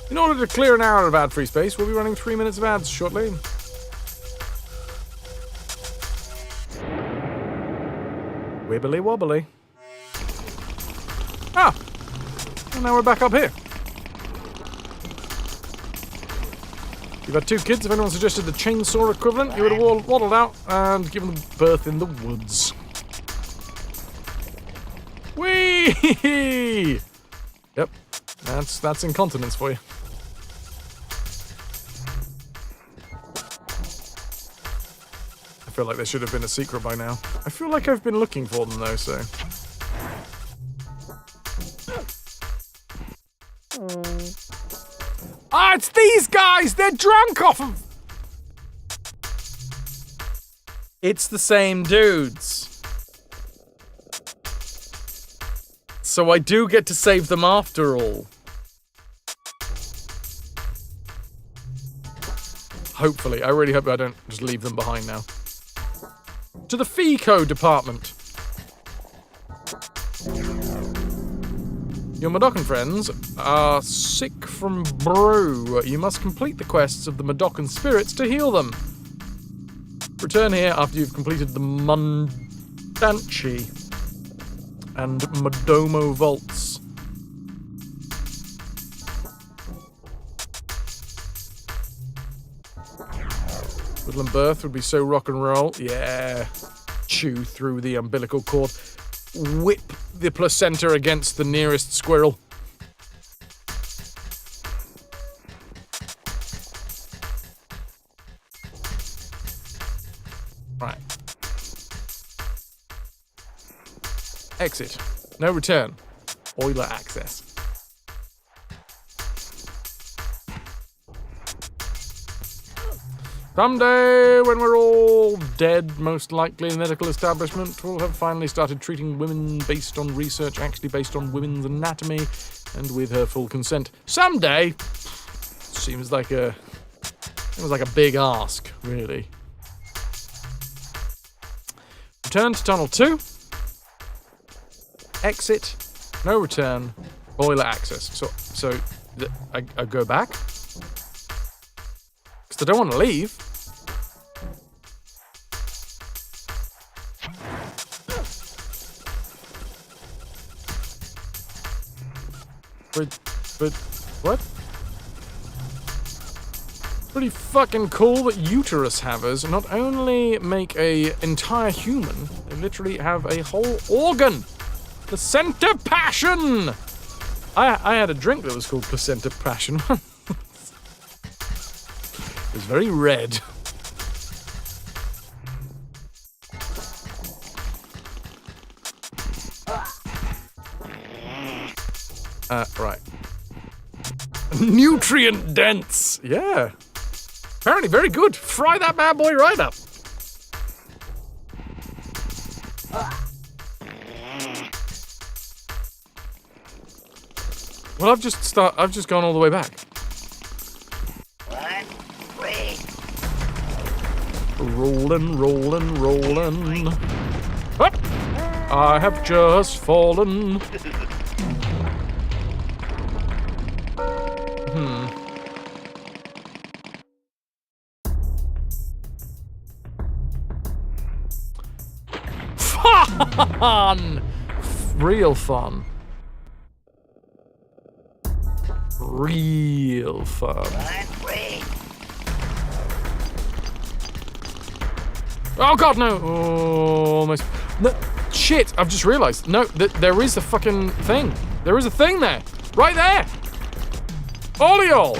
S1: In order to clear an hour of ad-free space, we'll be running 3 minutes of ads shortly. Wibbly wobbly. Ah! And now we're back up here. You've had 2 kids. If anyone suggested the chainsaw equivalent, you would have waddled out and given them birth in the woods. Whee! Yep, that's incontinence for you. I feel like there should have been a secret by now. I feel like I've been looking for them though, so. Ah, it's these guys! They're drunk off of... It's the same dudes. So I do get to save them after all. Hopefully. I really hope I don't just leave them behind now. To the FICO department. Your Madokan friends are sick from brew. You must complete the quests of the Madokan spirits to heal them. Return here after you've completed the Mundanchi and Madomo vaults. Woodland birth would be so rock and roll. Yeah. Chew through the umbilical cord. Whip the placenta against the nearest squirrel. Right. Exit. No return. Euler access. Someday, when we're all dead, most likely in the medical establishment, we'll have finally started treating women based on research actually based on women's anatomy and with her full consent. Someday! Seems like a big ask, really. Return to Tunnel 2. Exit. No return. Boiler access. So I go back? Because I don't want to leave. But what? Pretty fucking cool that uterus havers not only make a entire human, they literally have a whole organ. Placenta passion! I had a drink that was called placenta passion. It was very red. Right. Nutrient dense! Yeah. Apparently very good. Fry that bad boy right up. Well, I've just gone all the way back. Rolling. Up! I have just fallen. Fun! Real fun. Real fun. Oh god, no! Oh, almost. No, shit, I've just realized. No, there is a fucking thing. There is a thing there. Right there! Oleol!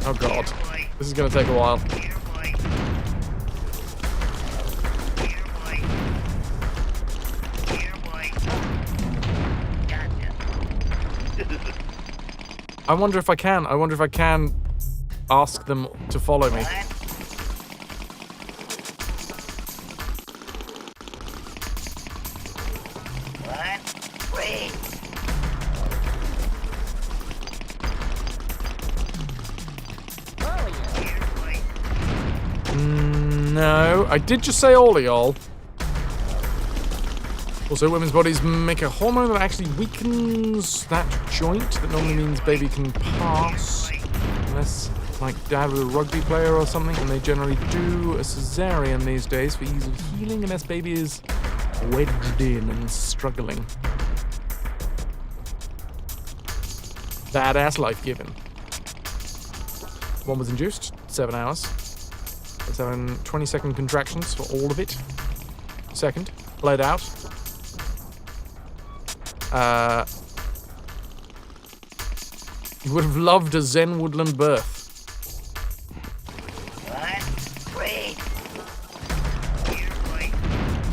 S1: Oh god. This is gonna take a while. I wonder if I can ask them to follow me. No, I did just say oleol. Also, women's bodies make a hormone that actually weakens that joint. That normally means baby can pass. Unless, like, dad was a rugby player or something, and they generally do a cesarean these days for ease of healing unless baby is wedged in and struggling. Badass life given. One was induced, 7 hours. 7 20-second contractions for all of it. Second, bled out. You would have loved a Zen woodland birth.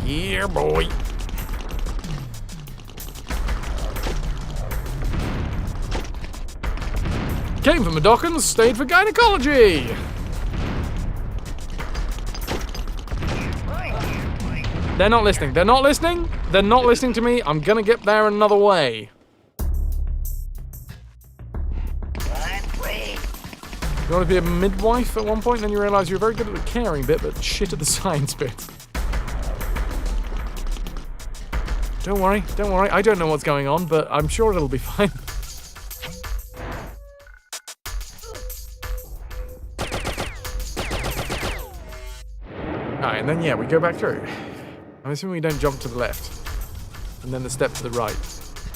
S1: Yeah, boy. Came from the Dockins, stayed for gynecology. They're not listening. They're not listening. They're not listening to me. I'm gonna get there another way. You want to be a midwife at one point, then you realise you're very good at the caring bit, but shit at the science bit. Don't worry. I don't know what's going on, but I'm sure it'll be fine. Alright, and then yeah, we go back through. I'm assuming we don't jump to the left, and then the step to the right,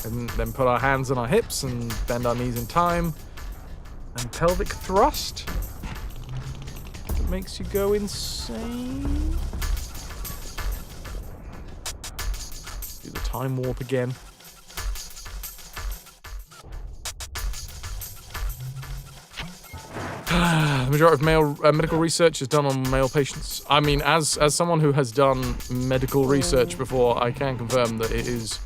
S1: and then put our hands on our hips and bend our knees in time, and pelvic thrust. It makes you go insane. Do the time warp again. The majority of male medical research is done on male patients. I mean, as someone who has done medical research before, I can confirm that it is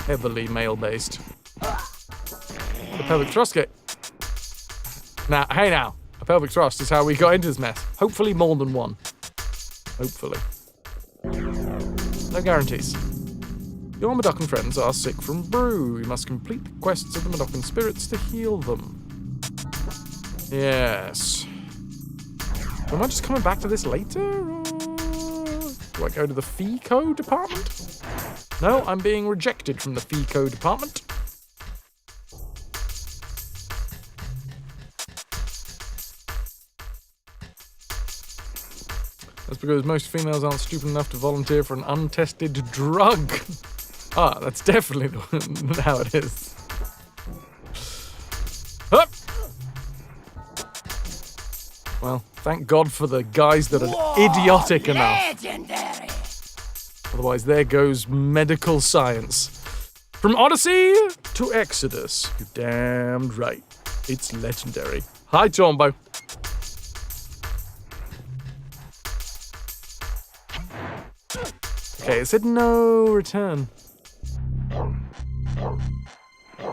S1: heavily male-based. The pelvic thrust gate. Now, hey now. A pelvic thrust is how we got into this mess. Hopefully more than one. Hopefully. No guarantees. Your Madokan friends are sick from brew. You must complete the quests of the Madokan spirits to heal them. Yes. Am I just coming back to this later? Or do I go to the FICO department? No, I'm being rejected from the FICO department. That's because most females aren't stupid enough to volunteer for an untested drug. Ah, that's definitely how it is. Hup! Well, thank God for the guys that are idiotic enough.
S11: Legendary.
S1: Otherwise, there goes medical science. From Odyssey to Exoddus. You're damned right. It's legendary. Hi, Tombo. Okay, it said no return.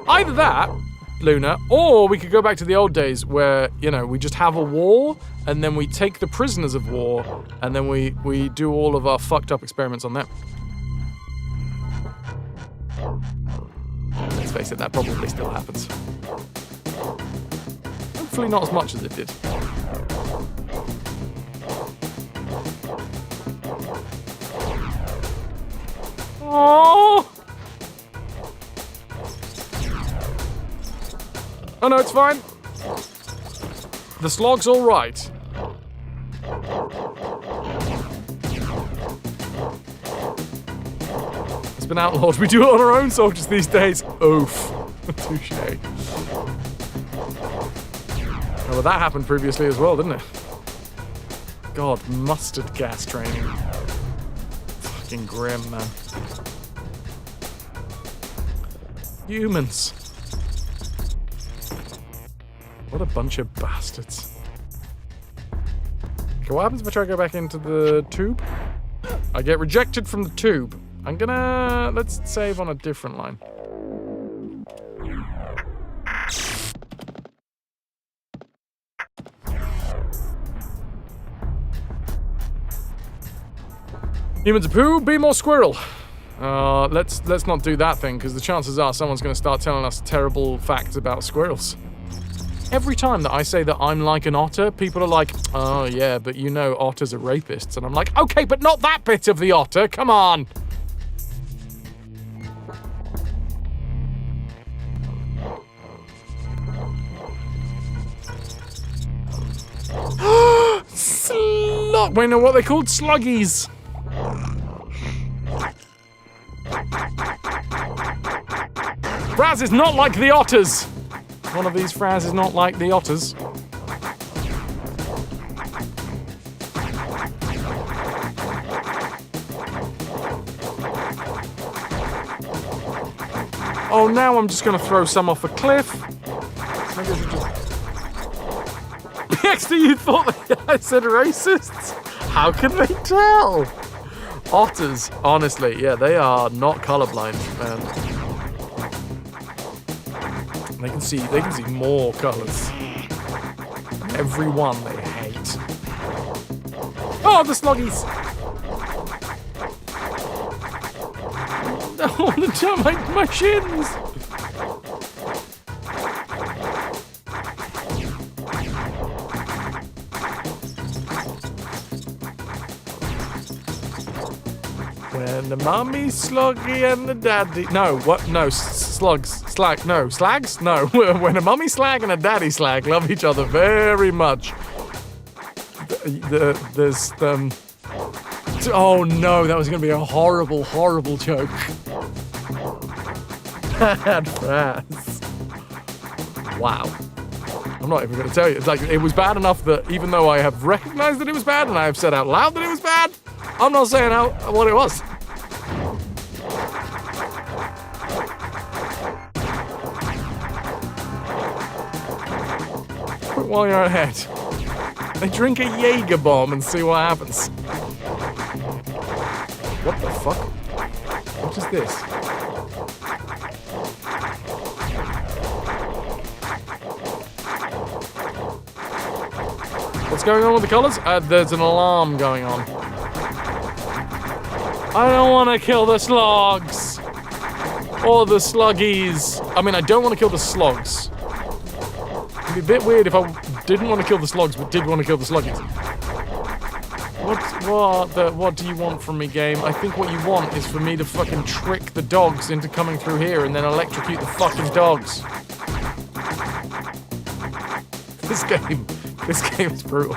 S1: Either that, Luna, or we could go back to the old days where, you know, we just have a war and then we take the prisoners of war and then we do all of our fucked up experiments on them. Let's face it, that probably still happens. Hopefully not as much as it did. Oh! Oh no, it's fine. The slog's all right. It's been outlawed. We do it on our own soldiers these days. Oof. Touche. Oh, well, that happened previously as well, didn't it? God, mustard gas training. Fucking grim, man. Humans. What a bunch of bastards. Okay, what happens if I try to go back into the tube? I get rejected from the tube. I'm gonna... let's save on a different line. Humans are poo, be more squirrel. Let's not do that thing, because the chances are someone's going to start telling us terrible facts about squirrels. Every time that I say that I'm like an otter, people are like, oh yeah, but you know otters are rapists. And I'm like, okay, but not that bit of the otter, come on. Slug. Wait, no, what are they called? Sluggies. Fraz is not like the otters. One of these Fraz is not like the otters. Oh, now I'm just going to throw some off a cliff. Maybe I should just... Dexter, you thought that I said racists? How can they tell? Otters, honestly, yeah, they are not colorblind, man. They can see more colors. Every one they hate. Oh, the sluggies! I want to jump my shins! When the mummy's sluggy and the daddy... No, what? No, slugs. Slag. No, slags? No. When a mummy slag and a daddy slag love each other very much. There's... Oh no, that was going to be a horrible, horrible joke. Bad Fraz. Wow. I'm not even going to tell you. It's like, it was bad enough that even though I have recognized that it was bad and I have said out loud that it was bad, I'm not saying what it was. Quit while you're ahead. They drink a Jaeger bomb and see what happens. What the fuck? What is this? What's going on with the colours? There's an alarm going on. I don't want to kill the slugs. Or the sluggies. I mean, I don't want to kill the slugs. It'd be a bit weird if I didn't want to kill the slugs, but did want to kill the sluggies. What do you want from me, game? I think what you want is for me to fucking trick the dogs into coming through here and then electrocute the fucking dogs. This game is brutal.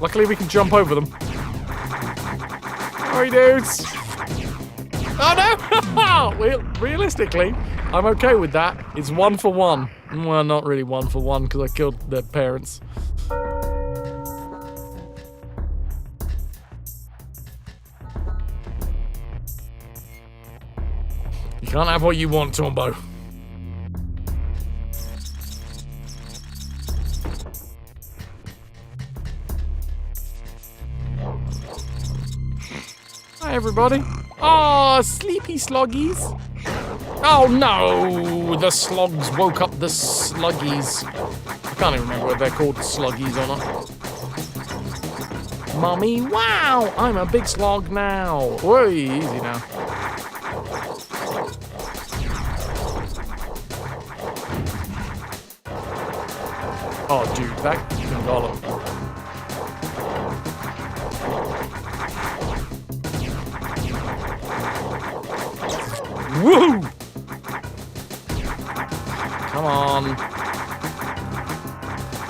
S1: Luckily we can jump over them. Sorry, dudes. Oh no! Well, realistically, I'm okay with that. It's 1 for 1. Well, not really 1 for 1 because I killed their parents. You can't have what you want, Tombo. Hi, everybody. Oh, sleepy sluggies. Oh no, the slugs woke up the sluggies. I can't even remember whether they're called sluggies or not. Mummy, wow, I'm a big slug now. Whoa, easy now. Oh, dude, that can golem. Woo! Come on.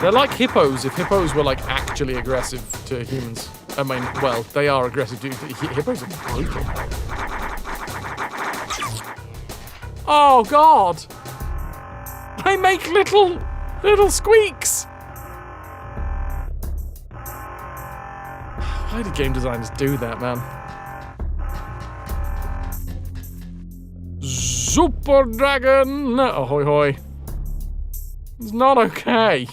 S1: They're like hippos, if hippos were like actually aggressive to humans. I mean, well, they are aggressive to hippos are brutal. Oh god! They make little squeaks! Why do game designers do that, man? Super Dragon! Ahoy hoy. It's not okay.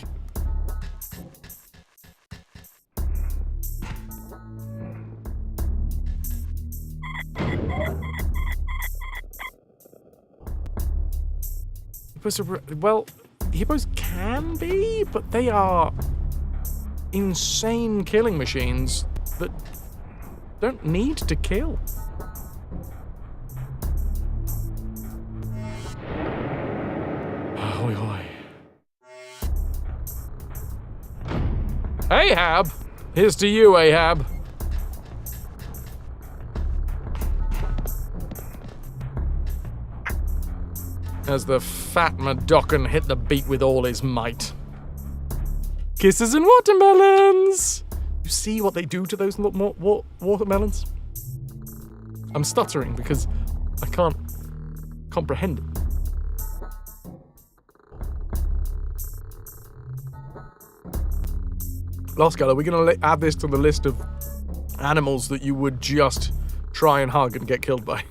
S1: Well, hippos can be, but they are insane killing machines that don't need to kill. Ahoy hoy. Ahab! Here's to you, Ahab. As the fat Madocan hit the beat with all his might. Kisses and watermelons! You see what they do to those watermelons? I'm stuttering because I can't comprehend it. Last girl, are we going to add this to the list of animals that you would just try and hug and get killed by?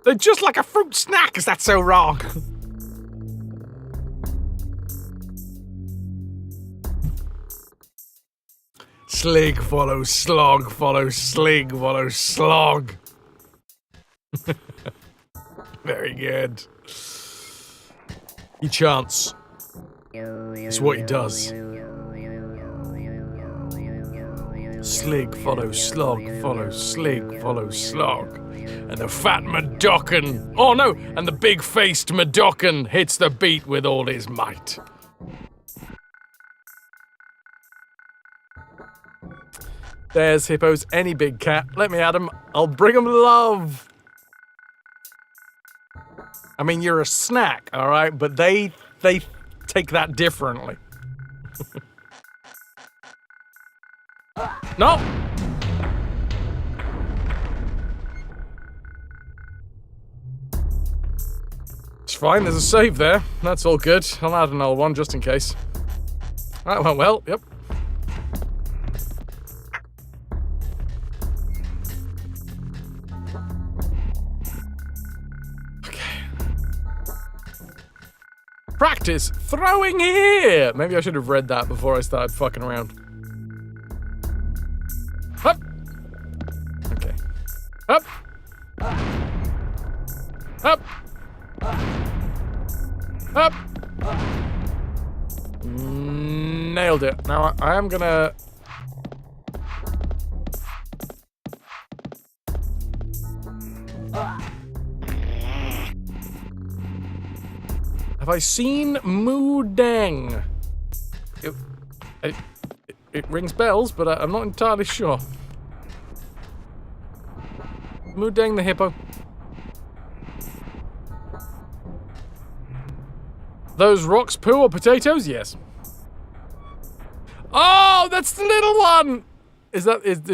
S1: They're just like a fruit snack, is that so wrong? Slig follows slog, follows slig, follows slog. Very good. He chants. It's what he does. Slig follows slog, follows slig, follows slog. And the fat Madocan, oh no, and the big-faced Madocan hits the beat with all his might. There's hippos, any big cat. Let me at him. I'll bring him love. I mean, you're a snack, all right? But they take that differently. No! It's fine, there's a save there. That's all good. I'll add another one just in case. That went well, yep. Practice throwing here! Maybe I should have read that before I started fucking around. Up! Okay. Up! Up! Up! Nailed it. Now I am gonna... Have I seen Moodang? It rings bells, but I'm not entirely sure. Moodang the hippo. Those rocks poo or potatoes? Yes. Oh, that's the little one! Is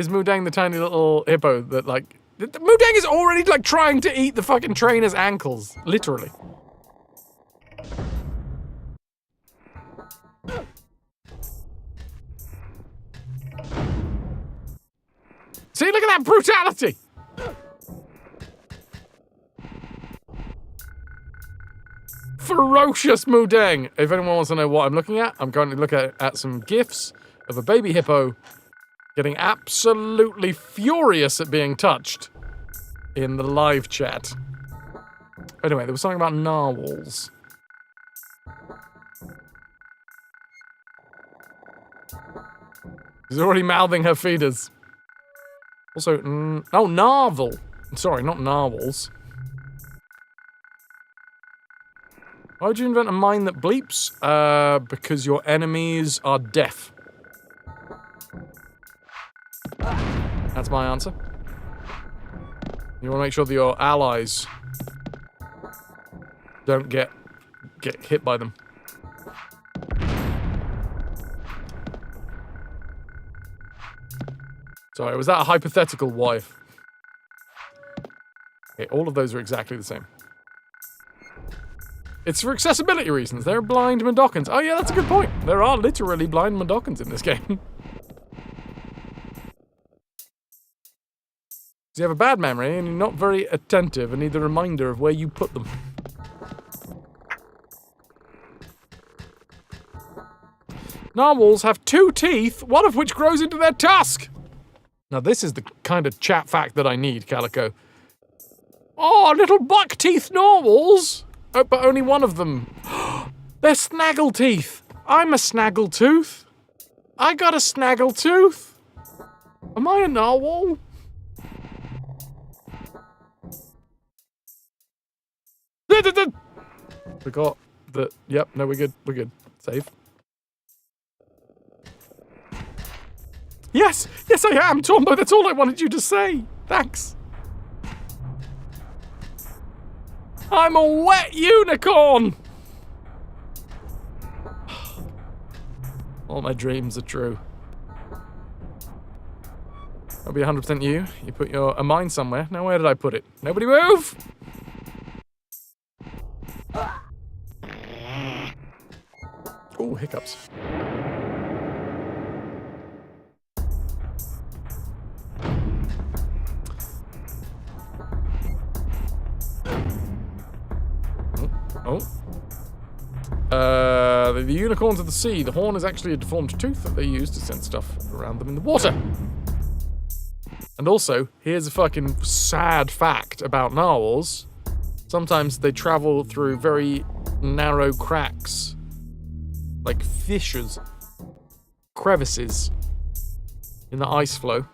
S1: Moodang the tiny little hippo that, like... Moodang is already, like, trying to eat the fucking trainer's ankles. Literally. See, look at that brutality! Ferocious Moodang! If anyone wants to know what I'm looking at, I'm currently looking at some GIFs of a baby hippo getting absolutely furious at being touched in the live chat. Anyway, there was something about narwhals. She's already mouthing her feeders. Also, oh, narwhal. Sorry, not narwhals. Why would you invent a mine that bleeps? Because your enemies are deaf. That's my answer. You want to make sure that your allies don't get hit by them. Sorry, was that a hypothetical wife? Okay, all of those are exactly the same. It's for accessibility reasons. There are blind Mudokons. Oh yeah, that's a good point. There are literally blind Mudokons in this game. You have a bad memory and you're not very attentive and need a reminder of where you put them. Narwhals have 2 teeth, one of which grows into their tusk! Now this is the kind of chat fact that I need, Calico. Oh, little buck-teeth narwhals! Oh, but only one of them. They're snaggletooth. I'm a snaggletooth. I got a snaggletooth. Am I a narwhal? Forgot that. Yep, no, we're good. We're good. Save. Yes! Yes, I am, Tombo! That's all I wanted you to say! Thanks! I'm a wet unicorn! All my dreams are true. That'll be 100% you. You put a mine somewhere. Now where did I put it? Nobody move! Ooh, hiccups. The unicorns of the sea. The horn is actually a deformed tooth that they use to send stuff around them in the water. And also, here's a fucking sad fact about narwhals. Sometimes they travel through very narrow cracks. Like fissures. Crevices. In the ice flow.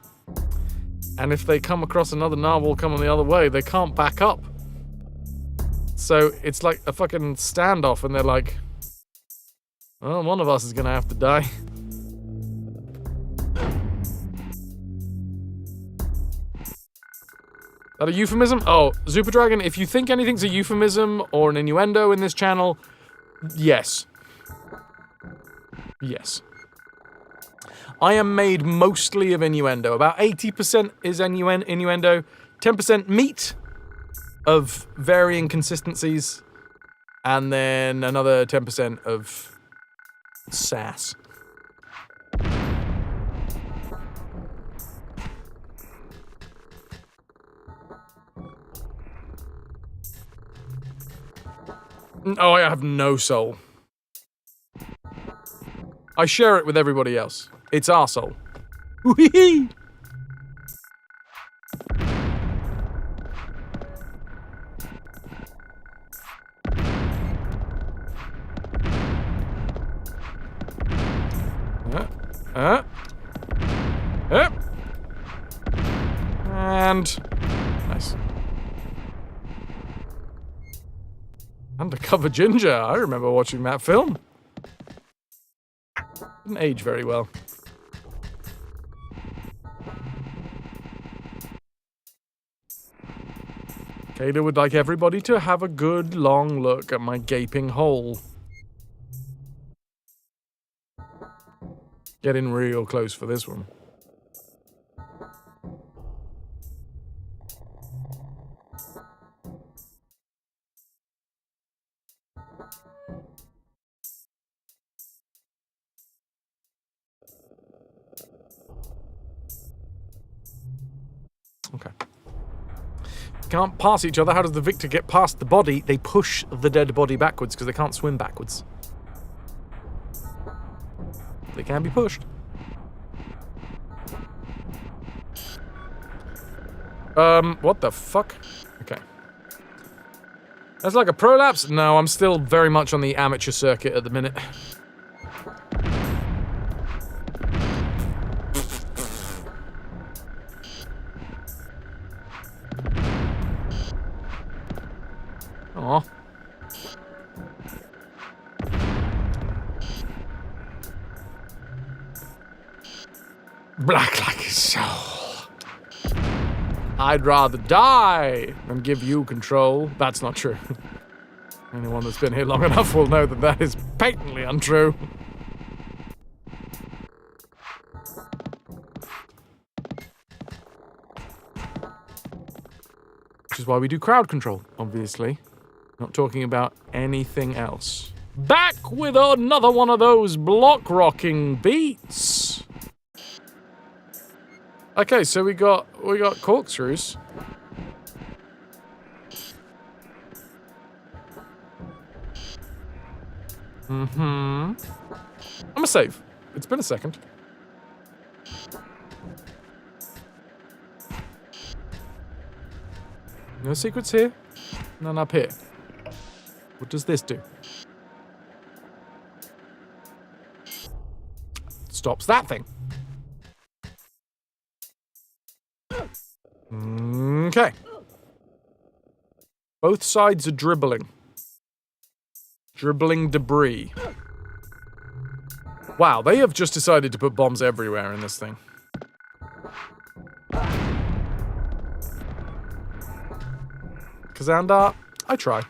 S1: And if they come across another narwhal coming the other way, they can't back up. So it's like a fucking standoff, and they're like, well, one of us is gonna have to die. That a euphemism? Oh, Super Dragon, if you think anything's a euphemism or an innuendo in this channel, yes. Yes. I am made mostly of innuendo. About 80% is innuendo, 10% meat of varying consistencies, and then another 10% of sass. Oh, I have no soul. I share it with everybody else. It's our soul. Whee! And... nice. Undercover Ginger. I remember watching that film. Didn't age very well. Kayla would like everybody to have a good long look at my gaping hole. Getting real close for this one. Okay. Can't pass each other. How does the victor get past the body? They push the dead body backwards because they can't swim backwards. They can be pushed. What the fuck? Okay. That's like a prolapse? No, I'm still very much on the amateur circuit at the minute. Aw. Black like his soul. I'd rather die than give you control. That's not true. Anyone that's been here long enough will know that that is patently untrue. Which is why we do crowd control, obviously. Not talking about anything else. Back with another one of those block rocking beats. Okay, so we got corkscrews. I'm a save. It's been a second. No secrets here. None up here. What does this do? Stops that thing. Okay. Both sides are dribbling. Dribbling debris. Wow, they have just decided to put bombs everywhere in this thing. Kazandar, I try.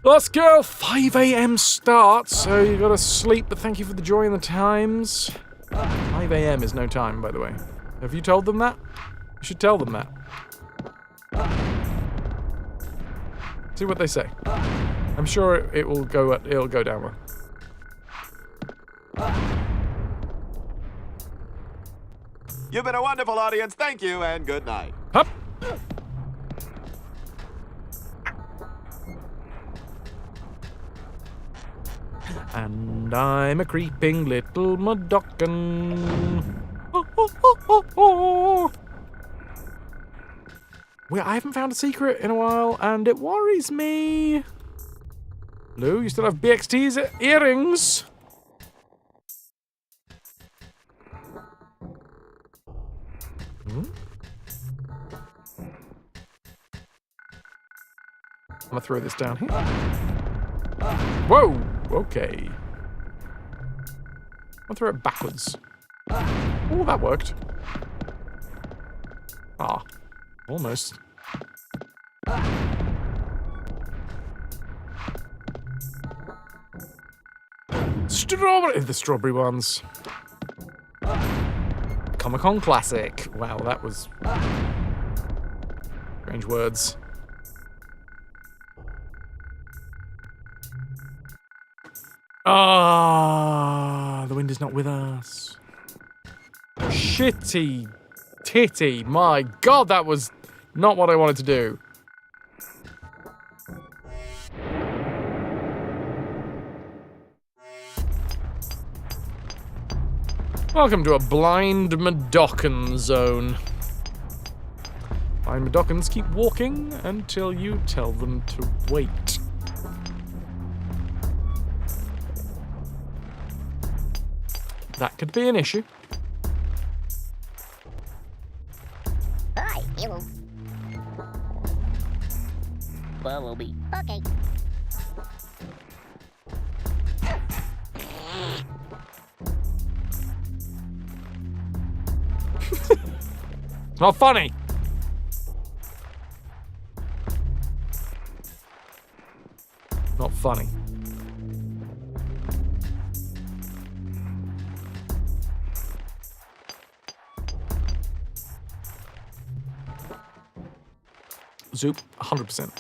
S1: Let's go! 5 a.m. start, so you gotta sleep, but thank you for the joy and the times. 5 a.m. is no time, by the way. Have you told them that? You should tell them that. See what they say. I'm sure it'll go down well.
S16: You've been a wonderful audience. Thank you and good night.
S1: Hup. And I'm a creeping little Madocan. Oh, oh, oh, oh, oh. Well, I haven't found a secret in a while, and it worries me. Lou, you still have BXT's earrings. I'm gonna throw this down here. Whoa! Okay. I'll throw it backwards. Oh, that worked. Ah, almost. Strawberry! The strawberry ones. Comic-Con classic. Wow, that was... strange words. Ah, the wind is not with us. Shitty titty. My God, that was not what I wanted to do. Welcome to a blind Madocan zone. Blind Madocans keep walking until you tell them to wait. That could be an issue.
S12: Hi, hello. Follow me. Okay.
S1: It's not funny. Not funny. Zoop, 100%.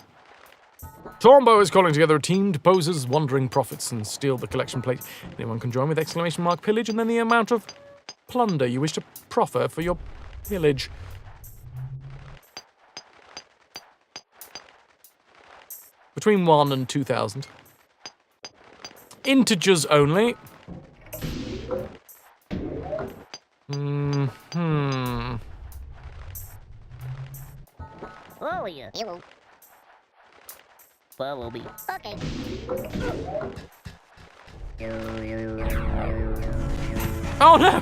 S1: Tormbo is calling together a team to pose as wandering prophets and steal the collection plate. Anyone can join with exclamation mark pillage and then the amount of plunder you wish to proffer for your pillage. Between 1 and 2,000. Integers only.
S12: Oh, yeah. Hello. Follow me. Okay.
S1: Oh no!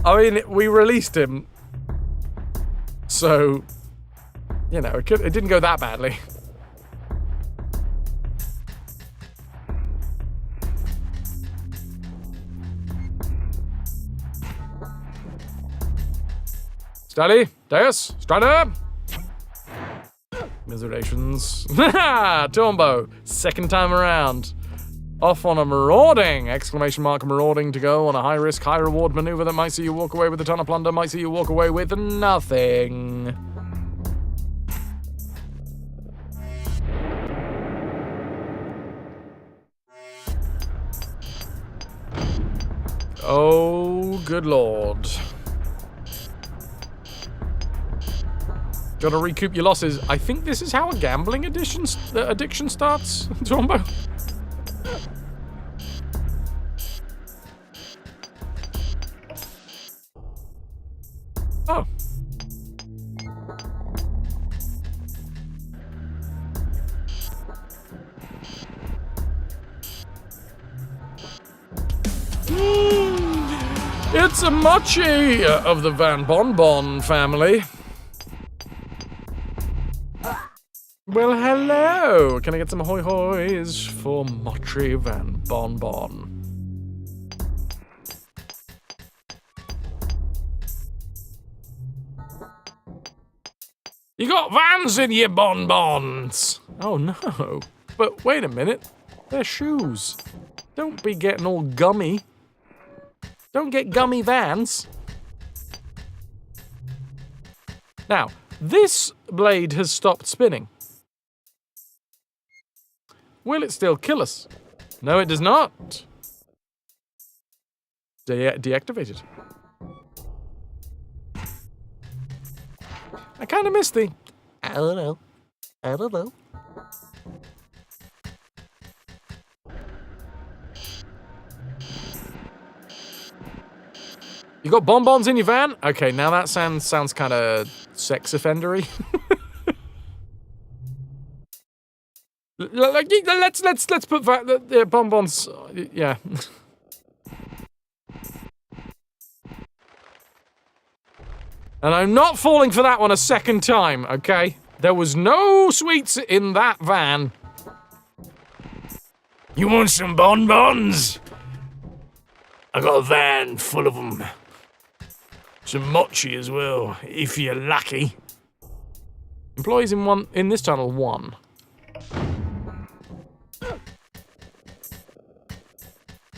S1: I mean, we released him, so you know, it didn't go that badly. Steady, Deus, Strider. Miserations. Tombo, second time around. Off on a marauding! Exclamation mark marauding to go on a high-risk, high-reward maneuver that might see you walk away with a ton of plunder, might see you walk away with nothing. Oh, good lord. Gotta recoup your losses. I think this is how a gambling addiction starts, Tombo. Oh. It's a mochi of the Van Bonbon family. Well, hello. Can I get some hoy hoys for Mochi Van Bonbon? You got vans in your bonbons. Oh no. But wait a minute. They're shoes. Don't be getting all gummy. Don't get gummy vans. Now, this blade has stopped spinning. Will it still kill us? No, it does not. Deactivated. I kind of missed the... I don't know. You got bonbons in your van? Okay, now that sounds kind of sex offendery. Let's put the bonbons. Yeah. And I'm not falling for that one a second time. Okay, there was no sweets in that van. You want some bonbons? I got a van full of them. Some mochi as well, if you're lucky. Employees in this tunnel, 1.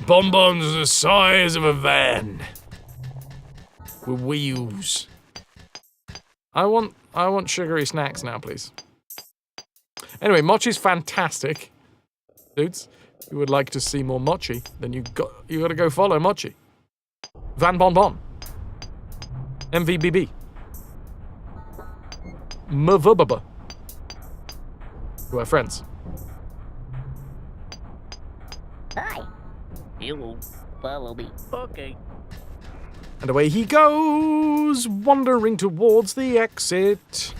S1: Bonbons the size of a van. With wheels. I want sugary snacks now, please. Anyway, mochi's fantastic. Dudes, if you would like to see more mochi, then you gotta go follow mochi. Van Bonbon. MVBB. Mvubaba. We're friends.
S2: Hi. You follow me. Okay.
S1: And away he goes, wandering towards the exit.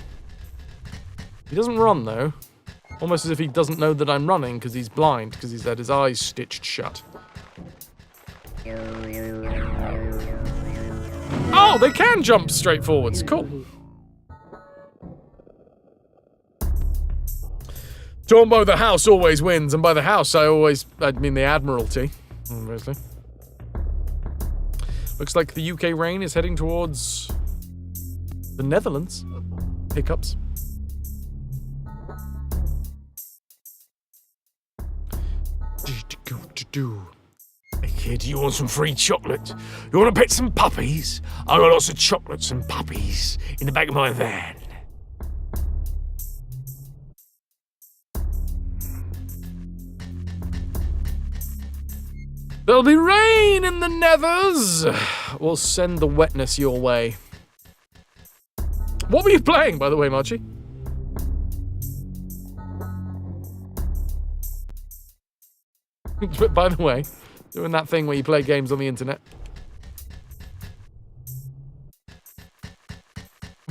S1: He doesn't run, though. Almost as if he doesn't know that I'm running because he's blind, because he's had his eyes stitched shut. Oh, they can jump straight forwards. Cool. Tormo the house always wins, and by the house I mean the Admiralty, obviously. Looks like the UK rain is heading towards the Netherlands. Hiccups. Hey kid, you want some free chocolate? You want to pet some puppies? I got lots of chocolates and puppies in the back of my van. There'll be rain in the Nethers. We'll send the wetness your way. What were you playing, by the way, Marchie? By the way, doing that thing where you play games on the internet.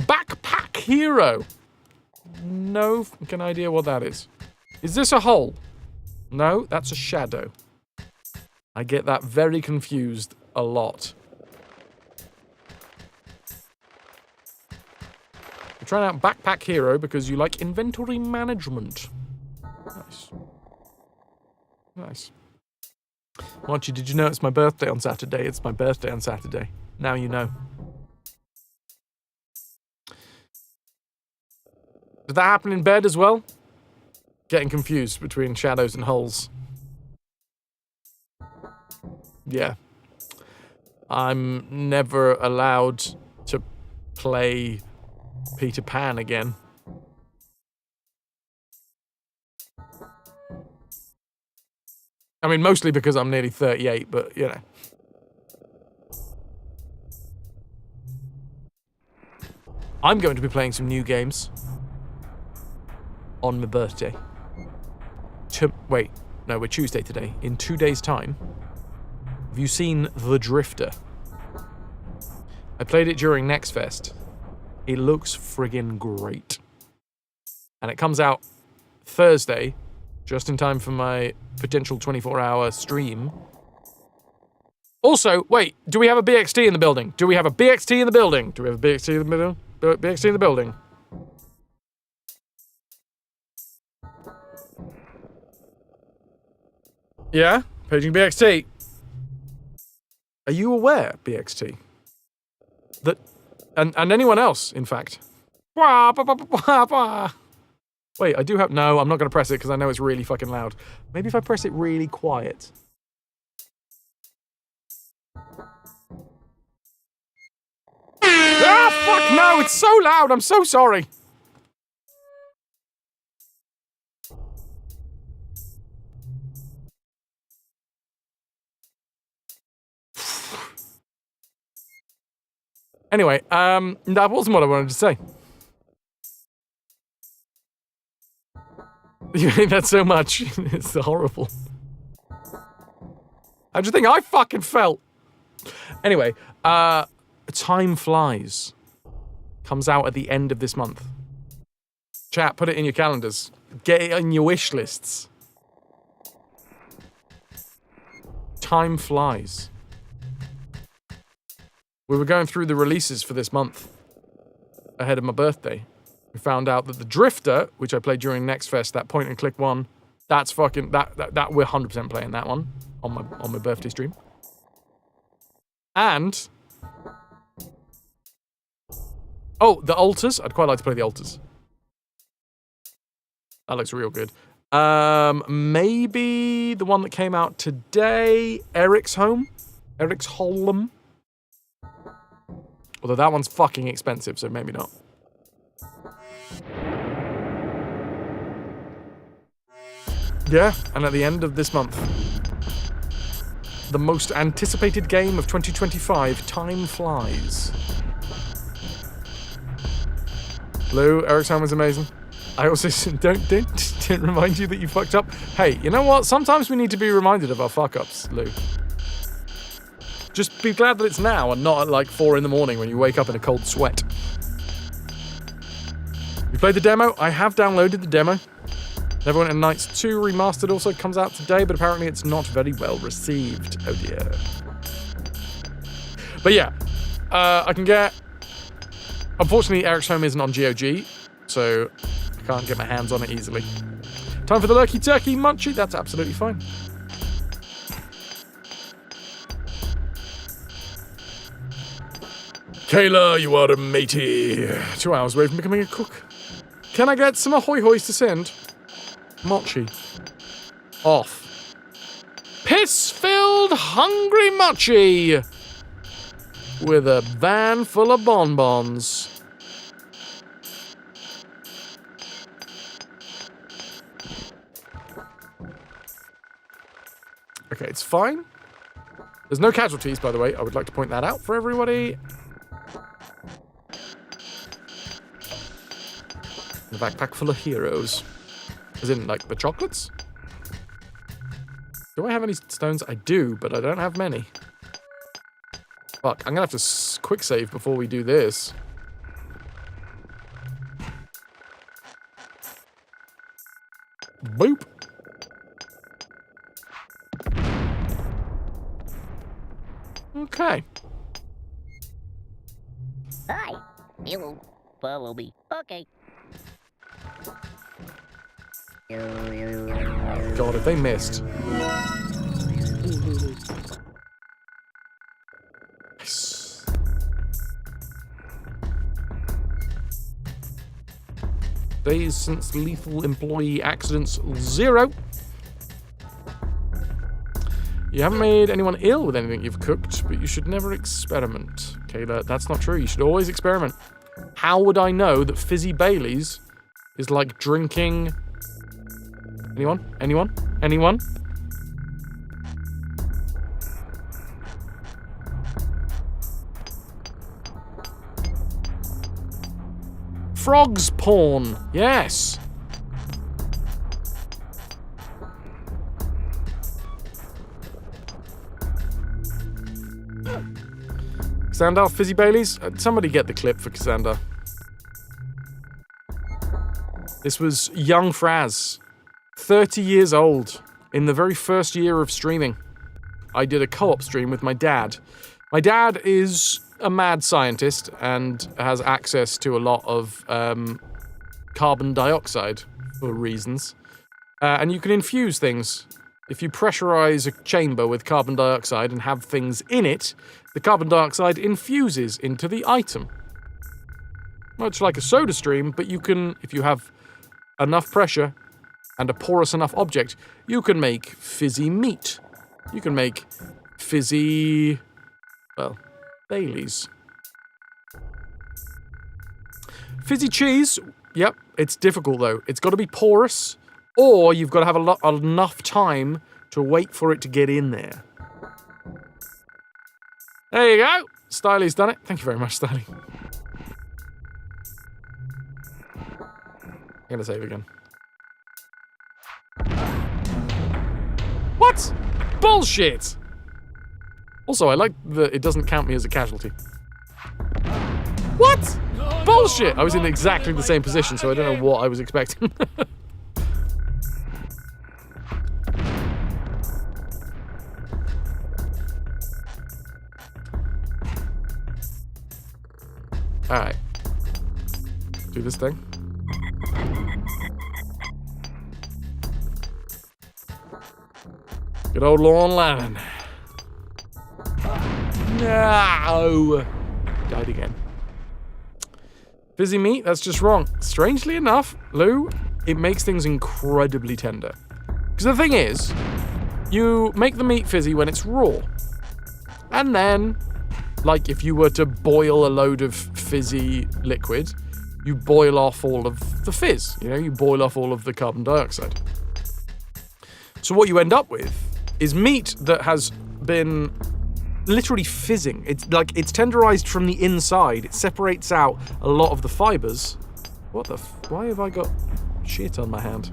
S1: Backpack Hero. No fucking idea what that is. Is this a hole? No, that's a shadow. I get that very confused a lot. You're trying out Backpack Hero because you like inventory management. Nice. Nice. Marchie, did you know it's my birthday on Saturday? It's my birthday on Saturday. Now you know. Did that happen in bed as well? Getting confused between shadows and holes. Yeah. I'm never allowed to play Peter Pan again. I mean, mostly because I'm nearly 38, but, you know. I'm going to be playing some new games on my birthday. Wait, no, we're Tuesday today. In 2 days' time. Have you seen The Drifter? I played it during Next Fest. It looks friggin' great. And it comes out Thursday, just in time for my potential 24-hour stream. Also, wait, do we have a BXT in the building? Do we have a BXT in the building? Do we have a BXT in the building? BXT in the building. Yeah? Paging BXT. Are you aware, BXT, that, and anyone else, in fact. Wait, I do have, no, I'm not going to press it because I know it's really fucking loud. Maybe if I press it really quiet. Ah, fuck no, it's so loud, I'm so sorry. Anyway, that wasn't what I wanted to say. You hate that so much. It's horrible. How'd you think I fucking felt? Anyway, Time Flies comes out at the end of this month. Chat, put it in your calendars. Get it on your wish lists. Time Flies. We were going through the releases for this month ahead of my birthday. We found out that The Drifter, which I played during Next Fest, that point and click one, that's fucking that we're 100% playing that one on my birthday stream. And oh, The Altars. I'd quite like to play The Altars. That looks real good. Maybe the one that came out today, Eric's Home. Although that one's fucking expensive, so maybe not. Yeah, and at the end of this month, the most anticipated game of 2025, Time Flies. Lou, Eric's Home was amazing. I also don't remind you that you fucked up. Hey, you know what? Sometimes we need to be reminded of our fuck-ups, Lou. Just be glad that it's now and not at like 4 in the morning when you wake up in a cold sweat. You played the demo? I have downloaded the demo. Neverwinter Nights 2 Remastered also comes out today, but apparently it's not very well received. Oh dear. But yeah, I can get... Unfortunately, Eric's Home isn't on GOG, so I can't get my hands on it easily. Time for the Lurky Turkey Munchie. That's absolutely fine. Kayla, you are a matey. 2 hours away from becoming a cook. Can I get some ahoy hoys to send? Mochi. Off. Piss-filled hungry mochi! With a van full of bonbons. Okay, it's fine. There's no casualties, by the way. I would like to point that out for everybody. A backpack full of heroes. As in, like, the chocolates? Do I have any stones? I do, but I don't have many. Fuck, I'm gonna have to quick save before we do this. Boop. Okay.
S2: Hi. You will follow me. Okay.
S1: God, if they missed. Nice. Days since lethal employee accidents 0. You haven't made anyone ill with anything you've cooked, but you should never experiment. Kayla, that's not true. You should always experiment. How would I know that Fizzy Baileys is like drinking... Anyone? Anyone? Anyone? Frogs porn. Yes. Xandar, Fizzy Baileys? Somebody get the clip for Xandar. This was young Fraz. 30 years old. In the very first year of streaming. I did a co-op stream with my dad. My dad is a mad scientist and has access to a lot of carbon dioxide for reasons. And you can infuse things. If you pressurize a chamber with carbon dioxide and have things in it, the carbon dioxide infuses into the item. Much like a soda stream, but you can, if you have enough pressure and a porous enough object, you can make fizzy meat. You can make fizzy, well, Baileys. Fizzy cheese, yep, it's difficult though. It's got to be porous, or you've got to have enough time to wait for it to get in there. There you go. Styley's done it. Thank you very much, Styley. I'm gonna save again. What? Bullshit! Also, I like that it doesn't count me as a casualty. What? Bullshit! I was in exactly the same position, so I don't know what I was expecting. Alright. Do this thing. Good old Lorne Lannon. No! Died again. Fizzy meat? That's just wrong. Strangely enough, Lou, it makes things incredibly tender. Because the thing is, you make the meat fizzy when it's raw. And then, like if you were to boil a load of fizzy liquid, you boil off all of the fizz. You know, you boil off all of the carbon dioxide. So what you end up with is meat that has been literally fizzing. It's like, it's tenderized from the inside. It separates out a lot of the fibers. What the why have I got shit on my hand?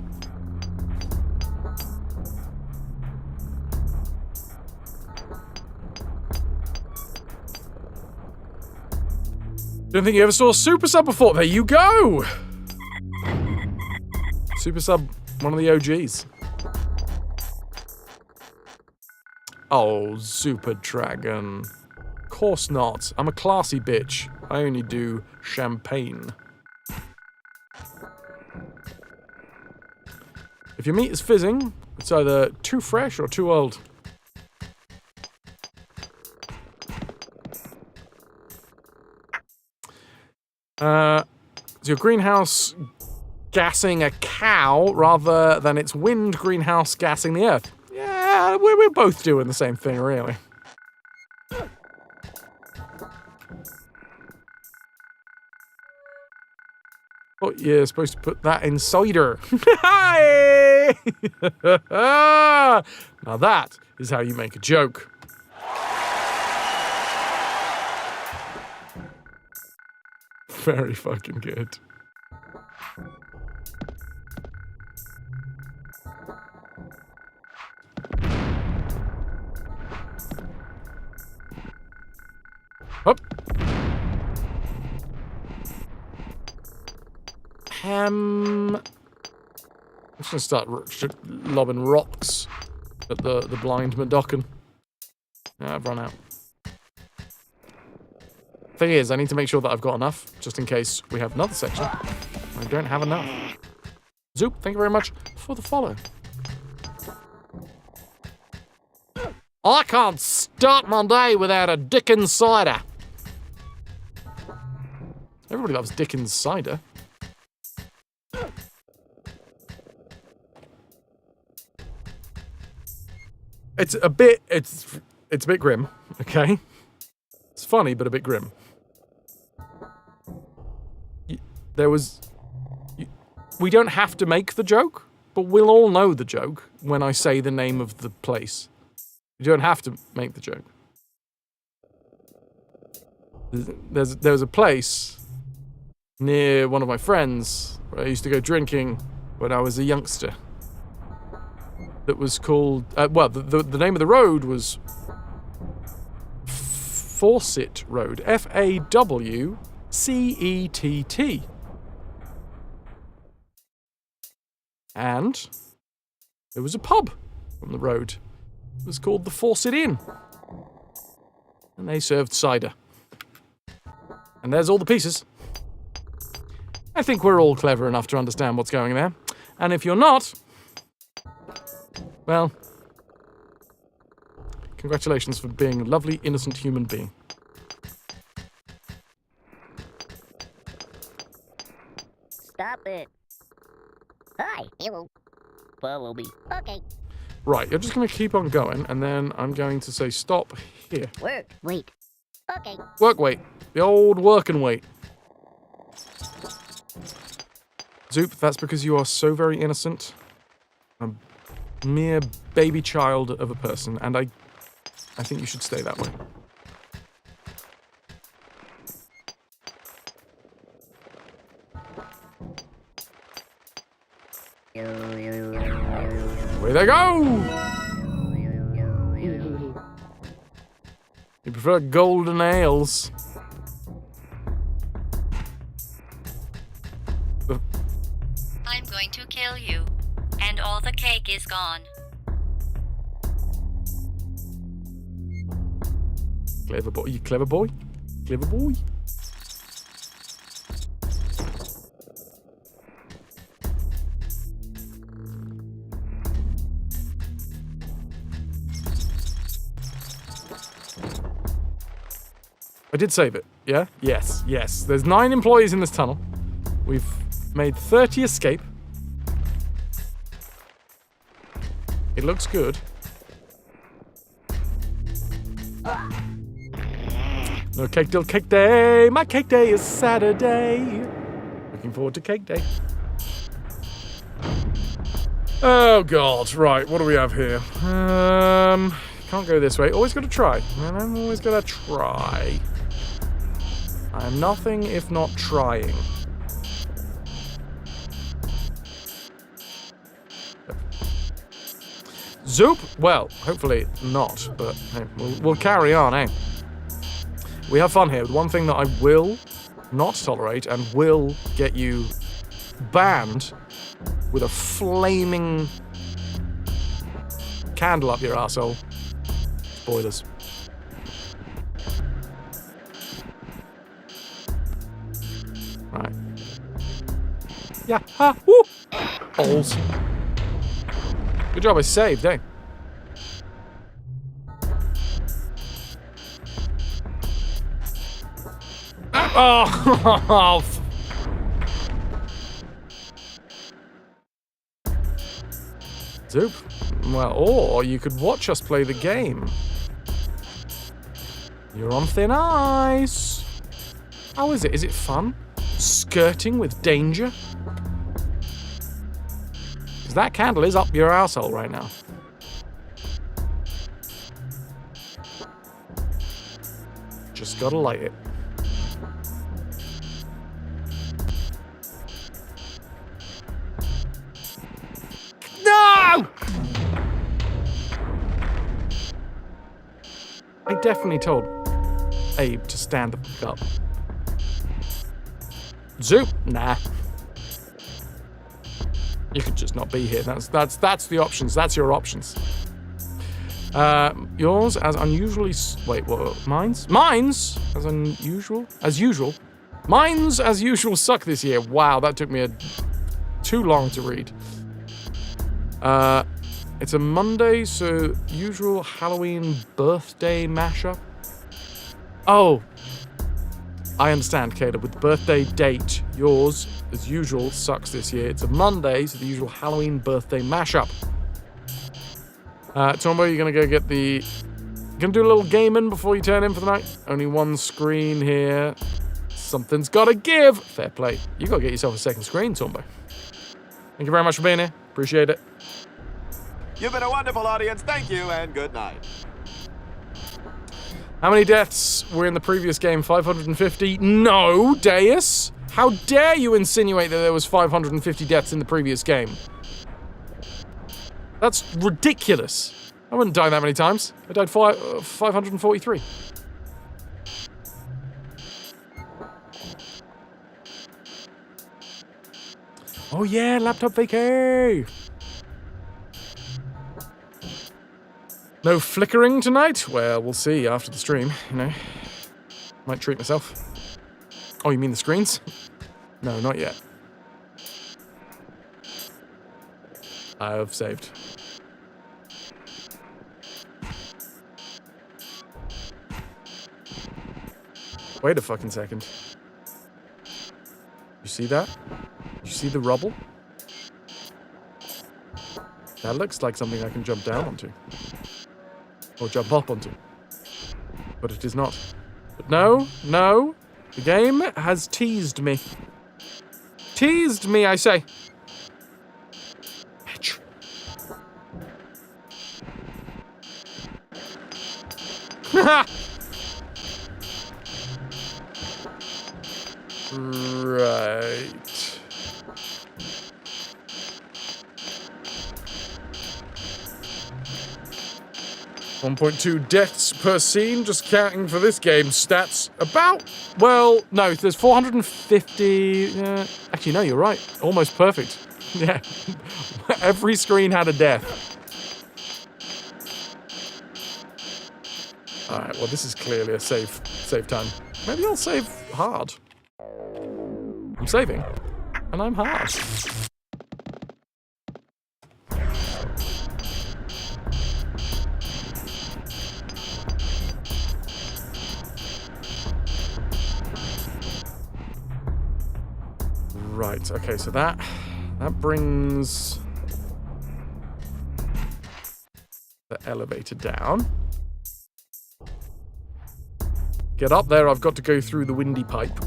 S1: Don't think you ever saw Super Sub before. There you go! Super Sub One of the OGs. Oh, Super Dragon. Course not. I'm a classy bitch. I only do champagne. If your meat is fizzing, it's either too fresh or too old. Is your greenhouse gassing a cow rather than its wind greenhouse gassing the earth? Yeah, we're both doing the same thing, really. Oh, you're supposed to put that in cider. Hey! Now that is how you make a joke. Very fucking good. Up. I'm just gonna start lobbing rocks at the blind Madokan. I've run out. Thing is, I need to make sure that I've got enough, just in case we have another section. I don't have enough. Zoop, thank you very much for the follow. I can't start my day without a Dickens cider. Everybody loves Dickens cider. It's a bit grim, okay? It's funny, but a bit grim. We don't have to make the joke, but we'll all know the joke when I say the name of the place. You don't have to make the joke. There was a place near one of my friends where I used to go drinking when I was a youngster. That was called, the name of the road was Fawcett Road. Fawcett. And there was a pub on the road. It was called the Fawcett Inn. And they served cider. And there's all the pieces. I think we're all clever enough to understand what's going there. And if you're not, well, congratulations for being a lovely, innocent human being.
S12: Stop it. Hi, hello. Follow me. Okay.
S1: Right, you're just going to keep on going, and then I'm going to say stop here.
S12: Work, wait. Okay.
S1: Work wait. The old work and wait. Zoop, that's because you are so very innocent. A mere baby child of a person, and I think you should stay that way. Away they go! You prefer golden ales.
S18: I'm going to kill you, and all the cake is gone.
S1: Clever boy, you clever boy? Clever boy? I did save it, yeah? Yes, yes. There's 9 employees in this tunnel. We've made 30 escape. It looks good. No cake till cake day. My cake day is Saturday. Looking forward to cake day. Oh God, right, what do we have here? Can't go this way. Always gotta try. And I'm always gonna try. I'm nothing if not trying. Zoop? Well, hopefully not, but hey, we'll carry on, eh? We have fun here. One thing that I will not tolerate and will get you banned with a flaming candle up your arsehole. Spoilers. Right. Yeah, ha, woo! Balls. Good job I saved, eh? Oh! Zoop. Well, or you could watch us play the game. You're on thin ice. How is it? Is it fun? Skirting with danger? Because that candle is up your arsehole right now. Just gotta light it. No! I definitely told Abe to stand the fuck up. Zoop? Nah. You could just not be here. That's the options. That's your options. Yours as unusually... Wait, what? Mine's? Mine's as unusual? As usual? Mine's as usual suck this year. Wow, that took me too long to read. It's a Monday, so usual Halloween birthday mashup. Oh, I understand, Caleb. With the birthday date, yours, as usual, sucks this year. It's a Monday, so the usual Halloween birthday mashup. Tombo, you're gonna go get the... You're gonna do a little gaming before you turn in for the night? Only one screen here. Something's gotta give. Fair play. You gotta get yourself a second screen, Tombo. Thank you very much for being here. Appreciate it.
S16: You've been a wonderful audience. Thank you, and good night.
S1: How many deaths were in the previous game? 550? No, Deus! How dare you insinuate that there was 550 deaths in the previous game? That's ridiculous. I wouldn't die that many times. I died 543. Oh yeah, laptop vacay! No flickering tonight? Well, we'll see after the stream, you know. Might treat myself. Oh, you mean the screens? No, not yet. I have saved. Wait a fucking second. You see that? You see the rubble? That looks like something I can jump down onto. Or jump up onto. But it is not. But no, no. The game has teased me. Teased me, I say. Bitch. Right. 1.2 deaths per scene, just counting for this game's stats. About, well, no, there's 450. Actually, no, you're right. Almost perfect. Yeah. Every screen had a death. Alright, well, this is clearly a save time. Maybe I'll save hard. I'm saving. And I'm hard. Right, okay, so that brings the elevator down. Get up there, I've got to go through the windy pipe.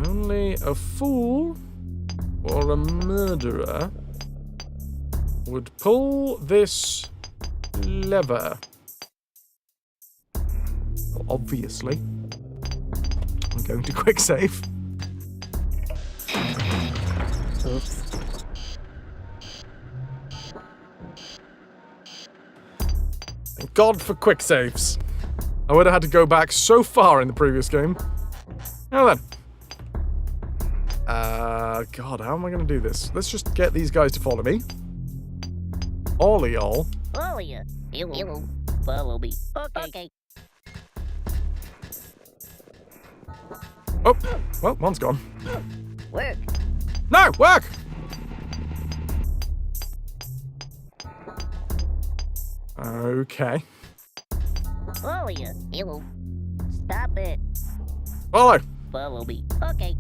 S1: Only a fool or a murderer would pull this lever. Well, obviously. I'm going to quick save. Thank God for quick saves. I would have had to go back so far in the previous game. Now then. God, how am I going to do this? Let's just get these guys to follow me. All of y'all.
S2: Follow you. You follow me. Okay.
S1: Oh, well, one's gone.
S2: Work.
S1: No, work! Okay.
S2: Follow you. Stop it.
S1: Follow.
S2: Follow me. Okay.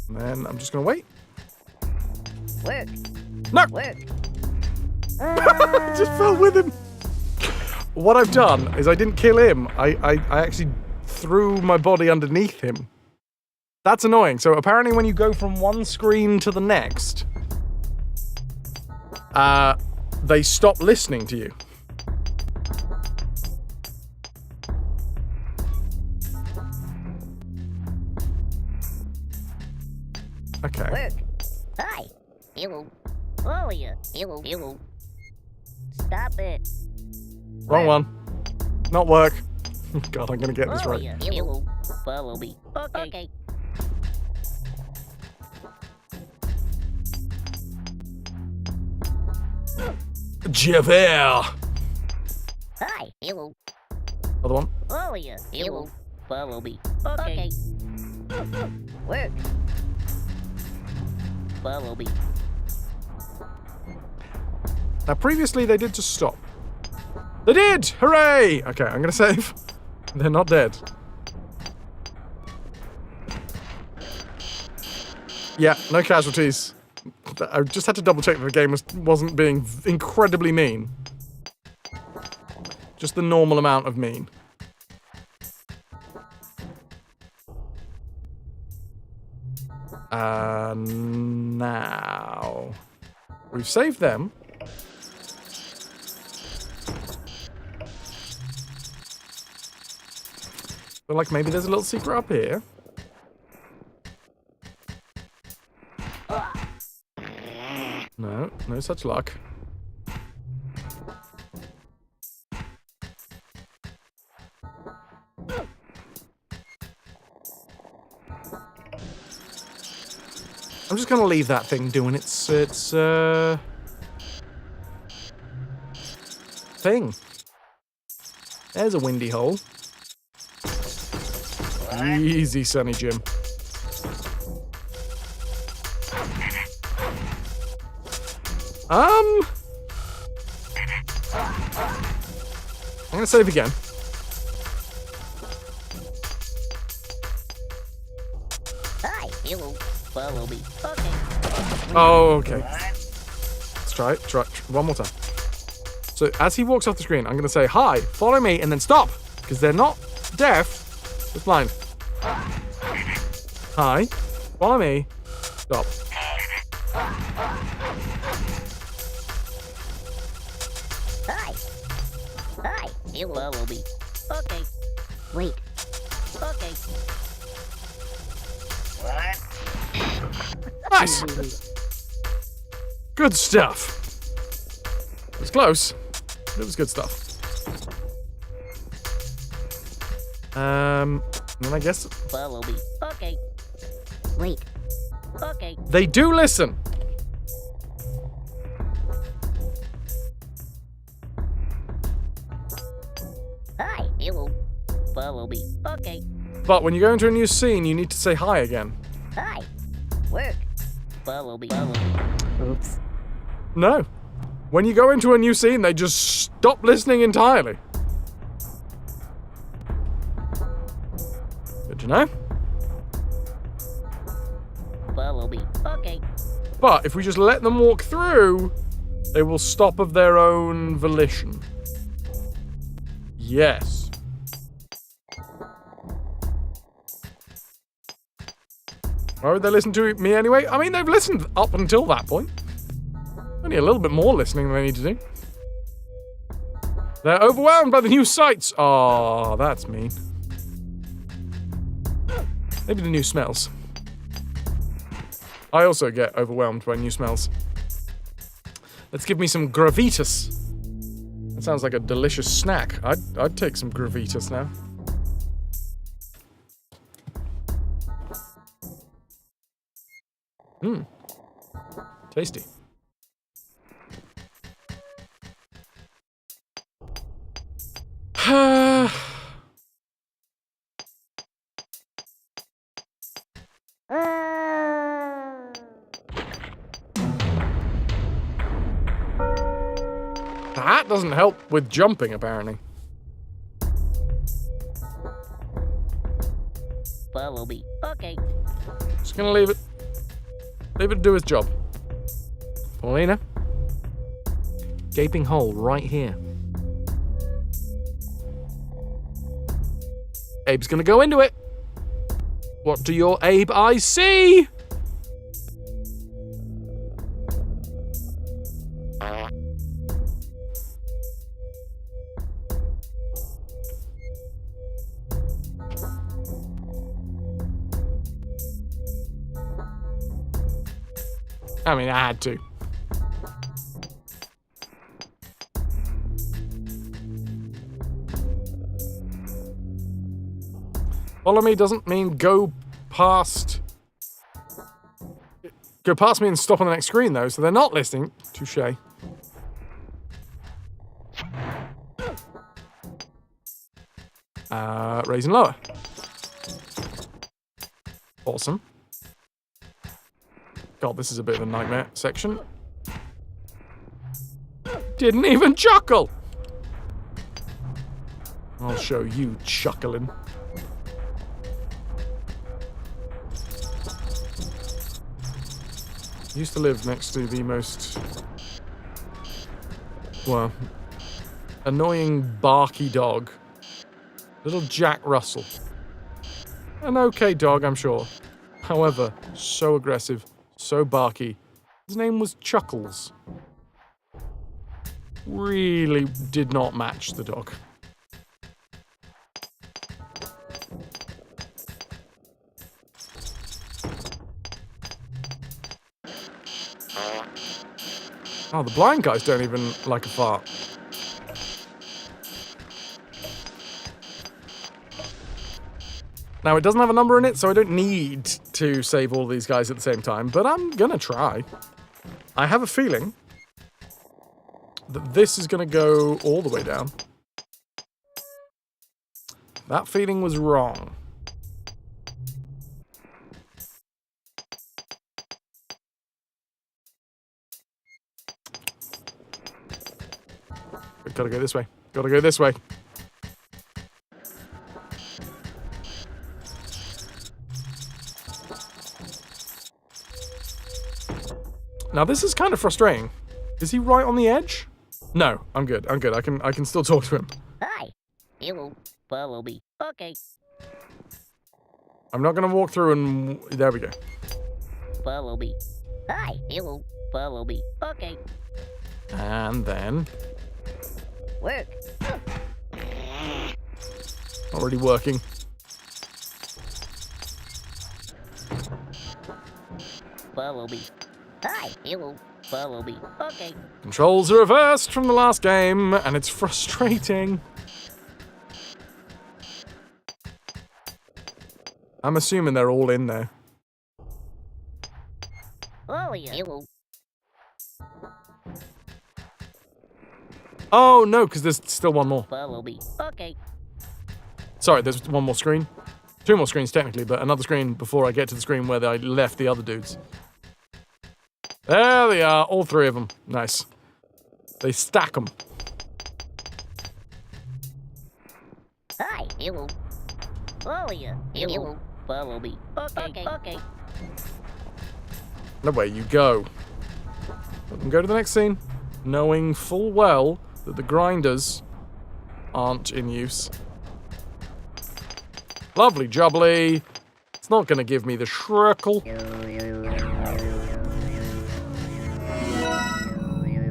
S1: And then I'm just going to wait.
S2: Work.
S1: No!
S2: Work.
S1: Just fell with him. What I've done is I didn't kill him. I actually threw my body underneath him. That's annoying. So apparently when you go from one screen to the next, they stop listening to you. Okay.
S2: Work. Hi. Follow you. Stop it.
S1: Wrong one. Not work. God, I'm gonna get this right.
S2: You. Follow me. Okay.
S1: Javert.
S2: Hi.
S1: Other one.
S2: Follow you. Follow me. Okay. Work. Follow me.
S1: Now, previously they did just stop. They did! Hooray! Okay, I'm gonna save. They're not dead. Yeah, no casualties. I just had to double check that the game wasn't being incredibly mean. Just the normal amount of mean. Now... We've saved them. But like maybe there's a little secret up here. No, no such luck. I'm just gonna leave that thing doing its thing. There's a windy hole. Easy, Sonny Jim. I'm gonna save again.
S2: Hi. Follow me. Okay.
S1: Oh, okay. Let's try it. Try one more time. So as he walks off the screen, I'm gonna say, hi, follow me, and then stop. Because they're not deaf, just blind. Hi, follow me, stop.
S2: Hi. You follow me. Okay. Wait. Okay. What?
S1: Nice. Good stuff. It was close, but it was good stuff. And I guess
S2: Follow me. Okay. Wait. Okay.
S1: they do listen.
S2: Hi. You follow me. Okay.
S1: But when you go into a new scene, you need to say hi again.
S2: Hi. Work. Follow me. Follow me.
S1: Oops. No. When you go into a new scene, they just stop listening entirely. Good to know.
S2: Follow me. Okay.
S1: But if we just let them walk through, they will stop of their own volition. Yes. Why would they listen to me anyway? I mean, they've listened up until that point. Only a little bit more listening than they need to do. They're overwhelmed by the new sights. Oh, that's mean. Maybe the new smells. I also get overwhelmed by new smells. Let's give me some gravitas. Sounds like a delicious snack. I'd take some gravitas now. Tasty. That doesn't help with jumping, apparently.
S2: Follow me. Okay.
S1: Just gonna leave it. Leave it to do his job. Paulina. Gaping hole right here. Abe's gonna go into it. What do your Abe eyes see? I mean, I had to. Follow me doesn't mean go past. Go past me and stop on the next screen, though, so they're not listening. Touché. Raise and lower. Awesome. God, this is a bit of a nightmare section. Didn't even chuckle! I'll show you chuckling. Used to live next to the most, well, annoying barky dog. Little Jack Russell. An okay dog, I'm sure. However, so aggressive, so barky. His name was Chuckles. Really did not match the dog. Oh, the blind guys don't even like a fart. Now, it doesn't have a number in it, so I don't need to save all these guys at the same time, but I'm gonna try. I have a feeling that this is gonna go all the way down. That feeling was wrong. Gotta go this way. Gotta go this way. Now this is kind of frustrating. Is he right on the edge? No, I'm good. I'm good. I can still talk to him.
S2: Hi. Hello. Follow me. Okay.
S1: I'm not gonna walk through and there we go.
S2: Follow me. Hi. Hello. Follow me. Okay.
S1: And then
S2: Work.
S1: not really working.
S2: Follow me. Hi. Hello. Follow me. Okay.
S1: Controls are reversed from the last game, and it's frustrating. I'm assuming they're all in there.
S2: Oh, yeah. Hello.
S1: Oh, no, because there's still one more.
S2: Follow me. Okay.
S1: Sorry, there's one more screen. Two more screens, technically, but another screen before I get to the screen where I left the other dudes. There they are, all three of them. Nice. They stack them.
S2: Hi. Hello. Oh, yeah. Hello. Follow me. Okay. Okay.
S1: Away you go. Let them go to the next scene, knowing full well that the grinders aren't in use. Lovely jubbly. It's not going to give me the shrinkle.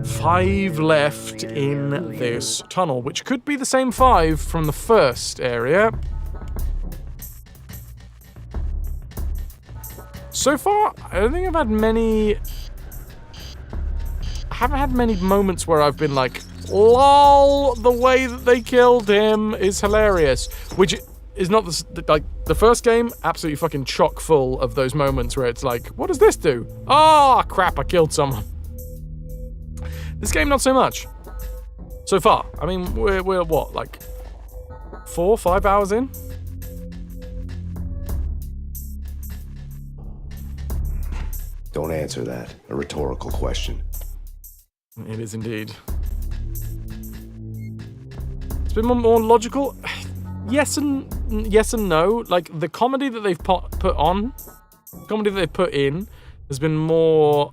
S1: 5 left in this tunnel, which could be the same 5 from the first area. So far, I don't think I've had many... I haven't had many moments where I've been like, LOL, the way that they killed him is hilarious. Which is not the first game, absolutely fucking chock full of those moments where it's like, what does this do? Oh, crap, I killed someone. This game, not so much. So far. I mean, we're what, like 4, 5 hours in?
S17: Don't answer that. A rhetorical question.
S1: It is indeed. It's been more logical. Yes and no. Like, the comedy that they've comedy that they've put in has been more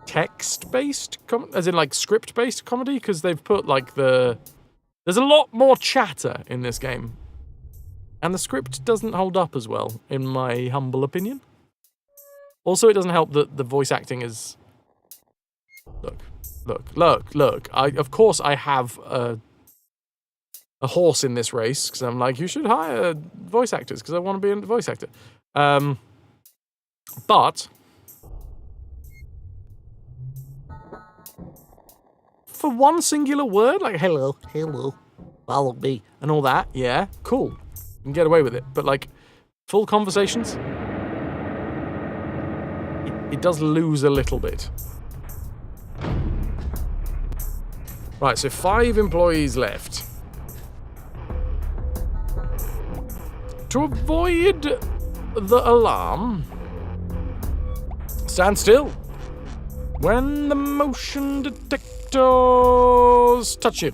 S1: text-based, as in, like, script-based comedy, because they've put, like, there's a lot more chatter in this game. And the script doesn't hold up as well, in my humble opinion. Also, it doesn't help that the voice acting is... Look. Of course I have a horse in this race, because I'm like, you should hire voice actors, because I want to be a voice actor. But... for one singular word, like, hello, follow me, and all that, yeah, cool. You can get away with it. But, like, full conversations... it does lose a little bit. Right, so 5 employees left. To avoid the alarm, stand still when the motion detectors touch you.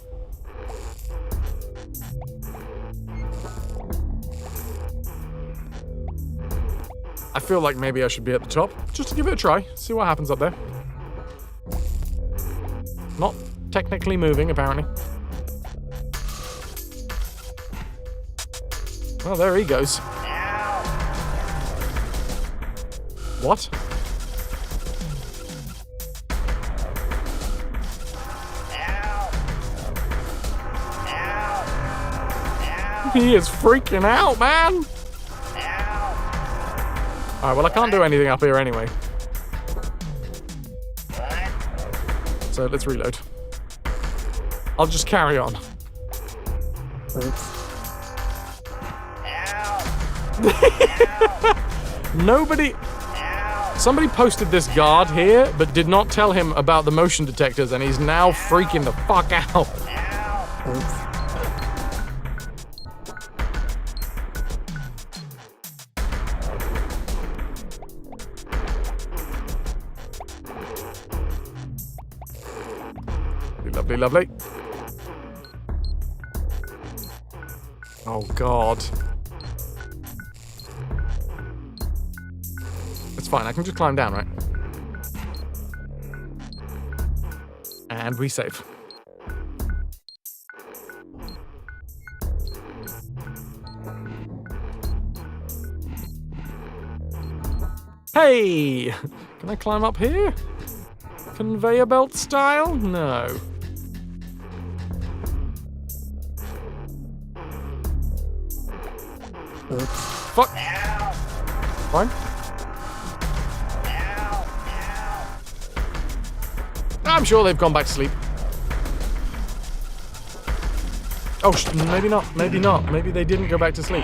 S1: I feel like maybe I should be at the top, just to give it a try, see what happens up there. Not technically moving, apparently. Well, there he goes. What? He is freaking out, man! Alright, well, I can't do anything up here anyway. So let's reload. I'll just carry on. Somebody posted this guard here, but did not tell him about the motion detectors, and he's now freaking the fuck out. Lovely. Oh, God. It's fine, I can just climb down, right? And we save. Hey! Can I climb up here? Conveyor belt style? No. Fuck. Fine. I'm sure they've gone back to sleep. Oh, maybe not. Maybe not. Maybe they didn't go back to sleep.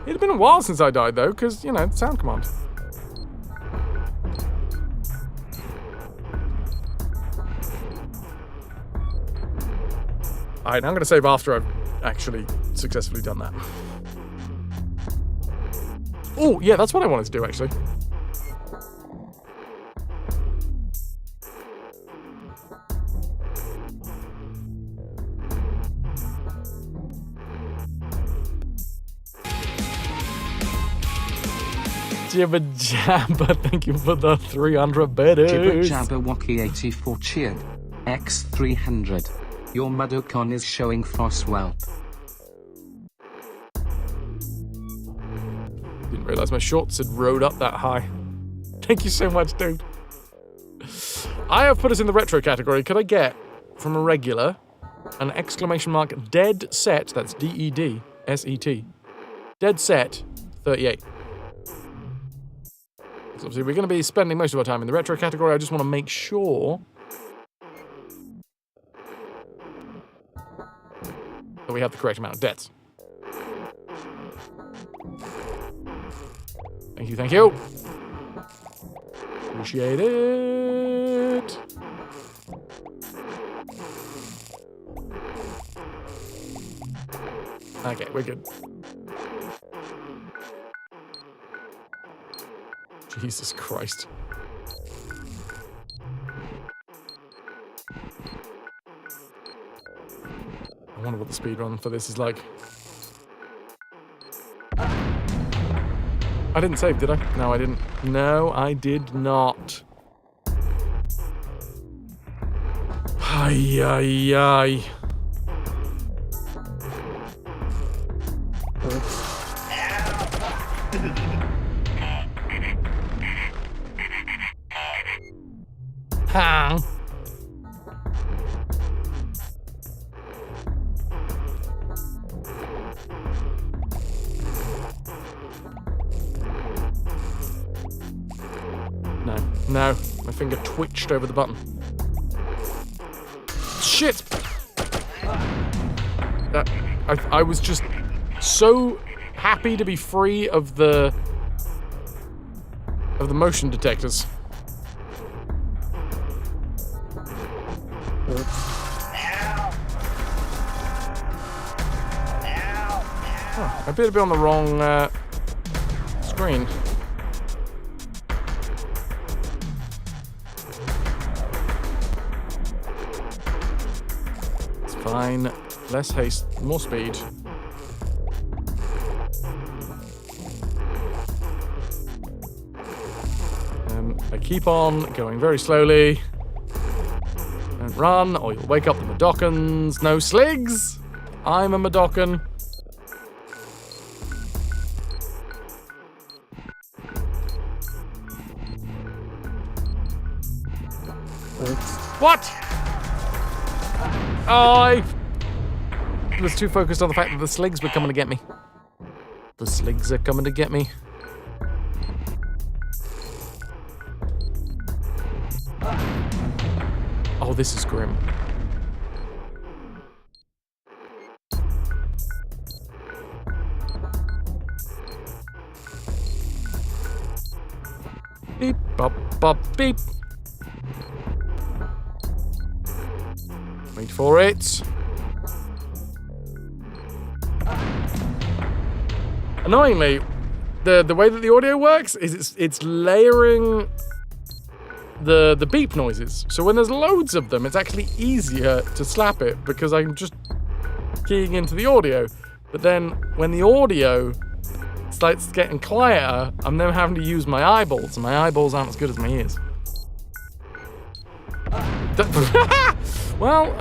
S1: It had been a while since I died, though, because, you know, sound command. Alright, now I'm going to save after I've actually successfully done that. Oh, yeah, that's what I wanted to do, actually. Jibba Jabba, thank you for the 300 biddies.
S5: Jibba Jabba Waki 84 cheered. X300. Your Mudokon is showing Frostwhelp.
S1: Didn't realise my shorts had rode up that high. Thank you so much, dude. I have put us in the retro category. Could I get, from a regular, an exclamation mark dead set, that's D-E-D-S-E-T, dead set 38. So obviously we're going to be spending most of our time in the retro category. I just want to make sure that we have the correct amount of deaths. Thank you, thank you. Appreciate it. Okay, we're good. Jesus Christ. I wonder what the speedrun for this is like. I didn't save, did I? No, I didn't. No, I did not. Ay, ay, ay. Ha! No, my finger twitched over the button. Shit! I was just so happy to be free of the motion detectors. Oh, I appear to be on the wrong screen. Fine. Less haste, more speed. I keep on going very slowly. Don't run, or you'll wake up the Madokans. No sligs! I'm a Madokan. What? I was too focused on the fact that the sligs were coming to get me. The sligs are coming to get me. Oh, this is grim. Beep, bop, bop, beep. Wait for it. Annoyingly, the way that the audio works is it's layering the beep noises. So when there's loads of them, it's actually easier to slap it because I'm just keying into the audio. But then when the audio starts getting quieter, I'm then having to use my eyeballs, and my eyeballs aren't as good as my ears. Well,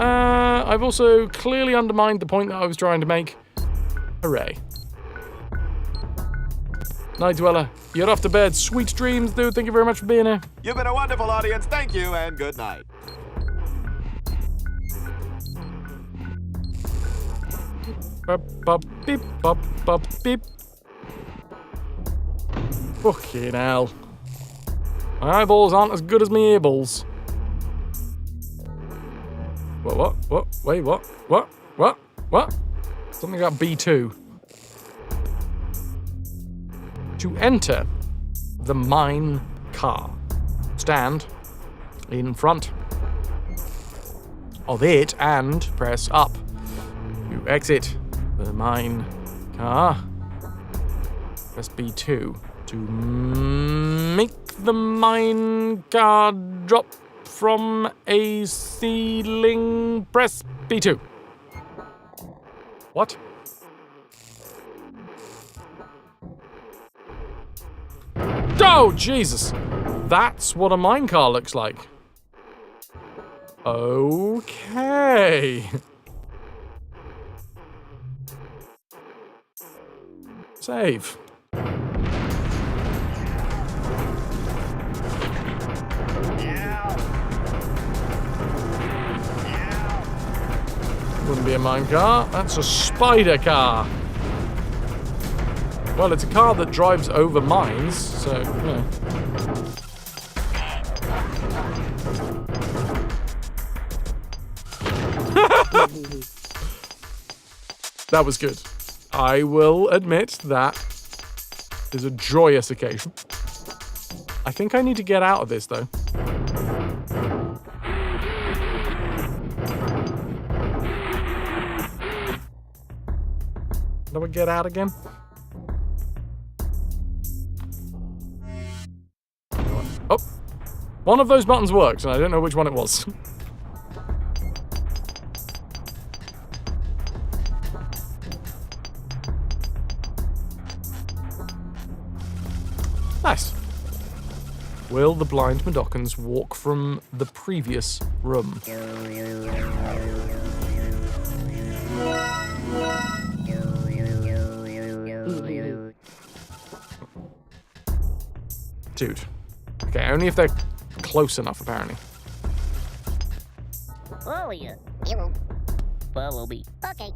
S1: I've also clearly undermined the point that I was trying to make. Hooray. Night Dweller, you're off to bed. Sweet dreams, dude. Thank you very much for being here.
S16: You've been a wonderful audience. Thank you, and good night.
S1: Bop, bop, beep, bop, bop, beep. Fucking hell. My eyeballs aren't as good as my earballs. What? Wait, what? Something about B2. To enter the mine car, stand in front of it and press up to exit the mine car. Press B2 to make the mine car drop from a ceiling. Press B2. What? Oh, Jesus. That's what a minecar looks like. Okay. Save. Wouldn't be a mine car. That's a spider car. Well, it's a car that drives over mines, so, you know. That was good. I will admit that is a joyous occasion. I think I need to get out of this, though. Do I get out again? Oh! One of those buttons worked, and I don't know which one it was. Nice. Will the blind Madokans walk from the previous room? Dude. Okay, only if they're close enough, apparently.
S12: Follow you. You follow me. Okay.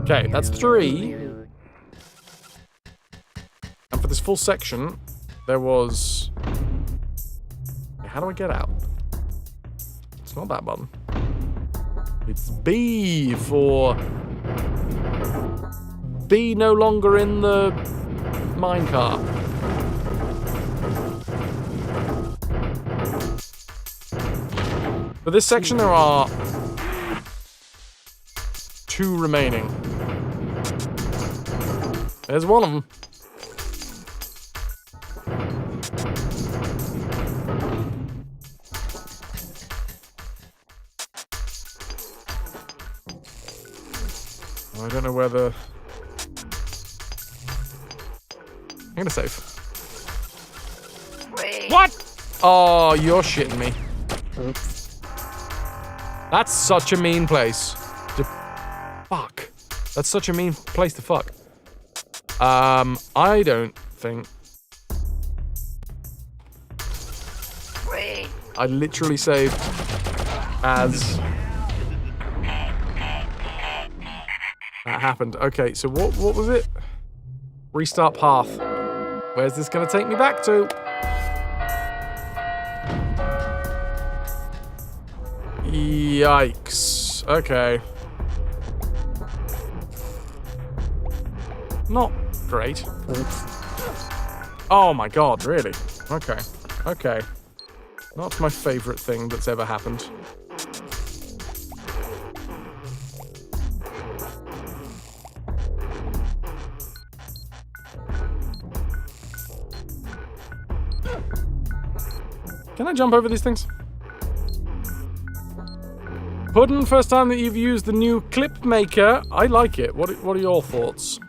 S1: Okay, that's 3. And for this full section, there was... How do I get out? It's not that button. It's B for... Be no longer in the minecart. For this section, there are 2 remaining. There's one of them. I don't know whether... I'm gonna save. Wait. What? Oh, you're shitting me. Oops. That's such a mean place to fuck. That's such a mean place to fuck. I don't think... Wait. I literally saved as... That happened. Okay, so what was it? Restart path. Where's this gonna take me back to? Yikes. Okay. Not great. Oh my god, really? Okay. Okay. Not my favorite thing that's ever happened. Can I jump over these things? Puddin', first time that you've used the new clip maker. I like it. What are your thoughts?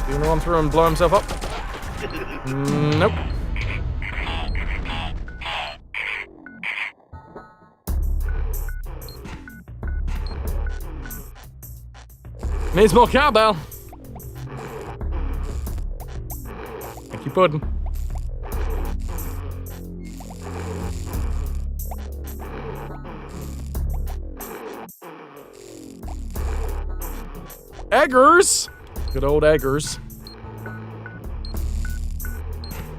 S1: You gonna run through and blow himself up? Nope. Needs more cowbell. Thank you, Puddin'. Eggers! Good old Eggers.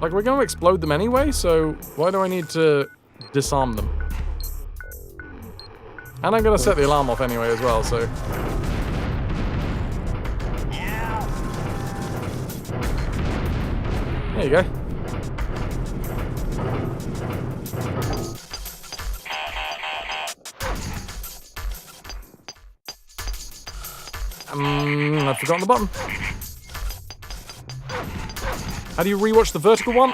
S1: Like, we're gonna explode them anyway, so why do I need to disarm them? And I'm gonna set the alarm off anyway as well, so... There you go. I've forgotten the button. How do you rewatch the vertical one?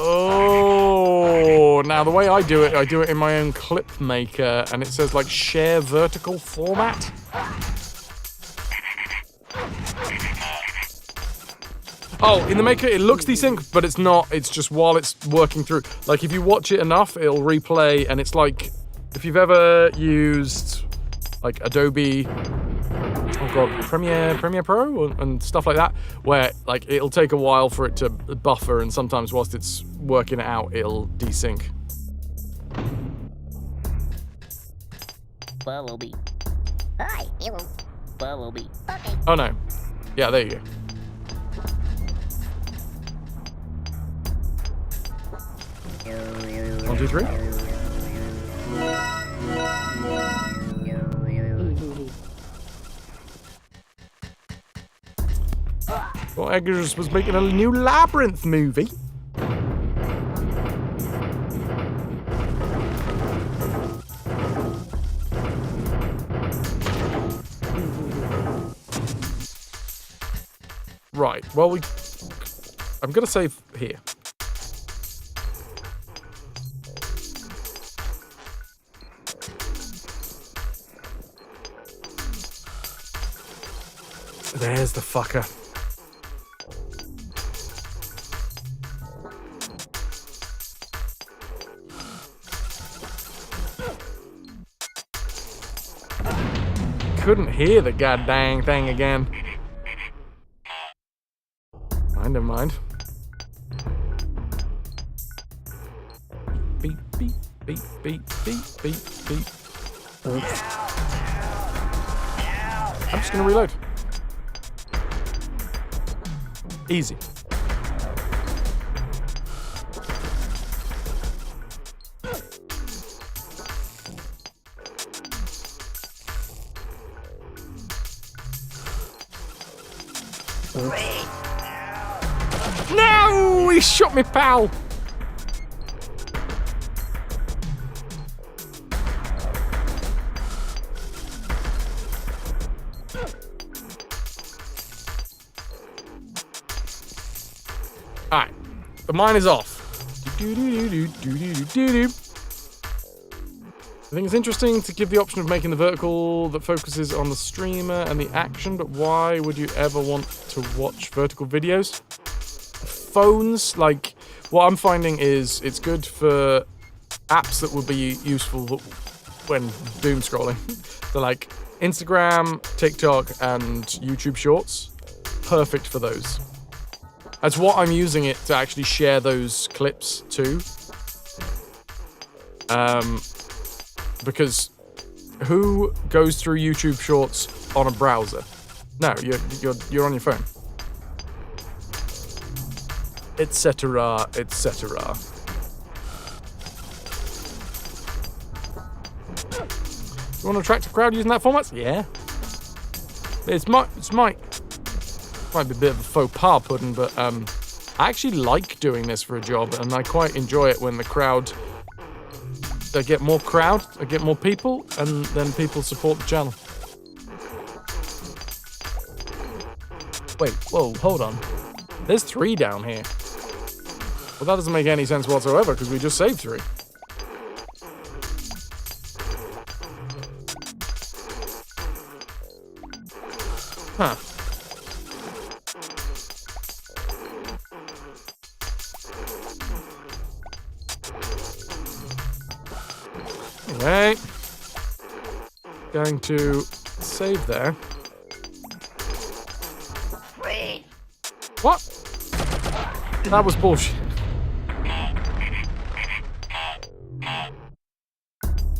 S1: Oh, now the way I do it in my own clip maker, and it says like share vertical format. Oh, in the maker it looks desynced, but it's not. It's just while it's working through. Like if you watch it enough, it'll replay, and it's like if you've ever used like Adobe, oh god, Premiere Pro and stuff like that, where like it'll take a while for it to buffer, and sometimes whilst it's working it out, it'll desync.
S12: Bumblebee. Hi, hello. Bumblebee. Okay.
S1: Oh no. Yeah, there you go. One, two, three. Well, Eggers was making a new Labyrinth movie. Right, well, I'm gonna save here. There's the fucker. Couldn't hear the goddamn thing again. Never mind. Beep, beep, beep, beep, beep, beep, beep. I'm just gonna reload. Easy. No! He shot me, pal! Alright, the mine is off. I think it's interesting to give the option of making the vertical that focuses on the streamer and the action, but why would you ever want to watch vertical videos? Phones, like, what I'm finding is it's good for apps that would be useful when doom scrolling. So like Instagram, TikTok, and YouTube Shorts. Perfect for those. That's what I'm using it to actually share those clips to. Because who goes through YouTube Shorts on a browser? No, you're on your phone. Etc. etc. You want to attract a crowd using that format? Yeah. It might be a bit of a faux pas, Puddin', but I actually like doing this for a job, and I quite enjoy it when the crowd. I get more crowd, I get more people, and then people support the channel. Wait, whoa, hold on. There's 3 down here. Well, that doesn't make any sense whatsoever, because we just saved 3. Huh. Anyway, going to save there. What? That was bullshit.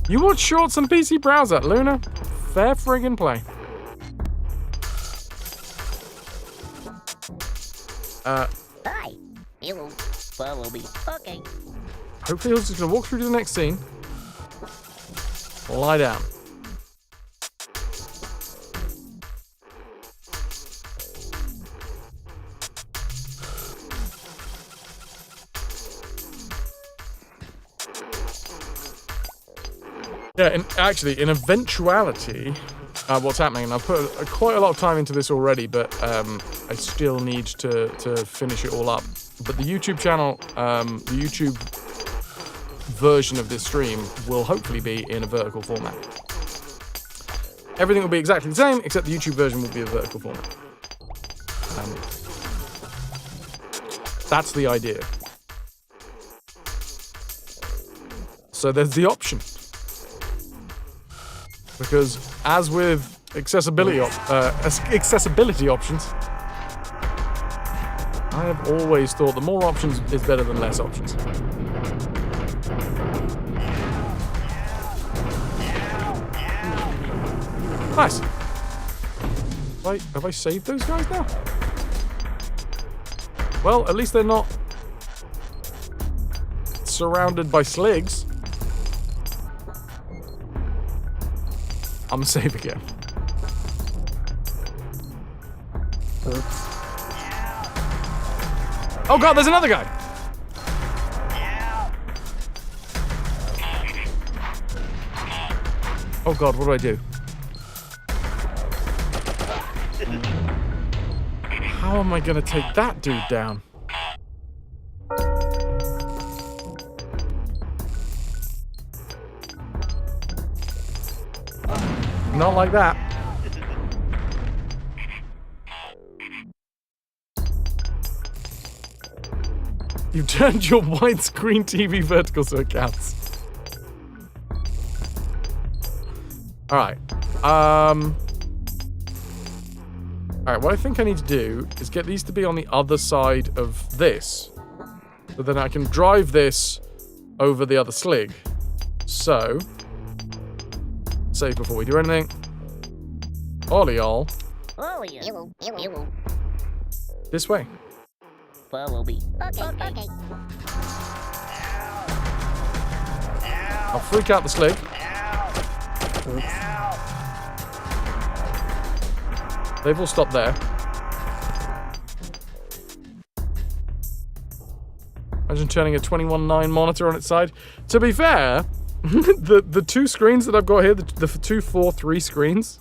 S1: You watch shorts on PC browser, Luna? Fair friggin' play.
S12: Hi. Hello. Bumblebee. Okay.
S1: Hopefully he's just gonna walk through to the next scene. Lie down. Yeah, and actually, in eventuality, what's happening, and I've put quite a lot of time into this already, but I still need to finish it all up. But the YouTube channel, the YouTube version of this stream will hopefully be in a vertical format. Everything will be exactly the same, except the YouTube version will be a vertical format. That's the idea. So there's the option. Because as with accessibility options, I have always thought that more options is better than less options. Nice. Have I saved those guys now? Well, at least they're not surrounded by sligs. I'm safe again. Oops. Oh god, there's another guy! Oh god, what do I do? How am I gonna take that dude down? Not like that. You've turned your widescreen TV vertical so it counts. Alright. Alright, what I think I need to do is get these to be on the other side of this. So then I can drive this over the other slig. So, save before we do anything. Ollie y'all. This way.
S2: Follow me. Okay.
S1: I'll freak out the slig. They've all stopped there. Imagine turning a 21:9 monitor on its side. To be fair, the two screens that I've got here, the 2, 4, 3 screens,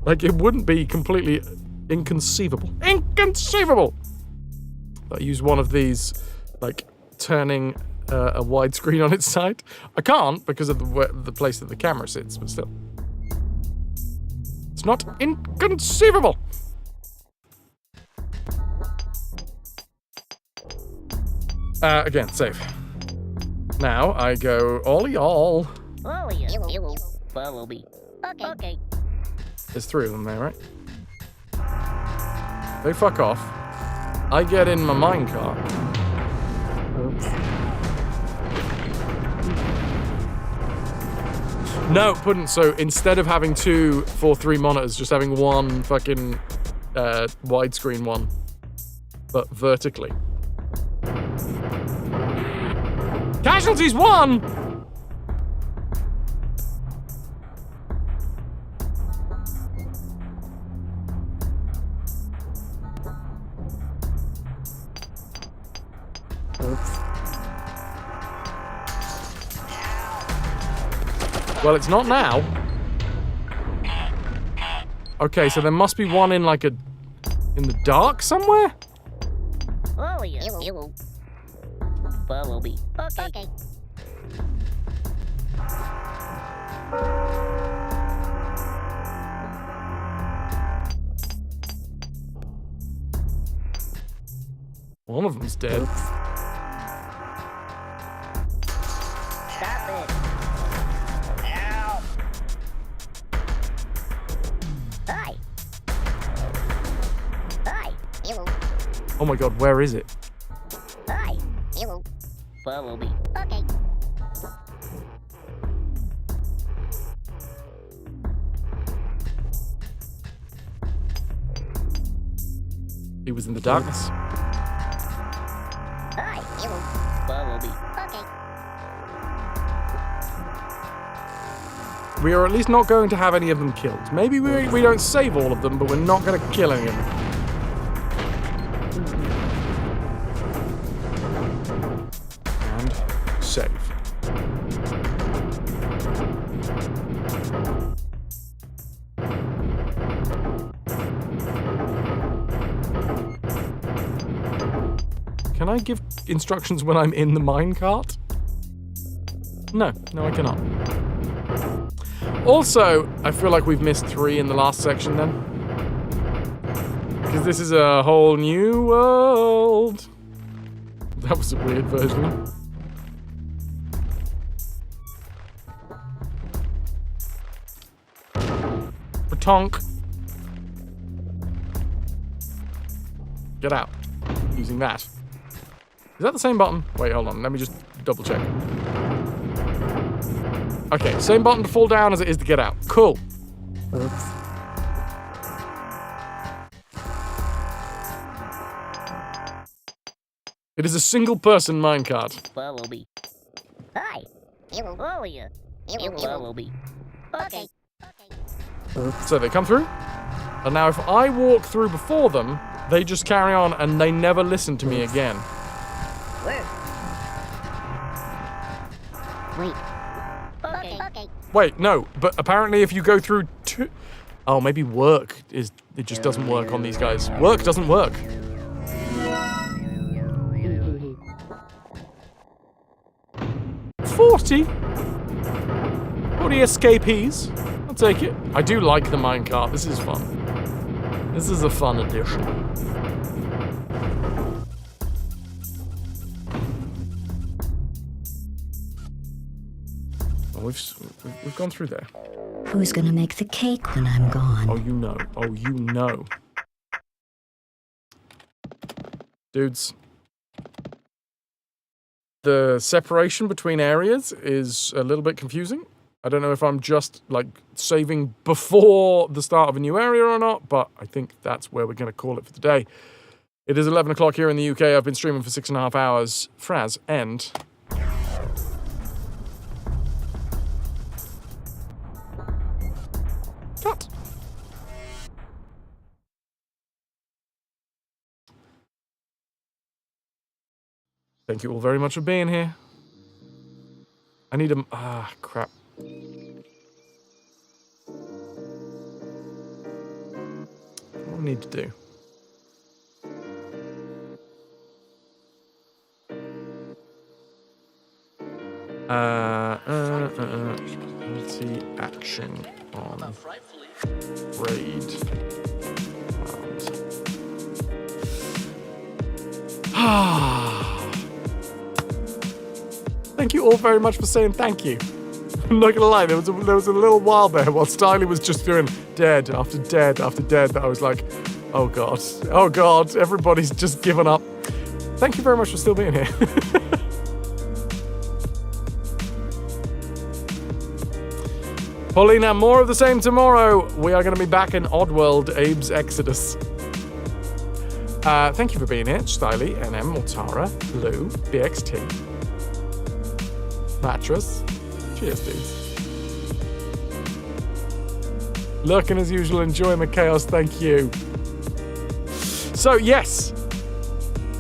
S1: like it wouldn't be completely inconceivable. Inconceivable! I use one of these, like turning a widescreen on its side. I can't because of the place that the camera sits, but still. It's not inconceivable! Again, save. Now I go all y'all.
S2: Follow me. Okay.
S1: There's 3 of them there, right? They fuck off. I get in my minecart. Oops. No, couldn't. So instead of having 2 4:3 monitors, just having one fucking widescreen one, but vertically. Casualties 1! Oops. Well, it's not now. Okay, so there must be one in like in the dark somewhere?
S2: Follow me. Okay.
S1: One of them's dead.
S2: Stop it. Ow. Hi.
S1: Oh my god, where is it?
S2: Hi. Follow me. Okay.
S1: He was in the darkness.
S2: Hi. Follow me. Okay.
S1: We are at least not going to have any of them killed. Maybe we don't save all of them, but we're not going to kill any of them. And save. Can I give instructions when I'm in the minecart? No, I cannot. Also, I feel like we've missed 3 in the last section then. Because this is a whole new world. That was a weird version. tonk. Get out. Using that. Is that the same button? Wait, hold on. Let me just double check. Okay, same button to fall down as it is to get out. Cool. Oops. It is a single-person minecart.
S11: Follow me. Hi. It will follow you. It will follow me. Okay.
S1: So they come through, and now if I walk through before them, they just carry on and they never listen to me again.
S11: Where? Wait. Okay.
S1: Wait, no, but apparently if you go through two... Oh, maybe work is... It just doesn't work on these guys. Work doesn't work. $40 escapees. I'll take it. I do like the minecart. This is fun. This is a fun addition. Oh, we've gone through there.
S19: Who's gonna make the cake when I'm gone?
S1: Oh, you know. Oh, you know. Dudes. The separation between areas is a little bit confusing. I don't know if I'm just, like, saving before the start of a new area or not, but I think that's where we're going to call it for today. It is 11 o'clock here in the UK. I've been streaming for 6.5 hours. Fraz, end. Cut. Thank you all very much for being here. I need a... Ah, crap. What do I need to do? Multi-action on raid. Thank you all very much for saying thank you. I'm not gonna lie, there was a little while there while Styly was just doing dead after dead after dead that I was like, oh god, everybody's just given up. Thank you very much for still being here. Paulina, more of the same tomorrow. We are going to be back in Oddworld, Abe's Exoddus. Thank you for being here, Styly, NM, Mortara, Lou, BXT, Mattress. Cheers, dudes. Lurking as usual, enjoying the chaos, thank you. So, yes,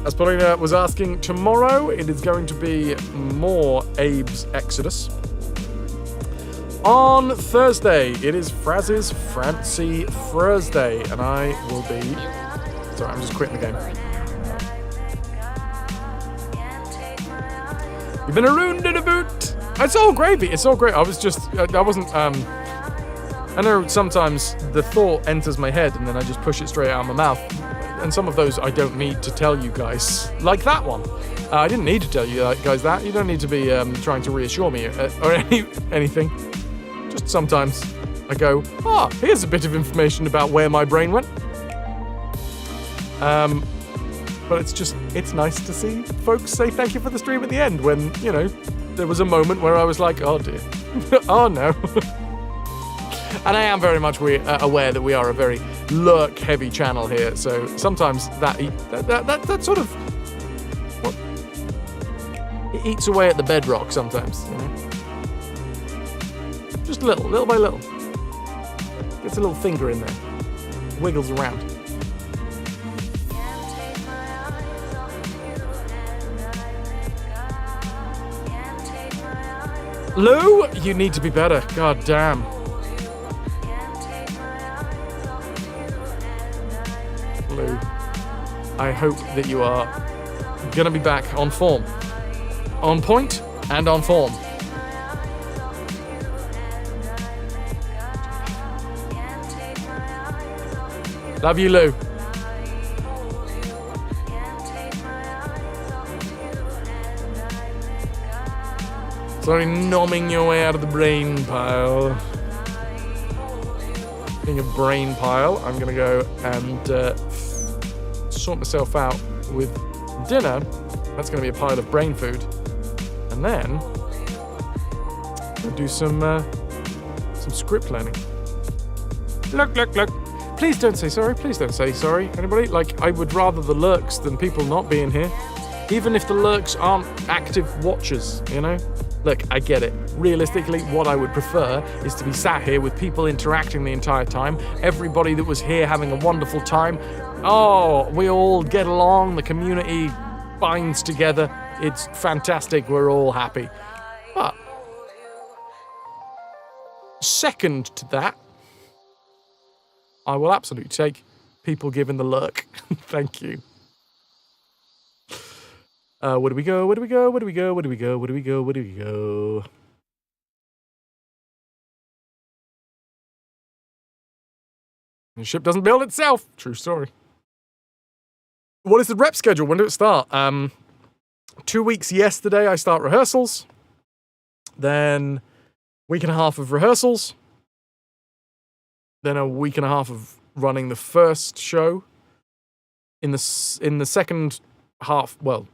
S1: as Paulina was asking, tomorrow it is going to be more Abe's Exoddus. On Thursday, it is Fraz's Fancy Thursday, and I will be... Sorry, I'm just quitting the game. You've been ruined in a boot. It's all gravy. It's all great. I wasn't, I know sometimes the thought enters my head and then I just push it straight out of my mouth. And some of those I don't need to tell you guys. Like that one. I didn't need to tell you guys that. You don't need to be trying to reassure me or anything. Just sometimes I go, here's a bit of information about where my brain went. But it's nice to see folks say thank you for the stream at the end when, you know, there was a moment where I was like, oh dear. Oh no. And I am very much aware that we are a very lurk-heavy channel here, so sometimes that sort of... What? It eats away at the bedrock sometimes, you know? Just little by little. Gets a little finger in there. Wiggles around. Lou, you need to be better. God damn. Lou, I hope that you are gonna be back on form. On point and on form. Love you, Lou. Sorry, nomming your way out of the brain pile. being a brain pile, I'm going to go and sort myself out with dinner. That's going to be a pile of brain food. And then we'll do some script learning. Look. Please don't say sorry. Please don't say sorry. Anybody? Like, I would rather the lurks than people not being here. Even if the lurks aren't active watchers, you know? Look, I get it. Realistically, what I would prefer is to be sat here with people interacting the entire time. Everybody that was here having a wonderful time. Oh, we all get along. The community binds together. It's fantastic. We're all happy. But second to that, I will absolutely take people giving the lurk. Thank you. Where do we go? The ship doesn't build itself. True story. What is the rep schedule? When do it start? 2 weeks yesterday, I start rehearsals. Then week and a half of rehearsals. Then a week and a half of running the first show. In the second half, well,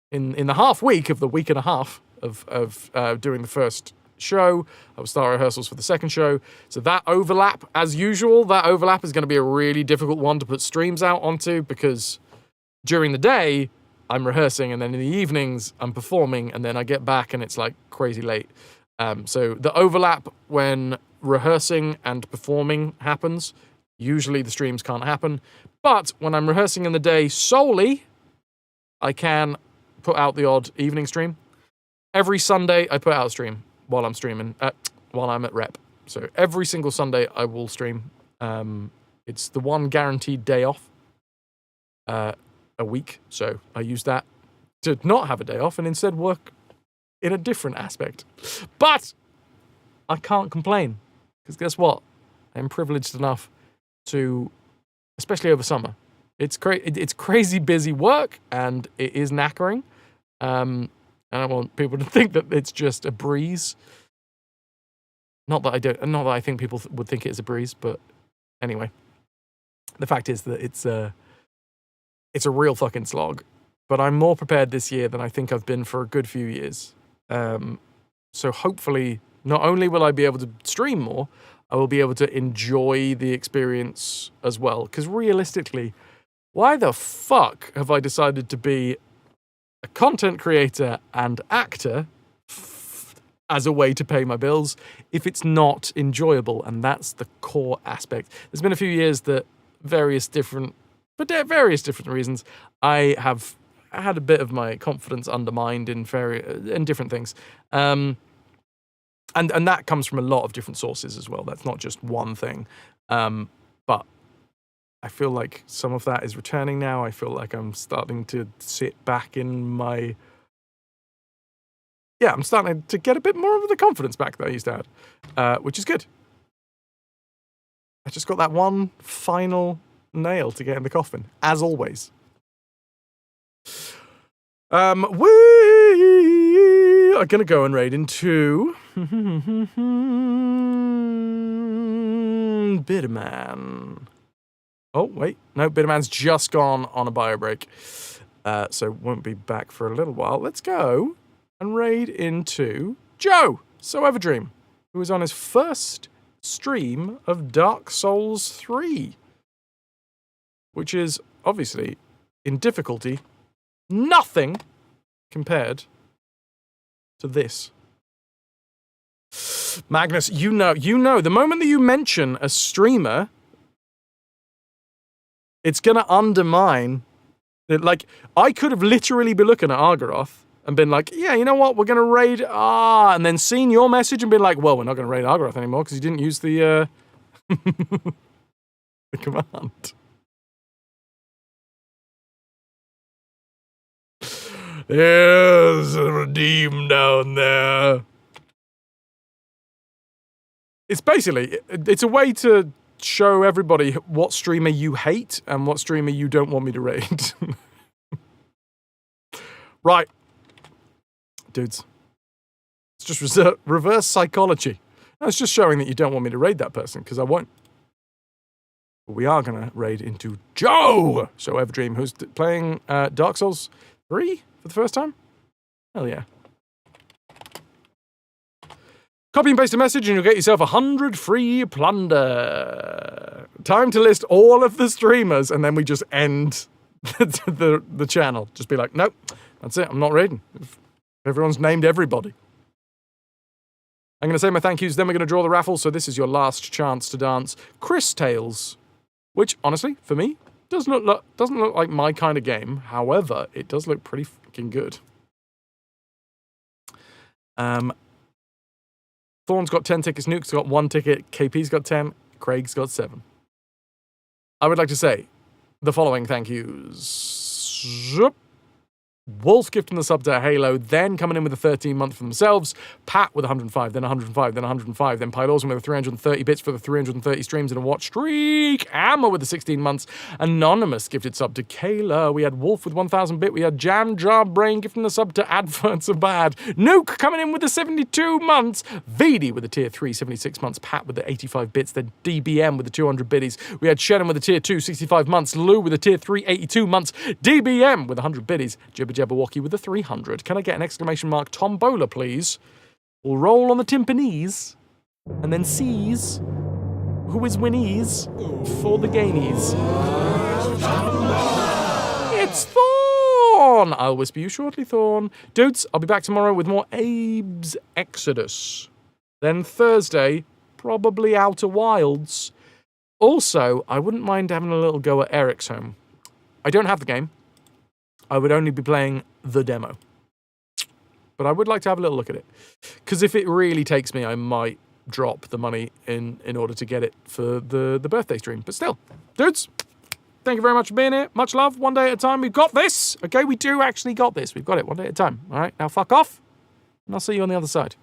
S1: in the half week of the week and a half of doing the first show, I will start rehearsals for the second show. So that overlap, as usual, is going to be a really difficult one to put streams out onto, because during the day I'm rehearsing, and then in the evenings I'm performing, and then I get back and it's like crazy late. So the overlap when rehearsing and performing happens, usually the streams can't happen. But when I'm rehearsing in the day solely, I can put out the odd evening stream. Every Sunday I put out a stream while I'm streaming, while I'm at rep. So every single Sunday I will stream. It's the one guaranteed day off a week. So I use that to not have a day off and instead work in a different aspect. But I can't complain, because guess what? I'm privileged enough to, especially over summer, it's crazy busy work, and it is knackering. And I want people to think that it's just a breeze. Not that I think people would think it's a breeze, but anyway, the fact is that it's a real fucking slog. But I'm more prepared this year than I think I've been for a good few years. So hopefully, not only will I be able to stream more, I will be able to enjoy the experience as well. Because realistically, why the fuck have I decided to be a content creator and actor as a way to pay my bills if it's not enjoyable? And that's the core aspect. There's been a few years that various different reasons, I have had a bit of my confidence undermined in different things. And that comes from a lot of different sources as well. That's not just one thing. But I feel like some of that is returning now. I feel like I'm starting to sit back in my... Yeah, I'm starting to get a bit more of the confidence back that I used to have, which is good. I just got that one final nail to get in the coffin, as always. We are going to go and raid into Bitterman. Oh, wait. No, Bitterman's just gone on a bio break. So won't be back for a little while. Let's go and raid into Joe, So Everdream, who is on his first stream of Dark Souls 3, which is obviously in difficulty nothing compared to this. Magnus, you know, the moment that you mention a streamer, it's going to undermine it. Like, I could have literally been looking at Argaroth and been like, yeah, you know what, we're going to raid, and then seen your message and been like, well, we're not going to raid Argaroth anymore because you didn't use the, the command. There's a redeem down there. It's basically, it's a way to show everybody what streamer you hate and what streamer you don't want me to raid. Right. Dudes. It's just reverse psychology. No, it's just showing that you don't want me to raid that person, because I won't. We are going to raid into Joe! So Everdream, who's playing Dark Souls 3 for the first time? Hell yeah. Copy and paste a message and you'll get yourself 100 free plunder. Time to list all of the streamers and then we just end the channel. Just be like, nope, that's it, I'm not raiding. Everyone's named everybody. I'm going to say my thank yous, then we're going to draw the raffle, so this is your last chance to dance Chris Tales. Which, honestly, for me, doesn't look like my kind of game. However, it does look pretty fucking good. Thorn's got 10 tickets, Nuke's got 1 ticket, KP's got 10, Craig's got 7. I would like to say the following thank yous. Wolf gifting the sub to Halo, then coming in with a 13-month for themselves. Pat with 105, then 105, then 105, then Pylorson with 330 bits for the 330 streams in a watch streak. Amma with the 16 months. Anonymous gifted sub to Kayla. We had Wolf with 1,000 bit. We had Jam Jar Brain gifting the sub to Adverts Are Bad. Nuke coming in with the 72 months. Vidi with the tier 3, 76 months. Pat with the 85 bits. Then DBM with the 200 biddies. We had Shannon with the tier 2, 65 months. Lou with the tier 3, 82 months. DBM with 100 biddies. Jabberwocky with the 300. Can I get an exclamation mark Tombola, please? We'll roll on the timpanis and then seize who is winnies for the gainies. It's Thorn! I'll whisper you shortly, Thorn. Dudes, I'll be back tomorrow with more Abe's Exoddus. Then Thursday, probably Outer Wilds. Also, I wouldn't mind having a little go at Eric's home. I don't have the game. I would only be playing the demo. But I would like to have a little look at it. Because if it really takes me, I might drop the money in order to get it for the birthday stream. But still, dudes, thank you very much for being here. Much love. One day at a time. We've got this. Okay, we do actually got this. We've got it one day at a time. All right, now fuck off. And I'll see you on the other side.